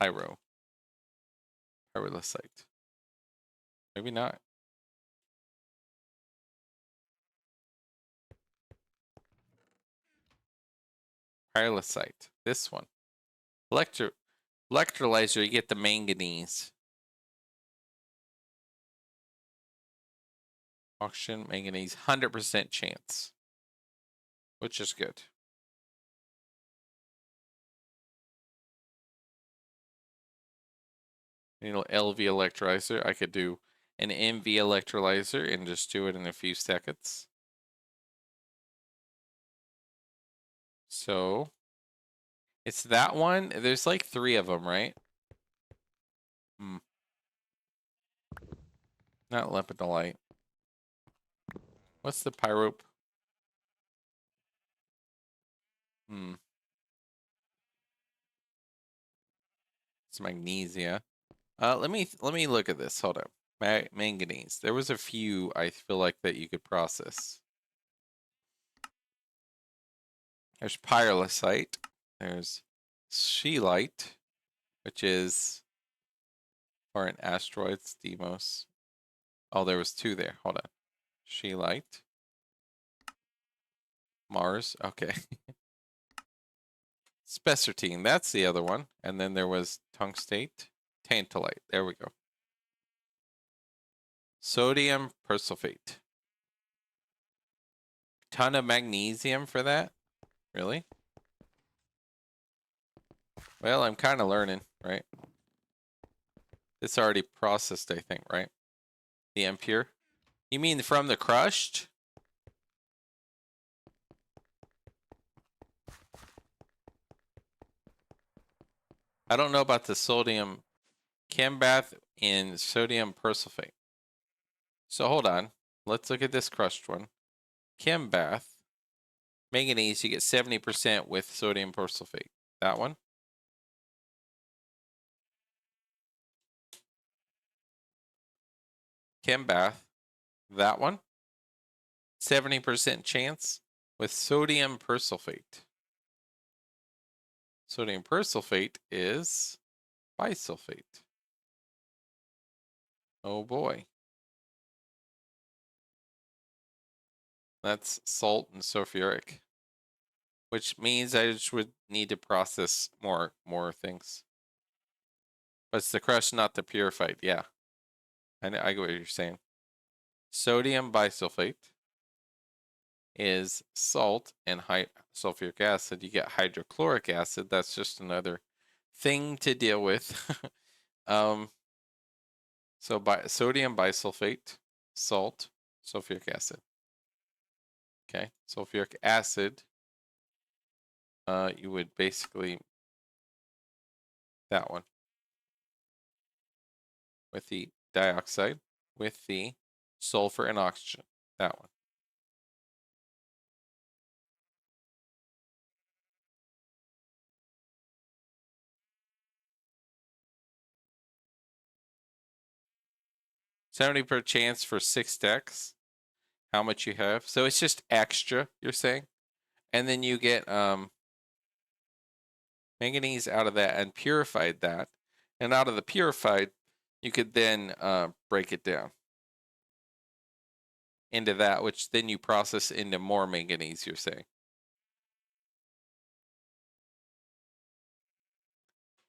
Pyrolusite. Maybe not. Pyrolusite. This one. Electrolyzer, you get the manganese. Auction manganese, 100% chance. Which is good. LV electrolyzer. I could do an MV electrolyzer and just do it in a few seconds. So it's that one. There's like 3 of them, right? Not lepidolite. What's the pyrope? It's magnesia. Let me look at this. Hold up. Manganese. There was a few I feel like that you could process. There's pyrolusite. There's scheelite, which is for an asteroids, Deimos. Oh, there was 2 there. Hold on. Scheelite. Mars. Okay. Spessartine. That's the other one. And then there was tungstate. Tantalite. There we go. Sodium persulfate. Ton of magnesium for that? Really? Well, I'm kind of learning, right? It's already processed, I think, right? The impure. You mean from the crushed? I don't know about the sodium Chembath in sodium persulfate. So hold on. Let's look at this crushed one. Chembath. Manganese, you get 70% with sodium persulfate. That one. Chembath. That one. 70% chance with sodium persulfate. Sodium persulfate is bisulfate. Oh boy. That's salt and sulfuric. Which means I just would need to process more things. But it's the crushed, not the purified. Yeah. I get what you're saying. Sodium bisulfate is salt and high sulfuric acid. You get hydrochloric acid. That's just another thing to deal with. So sodium bisulfate, salt, sulfuric acid. Okay, sulfuric acid. You would basically that one with the dioxide with the sulfur and oxygen. That one. $70 per chance for 6 decks. How much you have? So it's just extra, you're saying? and then you get manganese out of that and purified that. And out of the purified, you could then break it down into that, which then you process into more manganese, you're saying.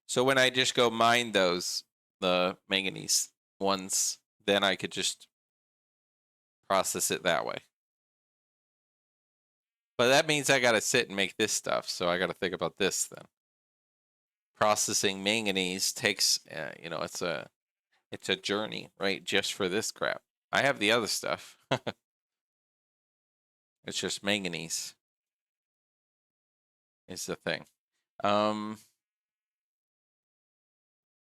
So when I just go mine those, the manganese ones, then I could just process it that way. But that means I got to sit and make this stuff. So I got to think about this then. Processing manganese takes, you know, it's a journey, right? Just for this crap. I have the other stuff. It's just manganese is the thing.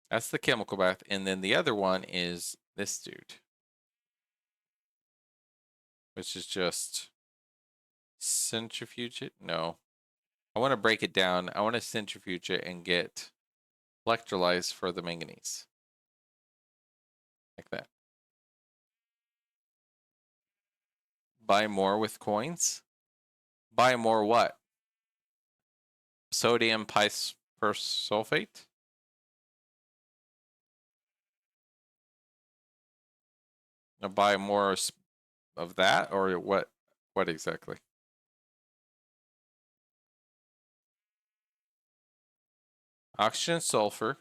That's the chemical bath. And then the other one is this dude, which is just centrifuge it. No, I want to break it down. I want to centrifuge it and get electrolyzed for the manganese. Like that. Buy more with coins? Buy more what? Sodium persulfate? Buy more of that, or what? What exactly? Oxygen, sulfur.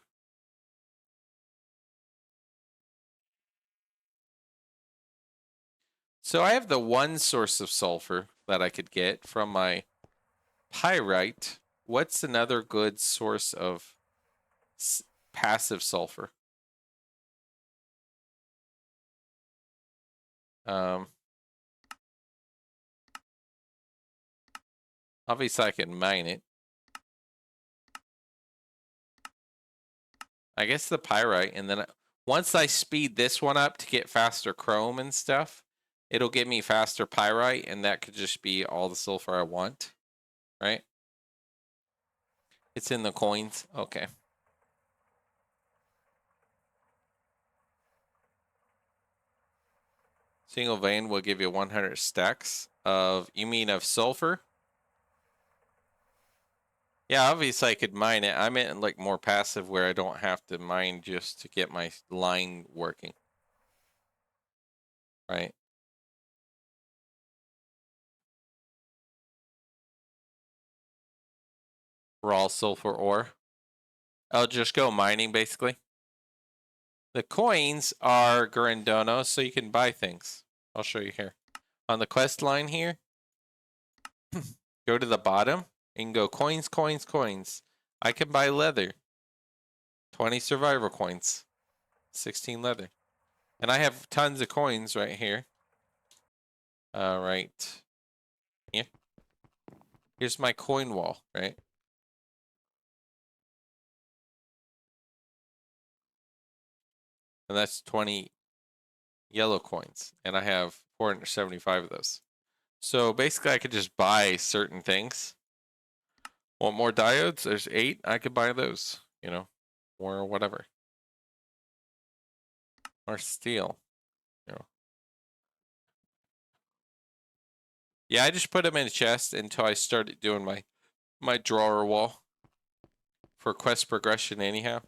So I have the one source of sulfur that I could get from my pyrite. What's another good source of passive sulfur? Obviously I can mine it. I guess the pyrite, and then once I speed this one up to get faster chrome and stuff, it'll give me faster pyrite, and that could just be all the sulfur I want, right? It's in the coins. Okay. Single vein will give you 100 stacks of, you mean of sulfur? Yeah, obviously I could mine it. I meant like more passive where I don't have to mine just to get my line working. Right? Raw sulfur ore. I'll just go mining basically. The coins are Garandono, so you can buy things. I'll show you here. On the quest line here, go to the bottom and go coins, coins, coins. I can buy leather. 20 survivor coins. 16 leather. And I have tons of coins right here. Right. Yeah. Here's my coin wall, right? And that's 20 yellow coins. And I have 475 of those. So basically I could just buy certain things. Want more diodes? There's 8. I could buy those, you know, or whatever. Or steel, you know. Yeah, I just put them in a chest until I started doing my drawer wall for quest progression anyhow.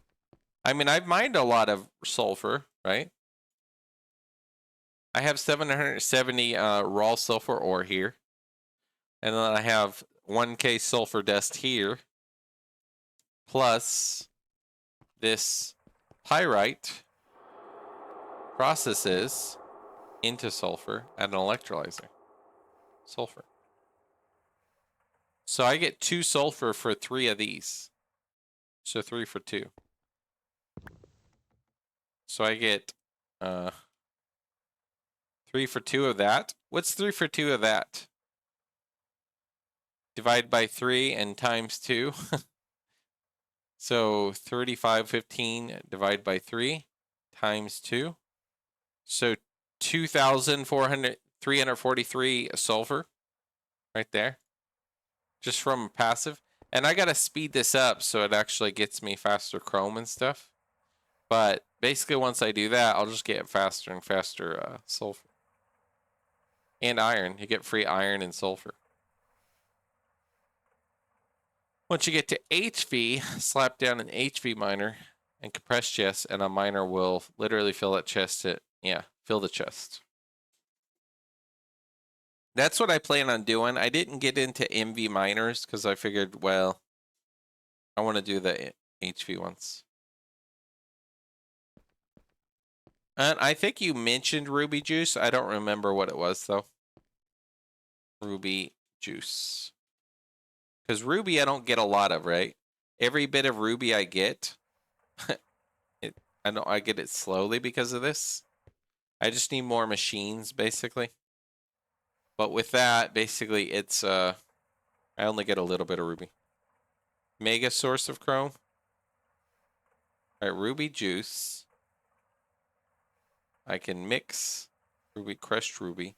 I mean, I've mined a lot of sulfur, right? I have 770 raw sulfur ore here. And then I have 1K sulfur dust here. Plus this pyrite processes into sulfur at an electrolyzer. Sulfur. So I get 2 sulfur for 3 of these. So 3 for 2. So I get 3 for 2 of that. What's 3 for 2 of that? Divide by 3 and times 2. So 3515 divided by 3 times 2. So 343 sulfur right there. Just from passive. And I got to speed this up so it actually gets me faster chrome and stuff. But basically once I do that, I'll just get faster and faster sulfur. And iron. You get free iron and sulfur. Once you get to HV, slap down an HV miner and compress chest, and a miner will literally fill that chest. Fill the chest. That's what I plan on doing. I didn't get into MV miners because I figured, well, I want to do the HV ones. And I think you mentioned ruby juice. I don't remember what it was, though. Ruby juice. Because ruby I don't get a lot of, right? Every bit of ruby I get, I get it slowly because of this. I just need more machines, basically. But with that, basically, it's, I only get a little bit of ruby. Mega source of chrome. All right, ruby juice. I can mix ruby, crushed ruby.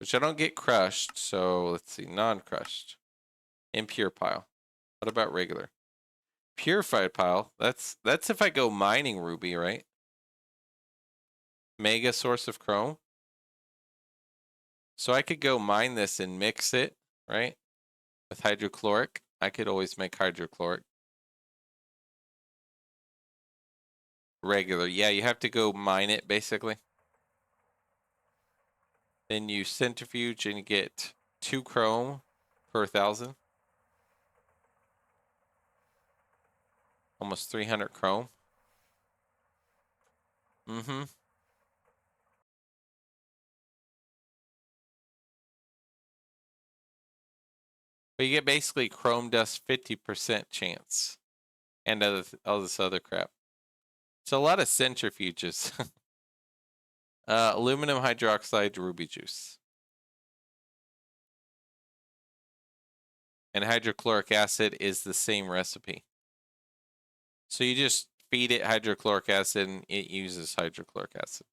Which I don't get crushed, so let's see, non-crushed. Impure pile. What about regular? Purified pile. That's if I go mining ruby, right? Mega source of chrome. So I could go mine this and mix it, right? With hydrochloric. I could always make hydrochloric. Regular. Yeah, you have to go mine it, basically. Then you centrifuge and you get 2 chrome per 1,000. Almost 300 chrome. Mm-hmm. But you get basically chrome dust 50% chance. And all this other crap. It's a lot of centrifuges. Aluminum hydroxide ruby juice. And hydrochloric acid is the same recipe. So you just feed it hydrochloric acid and it uses hydrochloric acid.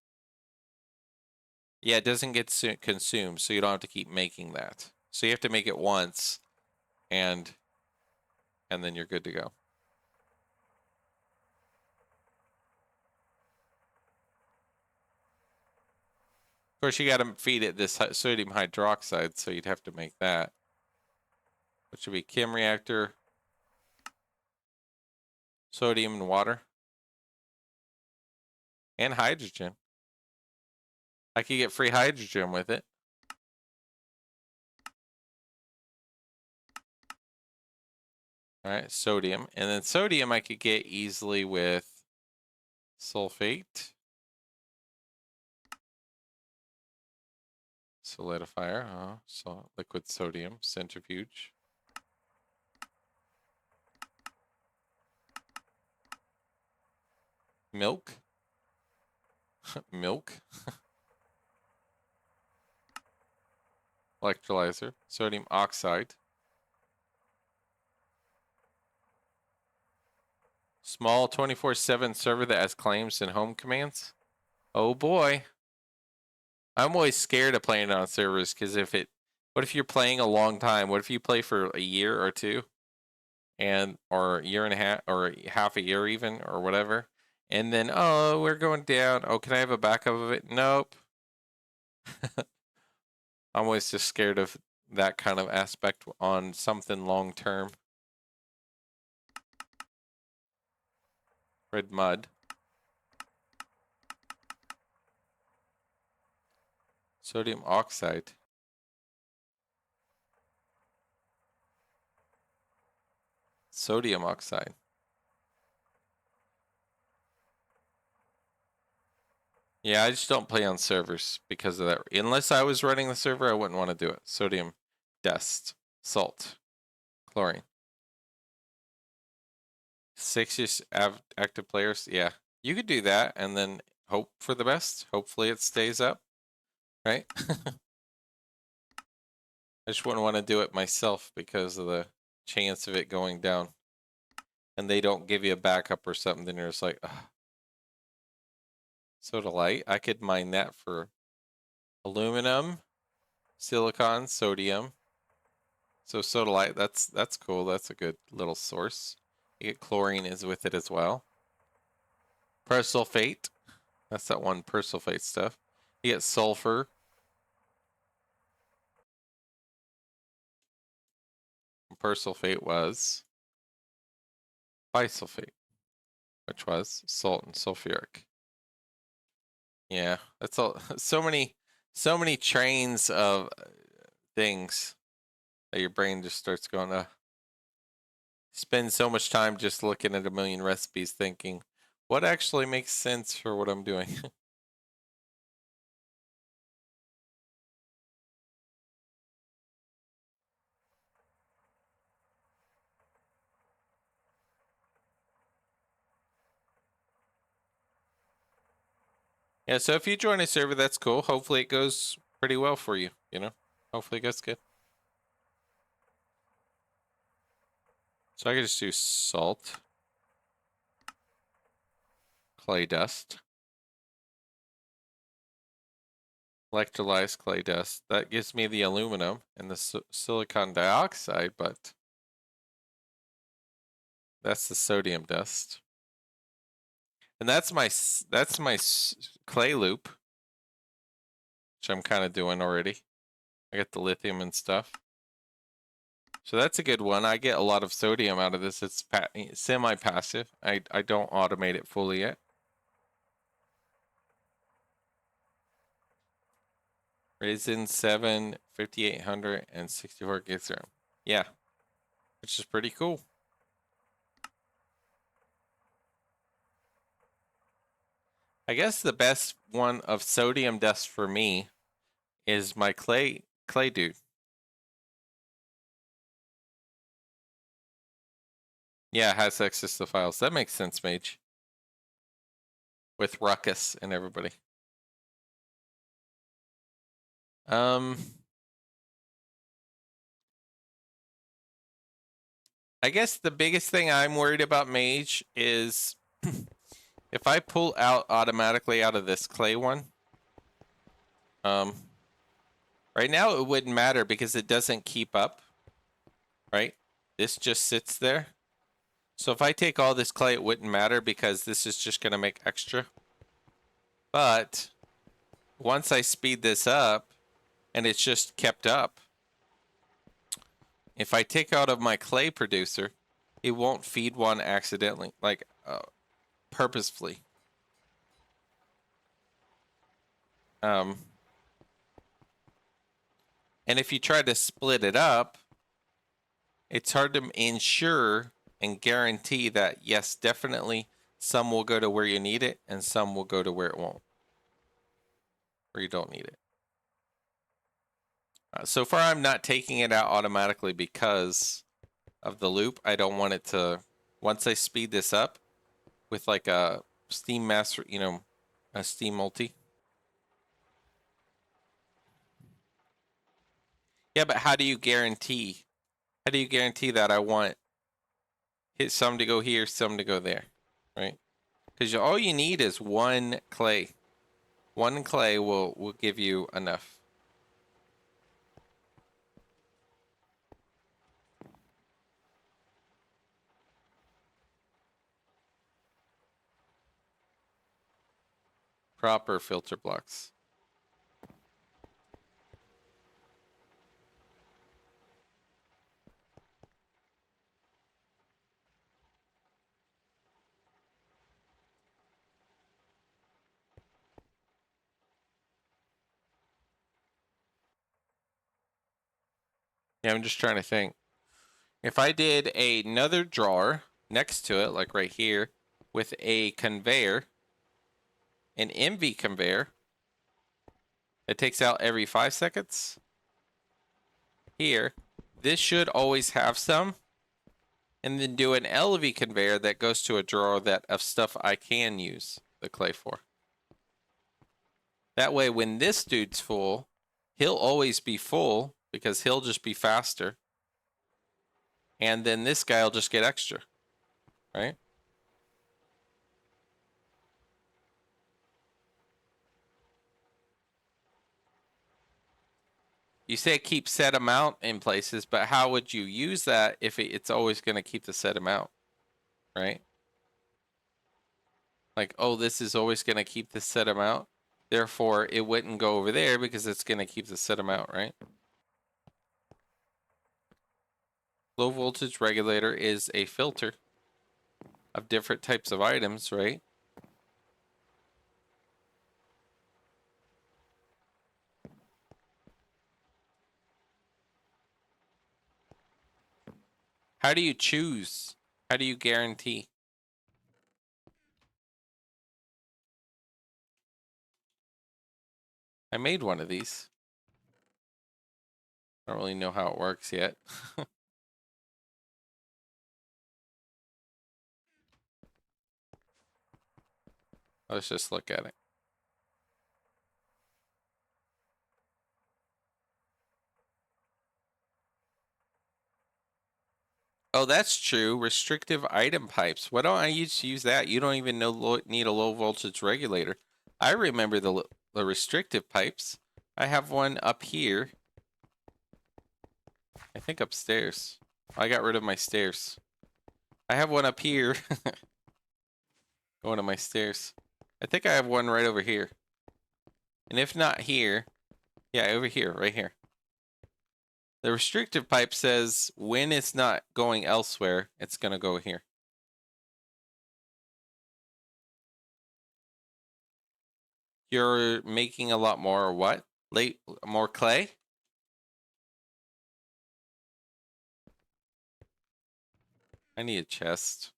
Yeah, it doesn't get consumed, so you don't have to keep making that. So you have to make it once, and then you're good to go. Of course, you got to feed it this sodium hydroxide, so you'd have to make that. Which would be chem reactor, sodium and water, and hydrogen. I could get free hydrogen with it. All right, sodium. And then sodium I could get easily with sulfate. Solidifier, so liquid sodium, centrifuge. Milk. Milk. Electrolyzer. Sodium oxide. Small 24/7 server that has claims and home commands. Oh boy. I'm always scared of playing on servers because what if you're playing a long time? What if you play for a year or two? Or a year and a half, or half a year even, or whatever. And then, oh, we're going down. Oh, can I have a backup of it? Nope. I'm always just scared of that kind of aspect on something long term. Red mud. Sodium oxide. Sodium oxide. Yeah, I just don't play on servers because of that. Unless I was running the server, I wouldn't want to do it. Sodium, dust, salt, chlorine. 6 years active players. Yeah, you could do that and then hope for the best. Hopefully it stays up, right? I just wouldn't want to do it myself because of the chance of it going down. And they don't give you a backup or something, then you're just like, ugh. Soda light. I could mine that for aluminum, silicon, sodium. So soda light, that's cool. That's a good little source. You get chlorine is with it as well. Persulfate. That's that one persulfate stuff. You get sulfur. persulfate was bisulfate, which was salt and sulfuric. Yeah, that's all. So many trains of things that your brain just starts going to spend so much time just looking at a million recipes thinking, what actually makes sense for what I'm doing? Yeah, so if you join a server, that's cool. Hopefully it goes pretty well for you, you know? Hopefully it goes good. So I can just do salt, clay dust, electrolyzed clay dust. That gives me the aluminum and the silicon dioxide, but that's the sodium dust. And that's my clay loop, which I'm kind of doing already. I get the lithium and stuff. So that's a good one. I get a lot of sodium out of this. It's semi-passive. I don't automate it fully yet. Ryzen 7 5800 and 64 gigs RAM. Yeah, which is pretty cool. I guess the best one of sodium dust for me is my clay dude. Yeah, it has access to files. That makes sense, Mage. With Ruckus and everybody. I guess the biggest thing I'm worried about Mage is if I pull out automatically out of this clay one, right now it wouldn't matter because it doesn't keep up, right? This just sits there. So if I take all this clay, it wouldn't matter because this is just going to make extra. But once I speed this up and it's just kept up, if I take out of my clay producer, it won't feed one accidentally, like purposefully. And if you try to split it up, it's hard to ensure and guarantee that, yes, definitely some will go to where you need it and some will go to where it won't, where you don't need it. So far, I'm not taking it out automatically because of the loop. I don't want it to, once I speed this up with like a Steam Master, you know, a Steam Multi. Yeah, but how do you guarantee? How do you guarantee that I want some to go here, some to go there, right? Because all you need is one clay. One clay will give you enough. Proper filter blocks. Yeah, I'm just trying to think. If I did another drawer next to it, like right here, with a conveyor, an MV conveyor, it takes out every 5 seconds. Here, this should always have some. And then do an LV conveyor that goes to a drawer of stuff I can use the clay for. That way, when this dude's full, he'll always be full because he'll just be faster. And then this guy will just get extra, right? You say keep set amount in places, but how would you use that if it's always going to keep the set amount, right? Like, oh, this is always going to keep the set amount. Therefore, it wouldn't go over there because it's going to keep the set amount, right? Low voltage regulator is a filter of different types of items, right? How do you choose? How do you guarantee? I made one of these. I don't really know how it works yet. Let's just look at it. Oh, that's true. Restrictive item pipes. Why don't I use that? You don't even need a low voltage regulator. I remember the restrictive pipes. I have one up here. I think upstairs. I got rid of my stairs. I have one up here. Going to my stairs. I think I have one right over here. And if not here, yeah, over here, right here. The restrictive pipe says when it's not going elsewhere, it's going to go here. You're making a lot more what? More clay? I need a chest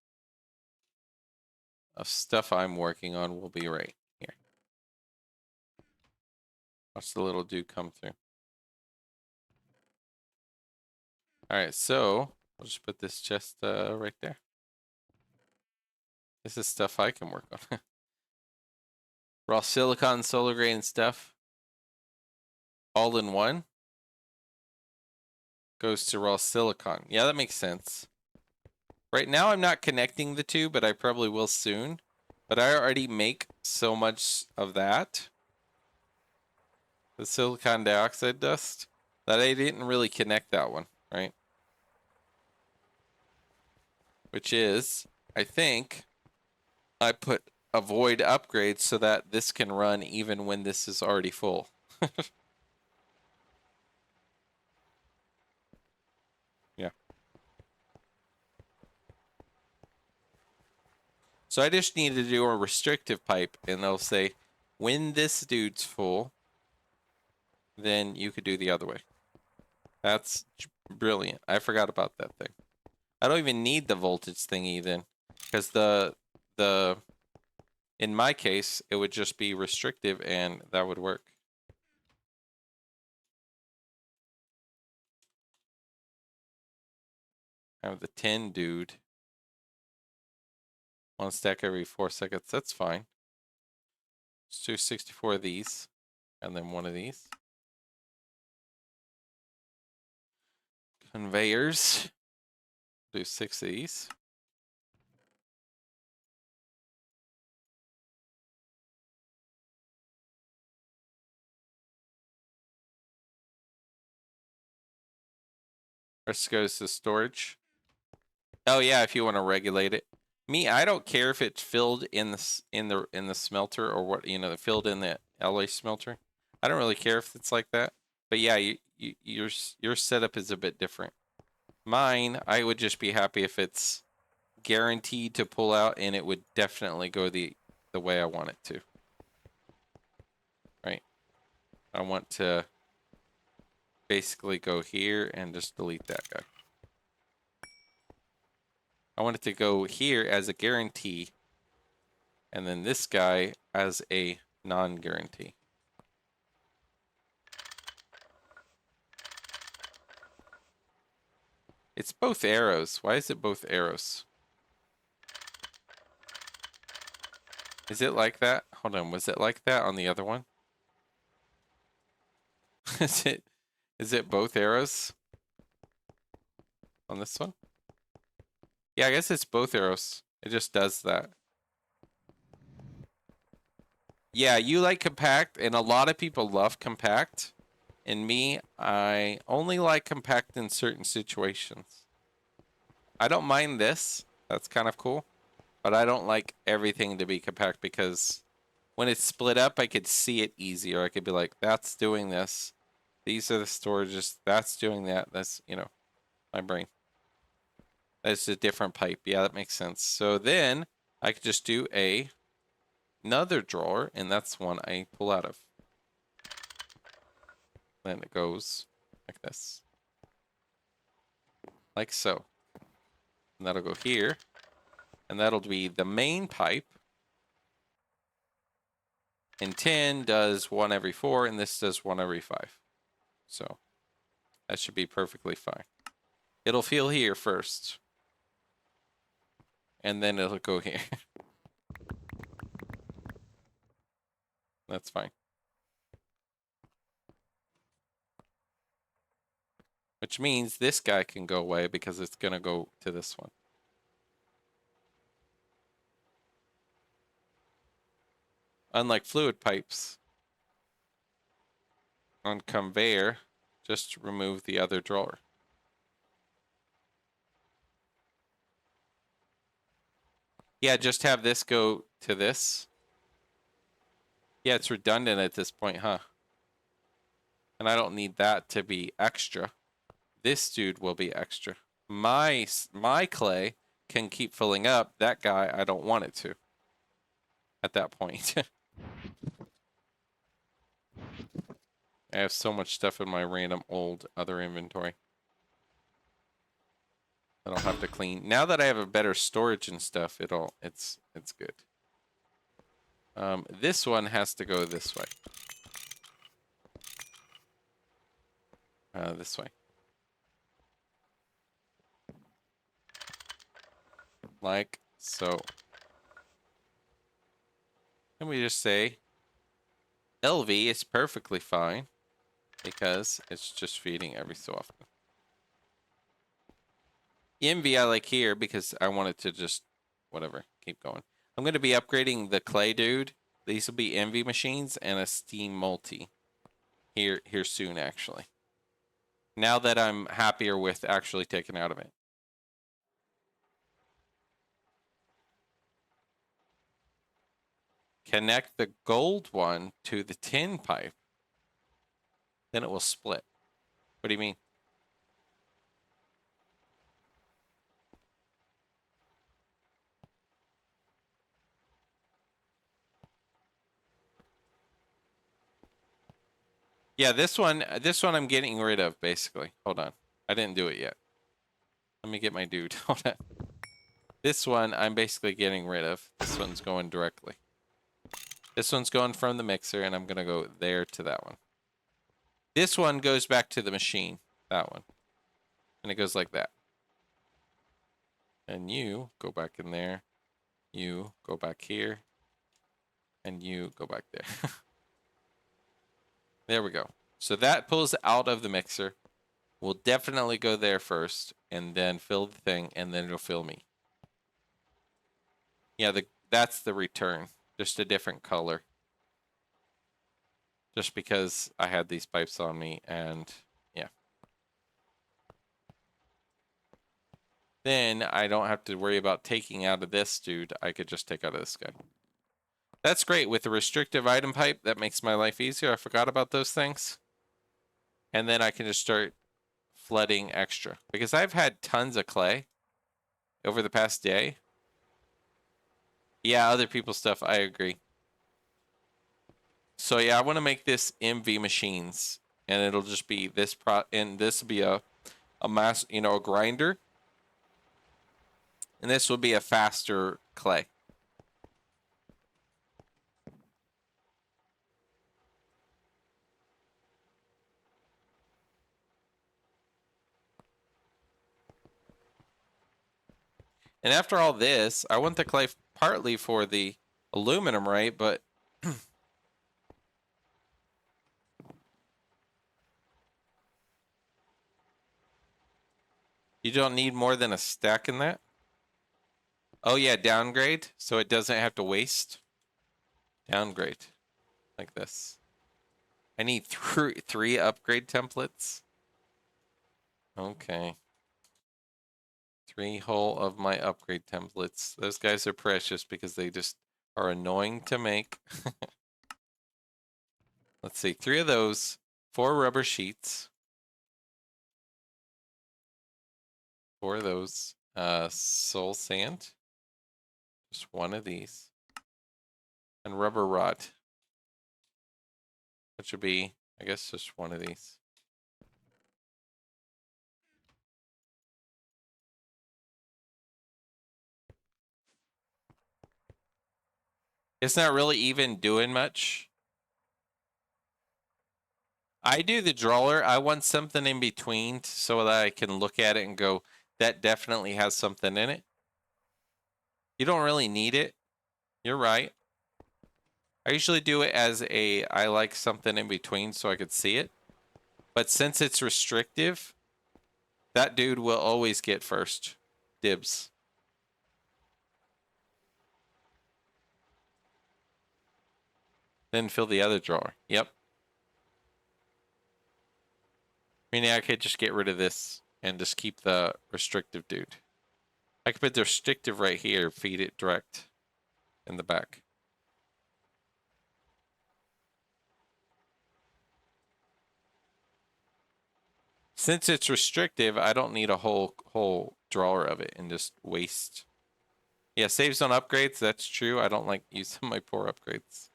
of stuff I'm working on will be right here. Watch the little dude come through. Alright, so I'll just put this chest right there. This is stuff I can work on. Raw silicon, solar grain stuff. All in one. Goes to raw silicon. Yeah, that makes sense. Right now I'm not connecting the two, but I probably will soon. But I already make so much of that. The silicon dioxide dust. That I didn't really connect that one, right? Which is, I think, I put avoid upgrades so that this can run even when this is already full. Yeah. So I just need to do a restrictive pipe, and they'll say, when this dude's full, then you could do the other way. That's brilliant. I forgot about that thing. I don't even need the voltage thingy then, because in my case, it would just be restrictive and that would work. I have the 10 dude. One stack every 4 seconds. That's fine. Let's do 64 of these, and then one of these. Conveyors. Do 6 of these. Let's go to storage. Oh yeah, if you want to regulate it. Me, I don't care if it's filled in the smelter or what, you know, filled in the LA smelter. I don't really care if it's like that. But yeah, your setup is a bit different. Mine, I would just be happy if it's guaranteed to pull out, and it would definitely go the way I want it to. Right? I want to basically go here and just delete that guy. I want it to go here as a guarantee, and then this guy as a non-guarantee. It's both arrows. Why is it both arrows? Is it like that? Hold on, was it like that on the other one? is it both arrows on this one? Yeah, I guess it's both arrows. It just does that. Yeah, you like compact, and a lot of people love compact. And me, I only like compact in certain situations. I don't mind this. That's kind of cool. But I don't like everything to be compact because when it's split up, I could see it easier. I could be like, that's doing this. These are the storages. That's doing that. That's, you know, my brain. That's a different pipe. Yeah, that makes sense. So then I could just do another drawer, and that's one I pull out of. Then it goes like this. Like so. And that'll go here. And that'll be the main pipe. And 10 does 1 every 4, and this does 1 every 5. So that should be perfectly fine. It'll feel here first. And then it'll go here. That's fine. Which means this guy can go away because it's going to go to this one. Unlike fluid pipes on conveyor, just remove the other drawer. Yeah, just have this go to this. Yeah, it's redundant at this point, huh? And I don't need that to be extra. This dude will be extra. My clay can keep filling up. That guy, I don't want it to. At that point. I have so much stuff in my random old other inventory. I don't have to clean. Now that I have a better storage and stuff, it's good. This one has to go this way. This way. Like so. And we just say LV is perfectly fine because it's just feeding every so often. MV I like here because I want it to just, whatever, keep going. I'm going to be upgrading the clay dude. These will be MV machines and a steam multi here soon, actually. Now that I'm happier with actually taking out of it. Connect the gold one to the tin pipe. Then it will split. What do you mean? Yeah, this one I'm getting rid of, basically. Hold on. I didn't do it yet. Let me get my dude. Hold on. This one I'm basically getting rid of. This one's going directly. This one's going from the mixer, and I'm going to go there to that one. This one goes back to the machine. That one. And it goes like that. And you go back in there. You go back here. And you go back there. There we go. So that pulls out of the mixer. We'll definitely go there first, and then fill the thing, and then it'll fill me. Yeah, that's the return. Just a different color. Just because I had these pipes on me, and yeah. Then I don't have to worry about taking out of this dude. I could just take out of this guy. That's great. With the restrictive item pipe, that makes my life easier. I forgot about those things. And then I can just start flooding extra. Because I've had tons of clay over the past day. Yeah, other people's stuff, I agree. So yeah, I want to make this MV machines. And it'll just be this and this will be a mass, a grinder. And this will be a faster clay. And after all this, I want the clay partly for the aluminum, right? But you don't need more than a stack in that? Oh yeah, downgrade, so it doesn't have to waste. Downgrade, like this. I need three upgrade templates. Okay. 3 whole of my upgrade templates. Those guys are precious because they just are annoying to make. Let's see, 3 of those, 4 rubber sheets. 4 of those. soul sand. Just one of these. And rubber rod. Which would be, I guess, just one of these. It's not really even doing much. I do the drawer. I want something in between so that I can look at it and go, that definitely has something in it. You don't really need it. You're right. I usually do it as I like something in between so I could see it. But since it's restrictive, that dude will always get first dibs. Then fill the other drawer. Yep. Meaning I could just get rid of this and just keep the restrictive dude. I could put the restrictive right here, feed it direct in the back. Since it's restrictive, I don't need a whole drawer of it and just waste. Yeah, saves on upgrades. That's true. I don't like using my poor upgrades.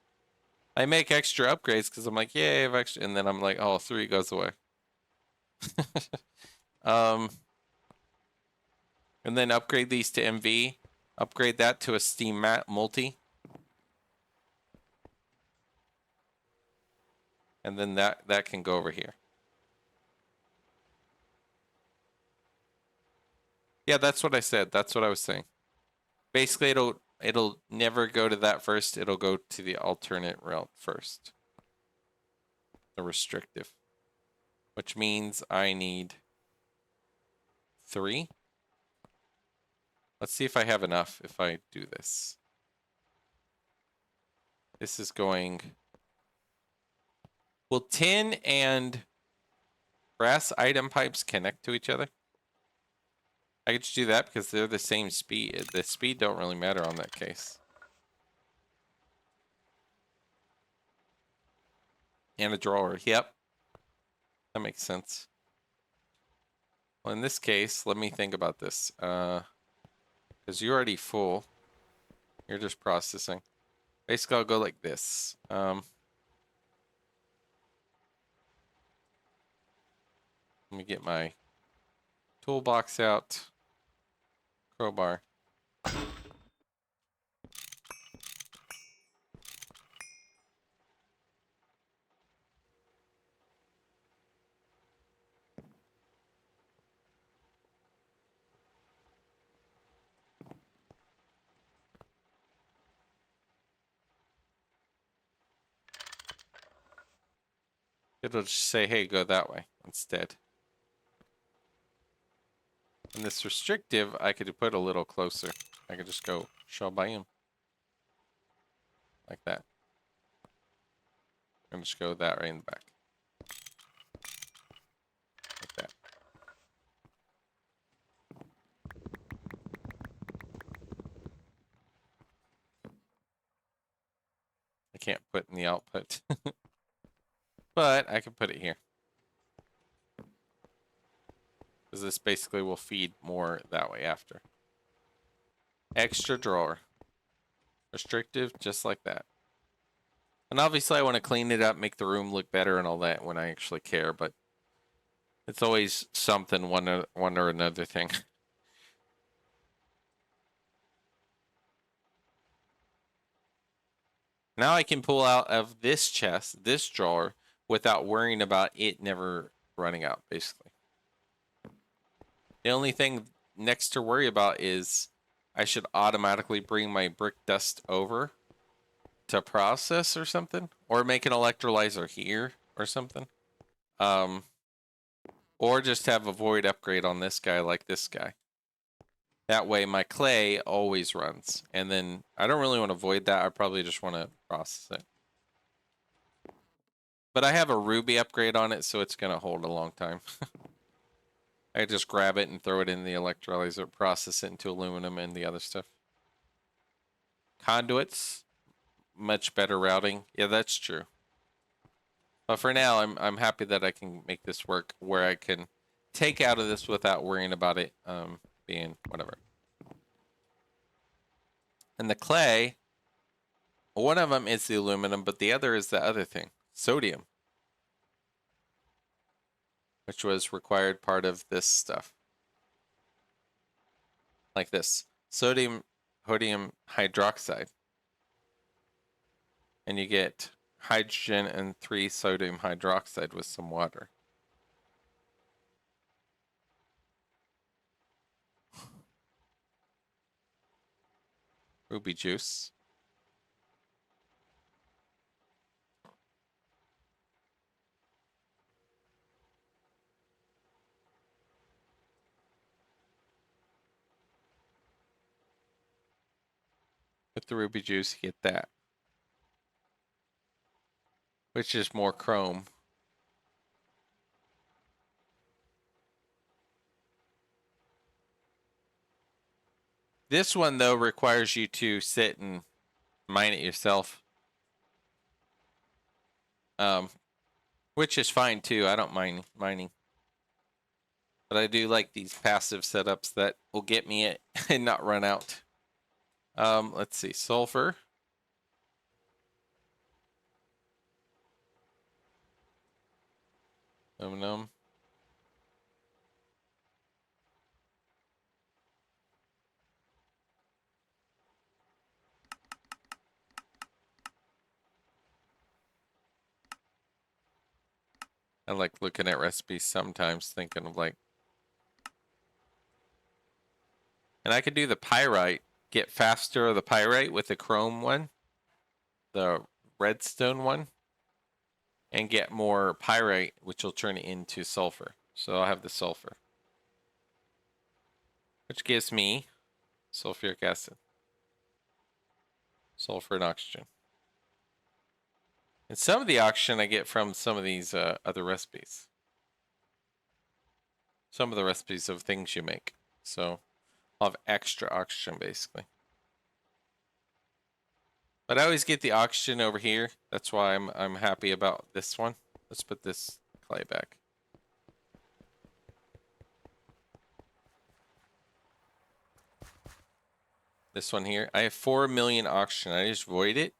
I make extra upgrades because I'm like, yeah, I have extra, and then I'm like, oh, 3 goes away. And then upgrade these to MV. Upgrade that to a Steam Mat Multi. And then that can go over here. Yeah, that's what I said. That's what I was saying. Basically, it'll never go to that first. It'll go to the alternate route first. The restrictive. Which means I need 3. Let's see if I have enough if I do this. This is going... Will tin and brass item pipes connect to each other? I could just do that because they're the same speed. The speed don't really matter on that case. And a drawer. Yep. That makes sense. Well, in this case, let me think about this. Because you're already full. You're just processing. Basically, I'll go like this. Let me get my toolbox out. Crowbar. It'll just say, hey, go that way instead. And this restrictive, I could put a little closer. I could just go show by him. Like that. And just go that right in the back. Like that. I can't put in the output. But I can put it here. Because this basically will feed more that way after. Extra drawer. Restrictive, just like that. And obviously I want to clean it up, make the room look better and all that when I actually care, but it's always something, one or another thing. Now I can pull out of this chest, this drawer, without worrying about it never running out, basically. The only thing next to worry about is I should automatically bring my brick dust over to process or something, or make an electrolyzer here or something. Or just have a void upgrade on this guy like this guy. That way my clay always runs. And then I don't really want to void that. I probably just want to process it. But I have a ruby upgrade on it, so it's going to hold a long time. I just grab it and throw it in the electrolyzer, process it into aluminum and the other stuff. Conduits, much better routing. Yeah, that's true. But for now, I'm happy that I can make this work where I can take out of this without worrying about it being being whatever. And the clay, one of them is the aluminum, but the other is the other thing, sodium, which was required part of this stuff. Like this, sodium hydroxide. And you get hydrogen and 3 sodium hydroxide with some water. Ruby juice. With the ruby juice, you get that. Which is more chrome. This one, though, requires you to sit and mine it yourself. Which is fine, too. I don't mind mining. But I do like these passive setups that will get me it and not run out. Let's see. Sulfur. Aluminum. I like looking at recipes sometimes, thinking of like, and I could do the pyrite, get faster of the pyrite with the chrome one, the redstone one, and get more pyrite, which will turn it into sulfur. So I'll have the sulfur, which gives me sulfuric acid, sulfur and oxygen. And some of the oxygen I get from some of these other recipes. Some of the recipes of things you make. So I'll have extra oxygen basically. But I always get the oxygen over here. That's why I'm happy about this one. Let's put this clay back. This one here. I have 4 million oxygen. I just void it.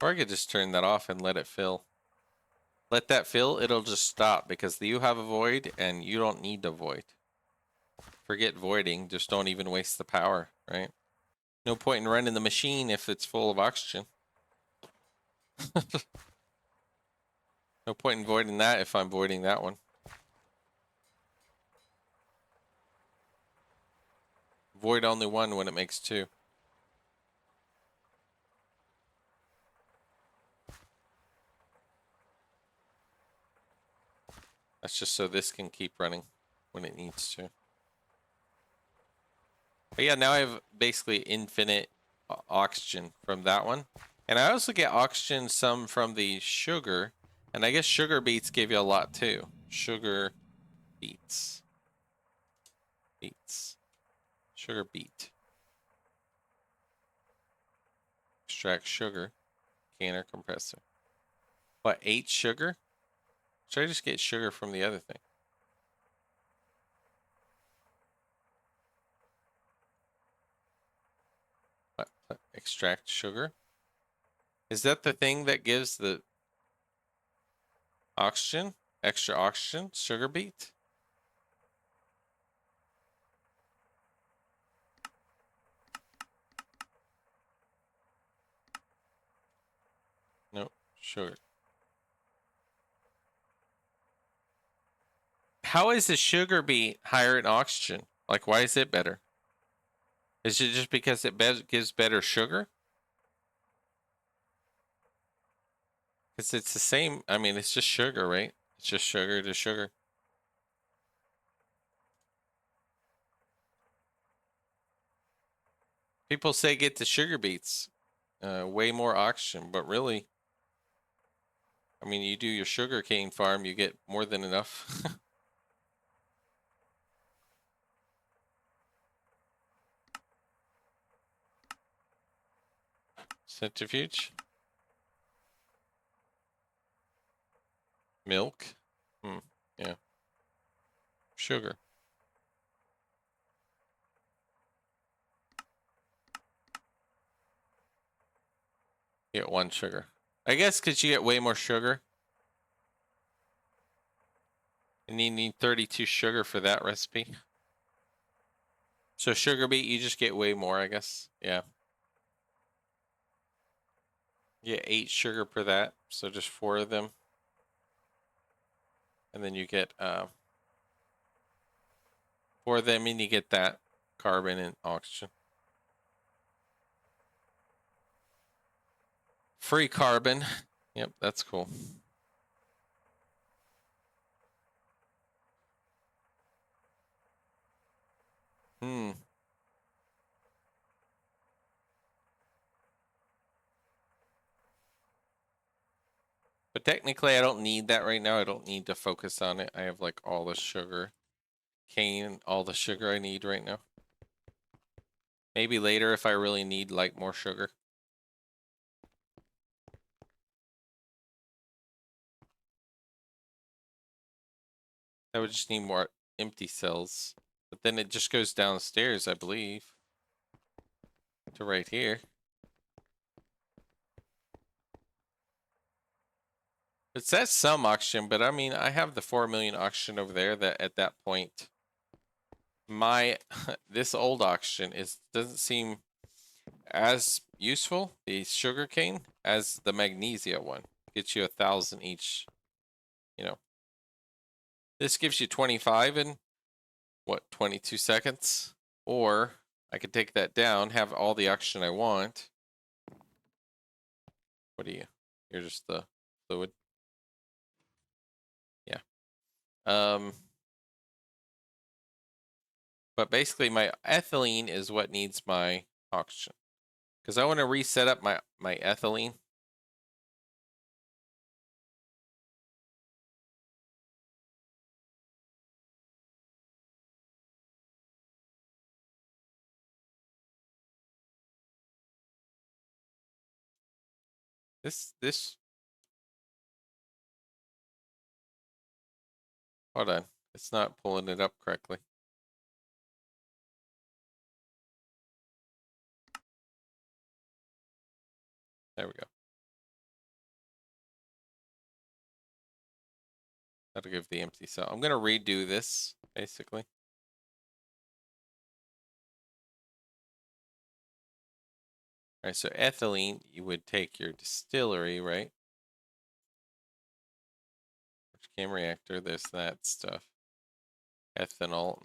Or I could just turn that off and let it fill. Let that fill, it'll just stop because you have a void and you don't need a void. Forget voiding, just don't even waste the power, right? No point in running the machine if it's full of oxygen. No point in voiding that if I'm voiding that one. Void only one when it makes 2. That's just so this can keep running when it needs to. But yeah, now I have basically infinite oxygen from that one. And I also get oxygen some from the sugar. And I guess sugar beets give you a lot too. Sugar beets. Beets. Sugar beet. Extract sugar. Canner compressor. What, 8 sugar? Should I just get sugar from the other thing? What? Extract sugar? Is that the thing that gives the oxygen? Extra oxygen? Sugar beet? No, sugar. How is the sugar beet higher in oxygen? Like, why is it better? Is it just because it gives better sugar? Because it's the same. I mean, it's just sugar, right? It's just sugar to sugar. People say get the sugar beets. Way more oxygen, but really, I mean, you do your sugar cane farm, you get more than enough. Centrifuge. Milk. Yeah. Sugar. Get 1 sugar. I guess because you get way more sugar. And you need 32 sugar for that recipe. So sugar beet, you just get way more, I guess. Yeah. You get 8 sugar per that. So just 4 of them. And then you get 4 of them and you get that carbon and oxygen. Free carbon. Yep, that's cool. But technically, I don't need that right now. I don't need to focus on it. I have like all the sugar cane, all the sugar I need right now. Maybe later if I really need like more sugar. I would just need more empty cells. But then it just goes downstairs, I believe, to right here. It says some oxygen, but I mean, I have the 4 million oxygen over there that at that point, my, this old oxygen doesn't seem as useful, the sugar cane, as the magnesia one. Gets you 1,000 each, you know. This gives you 25 in, what, 22 seconds? Or I could take that down, have all the oxygen I want. What are you? You're just the fluid. Yeah. But basically my ethylene is what needs my oxygen. Because I want to reset up my ethylene. This hold on. It's not pulling it up correctly. There we go. That'll give the empty cell. I'm gonna redo this, basically. All right, so ethylene, you would take your distillery, right? Which cam reactor, there's that stuff. Ethanol,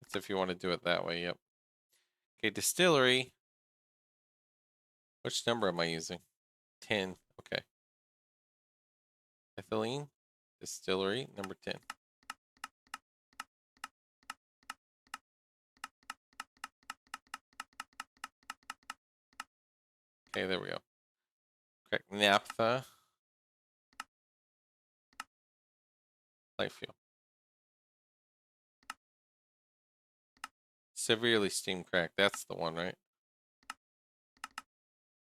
That's if you want to do it that way, yep. Okay, distillery. Which number am I using? 10, okay. Ethylene, distillery, number 10. Okay, there we go. Correct, naphtha. Light fuel. Severely steam crack, that's the one, right?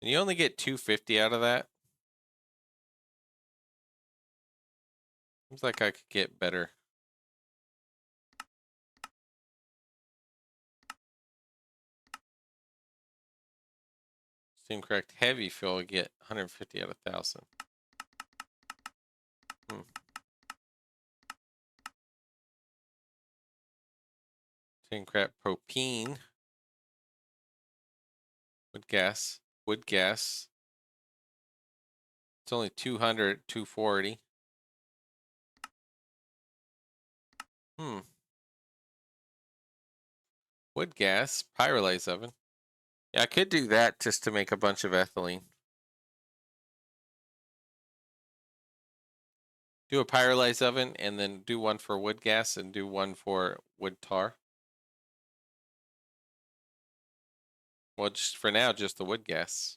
And you only get 250 out of that. Seems like I could get better. Steam cracked heavy fuel, I get 150 out of 1,000. Steam cracked propene. Wood gas. It's only 200, 240. Wood gas, pyrolyze oven. Yeah, I could do that just to make a bunch of ethylene. Do a pyrolyze oven and then do one for wood gas and do one for wood tar. Well, just for now, just the wood gas.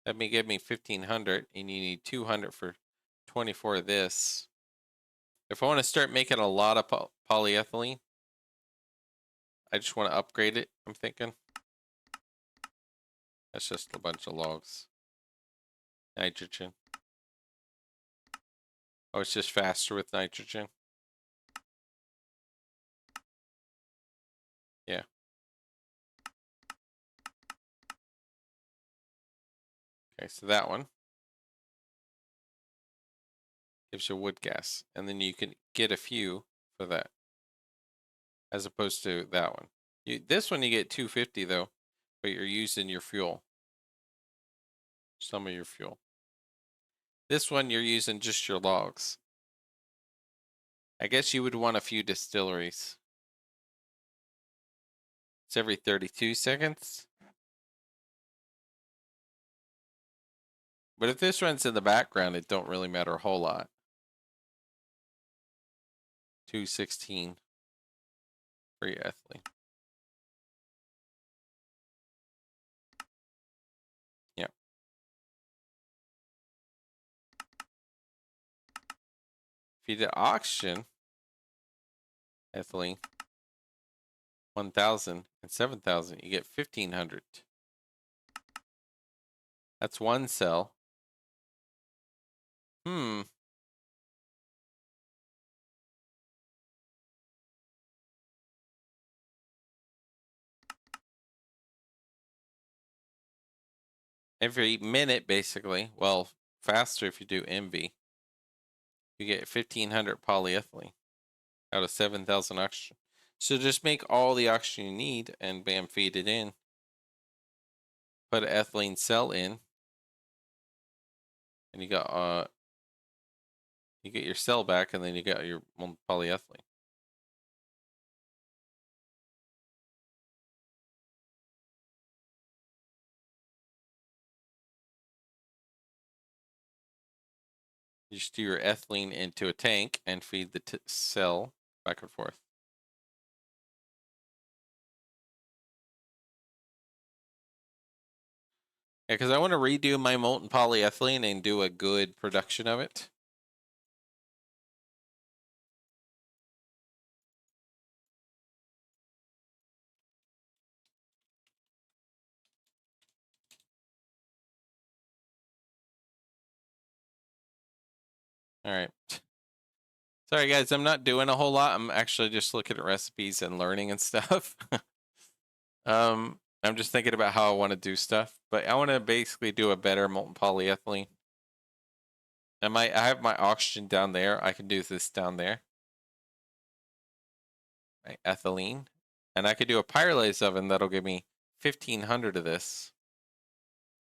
That may give me 1,500, and you need 200 for 24 of this. If I want to start making a lot of polyethylene, I just want to upgrade it, I'm thinking. That's just a bunch of logs. Nitrogen. Oh, it's just faster with nitrogen. Yeah. Okay, so that one gives you wood gas, and then you can get a few for that, as opposed to that one. This one you get 250 though, but you're using your fuel, some of your fuel. This one you're using just your logs. I guess you would want a few distilleries. It's every 32 seconds. But if this runs in the background, it don't really matter a whole lot. 216 free ethylene. Yeah. If you did oxygen, ethylene, 1,000 and 7,000, you get 1,500. That's one cell. Every minute, basically. Well, faster if you do MV. You get 1,500 polyethylene out of 7,000 oxygen. So just make all the oxygen you need and bam, feed it in. Put an ethylene cell in. And you get your cell back, and then you got your polyethylene. You just do your ethylene into a tank and feed the cell back and forth. Yeah, because I want to redo my molten polyethylene and do a good production of it. All right. Sorry, guys, I'm not doing a whole lot. I'm actually just looking at recipes and learning and stuff. I'm just thinking about how I want to do stuff, but I want to basically do a better molten polyethylene. I have my oxygen down there. I can do this down there. Right, ethylene. And I could do a pyrolysis oven that'll give me 1,500 of this.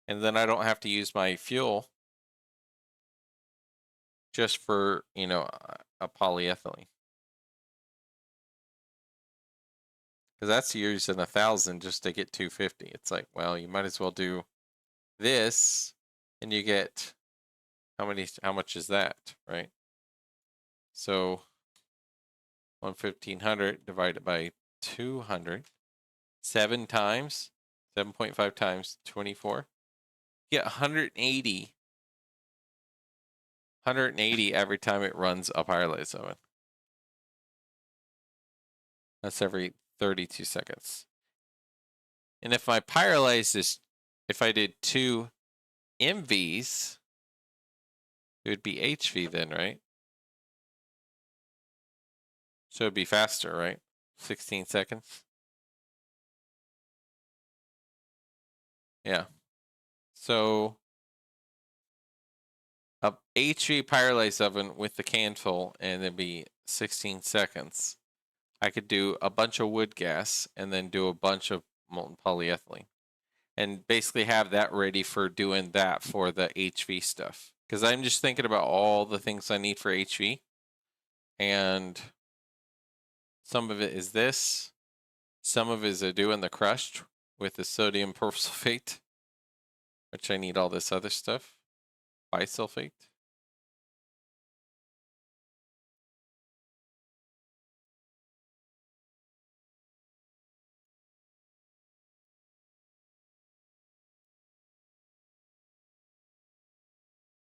And then I don't have to use my fuel just for, a polyethylene. Because that's using 1,000 just to get 250. It's like, well, you might as well do this, and you get how much is that, right? So 1,500 divided by 200, 7 times, 7.5 times 24. You get 180 every time it runs a pyrolysis oven. That's every 32 seconds. And if my pyrolysis if I did 2 MVs, it would be HV then, right? So it'd be faster, right? 16 seconds. Yeah. So a HV pyrolysis oven with the can full, and it'd be 16 seconds. I could do a bunch of wood gas and then do a bunch of molten polyethylene, and basically have that ready for doing that for the HV stuff. Because I'm just thinking about all the things I need for HV, and some of it is this, some of it is doing the crushed with the sodium persulfate, which I need all this other stuff, bisulfate.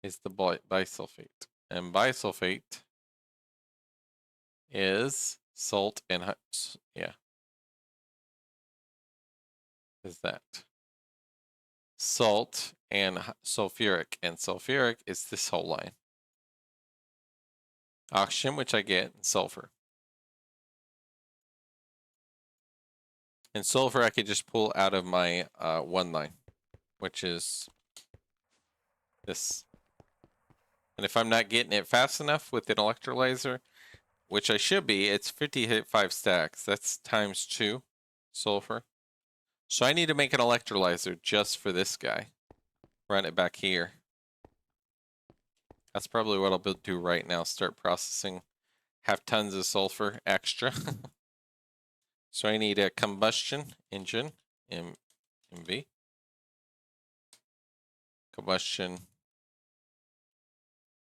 Is the bisulfate. And bisulfate is salt and, yeah, is that. salt, and sulfuric. And sulfuric is this whole line. Oxygen, which I get, and sulfur. And sulfur I could just pull out of my one line, which is this. And if I'm not getting it fast enough with an electrolyzer, which I should be, it's 55 stacks. That's times 2 sulfur. So I need to make an electrolyzer just for this guy. Run it back here. That's probably what I'll do right now. Start processing. Have tons of sulfur extra. So I need a combustion engine, MV. Combustion,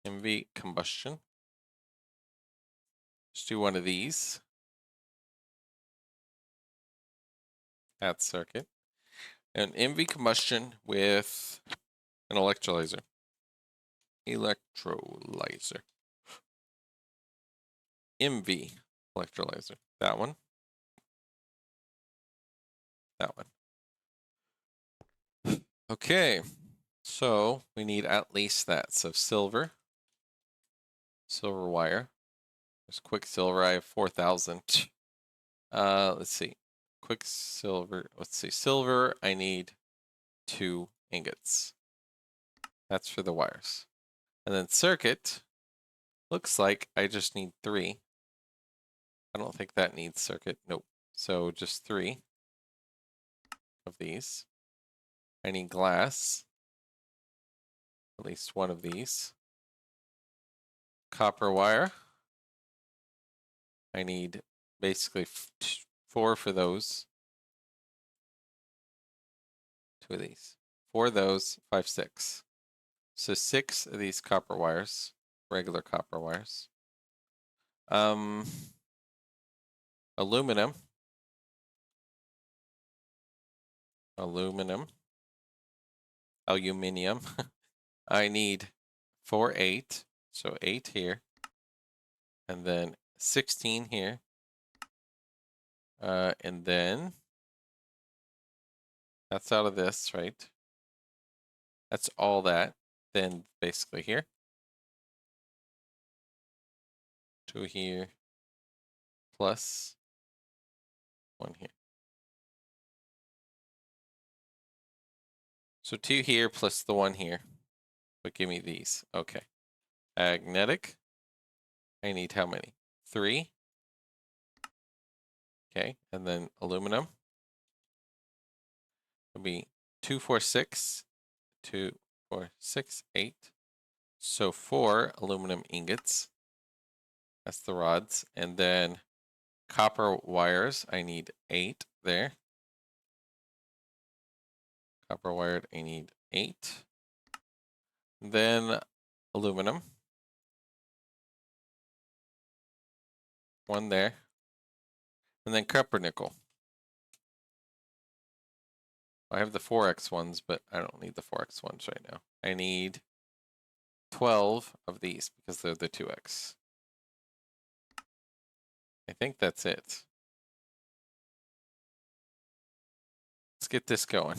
MV, combustion. Let's do one of these. Add circuit. An MV combustion with an electrolyzer. Electrolyzer. MV electrolyzer. That one. That one. Okay. So we need at least that. So silver. Silver wire. There's quicksilver. I have 4,000. Let's see. Quicksilver. Let's see. Silver. I need 2 ingots. That's for the wires. And then circuit. Looks like I just need 3. I don't think that needs circuit. Nope. So just 3 of these. I need glass. At least 1 of these. Copper wire. I need basically 4 for those. 2 of these. 4 of those, 5, 6. So 6 of these copper wires. Regular copper wires. Aluminum. Aluminium. I need 4, 8. So 8 here. And then 16 here. And then that's out of this, right? That's all that. Then basically here. 2 here. Plus 1 here. So 2 here plus the 1 here. But give me these. Okay. Magnetic. I need how many? 3. Okay. And then aluminum. It'll be 2, 4, 6. 2, 4, 6, 8. So 4 aluminum ingots. That's the rods. And then copper wires. I need 8 there. Copper wired. I need 8. Then aluminum. 1 there. And then copper nickel. I have the 4x ones, but I don't need the 4x ones right now. I need 12 of these because they're the 2x. I think that's it. Let's get this going.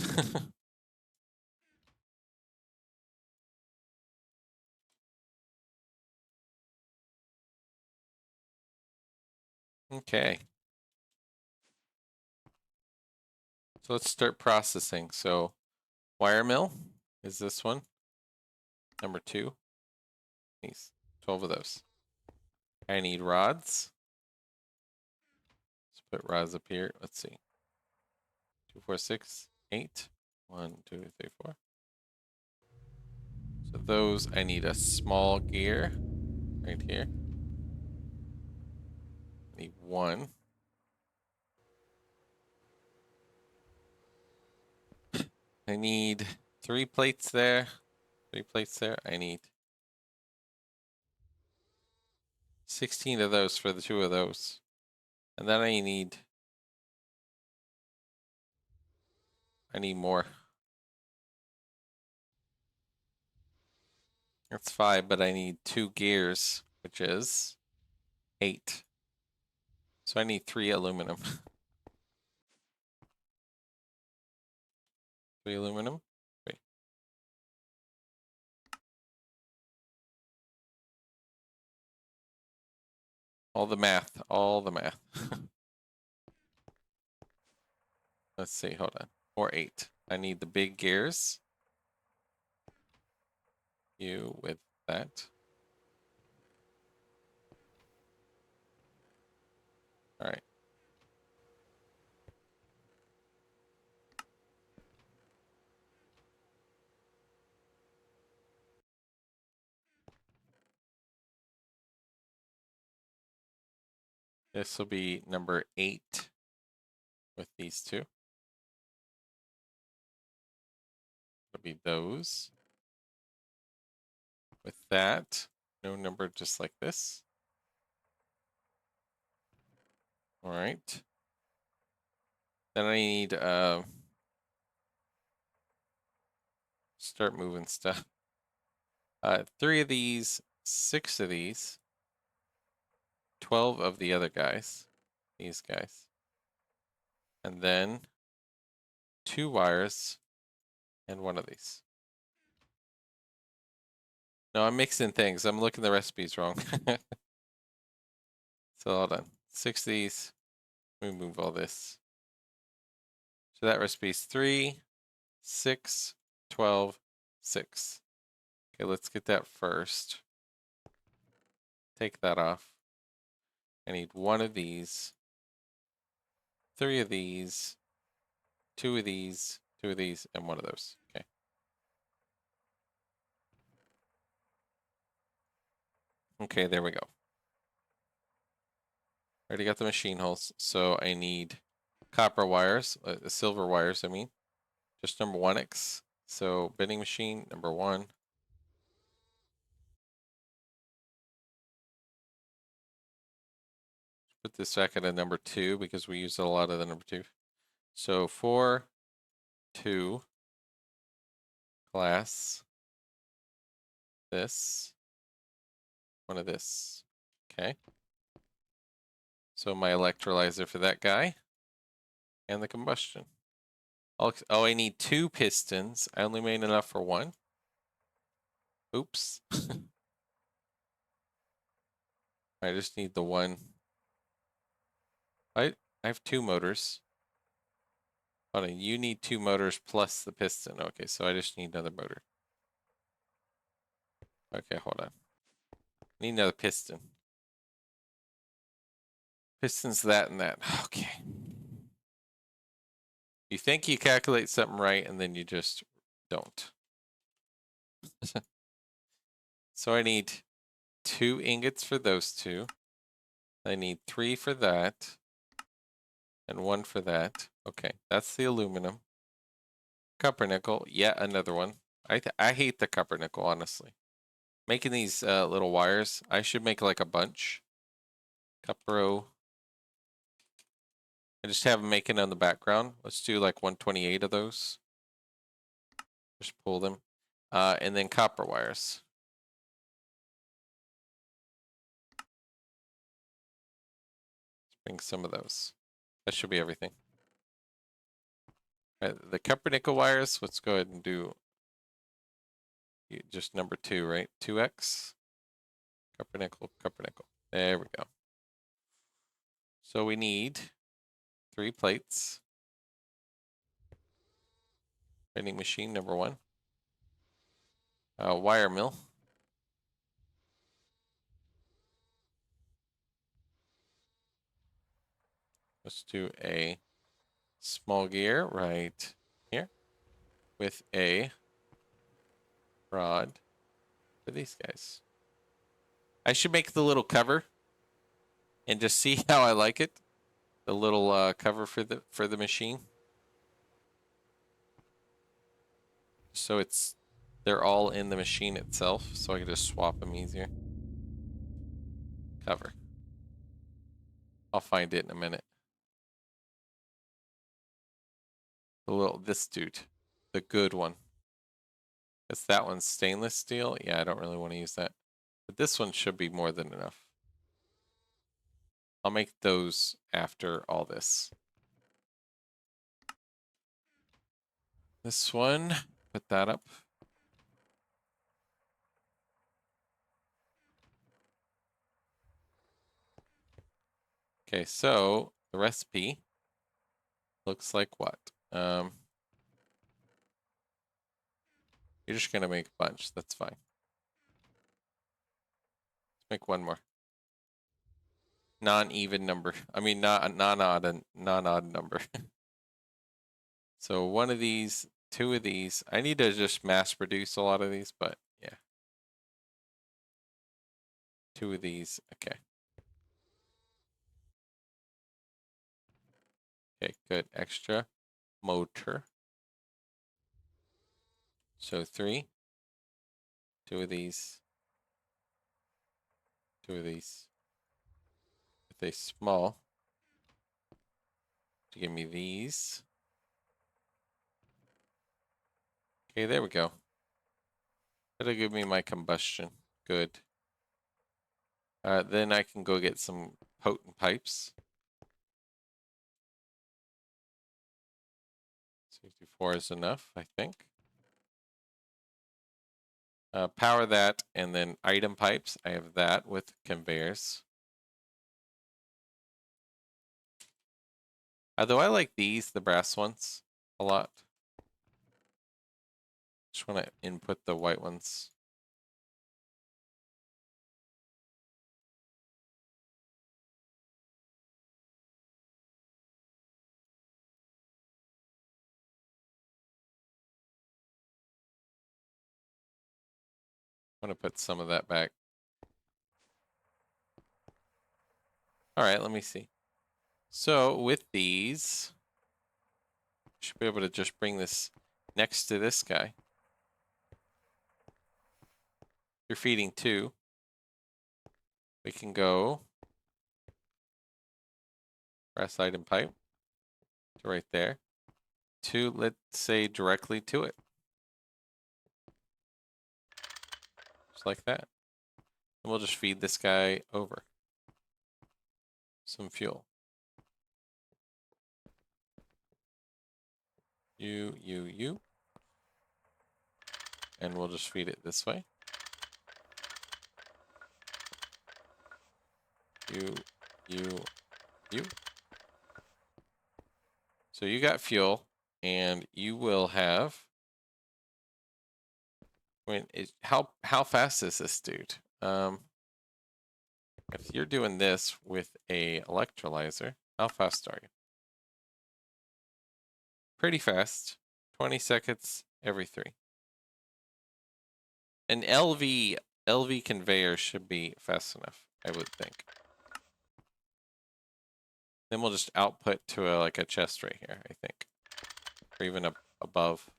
Okay. So let's start processing. So wire mill is this one. Number 2. These 12 of those. I need rods. Let's put rods up here. Let's see. 2, 4, 6, 8. 1, 2, 3, 4. So those I need a small gear right here. I need 1. I need 3 plates there. 3 plates there. I need 16 of those for the 2 of those. And then I need more. That's 5, but I need 2 gears, which is 8. So I need 3 aluminum. 3 aluminum. 3. All the math, all the math. Let's see, hold on. 4, 8. I need the big gears. You with that. All right. This will be number 8 with these two. It'll be those. With that, no number just like this. All right. Then I need start moving stuff. 3 of these, 6 of these, 12 of the other guys, these guys. And then 2 wires and 1 of these. No, I'm mixing things. I'm looking the recipes wrong. So hold on. 6 of these. We move all this. So that recipe is 3, 6, 12, 6. Okay, let's get that first. Take that off. I need 1 of these, 3 of these, 2 of these, 2 of these, and 1 of those. Okay. Okay, there we go. Already got the machine holes, so I need copper wires, silver wires, I mean. Just number 1x. So bending machine, number 1. Put this back at a number 2 because we used a lot of the number 2. So 4, 2, glass, this, 1 of this. Okay. So my electrolyzer for that guy and the combustion. Oh, I need 2 pistons. I only made enough for 1. Oops. I just need the 1. I have 2 motors. Hold on, you need 2 motors plus the piston. Okay, so I just need another motor. Okay, hold on. Need another piston. Piston's that and that. Okay. You think you calculate something right, and then you just don't. So I need 2 ingots for those 2. I need 3 for that. And 1 for that. Okay, that's the aluminum. Copper nickel, yet another one. I hate the copper nickel, honestly. Making these little wires, I should make like a bunch. Copro. I just have them making on the background. Let's do like 128 of those. Just pull them. And then copper wires. Let's bring some of those. That should be everything. All right, the copper nickel wires, let's go ahead and do just number 2, right? 2x. Copper nickel, copper nickel. There we go. So we need 3 plates. Vending machine, number 1. Wire mill. Let's do a small gear right here with a rod for these guys. I should make the little cover and just see how I like it. The little cover for the machine. So they're all in the machine itself, so I can just swap them easier. Cover. I'll find it in a minute. This dude, the good one. Guess that one's stainless steel. Yeah, I don't really want to use that. But this one should be more than enough. I'll make those after all this. This one, put that up. Okay, so the recipe looks like what? You're just gonna make a bunch. That's fine. Let's make one more. Non-even number. I mean, not non-odd number. So one of these, two of these. I need to just mass produce a lot of these, but yeah. Two of these. Okay. Okay, good. Extra motor. So 3. Two of these. Two of these. With a small. To give me these. Okay, there we go. That'll give me my combustion. Good. Then I can go get some potent pipes. 64 is enough, I think. Power that, and then item pipes. I have that with conveyors. Although I like these, the brass ones, a lot. Just want to input the white ones. I want to put some of that back. All right, let me see. So with these, should be able to just bring this next to this guy. You're feeding 2. We can go brass item pipe to right there. 2, let's say directly to it. Just like that. And we'll just feed this guy over some fuel. You. And we'll just feed it this way. You. So you got fuel, and you will have. I mean, how fast is this dude? If you're doing this with a electrolyzer, how fast are you? Pretty fast. 20 seconds every 3. An LV conveyor should be fast enough, I would think. Then we'll just output to like a chest right here, I think. Or even up above.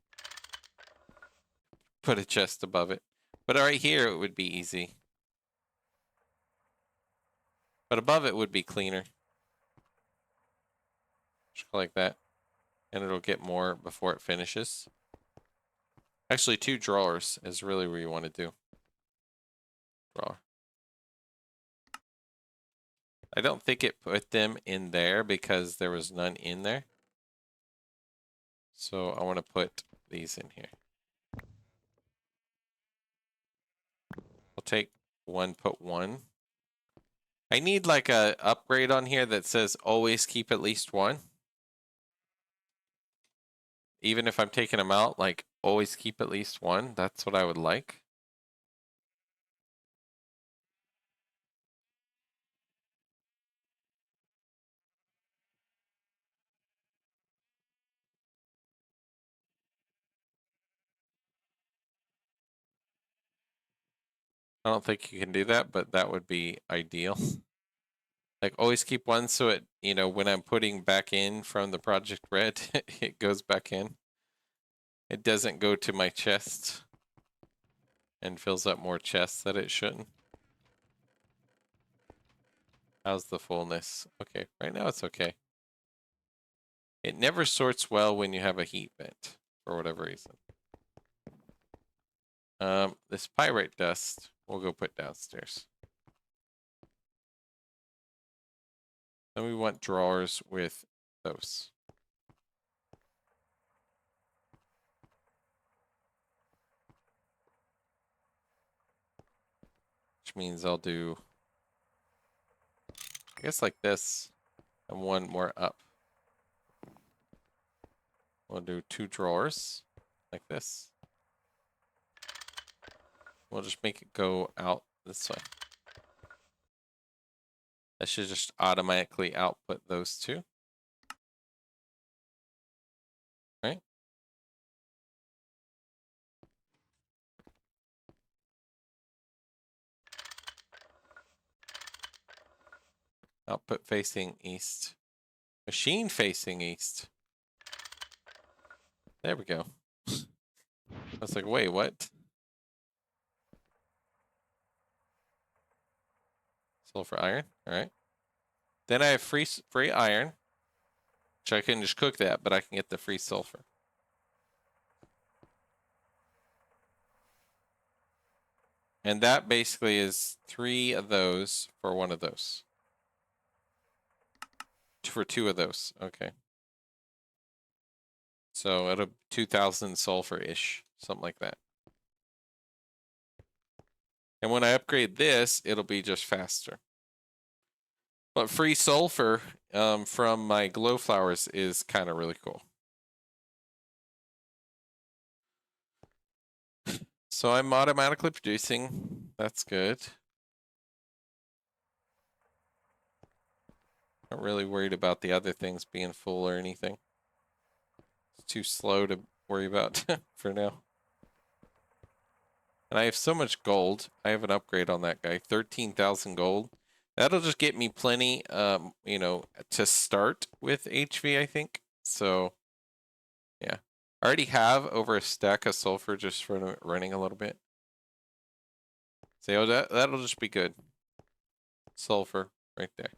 Put a chest above it. But right here it would be easy. But above it would be cleaner. Just like that. And it'll get more before it finishes. Actually, 2 drawers is really where you want to do. Drawer. I don't think it put them in there because there was none in there. So I want to put these in here. I'll take 1, put 1. I need like a upgrade on here that says always keep at least 1. Even if I'm taking them out, like always keep at least 1. That's what I would like. I don't think you can do that, but that would be ideal. Like always keep 1 so it, when I'm putting back in from the Project Red, it goes back in. It doesn't go to my chest and fills up more chests that it shouldn't. How's the fullness? Okay, right now it's okay. It never sorts well when you have a heat vent, for whatever reason. This pyrite dust, we'll go put downstairs. Then we want drawers with those. Which means I'll do, I guess like this. and one more up. We'll do 2 drawers like this. We'll just make it go out this way. That should just automatically output those 2. Right? Output facing east. Machine facing east. There we go. I was like, wait, what? Sulfur iron. All right. Then I have free iron, which I can just cook that, but I can get the free sulfur. And that basically is 3 of those for 1 of those. For 2 of those. Okay. So it'll 2,000 sulfur-ish, something like that. And when I upgrade this, it'll be just faster. But free sulfur from my glow flowers is kind of really cool. So I'm automatically producing. That's good. Not really worried about the other things being full or anything. It's too slow to worry about for now. And I have so much gold. I have an upgrade on that guy. 13,000 gold. That'll just get me plenty, you know, to start with HV, I think. So, yeah. I already have over a stack of sulfur just for running a little bit. So that'll just be good. Sulfur right there.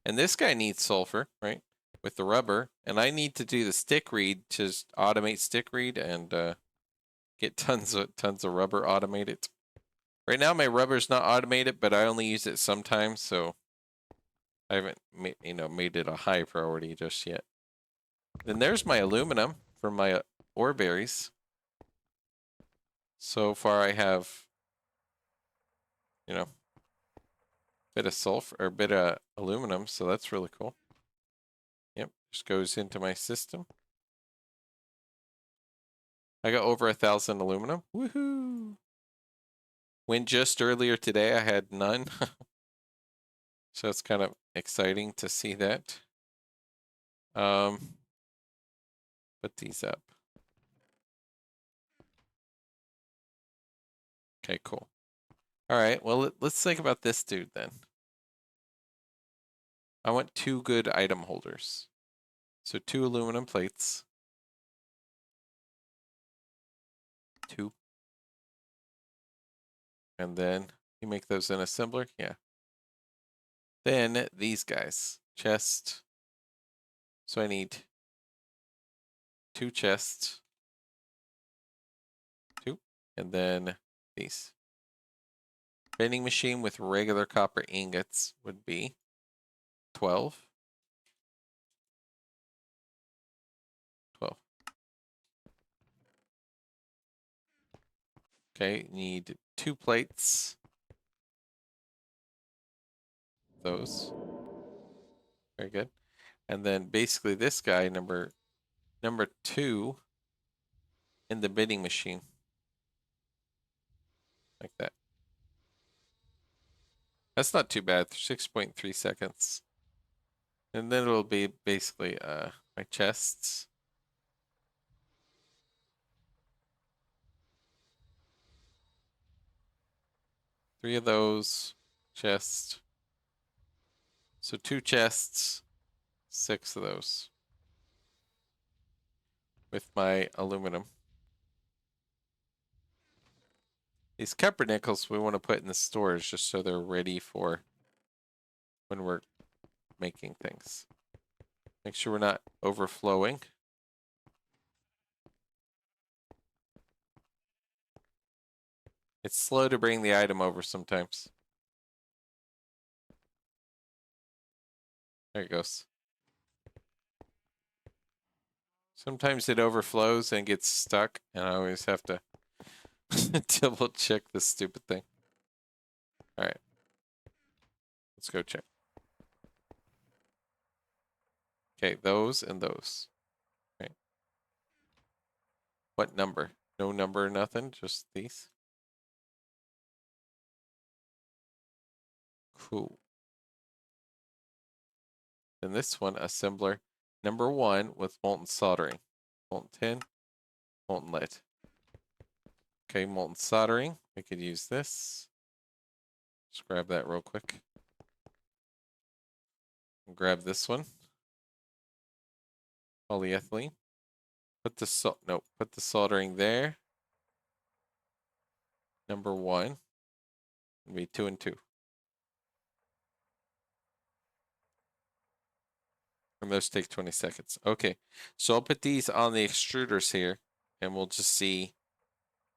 And this guy needs sulfur, right? With the rubber. And I need to do the stick read to just automate stick read and get tons of rubber automated. Right now my rubber's not automated, but I only use it sometimes, so I haven't made it a high priority just yet. Then there's my aluminum from my ore berries. So far I have, you know, bit of sulfur or bit of aluminum, so that's really cool. Yep, just goes into my system. I got over 1,000 aluminum. Woohoo! When just earlier today I had none. So it's kind of exciting to see that. Put these up. Okay, cool. All right, well, let's think about this dude then. I want 2 good item holders. So 2 aluminum plates. 2. And then you make those in assembler? Yeah. Then these guys. Chest. So I need 2 chests. 2. And then these. Vending machine with regular copper ingots would be 12. 12. Okay, need 2 plates. Those. Very good. And then basically this guy, number 2, in the vending machine. Like that. That's not too bad. 6.3 seconds. And then it'll be basically my chests. Three of those chests. So 2 chests, 6 of those. With my aluminum. These copper nickels we want to put in the storage just so they're ready for when we're making things. Make sure we're not overflowing. It's slow to bring the item over sometimes. There it goes. Sometimes it overflows and gets stuck, and I always have to double check this stupid thing. All right. Let's go check. Okay, those and those. Okay. What number? No number, nothing, just these. Cool. Then this one, assembler number 1 with molten soldering. Molten tin, molten lead. Okay, molten soldering. I could use this. Just grab that real quick. And grab this one. Polyethylene. Put the put the soldering there. Number 1. It'll be 2 and 2. And those take 20 seconds. Okay, so I'll put these on the extruders here, and we'll just see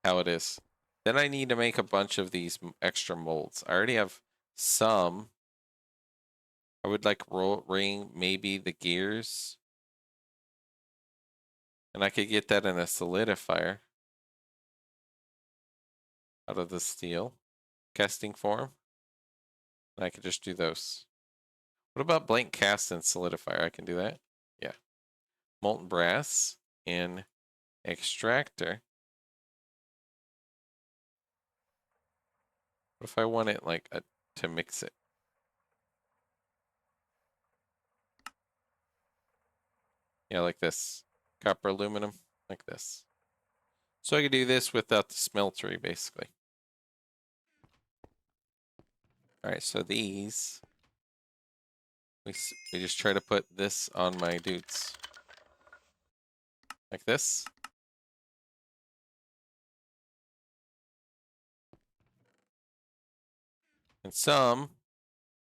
how it is. Then I need to make a bunch of these extra molds. I already have some. I would like ring maybe the gears. And I could get that in a solidifier out of the steel. Casting form. And I could just do those. What about blank cast and solidifier? I can do that. Yeah. Molten brass in extractor. What if I want it like to mix it? Yeah, like this. Copper aluminum, like this. So I could do this without the smeltery, basically. All right, so these, we just try to put this on my dudes. Like this. And some,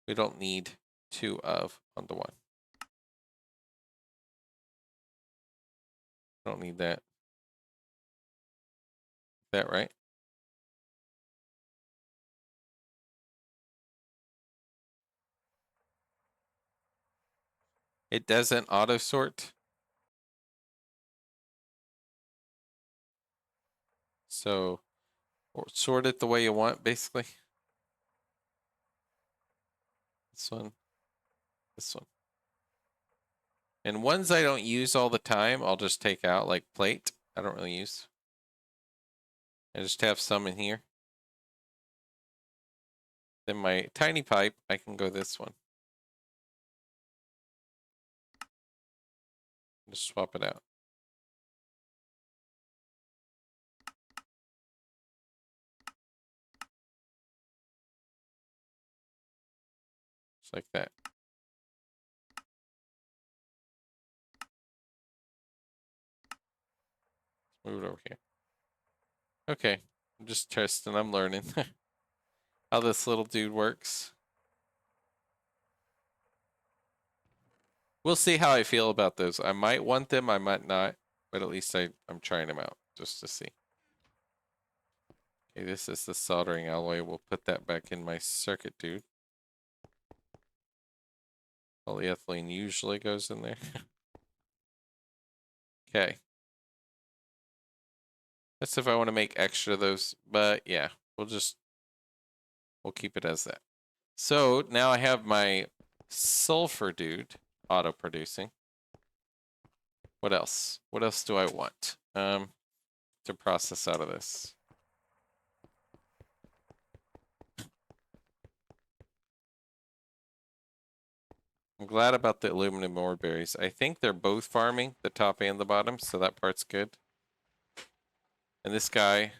we don't need 2 of on the 1. Don't need that. That right? It doesn't auto sort. So sort it the way you want, basically. This one, this one. And ones I don't use all the time, I'll just take out, like plate. I don't really use. I just have some in here. Then my tiny pipe, I can go this one. Just swap it out. Just like that. Move it over here. Okay, I'm just testing, I'm learning how this little dude works. We'll see how I feel about those. I might want them, I might not, but at least I'm trying them out just to see. Okay, this is the soldering alloy. We'll put that back in my circuit, dude. Polyethylene usually goes in there. Okay. That's if I want to make extra of those, but yeah, we'll keep it as that. So now I have my sulfur dude auto producing. What else? What else do I want to process out of this? I'm glad about the aluminum ore berries. I think they're both farming, the top and the bottom, so that part's good. And this guy,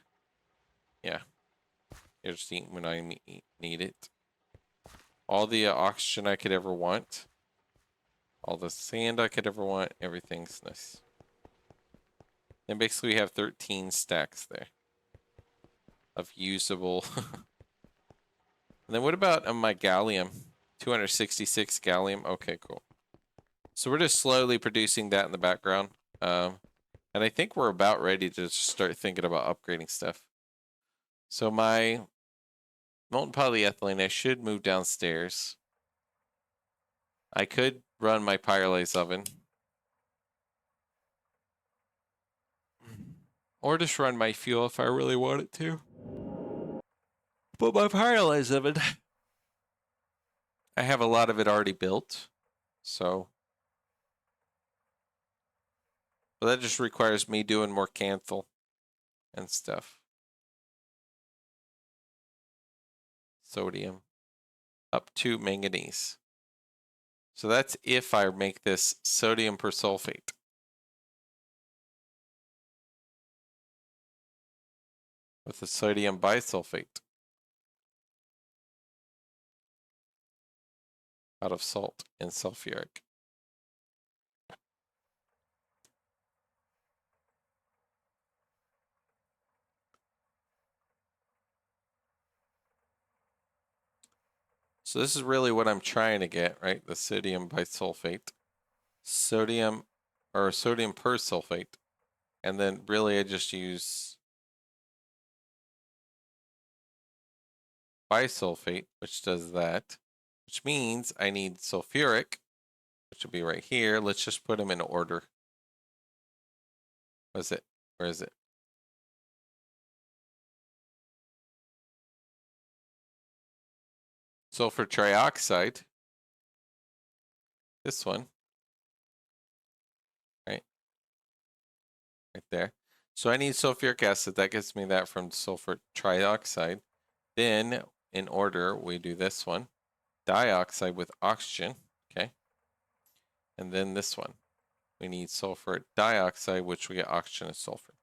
yeah, you're just eating when I need it. All the oxygen I could ever want. All the sand I could ever want. Everything's nice. And basically we have 13 stacks there of usable. And then what about my gallium? 266 gallium. Okay, cool. So we're just slowly producing that in the background. And I think we're about ready to start thinking about upgrading stuff. So my molten polyethylene, I should move downstairs. I could run my pyrolyze oven. Or just run my fuel if I really wanted to. But my pyrolyze oven, I have a lot of it already built. So But that just requires me doing more cancel and stuff. Sodium up to manganese. So that's if I make this sodium persulfate. With the sodium bisulfate. Out of salt and sulfuric. So this is really what I'm trying to get, right? The sodium bisulfate. Sodium, or sodium persulfate. And then really I just use bisulfate, which does that. Which means I need sulfuric, which will be right here. Let's just put them in order. What is it? Where is it? Sulfur trioxide. This one. Right? Right there. So I need sulfuric acid. That gets me that from sulfur trioxide. Then, in order, we do this one. Dioxide with oxygen. Okay. And then this one. We need sulfur dioxide, which we get oxygen and sulfur.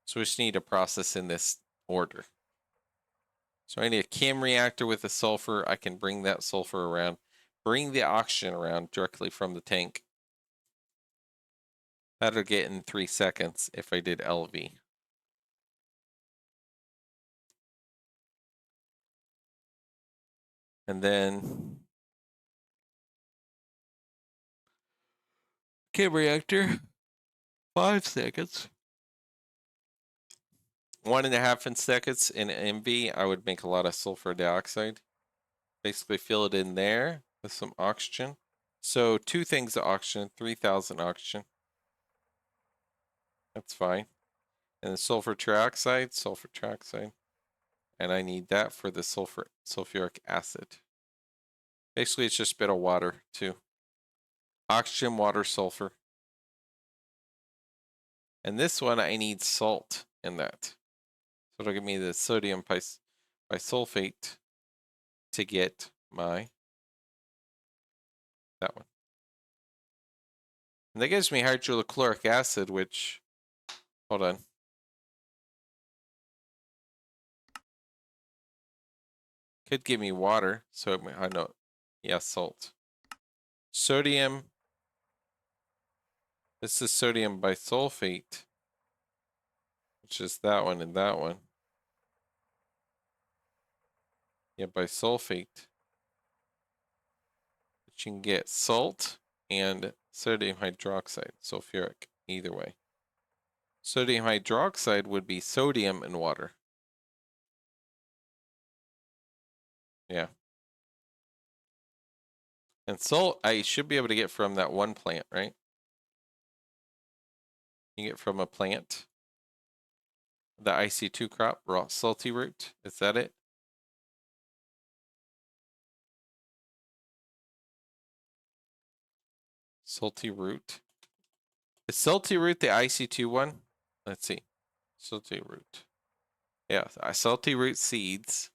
So we just need to process in this order. So I need a chem reactor with the sulfur. I can bring that sulfur around, bring the oxygen around directly from the tank. That'll get in 3 seconds if I did LV. And then chem reactor, 5 seconds. 1.5 seconds in MV, I would make a lot of sulfur dioxide. Basically fill it in there with some oxygen. So 2 things of oxygen, 3,000 oxygen. That's fine. And then sulfur trioxide. And I need that for the sulfuric acid. Basically, it's just a bit of water too. Oxygen, water, sulfur. And this one, I need salt in that. So it'll give me the sodium bisulfate to get my, that one. And that gives me hydrochloric acid, which, hold on. Could give me water, so I know, yeah, salt. Sodium, this is sodium bisulfate, which is that one and that one. Yeah, bisulfate. But you can get salt and sodium hydroxide, sulfuric, either way. Sodium hydroxide would be sodium and water. Yeah. And salt, I should be able to get from that one plant, right? You get from a plant. The IC2 crop, raw salty root. Is that it? Salty root. Is salty root the IC2 one? Let's see. Salty root. Yeah, salty root seeds.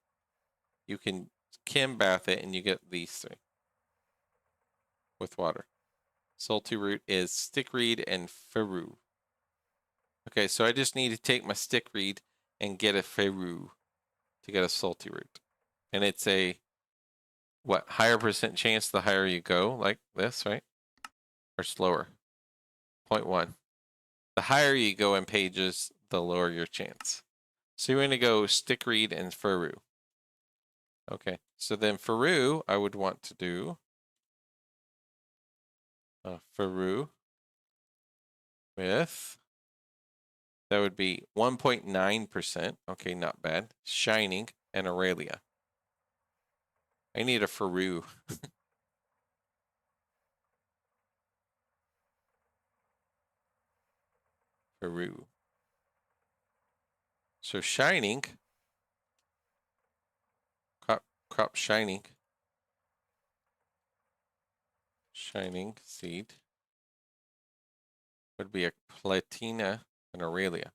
You can chem bath it and you get these 3 with water. Salty root is stickweed and ferru. Okay, so I just need to take my stickweed and get a ferru to get a salty root. And it's a, what, higher percent chance the higher you go, like this, right? Or slower. 0.1. The higher you go in pages, the lower your chance. So you're going to go stickweed and ferru. Okay, so then ferru, I would want to do ferru with, that would be 1.9%. Okay, not bad. Shining and Aurelia. I need a ferru. Ferru. So shining, crop shining. Shining seed would be a Platina and Aurelia.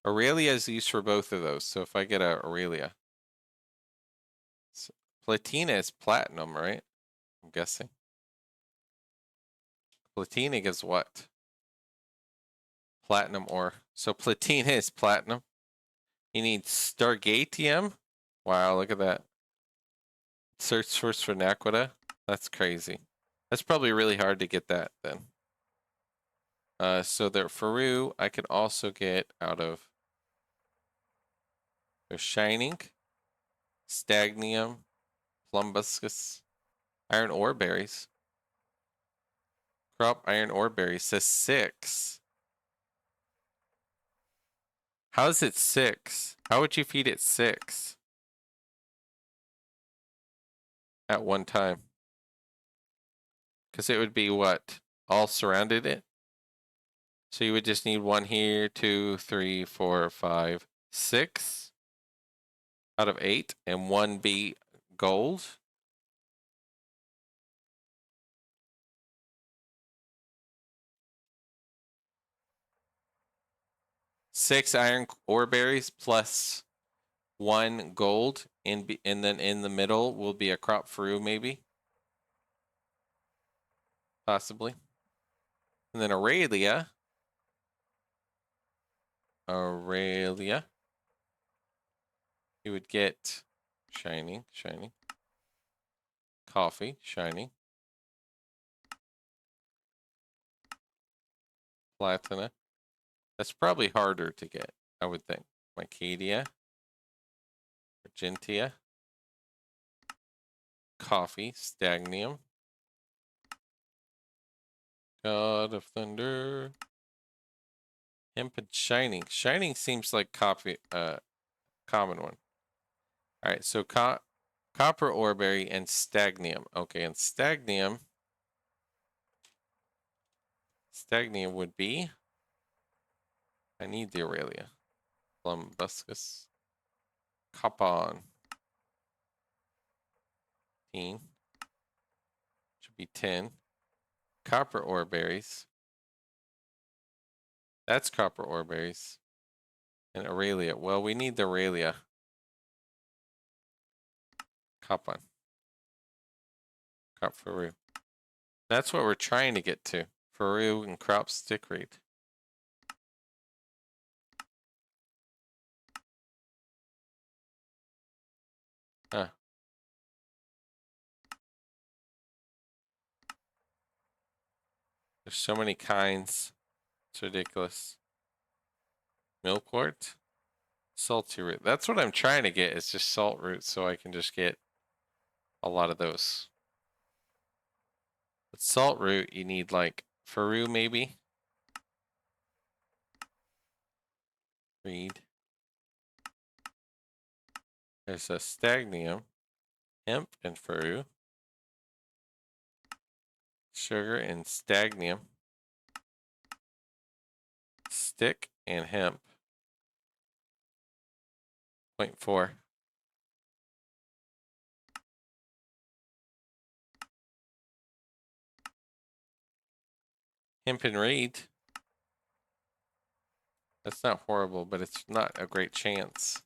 Aurelia is used for both of those. So if I get a Aurelia, so Platina is platinum, right? I'm guessing. Platina is what? Platinum ore. So Platina is platinum. You need Stargatium. Wow, look at that. Search source for Naquita. That's crazy. That's probably really hard to get that then. So there, Faru, I could also get out of there's Shining, Stagnium, Plumbuscus, Iron Ore Berries. Crop Iron Ore Berries says 6. How is it 6? How would you feed it 6 at one time? Because it would be what? All surrounded it? So you would just need 1 here, 2, 3, 4, 5, 6 out of 8, and 1 be gold. Six iron ore berries plus 1 gold, and then in the middle will be a crop fruit, maybe, possibly, and then Aurelia. You would get shining, coffee, shining, platina. That's probably harder to get, I would think. Micadia, Argentia, coffee, stagnium, God of Thunder, hemp and shining. Shining seems like coffee, common one. All right, so copper oreberry and stagnium. Okay, and stagnium would be, I need the Aurelia. Plumbuscus. Copon. 10. Should be 10. Copper ore berries. That's copper ore berries. And Aurelia. Well, we need the Aurelia. Copon. Crop Faru. That's what we're trying to get to. Faru and crop stickweed. Huh. There's so many kinds. It's ridiculous. Milkwort. Salty root. That's what I'm trying to get, is just salt root, so I can just get a lot of those. But salt root, you need like Faru maybe. Reed. There's a stagnium, hemp and Faru. Sugar and stagnium. Stick and hemp. 0.4. Hemp and reed. That's not horrible, but it's not a great chance.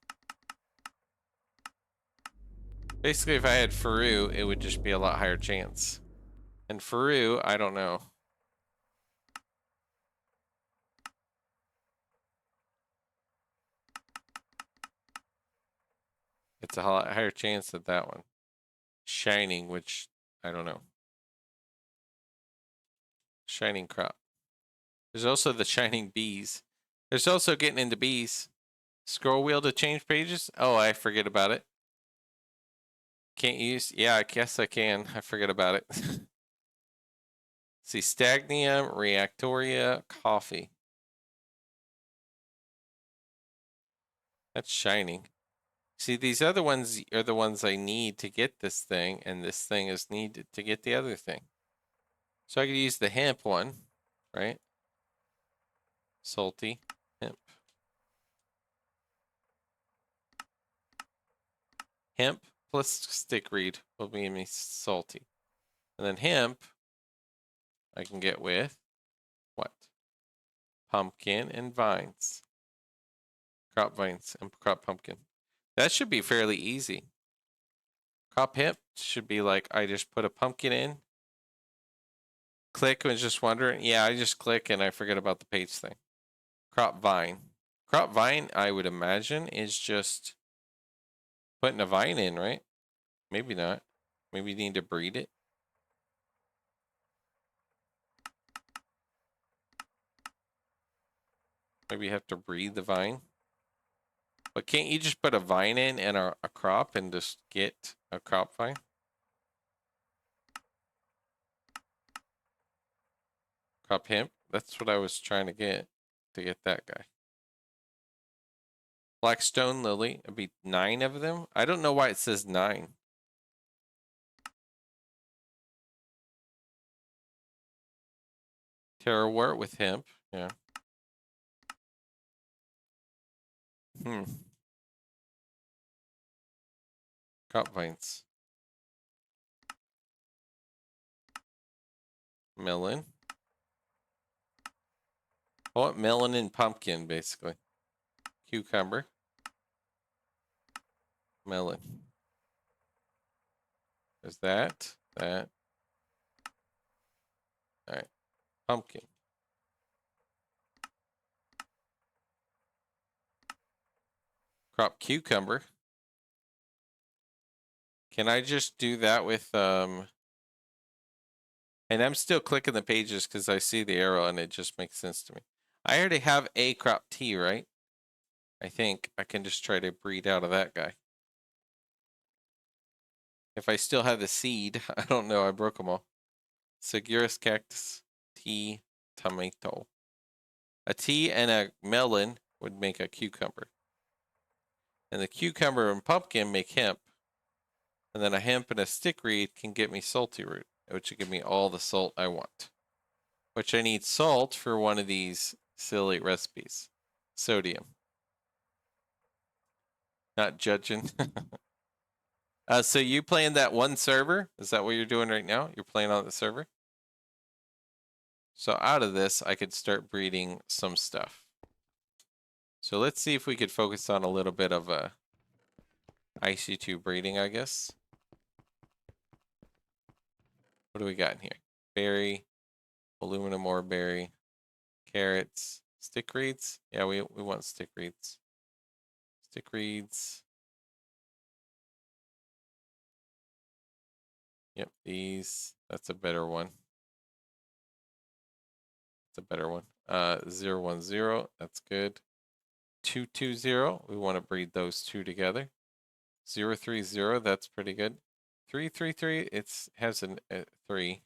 Basically, if I had Faru, it would just be a lot higher chance. And Faru, I don't know. It's a lot higher chance at that one. Shining, which I don't know. Shining crop. There's also the shining bees. There's also getting into bees. Scroll wheel to change pages? Oh, I forget about it. Can't use, yeah, I guess I can. I forget about it. See, stagnium, reactoria, coffee. That's shining. See, these other ones are the ones I need to get this thing, and this thing is needed to get the other thing. So I could use the hemp one, right? Salty, hemp. Hemp plus stickweed will be me salty. And then hemp, I can get with what? pumpkin, and vines. Crop vines and crop pumpkin. That should be fairly easy. Crop hemp should be like, I just put a pumpkin in. Click was just wondering. Yeah, I just click and I forget about the page thing. Crop vine. Crop vine, I would imagine, is just putting a vine in, right? Maybe not. Maybe you need to breed it. Maybe you have to breed the vine. But can't you just put a vine in and a crop and just get a crop vine? Crop hemp? That's what I was trying to get that guy. Black stone lily. It'd be 9 of them. I don't know why it says 9. Terrawort with hemp. Yeah. Crop vines. Melon. I want melon and pumpkin, basically. Cucumber. Melon. There's that. That. Alright. Pumpkin. Crop cucumber. Can I just do that with and I'm still clicking the pages because I see the arrow and it just makes sense to me. I already have a crop tea, right? I think I can just try to breed out of that guy. If I still have the seed, I don't know, I broke them all. Sagurus cactus, tea, tomato. A tea and a melon would make a cucumber. And the cucumber and pumpkin make hemp. And then a hemp and a stickweed can get me salty root, which will give me all the salt I want. Which I need salt for one of these silly recipes. Sodium. Not judging. So you playing that one server? Is that what you're doing right now? You're playing on the server? So out of this, I could start breeding some stuff. So let's see if we could focus on a little bit of a IC2 breeding, I guess. What do we got in here? Berry, aluminum ore berry, carrots, stick reeds. Yeah, we want stick reeds. Stick reeds. Yep, these. That's a better one. That's a better one. 010. That's good. 220. We want to breed those two together. 030. That's pretty good. 333. It has a 3.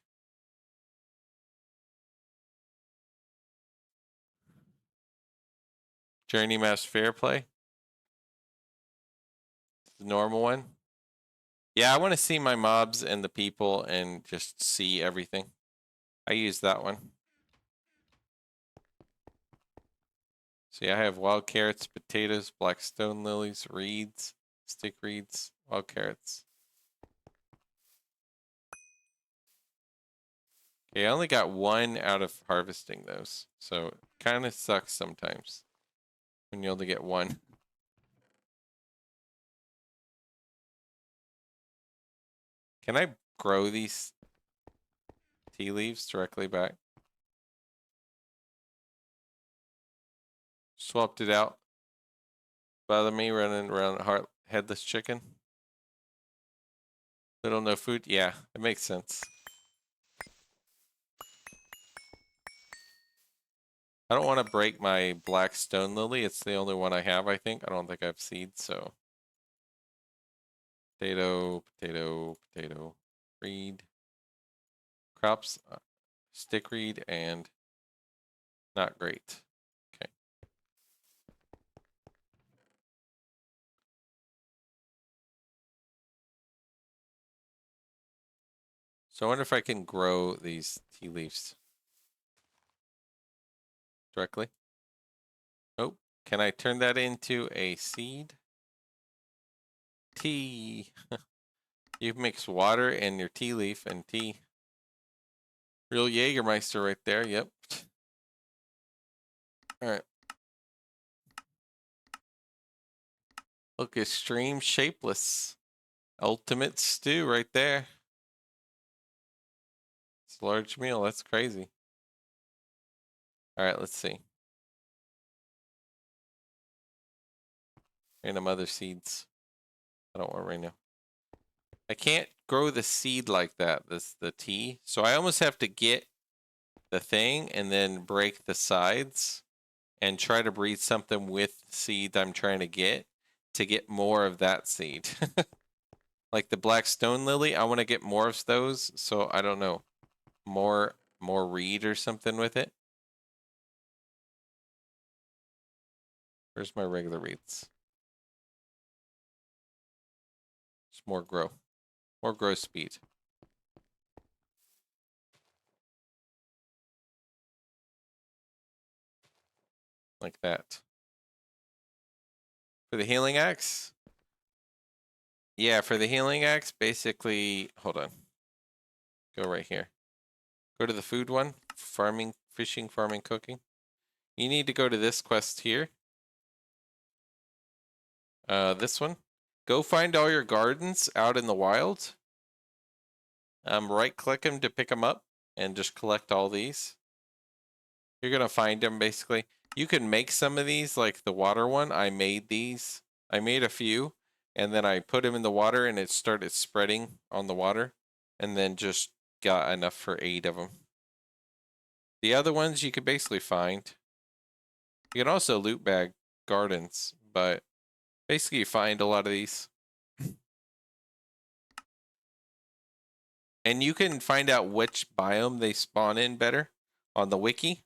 Journey Mass Fair Play. The normal one. Yeah, I want to see my mobs and the people and just see everything. I use that one. So yeah, I have wild carrots, potatoes, black stone lilies, reeds, stick reeds, wild carrots. Okay, I only got 1 out of harvesting those. So it kind of sucks sometimes when you only get 1. Can I grow these tea leaves directly back? Swapped it out. Bother me running around headless chicken. Little no food. Yeah, it makes sense. I don't want to break my black stone lily. It's the only one I have, I think. I don't think I have seeds, so. Potato, potato, potato. Reed. Crops, stick reed, and not great. Okay. So I wonder if I can grow these tea leaves directly. Oh, can I turn that into a seed? Tea. You mix water and your tea leaf and tea. Real Jägermeister right there, yep. All right. Look, extreme shapeless. Ultimate stew right there. It's a large meal. That's crazy. All right, let's see. Random other seeds. I don't want right now. I can't grow the seed like that. This the tea. So I almost have to get the thing and then break the sides and try to breed something with the seed I'm trying to get more of that seed. Like the black stone lily, I want to get more of those. So I don't know, more reed or something with it. Where's my regular reeds? Just more grow speed. Like that. For the healing axe? Yeah, for the healing axe, basically, hold on. Go right here. Go to the food one. Farming, fishing, farming, cooking. You need to go to this quest here. This one. Go find all your gardens out in the wild. Right click them to pick them up and just collect all these. You're going to find them basically. You can make some of these, like the water one. I made these. I made a few, and then I put them in the water and it started spreading on the water, and then just got enough for 8 of them. The other ones you could basically find. You can also loot bag gardens, but basically you find a lot of these. And you can find out which biome they spawn in better on the wiki.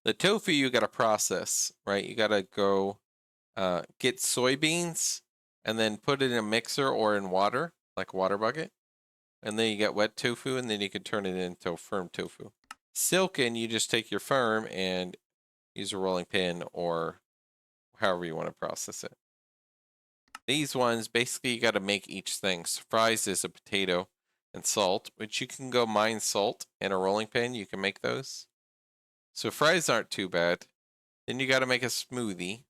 The tofu you gotta process, right? You gotta go get soybeans and then put it in a mixer or in water, like a water bucket. And then you get wet tofu, and then you can turn it into firm tofu. Silken, you just take your firm and use a rolling pin or however you want to process it. These ones, basically you got to make each thing. So fries is a potato and salt, which you can go mine salt in a rolling pin. You can make those. So fries aren't too bad. Then you got to make a smoothie,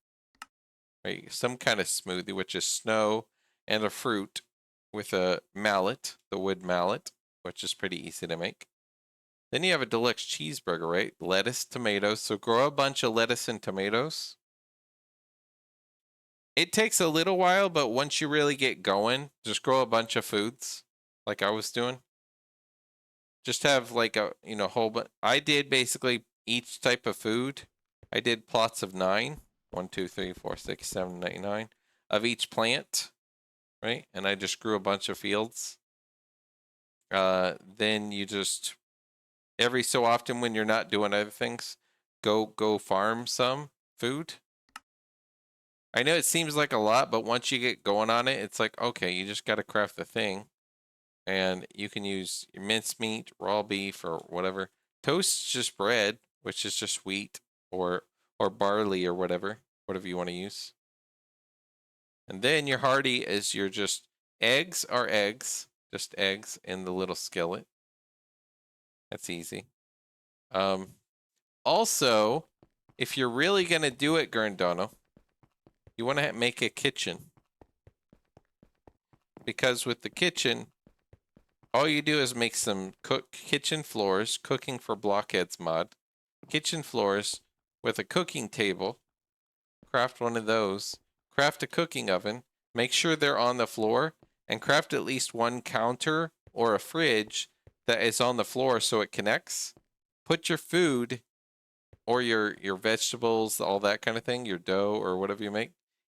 right? Some kind of smoothie, which is snow and a fruit with a mallet, the wood mallet, which is pretty easy to make. Then you have a deluxe cheeseburger, right? Lettuce, tomatoes. So grow a bunch of lettuce and tomatoes. It takes a little while, but once you really get going, just grow a bunch of foods like I was doing. Just have like a, whole bunch. I did basically each type of food. I did plots of 9. 1, 2, 3, 4, 6, 7, 8, 9 of each plant, right? And I just grew a bunch of fields. Then you just, every so often when you're not doing other things, go farm some food. I know it seems like a lot, but once you get going on it, it's like, okay, you just got to craft the thing. And you can use mincemeat, raw beef, or whatever. Toast's just bread, which is just wheat or barley or whatever you want to use. And then your hearty is your just eggs are eggs, just eggs in the little skillet. That's easy. Also, if you're really going to do it, Gurndano, you want to make a kitchen. Because with the kitchen, all you do is make some kitchen floors, cooking for blockheads mod. Kitchen floors with a cooking table. Craft one of those. Craft a cooking oven. Make sure they're on the floor. And craft at least one counter or a fridge that is on the floor so it connects. Put your food or your vegetables, all that kind of thing, your dough or whatever you make,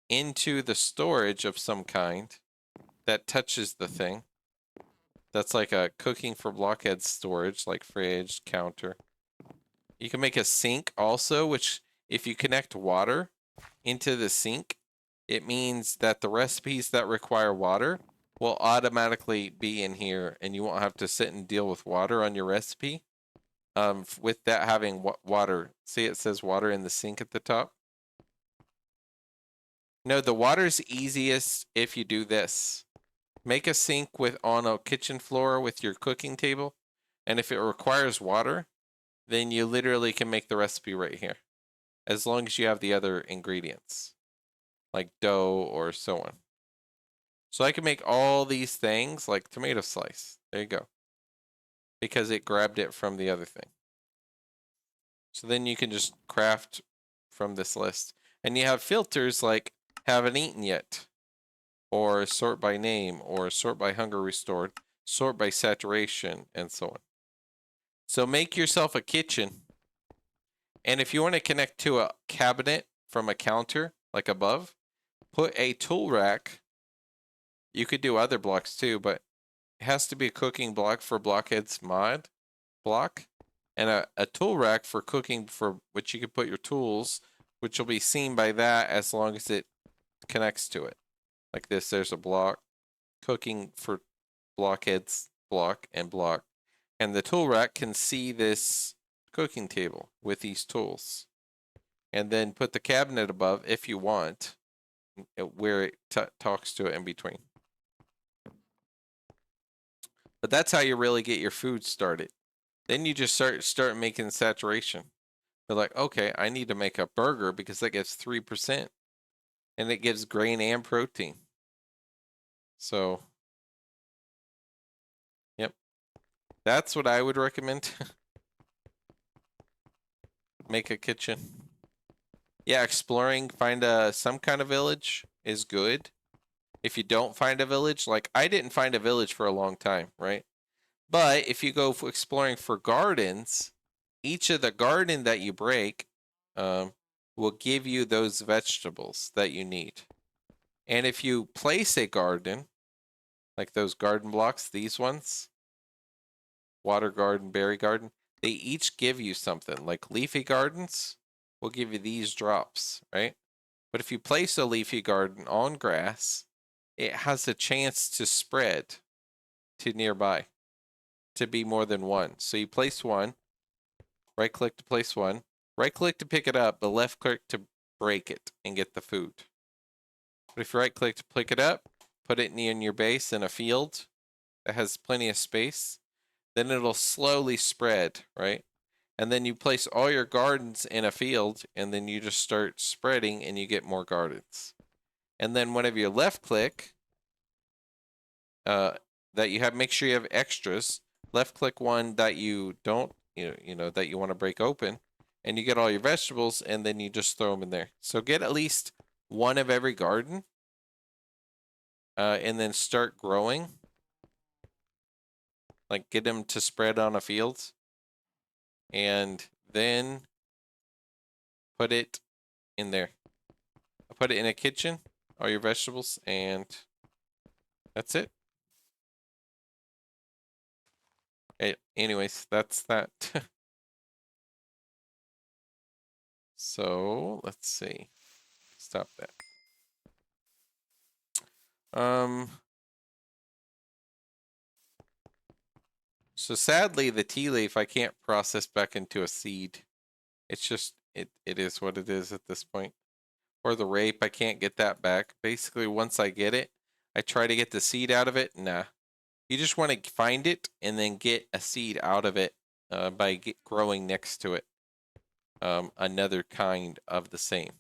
into the storage of some kind that touches the thing. That's like a cooking for blockhead storage, like fridge, counter. You can make a sink also, which if you connect water into the sink, it means that the recipes that require water will automatically be in here and you won't have to sit and deal with water on your recipe. With that having water, see it says water in the sink at the top? No, the water's easiest if you do this. Make a sink on a kitchen floor with your cooking table, and if it requires water, then you literally can make the recipe right here. As long as you have the other ingredients, like dough or so on. So I can make all these things like tomato slice. There you go. Because it grabbed it from the other thing. So then you can just craft from this list. And you have filters like haven't eaten yet, or sort by name, or sort by hunger restored, sort by saturation, and so on. So make yourself a kitchen. And if you want to connect to a cabinet from a counter, like above, put a tool rack. You could do other blocks too, but it has to be a cooking block for Blockhead's mod block. And a tool rack for cooking, for which you can put your tools, which will be seen by that as long as it connects to it. Like this, there's a block, cooking for Blockhead's block and block. And the tool rack can see this cooking table with these tools. And then put the cabinet above if you want, where it talks to it in between. But that's how you really get your food started. Then you just start making saturation. They're like, okay, I need to make a burger because that gets 3%. And it gives grain and protein. So, yep. That's what I would recommend. Make a kitchen. Yeah, exploring, find some kind of village is good. If you don't find a village, like I didn't find a village for a long time, right? But if you go exploring for gardens, each of the garden that you break will give you those vegetables that you need. And if you place a garden, like those garden blocks, these ones, water garden, berry garden, they each give you something. Like leafy gardens will give you these drops, right? But if you place a leafy garden on grass, it has a chance to spread to nearby, to be more than one. So you place one, right click to place one, right click to pick it up, but left click to break it and get the food. But if you right click to pick it up, put it in your base in a field that has plenty of space, then it'll slowly spread, right? And then you place all your gardens in a field, and then you just start spreading and you get more gardens. And then whenever you left click, that you have, make sure you have extras. Left click one that you don't, that you want to break open, and you get all your vegetables, and then you just throw them in there. So get at least one of every garden, and then start growing. Like get them to spread on a field, and then put it in there. Put it in a kitchen, all your vegetables, and that's it. Anyways, that's that. So let's see. Stop that. So sadly, the tea leaf I can't process back into a seed. It's just it is what it is at this point. Or the rape, I can't get that back. Basically, once I get it, I try to get the seed out of it. Nah. You just want to find it and then get a seed out of it by growing next to it. Another kind of the same.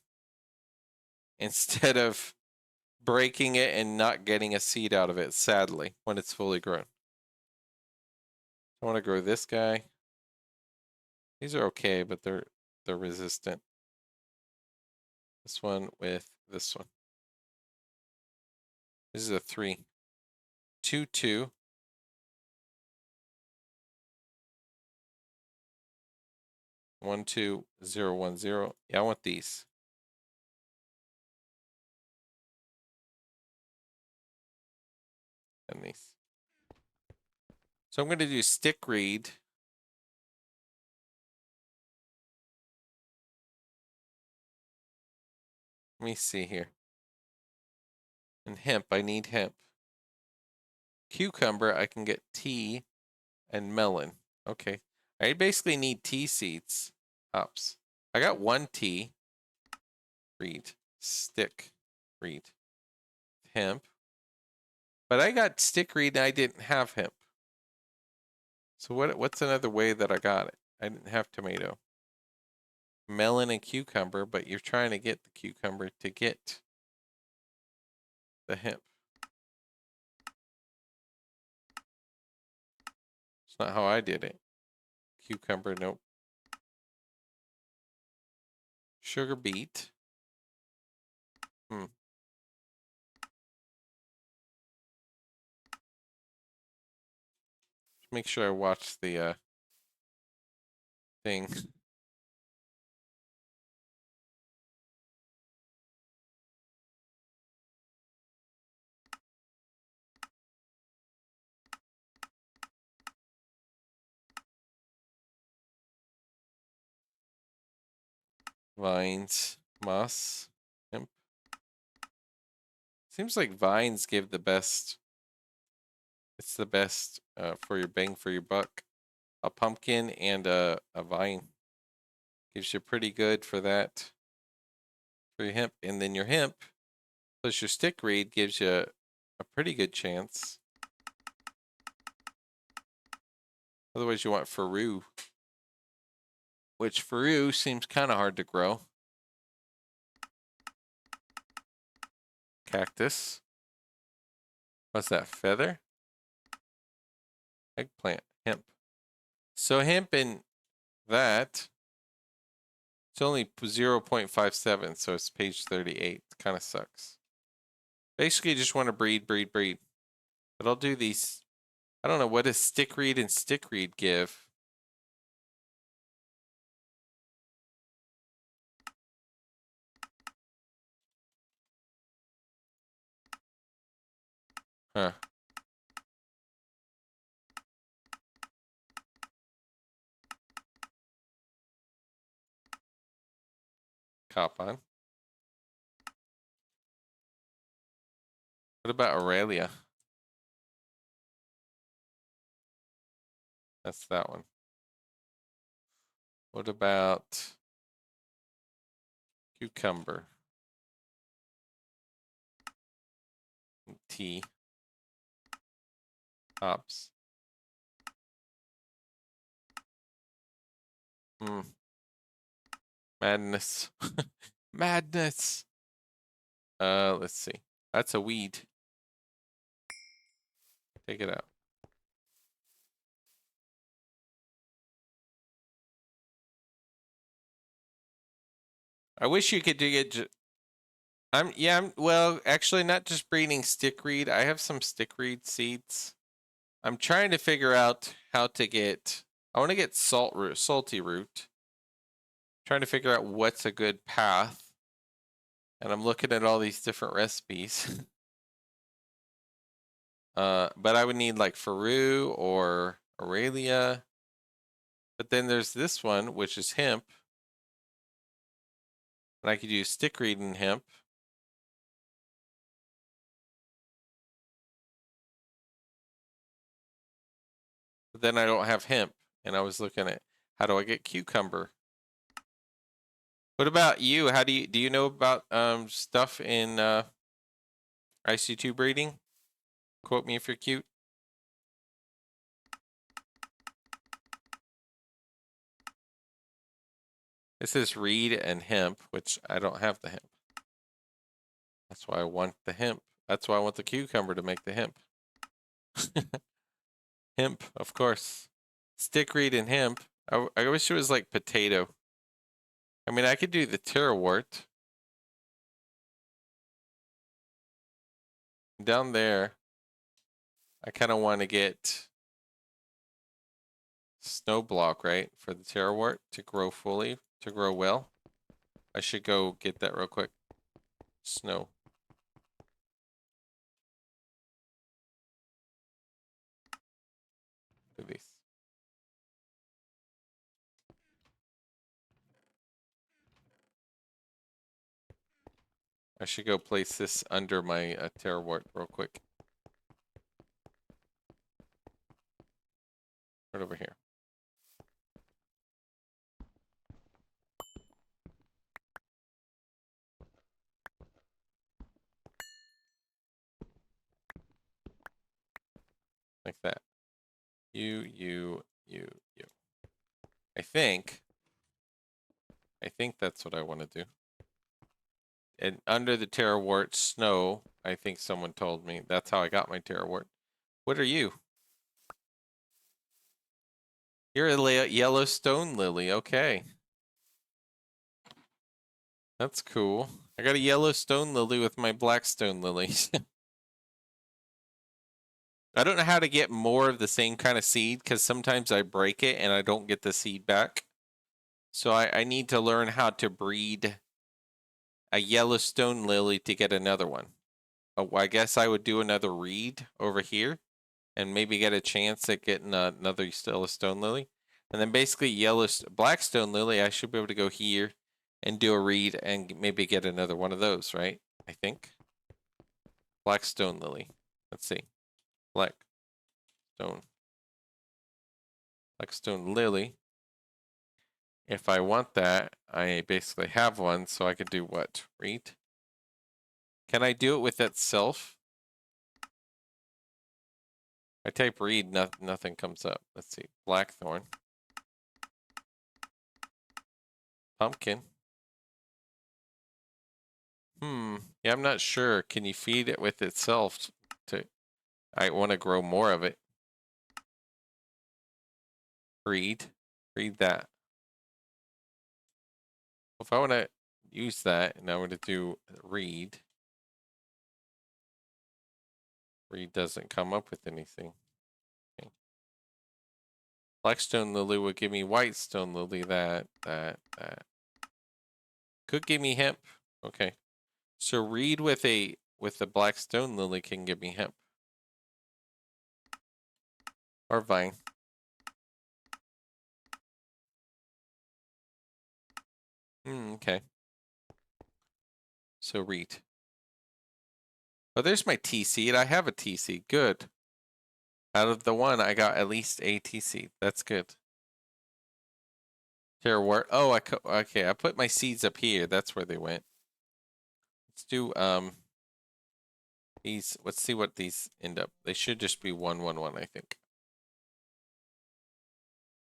Instead of breaking it and not getting a seed out of it, sadly, when it's fully grown. I want to grow this guy. These are okay, but they're resistant. This one with this one. This is a 3. 2, 2. 1, 2, 0, 1, 0. Yeah, I want these. And these. So I'm going to do stick reed. Let me see here. And hemp, I need hemp. Cucumber, I can get tea and melon. Okay. I basically need tea seeds. Hops. I got 1 tea. Reed. Stick. Reed. Hemp. But I got stick reed and I didn't have hemp. So what's another way that I got it? I didn't have tomato. Melon and cucumber, but you're trying to get the cucumber to get the hemp. It's not how I did it. Cucumber, nope. Sugar beet. Just make sure I watch the thing. Vines, moss, hemp. Seems like vines give the best. It's the best for your bang for your buck. A pumpkin and a vine gives you pretty good for that. For your hemp. And then your hemp plus your stickweed gives you a pretty good chance. Otherwise you want Faru. Which Faru seems kind of hard to grow. Cactus. What's that? Feather? Eggplant. Hemp. So hemp and that, it's only 0.57, so it's page 38. Kind of sucks. Basically, you just want to breed. But I'll do these. I don't know, what does stickweed and stickweed give? Huh. Cop on. What about Aurelia? That's that one. What about cucumber? Tea. Hops. Madness. Madness. Let's see. That's a weed. Take it out. I wish you could do it. Well, actually not just breeding stickweed. I have some stickweed seeds. I'm trying to figure out how to get, I want to get salty root. Trying to figure out what's a good path. And I'm looking at all these different recipes. But I would need like Faru or Aurelia. But then there's this one, which is hemp. And I could use stickweed and hemp. But then I don't have hemp. And I was looking at, how do I get cucumber? What about you? How do you know about stuff in IC2 breeding? Quote me if you're cute. This is reed and hemp, which I don't have the hemp. That's why I want the hemp. That's why I want the cucumber to make the hemp. Hemp, of course. Stickweed and hemp. I wish it was like potato. I mean, I could do the terrawort. Down there, I kind of want to get snow block, right? For the terrawort to grow fully, to grow well. I should go get that real quick. Snow. Do these. I should go place this under my terrawort real quick. Right over here. Like that. You. I think. I think that's what I want to do. And under the terrawort snow, I think someone told me. That's how I got my terrawort. What are you? You're a yellow stone lily. Okay. That's cool. I got a yellow stone lily with my black stone lilies. I don't know how to get more of the same kind of seed because sometimes I break it and I don't get the seed back. So I need to learn how to breed a yellow stone lily to get another one. Oh, I guess I would do another reed over here and maybe get a chance at getting another yellow stone lily. And then basically black stone lily, I should be able to go here and do a reed and maybe get another one of those, right? I think. Black stone lily. Let's see. Black stone. Black stone lily. If I want that, I basically have one, so I could do what? Reed? Can I do it with itself? I type reed, nothing comes up. Let's see. Blackthorn. Pumpkin. Yeah, I'm not sure. Can you feed it with itself to I want to grow more of it. Reed. Read that. If I want to use that, and I want to do reed. Reed doesn't come up with anything. Okay. Black stone lily would give me white stone lily, that. Could give me hemp. Okay. So reed with the black stone lily can give me hemp. Or vine. Okay. So reed. Oh, there's my tea seed. I have a tea seed. Good. Out of the one, I got at least a tea seed. That's good. Terrawort. Oh, okay. I put my seeds up here. That's where they went. Let's do these. Let's see what these end up. They should just be 111, I think.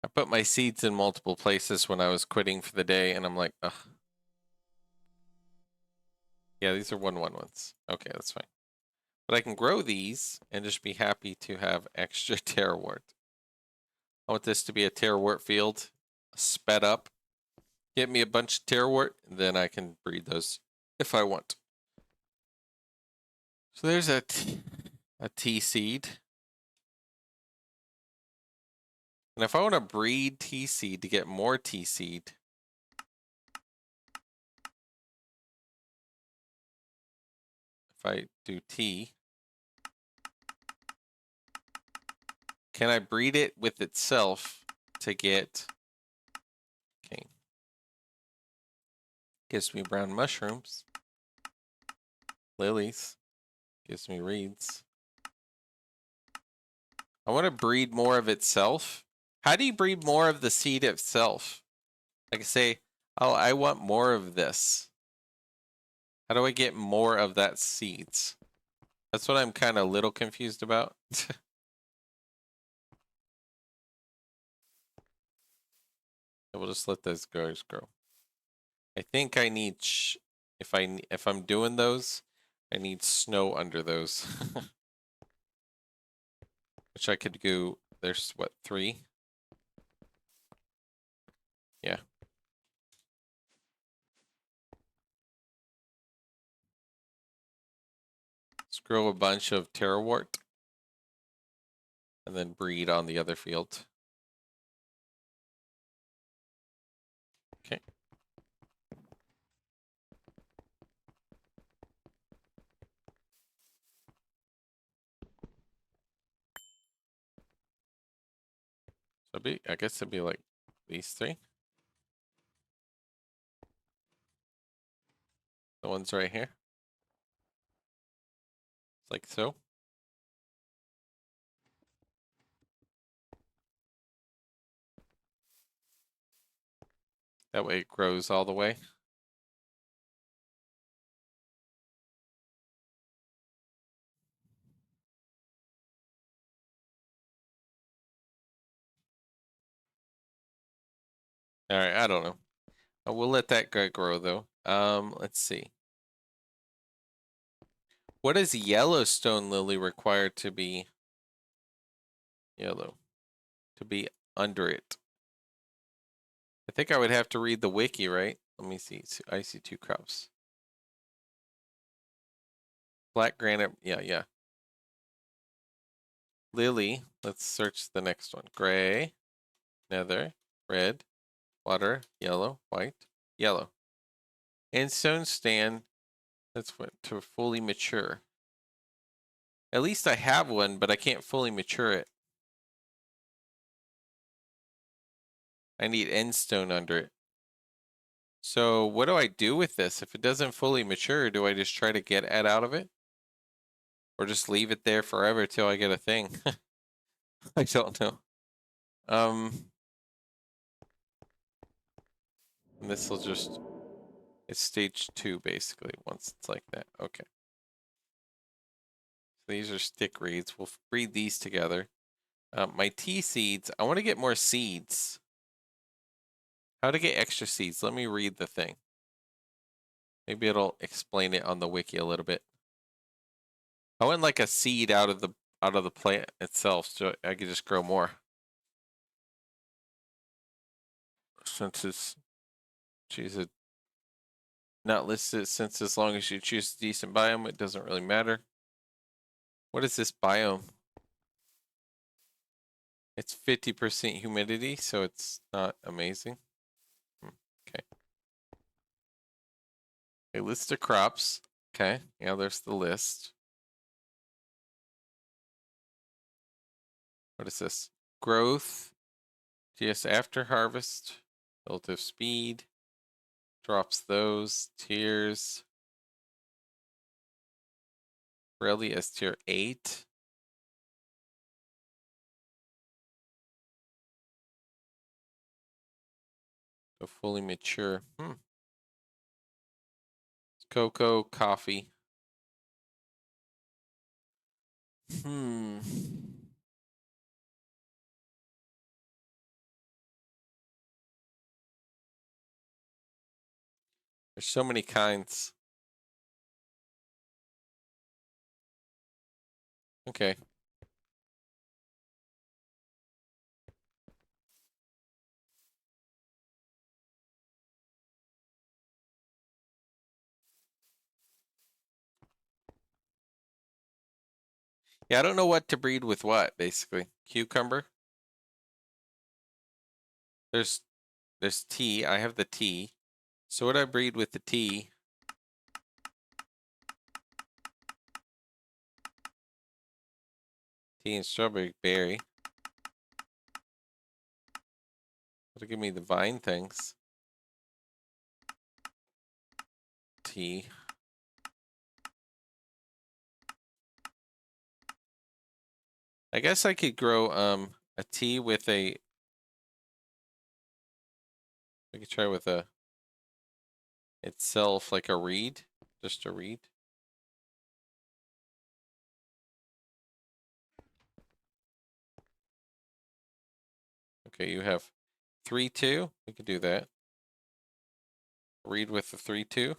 I put my seeds in multiple places when I was quitting for the day, and I'm like, ugh. Yeah, these are 111s. Okay, that's fine. But I can grow these and just be happy to have extra terrawort. I want this to be a terrawort field, sped up. Get me a bunch of terrawort, and then I can breed those if I want. So there's a tea seed. And if I want to breed tea seed to get more tea seed, if I do tea, can I breed it with itself to get, okay, gives me brown mushrooms, lilies, gives me reeds. I want to breed more of itself. How do you breed more of the seed itself? Like I say, oh, I want more of this. How do I get more of that seeds? That's what I'm kind of a little confused about. We'll just let those guys grow. I think I need if I'm doing those, I need snow under those. Which I could do. There's what, 3? Yeah. Let's grow a bunch of terrawort and then breed on the other field. Okay. So I guess it'd be like these 3. The ones right here. Like so. That way it grows all the way. All right, I don't know. We'll let that guy grow though. Let's see. What is Yellowstone lily required to be yellow? To be under it? I think I would have to read the wiki, right? Let me see. I see 2 crops. Black granite. Yeah, yeah. Lily. Let's search the next one. Gray, nether, red, water, yellow, white, yellow. And stone stand. That's what to fully mature. At least I have one, but I can't fully mature it. I need end stone under it. So what do I do with this? If it doesn't fully mature, do I just try to get it out of it? Or just leave it there forever till I get a thing? I don't know. And this will just, it's stage 2 basically, once it's like that. Okay. So these are stick reeds. We'll breed these together. My tea seeds, I want to get more seeds. How to get extra seeds? Let me read the thing. Maybe it'll explain it on the wiki a little bit. I want like a seed out of the plant itself, so I could just grow more. Since it's not listed, since as long as you choose a decent biome, it doesn't really matter. What is this biome? It's 50% humidity, so it's not amazing. Okay. A list of crops. Okay, yeah, there's the list. What is this? Growth. GS after harvest. Relative speed. Drops those. Tiers. Rally as tier 8. So fully mature. Cocoa, coffee. There's so many kinds. Okay. Yeah, I don't know what to breed with what, basically. Cucumber. There's tea. I have the tea. So what I breed with the tea? Tea and strawberry berry. It'll give me the vine things. Tea. I guess I could grow a tea with a. I could try with a itself like a reed, just a reed. Okay, you have 3-2. We could do that. Reed with the 3-2.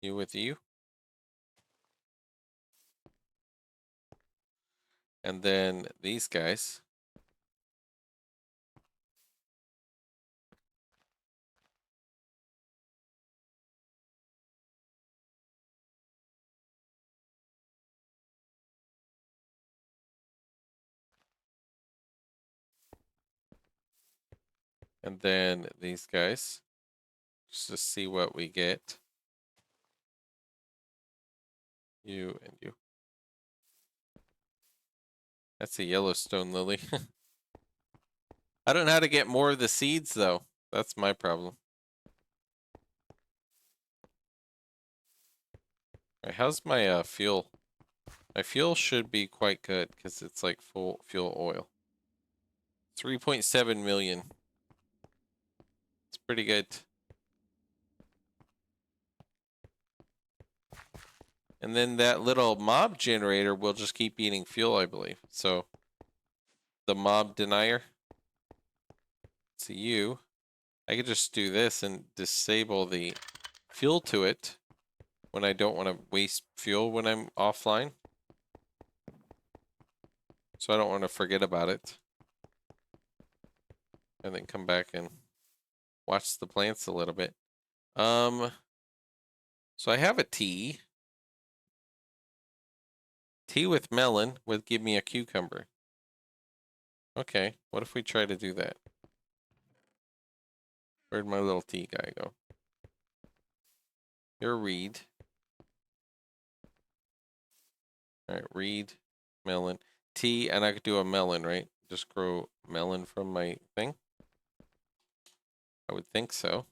You with you. And then these guys. And then these guys. Just to see what we get. You and you. That's a Yellowstone lily. I don't know how to get more of the seeds, though. That's my problem. Right, how's my fuel? My fuel should be quite good, because it's like full fuel oil. 3.7 million. It's pretty good. And then that little mob generator will just keep eating fuel, I believe. So the mob denier. To you. I could just do this and disable the fuel to it when I don't want to waste fuel when I'm offline. So I don't want to forget about it. And then come back and watch the plants a little bit. So I have a tea. Tea with melon would give me a cucumber. Okay, what if we try to do that? Where'd my little tea guy go? You're reed. Alright, reed, melon, tea, and I could do a melon, right? Just grow melon from my thing? I would think so.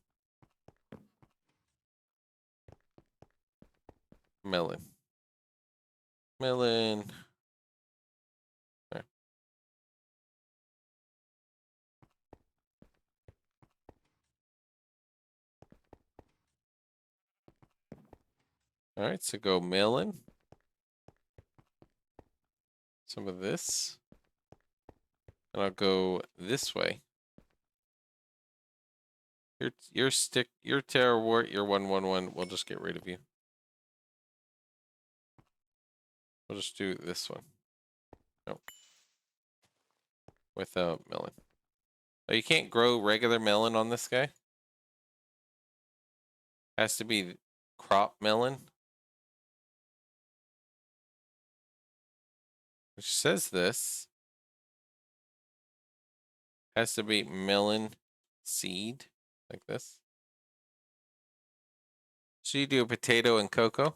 Melon. Melon. There. Alright, so go melon. Some of this. And I'll go this way. Your terror wart, you're 111. We'll just get rid of you. We'll just do this one. Nope. Without melon. Oh, you can't grow regular melon on this guy? Has to be crop melon. Which says this. Has to be melon seed. Like this. So you do a potato and cocoa?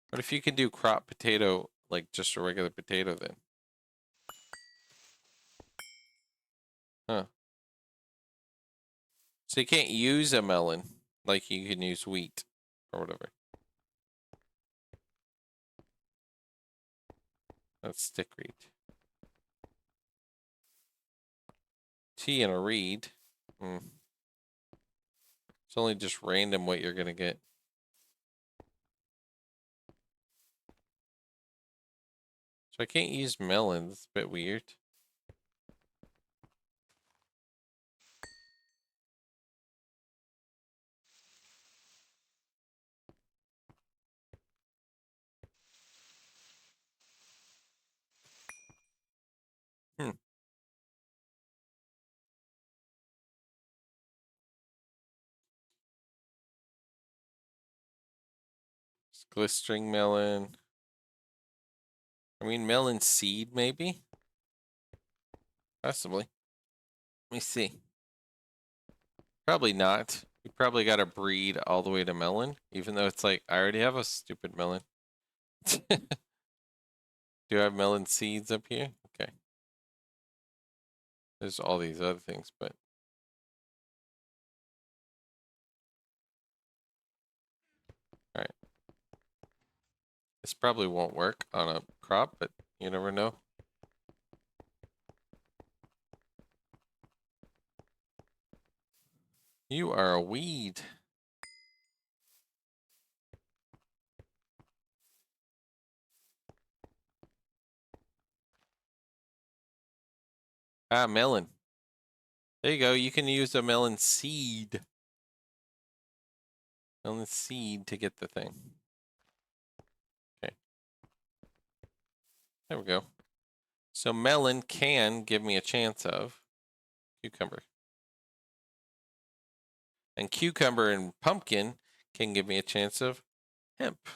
What if you can do crop potato, like just a regular potato then? Huh. So you can't use a melon like you can use wheat or whatever. That's stickweed. Tea and a reed. It's only just random what you're gonna get. So I can't use melons. It's a bit weird. Hmm. It's glistering melon. I mean, melon seed, maybe? Possibly. Let me see. Probably not. You probably got to breed all the way to melon, even though it's like, I already have a stupid melon. Do I have melon seeds up here? Okay. There's all these other things, but... Alright. This probably won't work on a crop, but you never know. You are a weed. Ah, melon. There you go. You can use a melon seed. Melon seed to get the thing. Okay. There we go. So melon can give me a chance of cucumber. And cucumber and pumpkin can give me a chance of hemp.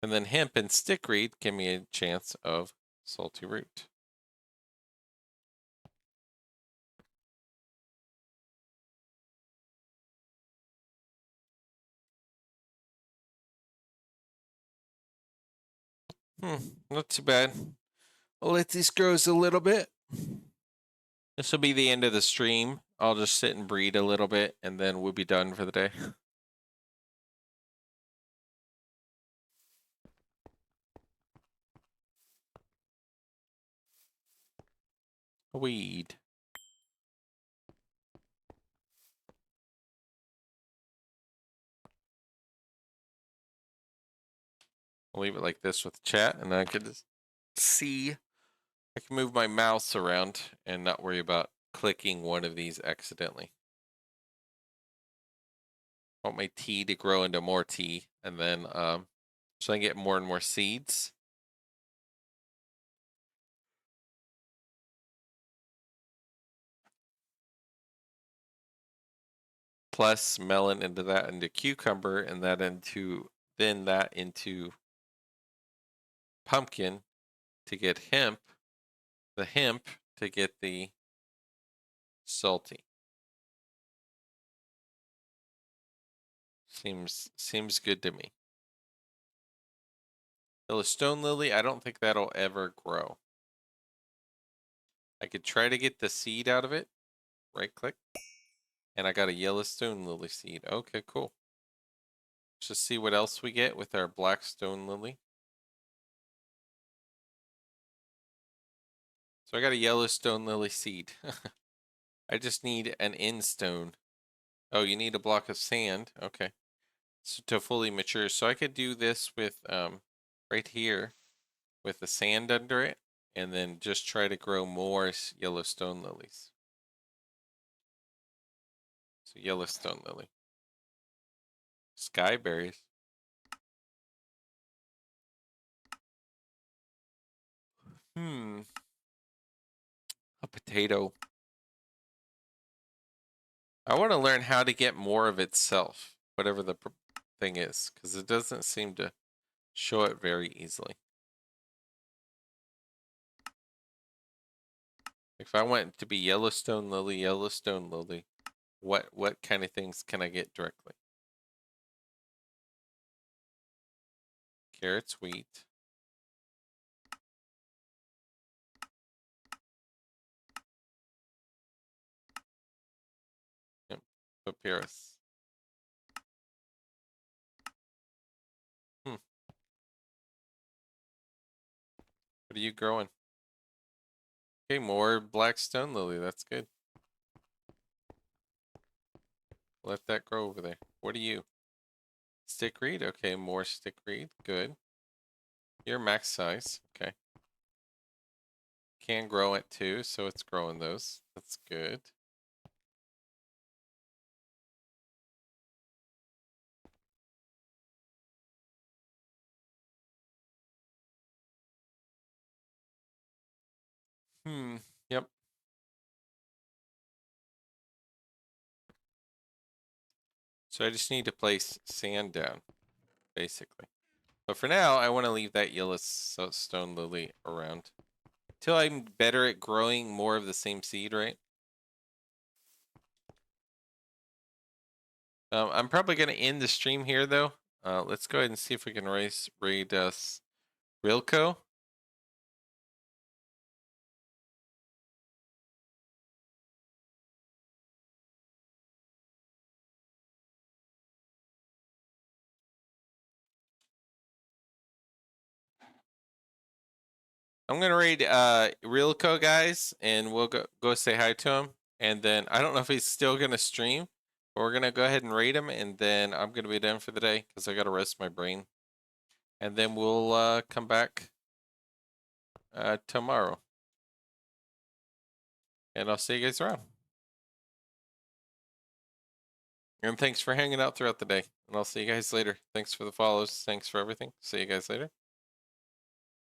And then hemp and stickweed give me a chance of salty root. Not too bad. I'll let these grow a little bit. This will be the end of the stream. I'll just sit and breed a little bit, and then we'll be done for the day. Weed. I'll leave it like this with chat, and I can just see. I can move my mouse around and not worry about clicking one of these accidentally. I want my tea to grow into more tea, and then so I can get more and more seeds. Plus melon into that into cucumber, and that into pumpkin to get hemp, the hemp to get the salty. Seems good to me. The stone lily, I don't think that'll ever grow. I could try to get the seed out of it. Right click. And I got a Yellowstone lily seed. Okay, cool. Let's just see what else we get with our black stone lily. So I got a Yellowstone lily seed. I just need an end stone. Oh, you need a block of sand. Okay. So to fully mature. So I could do this with right here with the sand under it, and then just try to grow more Yellowstone lilies. So Yellowstone lily. Skyberries. A potato. I want to learn how to get more of itself, whatever the thing is, because it doesn't seem to show it very easily. If I want it to be Yellowstone lily, what kind of things can I get directly? Carrots, wheat. Yep. Papyrus. What are you growing? Okay, more black stone lily. That's good. Let that grow over there. What are you? Stickweed? Okay, more stickweed. Good. You're max size. Okay. Can grow it too, so it's growing those. That's good. Yep. So I just need to place sand down, basically. But for now, I want to leave that Yellowstone lily around. Till I'm better at growing more of the same seed, right? I'm probably going to end the stream here, though. Let's go ahead and see if we can raid us Rilco. I'm gonna raid Rilco, guys, and we'll go say hi to him. And then I don't know if he's still gonna stream, but we're gonna go ahead and raid him, and then I'm gonna be done for the day because I gotta rest my brain. And then we'll come back tomorrow. And I'll see you guys around. And thanks for hanging out throughout the day. And I'll see you guys later. Thanks for the follows. Thanks for everything. See you guys later.